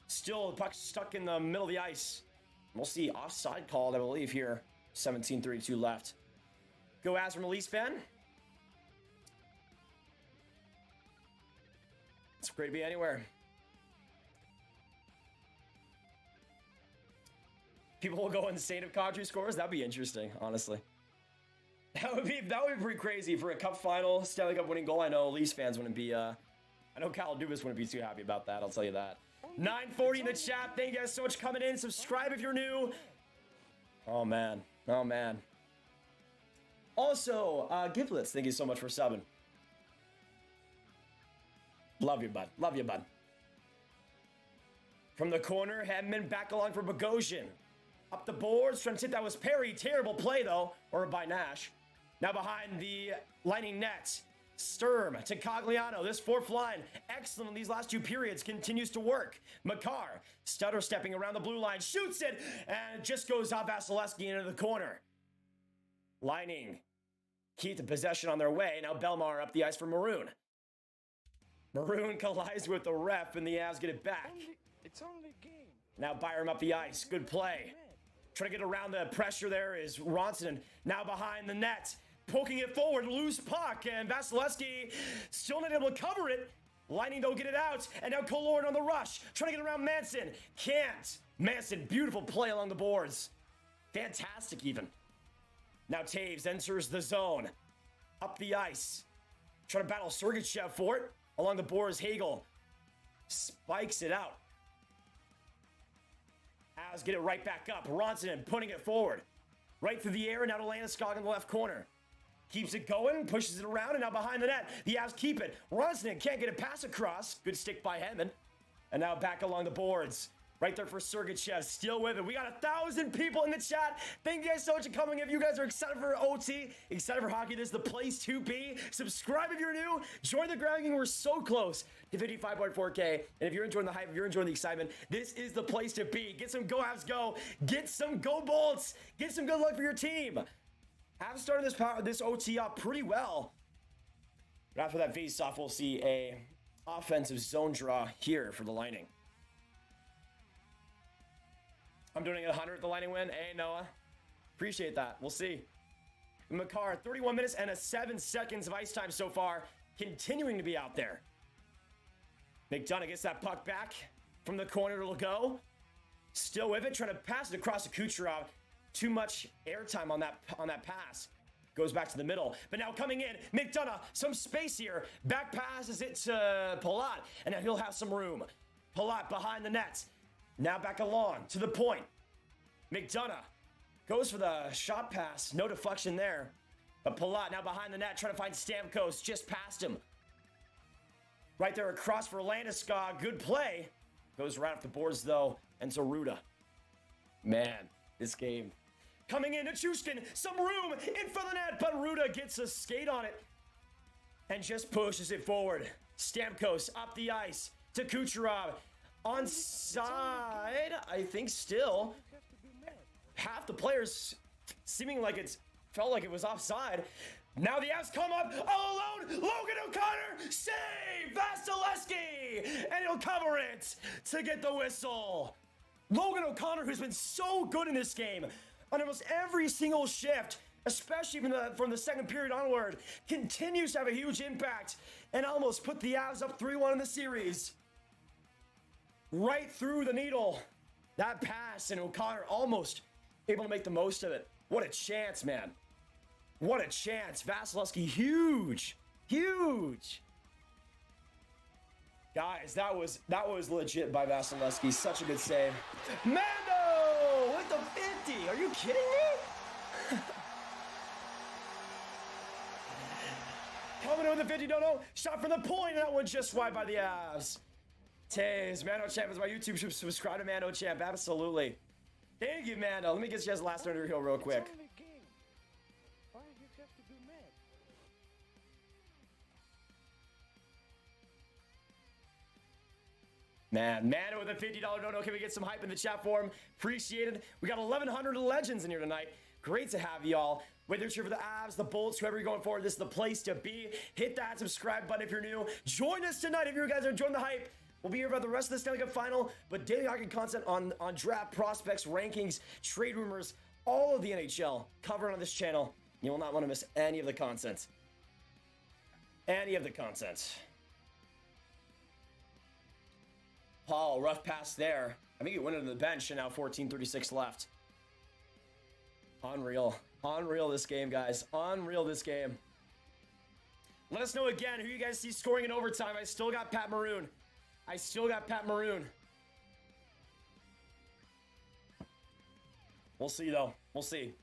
Still, the puck stuck in the middle of the ice. We'll see offside called, I believe, here. 17:32 left. Go Avs from a Leafs fan. It's great to be anywhere. People will go insane if Kadri scores. That'd be interesting, honestly. That would be pretty crazy for a cup final, Stanley Cup winning goal. I know Leafs fans wouldn't be. I know Kyle Dubas wouldn't be too happy about that. I'll tell you that. 940 in the chat. Thank you guys so much for coming in. Subscribe if you're new. Oh man. Oh man. Also, Giblets, thank you so much for subbing. Love you, bud. Love you, bud. From the corner, Hedman back along for Bogosian. Up the boards, trying to tip. That was Perry. Terrible play, though. Or by Nash. Now behind the Lightning net. Sturm to Cogliano. This fourth line, excellent in these last two periods, continues to work. Makar, stutter stepping around the blue line, shoots it, and just goes off Vasilevsky into the corner. Lightning keep the possession on their way. Now Belmar up the ice for Maroon. Maroon collides with the ref, and the Avs get it back. It's only a game. Now Byram up the ice. Good play. Trying to get around the pressure there is Ronson. Now behind the net. Poking it forward. Loose puck. And Vasilevsky still not able to cover it. Lightning don't get it out. And now Killorn on the rush. Trying to get around Manson. Can't. Manson, beautiful play along the boards. Fantastic even. Now Taves enters the zone. Up the ice. Trying to battle Sergachev for it. Along the boards, Hagel spikes it out. Avs get it right back up. Ronson putting it forward. Right through the air. Now to Landeskog in the left corner. Keeps it going. Pushes it around. And now behind the net. The Avs keep it. Ronson can't get a pass across. Good stick by Hedman. And now back along the boards. Right there for Sergachev, still with it. We got 1,000 people in the chat. Thank you guys so much for coming. If you guys are excited for OT, excited for hockey, this is the place to be. Subscribe if you're new. Join the grounding. We're so close to 55.4K. And if you're enjoying the hype, if you're enjoying the excitement, this is the place to be. Get some Go Habs Go. Get some Go Bolts. Get some good luck for your team. Habs started this OT up pretty well. But after that face-off, we'll see a offensive zone draw here for the Lightning. I'm doing 100 at the Lightning win. Hey, Noah. Appreciate that. We'll see. Makar, 31 minutes and 7 seconds of ice time so far. Continuing to be out there. McDonough gets that puck back. From the corner, it'll go. Still with it. Trying to pass it across to Kucherov. Too much airtime on that pass. Goes back to the middle. But now coming in, McDonough. Some space here. Back passes it to Palat. And now he'll have some room. Palat behind the net. Now back along to the point. McDonough goes for the shot pass. No deflection there. But Palat now behind the net trying to find Stamkos. Just past him. Right there across for Landeskog. Good play. Goes right off the boards though. And so Ruda. Man, this game. Coming in to Chuskin. Some room in front of the net. But Ruda gets a skate on it. And just pushes it forward. Stamkos up the ice to Kucherov. Onside, I think still. Half the players seeming like felt like it was offside. Now the Avs come up all alone. Logan O'Connor, save Vasilevsky, and he'll cover it to get the whistle. Logan O'Connor, who's been so good in this game on almost every single shift, especially from the second period onward, continues to have a huge impact and almost put the Avs up 3-1 in the series. Right through the needle. That pass, and O'Connor almost able to make the most of it. What a chance, man. What a chance. Vasilevsky, huge. Huge. Guys, that was legit by Vasilevsky. Such a good save. Mando with the 50. Are you kidding me? Coming in with the 50, no. Shot from the point, and that one just wide by the Avs. Taves, Mando Champ is my YouTube. Subscribe to Mando Champ, absolutely. Thank you, Mando. Let me get you guys the last under hill real quick. It's only a game. Why do you have to be mad? Man, Mando with a $50 dono. Can we get some hype in the chat for him? Appreciated. We got 1,100 legends in here tonight. Great to have y'all. Whether it's here for the Avs, the Bolts, whoever you're going for, this is the place to be. Hit that subscribe button if you're new. Join us tonight if you guys are enjoying the hype. We'll be here for the rest of the Stanley Cup Final, but daily hockey content on draft prospects, rankings, trade rumors, all of the NHL covered on this channel. You will not want to miss any of the content. Any of the content. Paul, rough pass there. I think he went into the bench, and now 14:36 left. Unreal. Unreal this game, guys. Unreal this game. Let us know again who you guys see scoring in overtime. I still got Pat Maroon. We'll see, though. We'll see.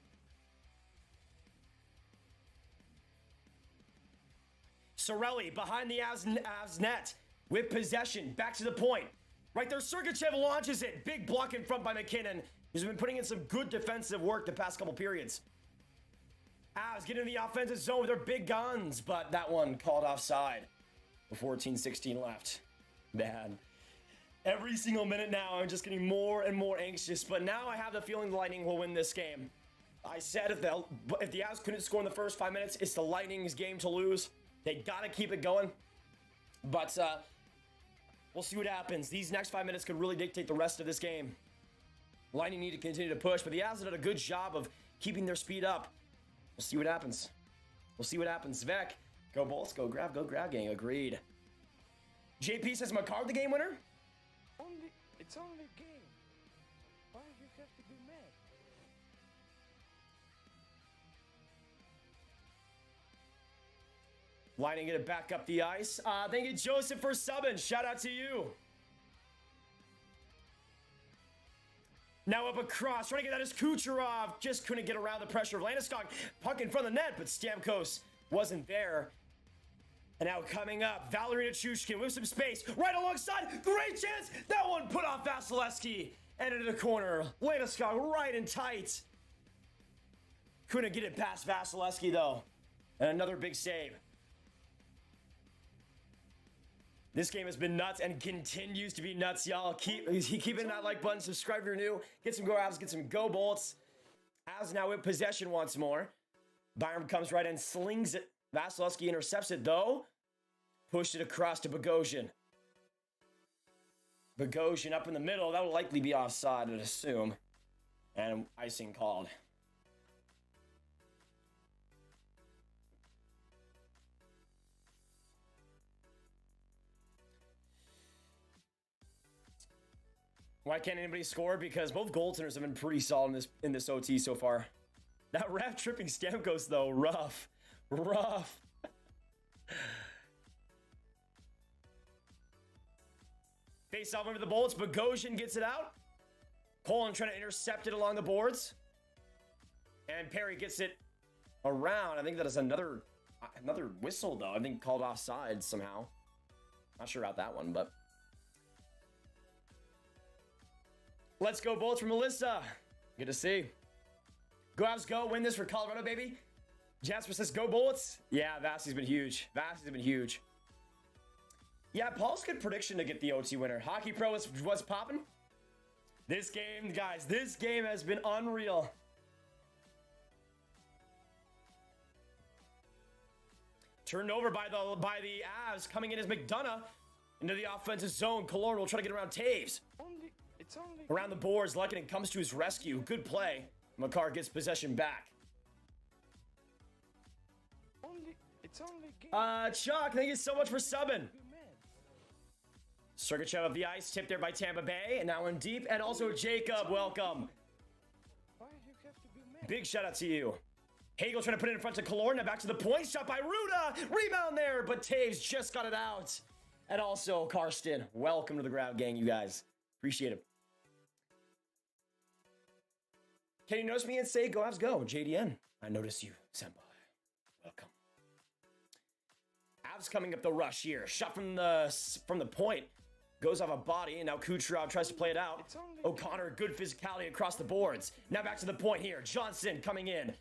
Sorelli behind the Avs net with possession. Back to the point. Right there, Sergachev launches it. Big block in front by McKinnon, who's been putting in some good defensive work the past couple periods. Avs get in the offensive zone with their big guns, but that one called offside. With 14:16 left. Man. Every single minute now, I'm just getting more and more anxious, but now I have the feeling the Lightning will win this game. I said if the Avs couldn't score in the first 5 minutes, it's the Lightning's game to lose. They gotta keep it going. But We'll see what happens. These next 5 minutes could really dictate the rest of this game. Lightning need to continue to push, but the Avs did a good job of keeping their speed up. We'll see what happens. We'll see what happens. Vec, go Bolts, go grab, gang. Agreed. JP says McCarr the game winner? It's only a game. Why do you have to be mad? Lightning get it back up the ice. Thank you, Joseph, for subbing. Shout out to you. Now up across, trying to get that is Kucherov. Just couldn't get around the pressure of Landeskog. Puck in front of the net, but Stamkos wasn't there. And now coming up, Valeri Nichushkin with some space. Right alongside, great chance. That one put off Vasilevsky. And into the corner, Landeskog right and tight. Couldn't get it past Vasilevsky though. And another big save. This game has been nuts and continues to be nuts, y'all. Keep keeping that like button. Subscribe if you're new. Get some go Avs, get some go Bolts. Avs now in possession once more. Byram comes right in, slings it. Vasilevsky intercepts it though. Pushed it across to Bogosian. Bogosian up in the middle. That will likely be offside, I'd assume. And icing called. Why can't anybody score? Because both goaltenders have been pretty solid in this OT so far. That ref tripping Stamkos though, rough. Face off over the Bolts. Bogosian gets it out. Colin trying to intercept it along the boards. And Perry gets it around. I think that is another whistle though. I think called offside somehow. Not sure about that one, but let's go Bolts from Melissa. Good to see. Go Avs, go. Win this for Colorado, baby. Jasper says, go Bullets. Yeah, Vassie's been huge. Yeah, Paul's good prediction to get the OT winner. Hockey Pro was popping. This game, guys, this game has been unreal. Turned over by the Avs. Coming in as McDonough into the offensive zone. Killorn will try to get around Taves. It's only Around the boards, Lehkonen comes to his rescue. Good play. McCarr gets possession back. It's only a game. Chuck, thank you so much for subbing. Be mad. Sergachev of the ice, tipped there by Tampa Bay, and now in deep, and also Jacob, welcome. Why do you have to be mad? Big shout out to you. Hagel trying to put it in front of Killorn, now back to the point, shot by Ruda, rebound there, but Taves just got it out. And also Karsten, welcome to the Grab Gang, you guys. Appreciate it. Can you notice me and say, go Avs, go, JDN? I notice you, Senpai. Welcome. Avs coming up the rush here. Shot from the point. Goes off a body, and now Kucherov tries to play it out. O'Connor, good physicality across the boards. Now back to the point here. Johnson coming in.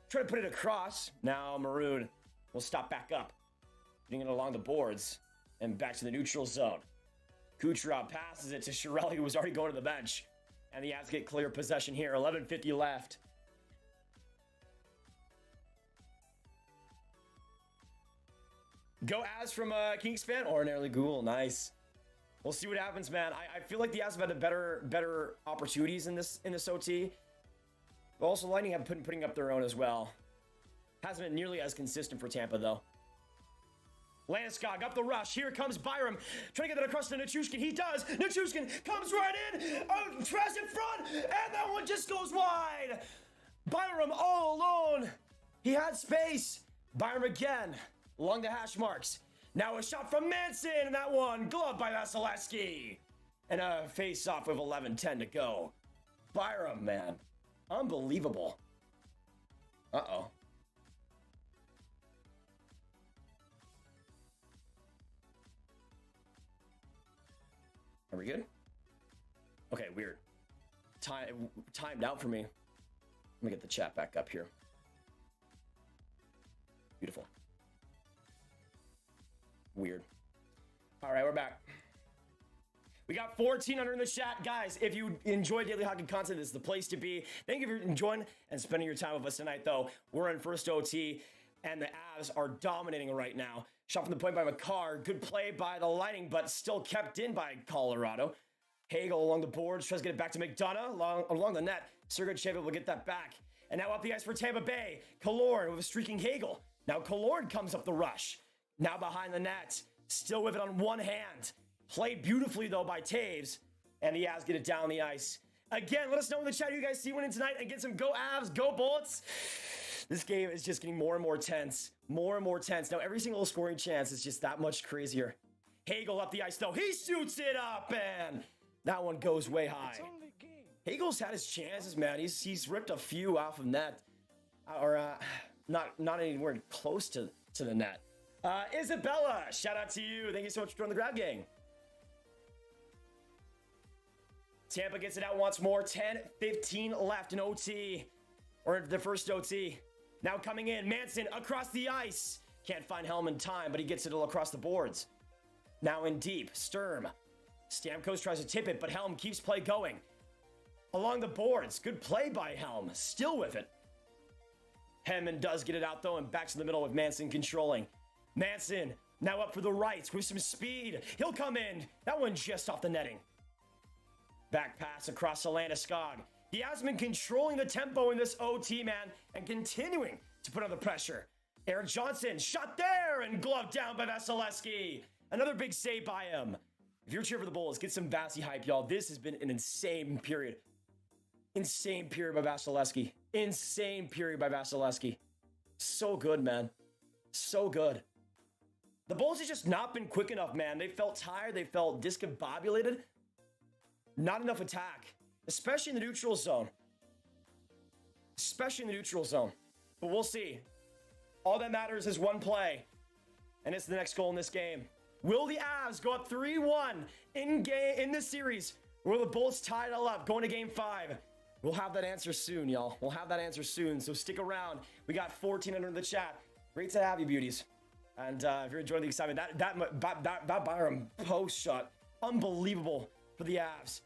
Trying to put it across. Now Maroon will stop back up. Getting it along the boards. And back to the neutral zone. Kucherov passes it to Chiarelli, who was already going to the bench. And the Avs get clear possession here. 11:50 left. Go Avs from Kings fan. Ordinarily Ghoul. Nice. We'll see what happens, man. I feel like the Avs have had better opportunities in this OT. But also Lightning have been putting up their own as well. Hasn't been nearly as consistent for Tampa though. Landeskog up the rush. Here comes Byram. Trying to get that across to Nichushkin. He does. Nichushkin comes right in. Oh, press in front. And that one just goes wide. Byram all alone. He had space. Byram again. Along the hash marks. Now a shot from Manson. And that one gloved by Vasilevsky. And a face-off with 11:10 to go. Byram, man. Unbelievable. Uh-oh. Are we good? Okay, weird. Timed out for me. Let me get the chat back up here. Beautiful. Weird. All right, we're back. We got 1,400 in the chat. Guys, if you enjoy daily hockey content, this is the place to be. Thank you for enjoying and spending your time with us tonight, though. We're in first OT, and the Avs are dominating right now. Shot from the point by McCarr. Good play by the Lightning, but still kept in by Colorado. Hagel along the boards, tries to get it back to McDonough along the net. Sergachev will get that back. And now up the ice for Tampa Bay. Killorn with a streaking Hagel. Now Killorn comes up the rush. Now behind the net. Still with it on one hand. Played beautifully, though, by Taves. And the Avs get it down the ice. Again, let us know in the chat who you guys see winning tonight and get some go Avs, go Bullets. This game is just getting more and more tense. More and more tense. Now, every single scoring chance is just that much crazier. Hagel up the ice, though. He shoots it up, and that one goes way high. It's only game. Hagel's had his chances, man. He's ripped a few off of net. Or, not anywhere close to the net. Isabella, shout out to you. Thank you so much for joining the Grab Gang. Tampa gets it out once more. 10-15 left in OT. Or the first OT. Now coming in, Manson across the ice. Can't find Helm in time, but he gets it all across the boards. Now in deep, Sturm. Stamkos tries to tip it, but Helm keeps play going. Along the boards, good play by Helm. Still with it. Hemman does get it out though, and back to the middle with Manson controlling. Manson now up for the right with some speed. He'll come in. That one just off the netting. Back pass across the Landeskog. He has been controlling the tempo in this OT, man, and continuing to put on the pressure. Eric Johnson shot there and gloved down by Vasilevsky. Another big save by him. If you're cheering for the Bulls, get some Vasi hype, y'all. This has been an insane period. Insane period by Vasilevsky. Insane period by Vasilevsky. So good, man. So good. The Bulls have just not been quick enough, man. They felt tired. They felt discombobulated. Not enough attack. Especially in the neutral zone. Especially in the neutral zone. But we'll see. All that matters is one play. And it's the next goal in this game. Will the Avs go up 3-1 in this series? Or will the Bulls tie it all up going to game 5? We'll have that answer soon, y'all. We'll have that answer soon. So stick around. We got 1,400 in the chat. Great to have you, beauties. And if you're enjoying the excitement, that Byram post shot, unbelievable for the Avs.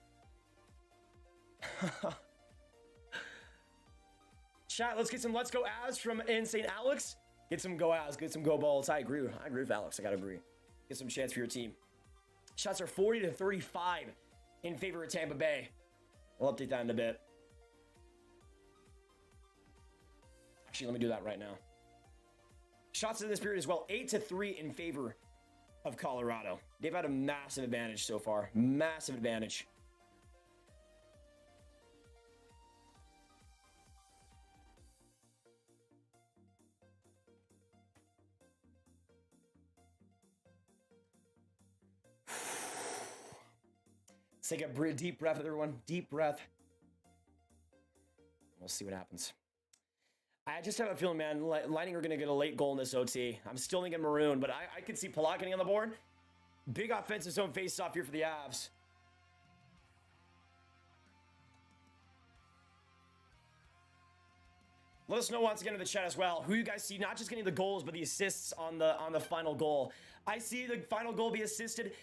Chat, let's get some let's go Avs from Insane Alex. Get some go Avs, get some go Balls. I agree with Alex. I gotta agree. Get some chance for your team. Shots are 40-35 in favor of Tampa Bay. We'll update that in a bit. Actually, let me do that right now. Shots in this period as well, 8-3 in favor of Colorado. They've had a massive advantage so far. Massive advantage. Let's take a deep breath, everyone. Deep breath. We'll see what happens. I just have a feeling, man, Lightning are going to get a late goal in this OT. I'm still thinking Maroon, but I could see Palat getting on the board. Big offensive zone face-off here for the Avs. Let us know once again in the chat as well who you guys see not just getting the goals, but the assists on the final goal. I see the final goal be assisted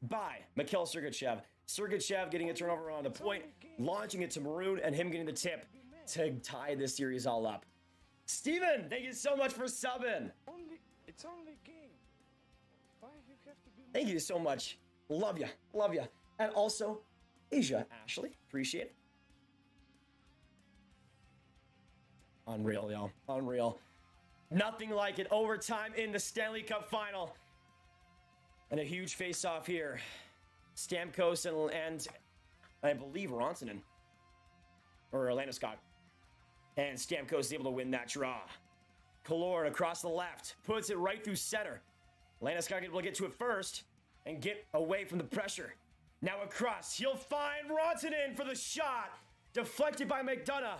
by Mikhail Sergachev. Sergachev getting a turnover on the point, launching it to Maroon, and him getting the tip to tie this series all up. Steven, thank you so much for subbing. It's only a game. Why you have to be... Thank you so much. Love ya. Love ya. And also, Asia Ashley. Appreciate it. Unreal, y'all. Unreal. Nothing like it. Overtime in the Stanley Cup final. And a huge face-off here. Stamkos and I believe Rantanen. Or Landeskog. And Stamkos is able to win that draw. Killorn across the left. Puts it right through center. Landeskog able to get to it first. And get away from the pressure. Now across. He'll find Rantanen for the shot. Deflected by McDonough.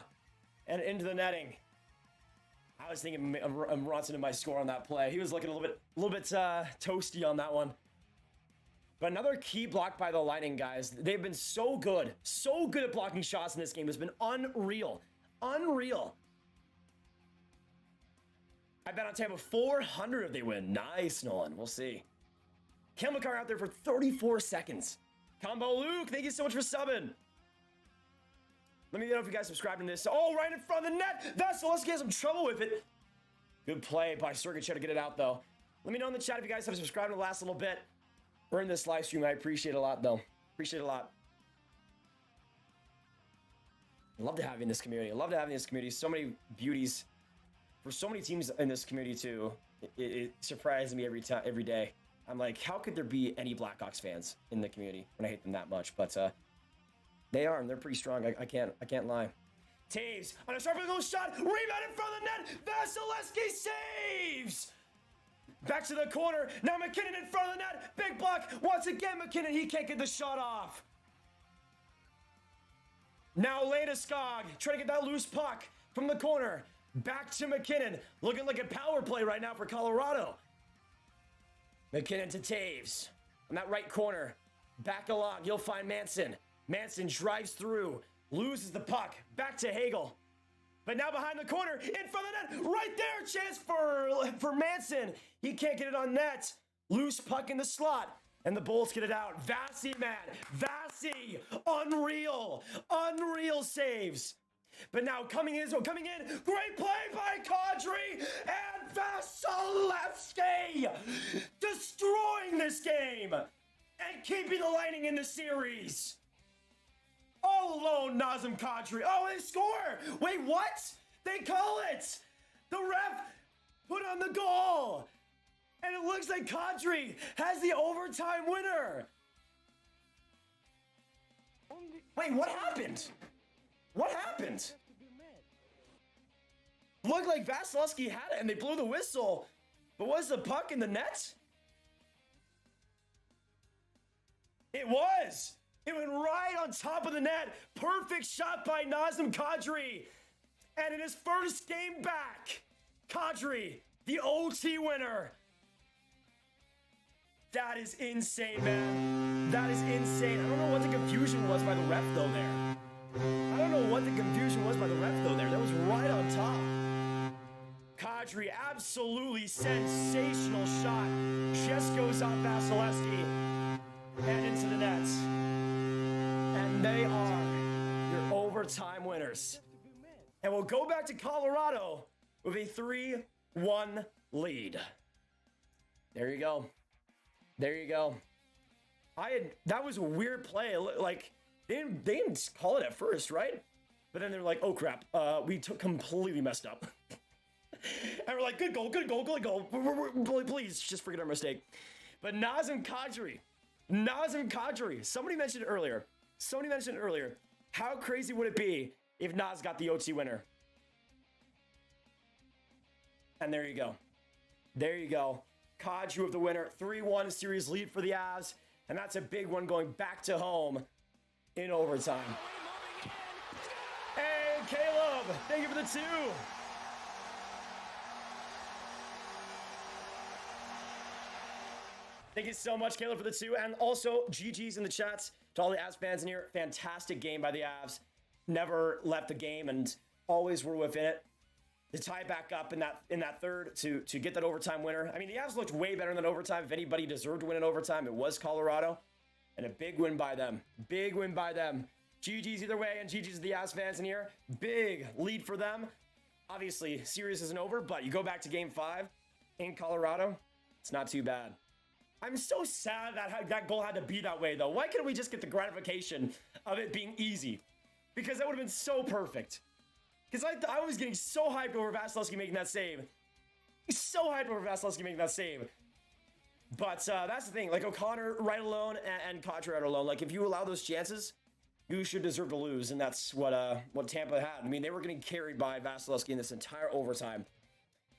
And into the netting. I was thinking Rantanen might score on that play. He was looking a little bit toasty on that one. But another key block by the Lightning, guys. They've been so good at blocking shots in this game. It's been unreal. Unreal. I bet on Tampa 400 if they win. Nice, Nolan. We'll see. Kelmakar out there for 34 seconds. Combo Luke, thank you so much for subbing. Let me know if you guys subscribe to this. Oh, right in front of the net. Vasilevsky has some trouble with it. Good play by Sergachev to get it out, though. Let me know in the chat if you guys have subscribed in the last little bit or in this live stream. I appreciate it a lot, though. Appreciate it a lot. I love to have you in this community. I love to have you in this community. So many beauties for so many teams in this community too. It surprises me every day. I'm like, how could there be any Blackhawks fans in the community when I hate them that much? But they are, and they're pretty strong. I can't lie. Taves on a sharp angle shot, rebound in front of the net. Vasilevsky saves. Back to the corner. Now McKinnon in front of the net. Big block. Once again, McKinnon. He can't get the shot off. Now Landeskog trying to get that loose puck from the corner. Back to McKinnon. Looking like a power play right now for Colorado. McKinnon to Taves. On that right corner. Back along. You'll find Manson. Manson drives through. Loses the puck. Back to Hagel. But now behind the corner. In front of the net. Right there. Chance for Manson. He can't get it on net. Loose puck in the slot. And the Bulls get it out. Vasi, man. Vasi. Unreal. Unreal saves. But now coming in. Great play by Kadri. And Vasilevsky. Destroying this game. And keeping the Lightning in the series. All alone, Nazem Kadri. Oh, they score. Wait, what? They call it. The ref put on the goal. And it looks like Kadri has the overtime winner. Wait, what happened? What happened? Looked like Vasilevsky had it and they blew the whistle. But was the puck in the net? It was. It went right on top of the net. Perfect shot by Nazem Kadri. And in his first game back, Kadri, the OT winner. That is insane, man. That is insane. I don't know what the confusion was by the ref, though, there. I don't know what the confusion was by the ref, though, there. That was right on top. Kadri, absolutely sensational shot. Just goes off Vasilevsky and into the net. And they are your overtime winners. And we'll go back to Colorado with a 3-1 lead. There you go. There you go. That was a weird play. Like, they didn't call it at first, right? But then they're like, oh crap, we completely messed up. And we're like, good goal. Please, just forget our mistake. But Nazem Kadri. Somebody mentioned earlier, how crazy would it be if Naz got the OT winner? And there you go. Kadri with the winner. 3-1 series lead for the Avs. And that's a big one going back to home in overtime. Hey, Caleb, thank you for the 2. Thank you so much, Caleb, for the 2. And also, GG's in the chats to all the Avs fans in here. Fantastic game by the Avs. Never left the game and always were within it. To tie back up in that third to get that overtime winner. I mean, the Avs looked way better than overtime. If anybody deserved to win in overtime, it was Colorado. And a big win by them. GG's either way, and GG's to the Avs fans in here. Big lead for them. Obviously, series isn't over, but you go back to Game 5 in Colorado. It's not too bad. I'm so sad that goal had to be that way, though. Why couldn't we just get the gratification of it being easy? Because that would have been so perfect. Because I was getting so hyped over Vasilevsky making that save. But that's the thing. Like, O'Connor right alone and Kadri right alone. Like, if you allow those chances, you should deserve to lose. And that's what Tampa had. I mean, they were getting carried by Vasilevsky in this entire overtime.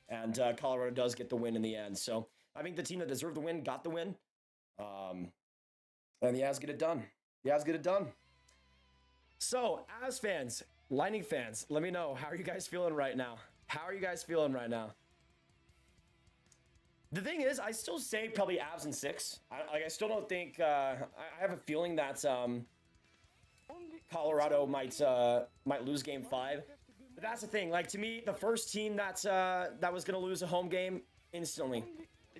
And Colorado does get the win in the end. So I think the team that deserved the win got the win. And the Avs get it done. So, Avs fans, Lightning fans, let me know. How are you guys feeling right now? The thing is, I still say probably Avs in 6. I still don't think... I have a feeling that Colorado might lose Game 5. But that's the thing. Like, to me, the first team that was going to lose a home game, instantly,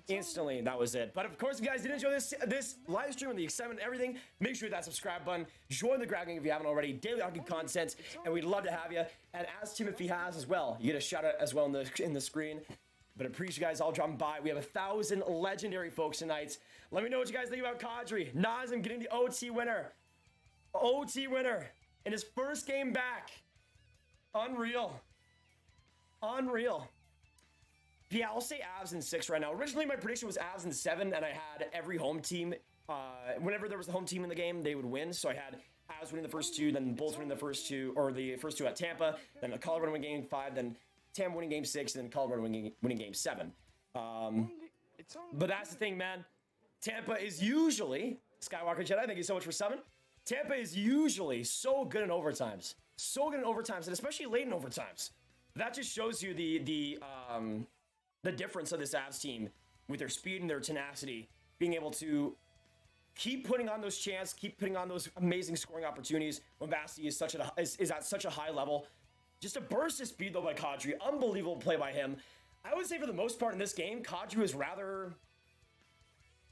that was it. But of course, if you guys did enjoy this live stream and the excitement and everything, make sure you hit that subscribe button. Join the Graviteh if you haven't already. Daily hockey content, and we'd love to have you. And as Timothy has as well, you get a shout out as well in the screen. But I appreciate you guys all dropping by. We have 1,000 legendary folks tonight. Let me know what you guys think about Kadri. Nazem getting the OT winner. OT winner in his first game back. Unreal. Unreal. Yeah, I'll say Avs in 6 right now. Originally, my prediction was Avs in 7, and I had every home team. Whenever there was a home team in the game, they would win. So I had Avs winning the first 2, then Bulls winning the first 2, or the first 2 at Tampa, then the Colorado winning game 5, then Tampa winning game 6, and then Colorado winning game 7. But that's the thing, man. Tampa is usually, Skywalker Jedi, thank you so much for 7. Tampa is usually so good in overtimes. So good in overtimes, and especially late in overtimes. That just shows you the difference of this Avs team with their speed and their tenacity, being able to keep putting on those chances, keep putting on those amazing scoring opportunities when Vasti is at such a high level. Just a burst of speed though by Kadri, unbelievable play by him. I would say for the most part in this game, Kadri was rather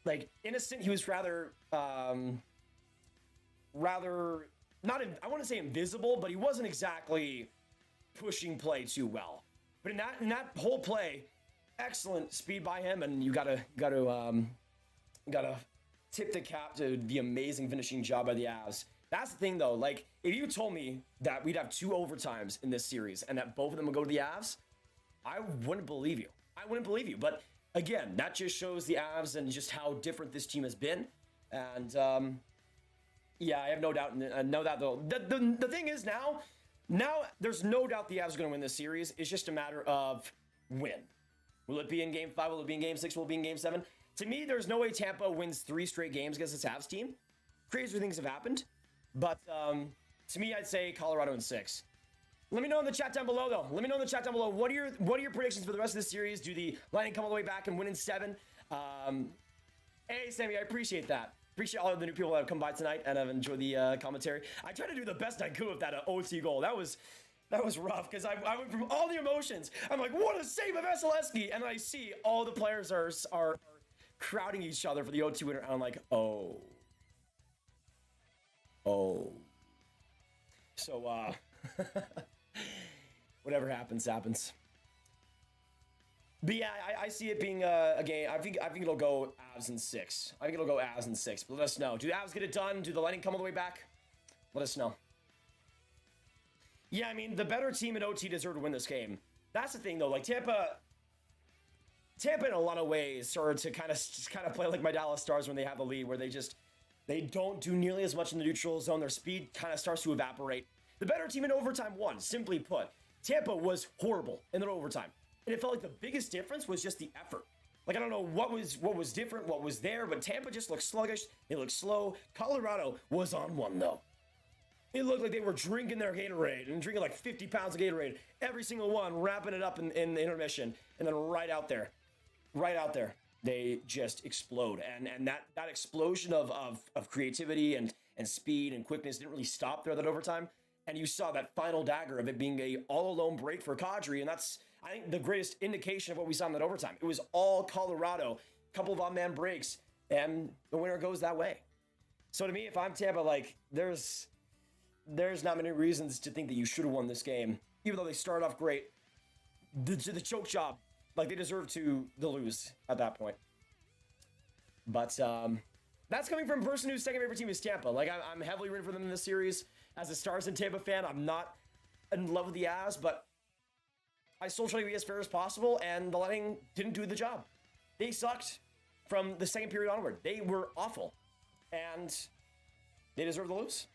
like innocent. He was rather not, I want to say invisible, but he wasn't exactly pushing play too well. But in that whole play, excellent speed by him, and you gotta tip the cap to the amazing finishing job by the Avs. That's the thing though, like if you told me that we'd have 2 overtimes in this series and that both of them would go to the Avs, I wouldn't believe you. I wouldn't believe you. But again, that just shows the Avs and just how different this team has been. And yeah, I have no doubt. Know that though. The thing is now there's no doubt the Avs are going to win this series. It's just a matter of when. Will it be in game 5? Will it be in game 6? Will it be in game 7? To me, there's no way Tampa wins 3 straight games against this Avs team. Crazier things have happened. But to me, I'd say Colorado in 6. Let me know in the chat down below, though. Let me know in the chat down below. What are your predictions for the rest of the series? Do the Lightning come all the way back and win in 7? Hey, Sammy, I appreciate that. Appreciate all of the new people that have come by tonight and have enjoyed the commentary. I tried to do the best I could with that OT goal. That was rough because I went from all the emotions. I'm like, what a save of Vasilevsky! And I see all the players are crowding each other for the OT winner. And I'm like, oh. So, whatever happens. But yeah, I see it being a game. I think it'll go Avs in 6. But let us know. Do the Avs get it done? Do the Lightning come all the way back? Let us know. Yeah, I mean, the better team in OT deserve to win this game. That's the thing, though. Like, Tampa in a lot of ways started to kind of play like my Dallas Stars when they have the lead, where they don't do nearly as much in the neutral zone. Their speed kind of starts to evaporate. The better team in overtime won, simply put. Tampa was horrible in their overtime. And it felt like the biggest difference was just the effort. Like, I don't know what was different, what was there, but Tampa just looked sluggish. They looked slow. Colorado was on one, though. It looked like they were drinking their Gatorade and drinking like 50 pounds of Gatorade. Every single one, wrapping it up in the intermission. And then right out there, they just explode. And that explosion of creativity and speed and quickness didn't really stop there that overtime. And you saw that final dagger of it being a all-alone break for Kadri, and that's, I think, the greatest indication of what we saw in that overtime. It was all Colorado, a couple of on-man breaks, and the winner goes that way. So to me, if I'm Tampa, like, there's not many reasons to think that you should have won this game, even though they started off great. The choke job, like, they deserve to lose at that point. But that's coming from a person whose second favorite team is Tampa. Like, I'm heavily rooting for them in this series. As a Stars and Tampa fan, I'm not in love with the Avs, but I still try to be as fair as possible, and the Lightning didn't do the job. They sucked from the second period onward. They were awful, and they deserve to lose.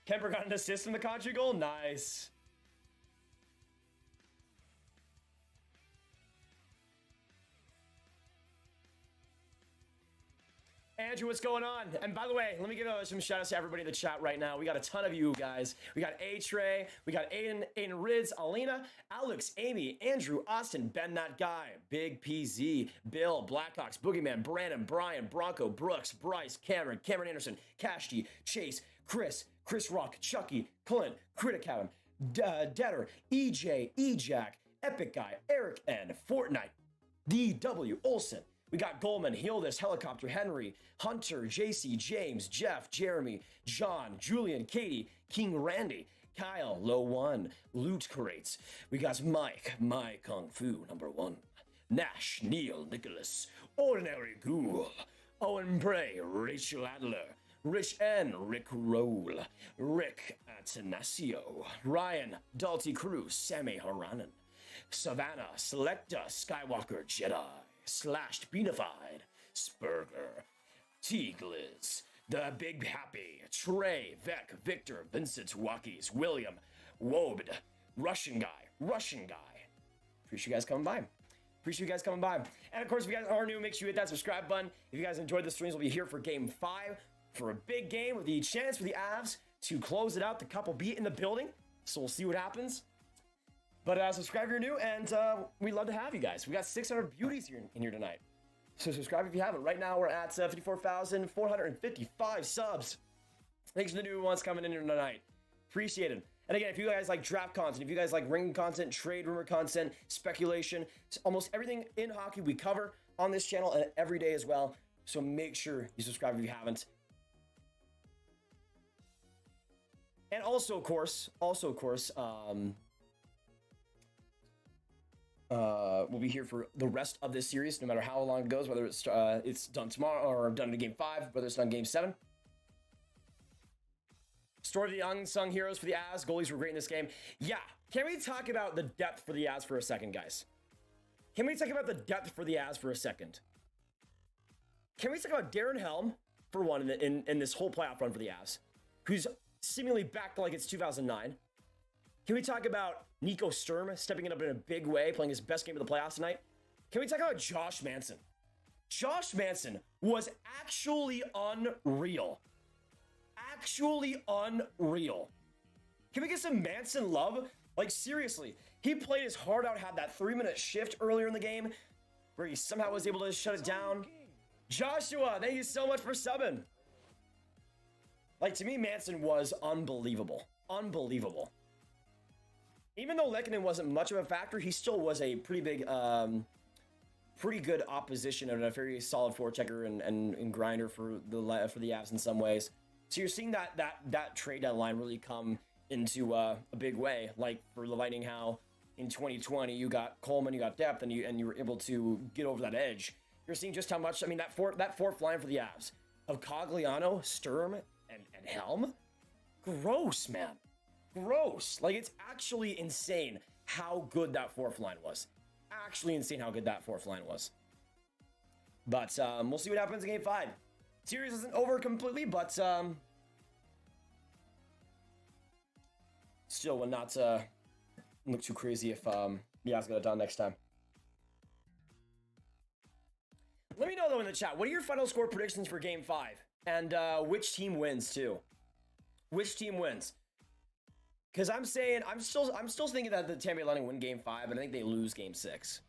Kemper got an assist in the Kadri goal. Nice. Andrew, what's going on? And by the way, let me give some shout outs to everybody in the chat right now. We got a ton of you guys. We got A-Trey, we got Aiden Rids, Alina, Alex, Amy, Andrew, Austin, Ben That Guy, Big PZ, Bill, Blackhawks, Boogeyman, Brandon, Brian, Bronco, Brooks, Bryce, Cameron Anderson, Cashty, Chase, Chris Rock, Chucky, Clint, Criticavin, Detter, EJ, Ejack, Epic Guy, Eric N, Fortnite, DW, Olson, We got Goldman, Hildes, Helicopter, Henry, Hunter, JC, James, Jeff, Jeremy, John, Julian, Katie, King Randy, Kyle, Low One, Loot Crates. We got Mike, My Kung Fu, number 1. Nash, Neil, Nicholas, Ordinary Ghoul, Owen Bray, Rachel Adler, Rich N, Rick Roll, Rick Atanasio, Ryan, Dalty Cruz, Sammy Haranen, Savannah, Selecta, Skywalker, Jedi, Slashed, Beanified, Spurger, T-Gliz, The Big Happy, Trey, Vec, Victor, Vincent, Walkies, William, Wobed, Russian Guy. Appreciate you guys coming by. And of course, if you guys are new, make sure you hit that subscribe button. If you guys enjoyed the streams, we'll be here for Game 5 for a big game with the chance for the Avs to close it out. The cup will be in the building, so we'll see what happens. But subscribe if you're new, and we'd love to have you guys. We got 600 beauties here in here tonight. So subscribe if you haven't. Right now, we're at 54,455 subs. Thanks to the new ones coming in here tonight. Appreciate it. And again, if you guys like draft content, if you guys like ring content, trade rumor content, speculation, almost everything in hockey we cover on this channel and every day as well. So make sure you subscribe if you haven't. And also, of course, we'll be here for the rest of this series, no matter how long it goes, whether it's done tomorrow or done in Game 5, whether it's done Game 7. Story of the unsung heroes for the Avs. Goalies were great in this game. Yeah. Can we talk about the depth for the Avs for a second, guys? Can we talk about the depth for the Avs for a second? Can we talk about Darren Helm, for one, in this whole playoff run for the Avs, who's seemingly back to like it's 2009? Can we talk about Nico Sturm stepping it up in a big way, playing his best game of the playoffs tonight? Can we talk about Josh Manson? Josh Manson was actually unreal. Can we get some Manson love? Like, seriously, he played his heart out, had that 3-minute shift earlier in the game where he somehow was able to shut it down. Joshua, thank you so much for subbing. Like, to me, Manson was unbelievable. Even though Lehkonen wasn't much of a factor, he still was a pretty big, pretty good opposition and a very solid forechecker and grinder for the Avs in some ways. So you're seeing that trade deadline really come into a big way. Like for the Lightning, how in 2020 you got Coleman, you got depth, and you were able to get over that edge. You're seeing just how much. I mean, that fourth line for the Avs of Cogliano, Sturm, and Helm. Gross, man. Gross. Like, it's actually insane how good that fourth line was. But we'll see what happens in Game 5. Series isn't over completely, but still would not look too crazy if the Avs got it done next time. Let me know though in the chat, what are your final score predictions for Game 5? And which team wins too? Which team wins? Because I'm still thinking that the Tampa Bay Lightning win Game 5, but I think they lose Game 6.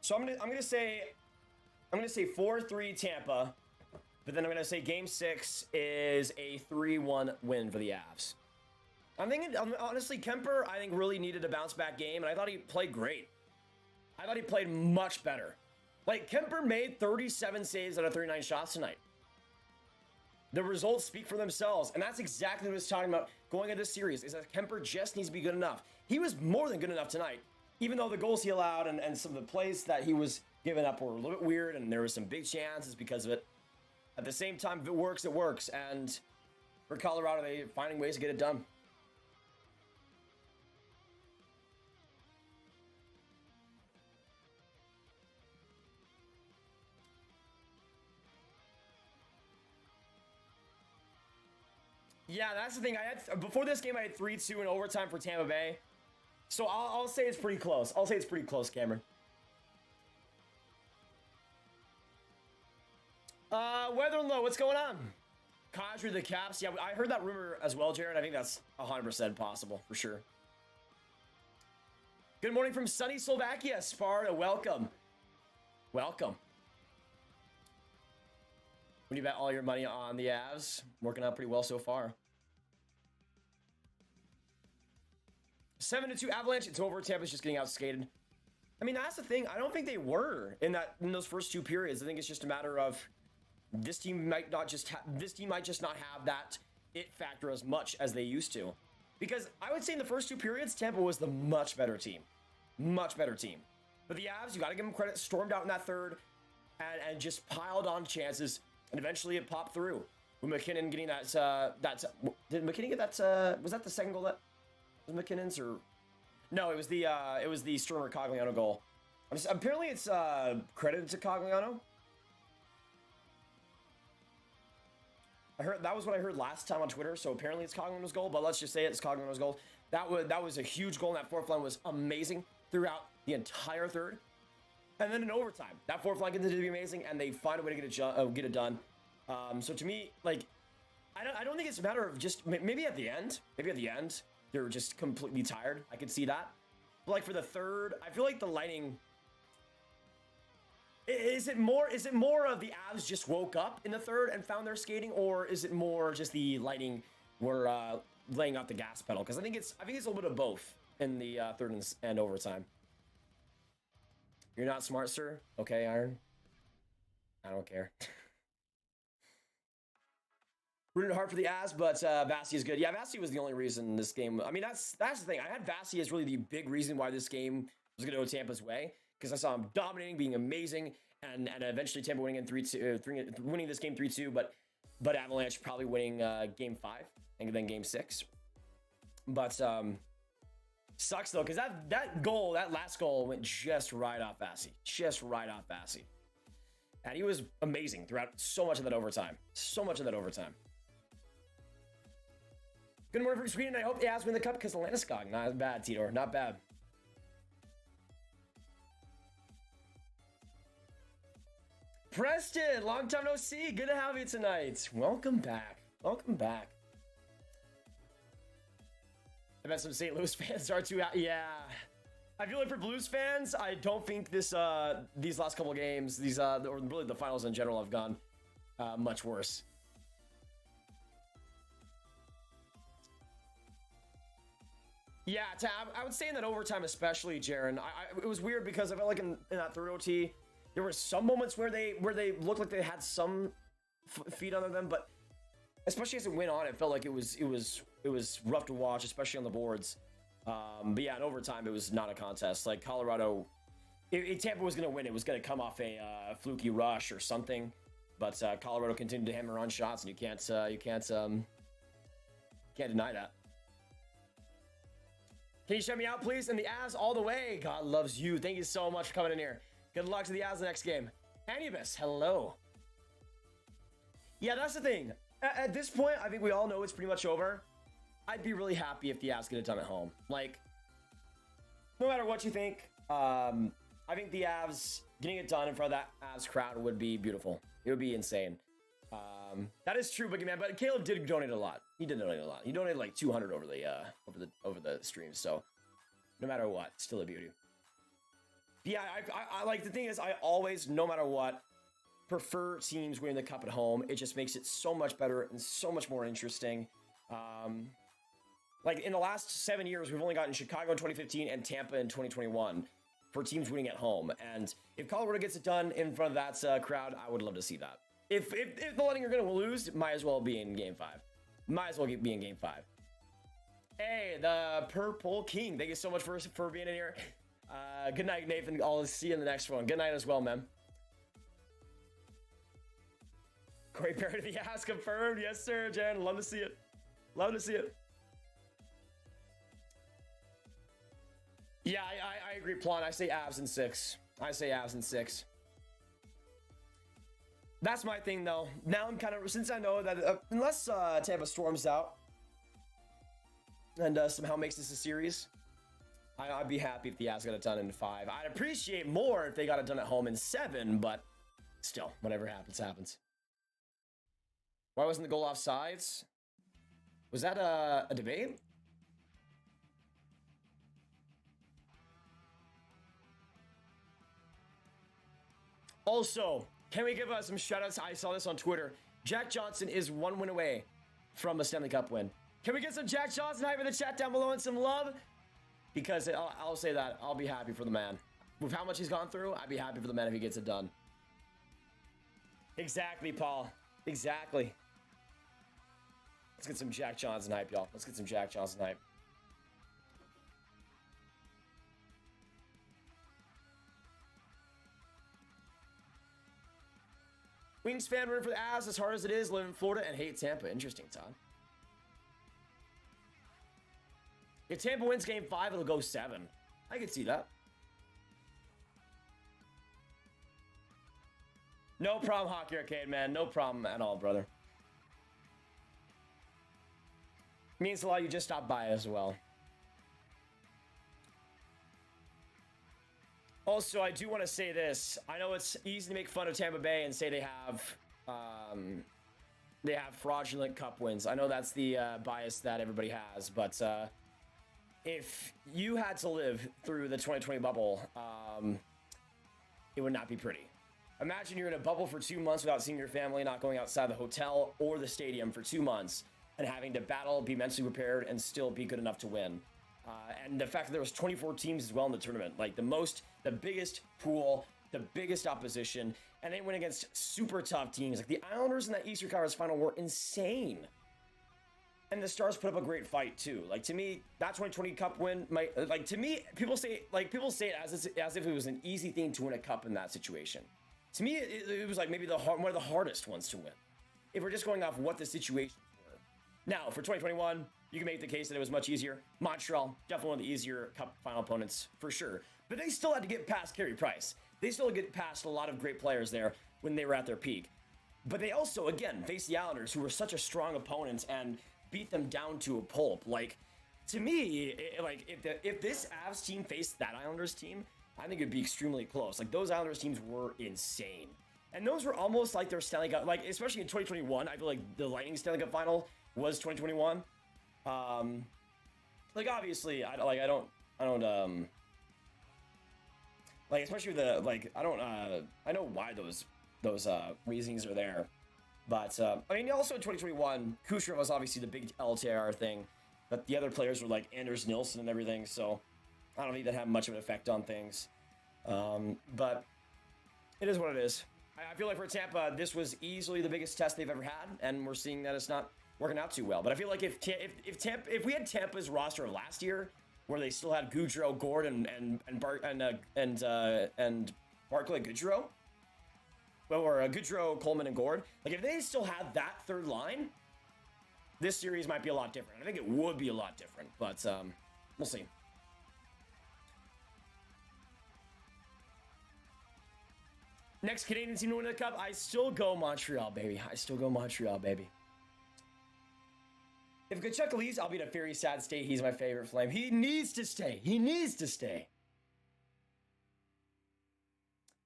So I'm gonna say 4-3 Tampa, but then I'm gonna say Game 6 is a 3-1 win for the Avs. I'm thinking, honestly, Kemper, I think, really needed a bounce back game, and I thought he played great. I thought he played much better. Like, Kemper made 37 saves out of 39 shots tonight. The results speak for themselves, and that's exactly what I was talking about going into this series, is that Kemper just needs to be good enough. He was more than good enough tonight, even though the goals he allowed and some of the plays that he was giving up were a little bit weird, and there were some big chances because of it. At the same time, if it works, it works, and for Colorado, they're finding ways to get it done. Yeah, that's the thing. Before this game, I had 3-2 in overtime for Tampa Bay. So I'll say it's pretty close. Cameron. Weather and low, what's going on? Kadri the Caps. Yeah, I heard that rumor as well, Jared. I think that's 100% possible, for sure. Good morning from sunny Slovakia. Sparta, welcome. Welcome. When you bet all your money on the Avs, working out pretty well so far. 7-2 Avalanche. It's over. Tampa's just getting outskated. I mean, that's the thing. I don't think they were in those first two periods. I think it's just a matter of this team might just not have that it factor as much as they used to. Because I would say in the first two periods, Tampa was the much better team. Much better team. But the Avs, you got to give them credit, stormed out in that third and just piled on chances. And eventually it popped through. With McKinnon getting that, did McKinnon get that, was that the second goal that was McKinnon's or? No, it was the Sturmer Cogliano goal. Apparently it's credited to Cogliano. I heard that was what I heard last time on Twitter. So apparently it's Cogliano's goal, but let's just say it's Cogliano's goal. That was a huge goal, and that fourth line was amazing throughout the entire third. And then in overtime, that fourth line continued to be amazing, and they find a way to get it done. So to me, like, I don't think it's a matter of just maybe at the end, they're just completely tired. I could see that. But like for the third, I feel like the lighting. Is it more of the Avs just woke up in the third and found their skating, or is it more just the lighting were laying out the gas pedal? Because I think it's a little bit of both in the third and overtime. You're not smart, sir. Okay, Iron. I don't care. Rooting hard for the Avs, but Vasi is good. Yeah, Vasi was the only reason this game. I mean, that's the thing. I had Vasi as really the big reason why this game was going to go Tampa's way, because I saw him dominating, being amazing, and eventually Tampa winning in 3-2, winning this game 3-2. But Avalanche probably winning game 5 and then game 6. But sucks though, because that last goal went just right off Vasi, and he was amazing throughout so much of that overtime. Good morning from Sweden. I hope the Avs win the cup because Landeskog. Not bad, Tidor. Not bad. Preston, long time no see. Good to have you tonight. Welcome back. I bet some St. Louis fans are too. Yeah. I feel like for Blues fans, I don't think these last couple games, or really the finals in general, have gone much worse. Yeah, I would say in that overtime especially, Jaron, it was weird because I felt like in that third OT, there were some moments where they looked like they had some feet under them, but especially as it went on, it felt like it was rough to watch, especially on the boards. But yeah, in overtime, it was not a contest. Like Colorado, if Tampa was going to win, it was going to come off a fluky rush or something. But Colorado continued to hammer on shots, and you can't deny that. Can you shut me out, please? And the Avs all the way. God loves you. Thank you so much for coming in here. Good luck to the Avs the next game. Anubis, hello. Yeah, that's the thing. At this point, I think we all know it's pretty much over. I'd be really happy if the Avs get it done at home. Like, no matter what you think, I think the Avs getting it done in front of that Avs crowd would be beautiful. It would be insane. That is true, Boogeyman, but Caleb did donate a lot. He did donate a lot. He donated like 200 over the stream, so no matter what, still a beauty. But yeah, I like, the thing is, I always, no matter what, prefer teams winning the cup at home. It just makes it so much better and so much more interesting. Like in the last 7 years, we've only gotten Chicago in 2015 and Tampa in 2021 for teams winning at home. And if Colorado gets it done in front of that crowd, I would love to see that. If the Lightning are going to lose, it might as well be in Game 5. Might as well be in Game 5. Hey, the Purple King. Thank you so much for being in here. Good night, Nathan. I'll see you in the next one. Good night as well, man. Corey Perry to the Avs confirmed. Yes, sir, Jan. Love to see it. Love to see it. Yeah, I agree, Plon. I say Avs in 6. That's my thing, though. Now I'm kind of, since I know that unless Tampa storms out and somehow makes this a series, I'd be happy if the Avs got it done in 5. I'd appreciate more if they got it done at home in 7, but still, whatever happens, happens. Why wasn't the goal offsides? Was that a debate? Also, can we give us some shout-outs? I saw this on Twitter. Jack Johnson is 1 win away from a Stanley Cup win. Can we get some Jack Johnson hype in the chat down below and some love? Because I'll say that. I'll be happy for the man. With how much he's gone through, I'd be happy for the man if he gets it done. Exactly, Paul. Exactly. Let's get some Jack Johnson hype, y'all. Let's get some Jack Johnson hype. Wings fan rooting for the Avs as hard as it is, live in Florida and hate Tampa. Interesting, Todd. If Tampa wins game 5, it'll go 7. I can see that. No problem, Hockey Arcade, man. No problem at all, brother. Means a lot you just stopped by as well. Also, I do want to say this. I know it's easy to make fun of Tampa Bay and say they have fraudulent cup wins. I know that's the bias that everybody has, but if you had to live through the 2020 bubble, it would not be pretty. Imagine you're in a bubble for 2 months without seeing your family, not going outside the hotel or the stadium for 2 months, and having to battle, be mentally prepared, and still be good enough to win. And the fact that there was 24 teams as well in the tournament, like the biggest pool, the biggest opposition, and they went against super tough teams. Like the Islanders in that Eastern Conference final were insane. And the Stars put up a great fight too. Like to me, that 2020 Cup win might, like to me, people say it as if it was an easy thing to win a cup in that situation. To me, it was like maybe one of the hardest ones to win. If we're just going off what the situations were. Now, for 2021, you can make the case that it was much easier. Montreal, definitely one of the easier cup final opponents for sure. But they still had to get past Carey Price. They still get past a lot of great players there when they were at their peak. But they also, again, faced the Islanders, who were such a strong opponent, and beat them down to a pulp. Like, to me, if this Avs team faced that Islanders team, I think it'd be extremely close. Like, those Islanders teams were insane. And those were almost like their Stanley Cup, like, especially in 2021, I feel like the Lightning Stanley Cup final was 2021. Like, obviously, I don't, like, especially the, like, I know why those reasonings are there. But, I mean, also in 2021, Kucherov was obviously the big LTIR thing, but the other players were like Anders Nilsson and everything, so I don't think that had much of an effect on things. But it is what it is. I feel like for Tampa, this was easily the biggest test they've ever had, and we're seeing that it's not working out too well. But I feel like if we had Tampa's roster of last year, where they still had Gaudreau, Gord, and Barclay Gaudreau, or Gaudreau, Coleman, and Gord, like if they still had that third line, this series might be a lot different. I think it would be a lot different, but we'll see. Next Canadian team to win the cup, I still go Montreal, baby. I still go Montreal, baby. If Tkachuk leaves, I'll be in a very sad state. He's my favorite Flame. He needs to stay. He needs to stay.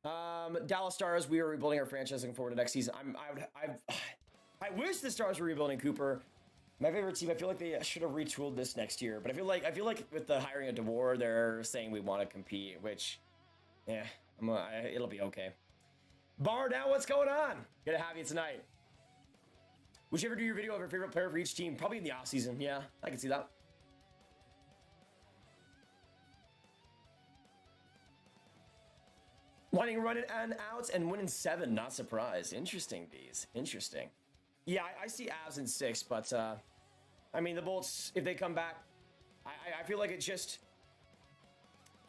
Dallas Stars, we are rebuilding our franchise looking forward to next season. I wish the Stars were rebuilding Cooper. My favorite team, I feel like they should have retooled this next year. But I feel like with the hiring of DeVore, they're saying we want to compete, which, yeah, it'll be okay. Bar now, what's going on? Good to have you tonight. Would you ever do your video of your favorite player for each team? Probably in the offseason. Yeah, I can see that. Wanting running and outs and winning 7, not surprised. Interesting, Bees. Interesting. Yeah, I see Avs in 6, but I mean the Bolts, if they come back, I feel like it's just,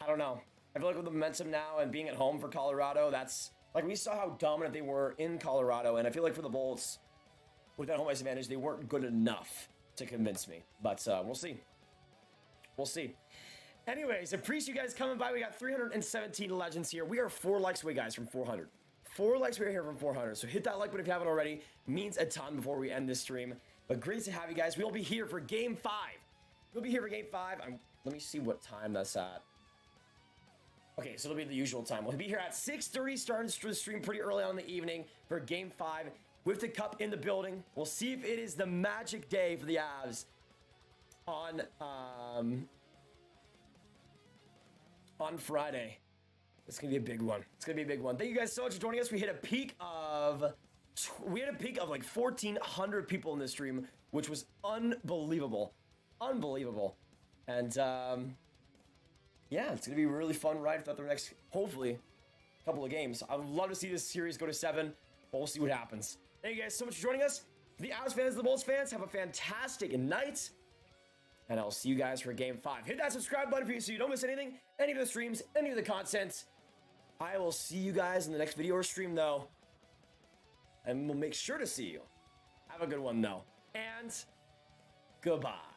I don't know. I feel like with the momentum now and being at home for Colorado, that's like we saw how dominant they were in Colorado, and I feel like for the Bolts, with that home ice advantage, they weren't good enough to convince me. But we'll see. We'll see. Anyways, appreciate you guys coming by. We got 317 legends here. We are 4 likes away, guys, from 400. 4 likes away here from 400. So hit that like button if you haven't already. Means a ton before we end this stream. But great to have you guys. We'll be here for Game 5. We'll be here for Game 5. Let me see what time that's at. Okay, so it'll be the usual time. We'll be here at 6:30, starting the stream pretty early on in the evening for Game 5. With the cup in the building, we'll see if it is the magic day for the Avs on Friday. It's gonna be a big one. It's gonna be a big one. Thank you guys so much for joining us. We hit a peak of like 1,400 people in this stream, which was unbelievable. Unbelievable. And yeah, it's gonna be a really fun ride throughout the next, hopefully, couple of games. I would love to see this series go to 7, but we'll see what happens. Thank you guys so much for joining us. The Avs fans, the Bulls fans, have a fantastic night. And I'll see you guys for Game 5. Hit that subscribe button for you so you don't miss anything, any of the streams, any of the content. I will see you guys in the next video or stream, though. And we'll make sure to see you. Have a good one, though. And goodbye.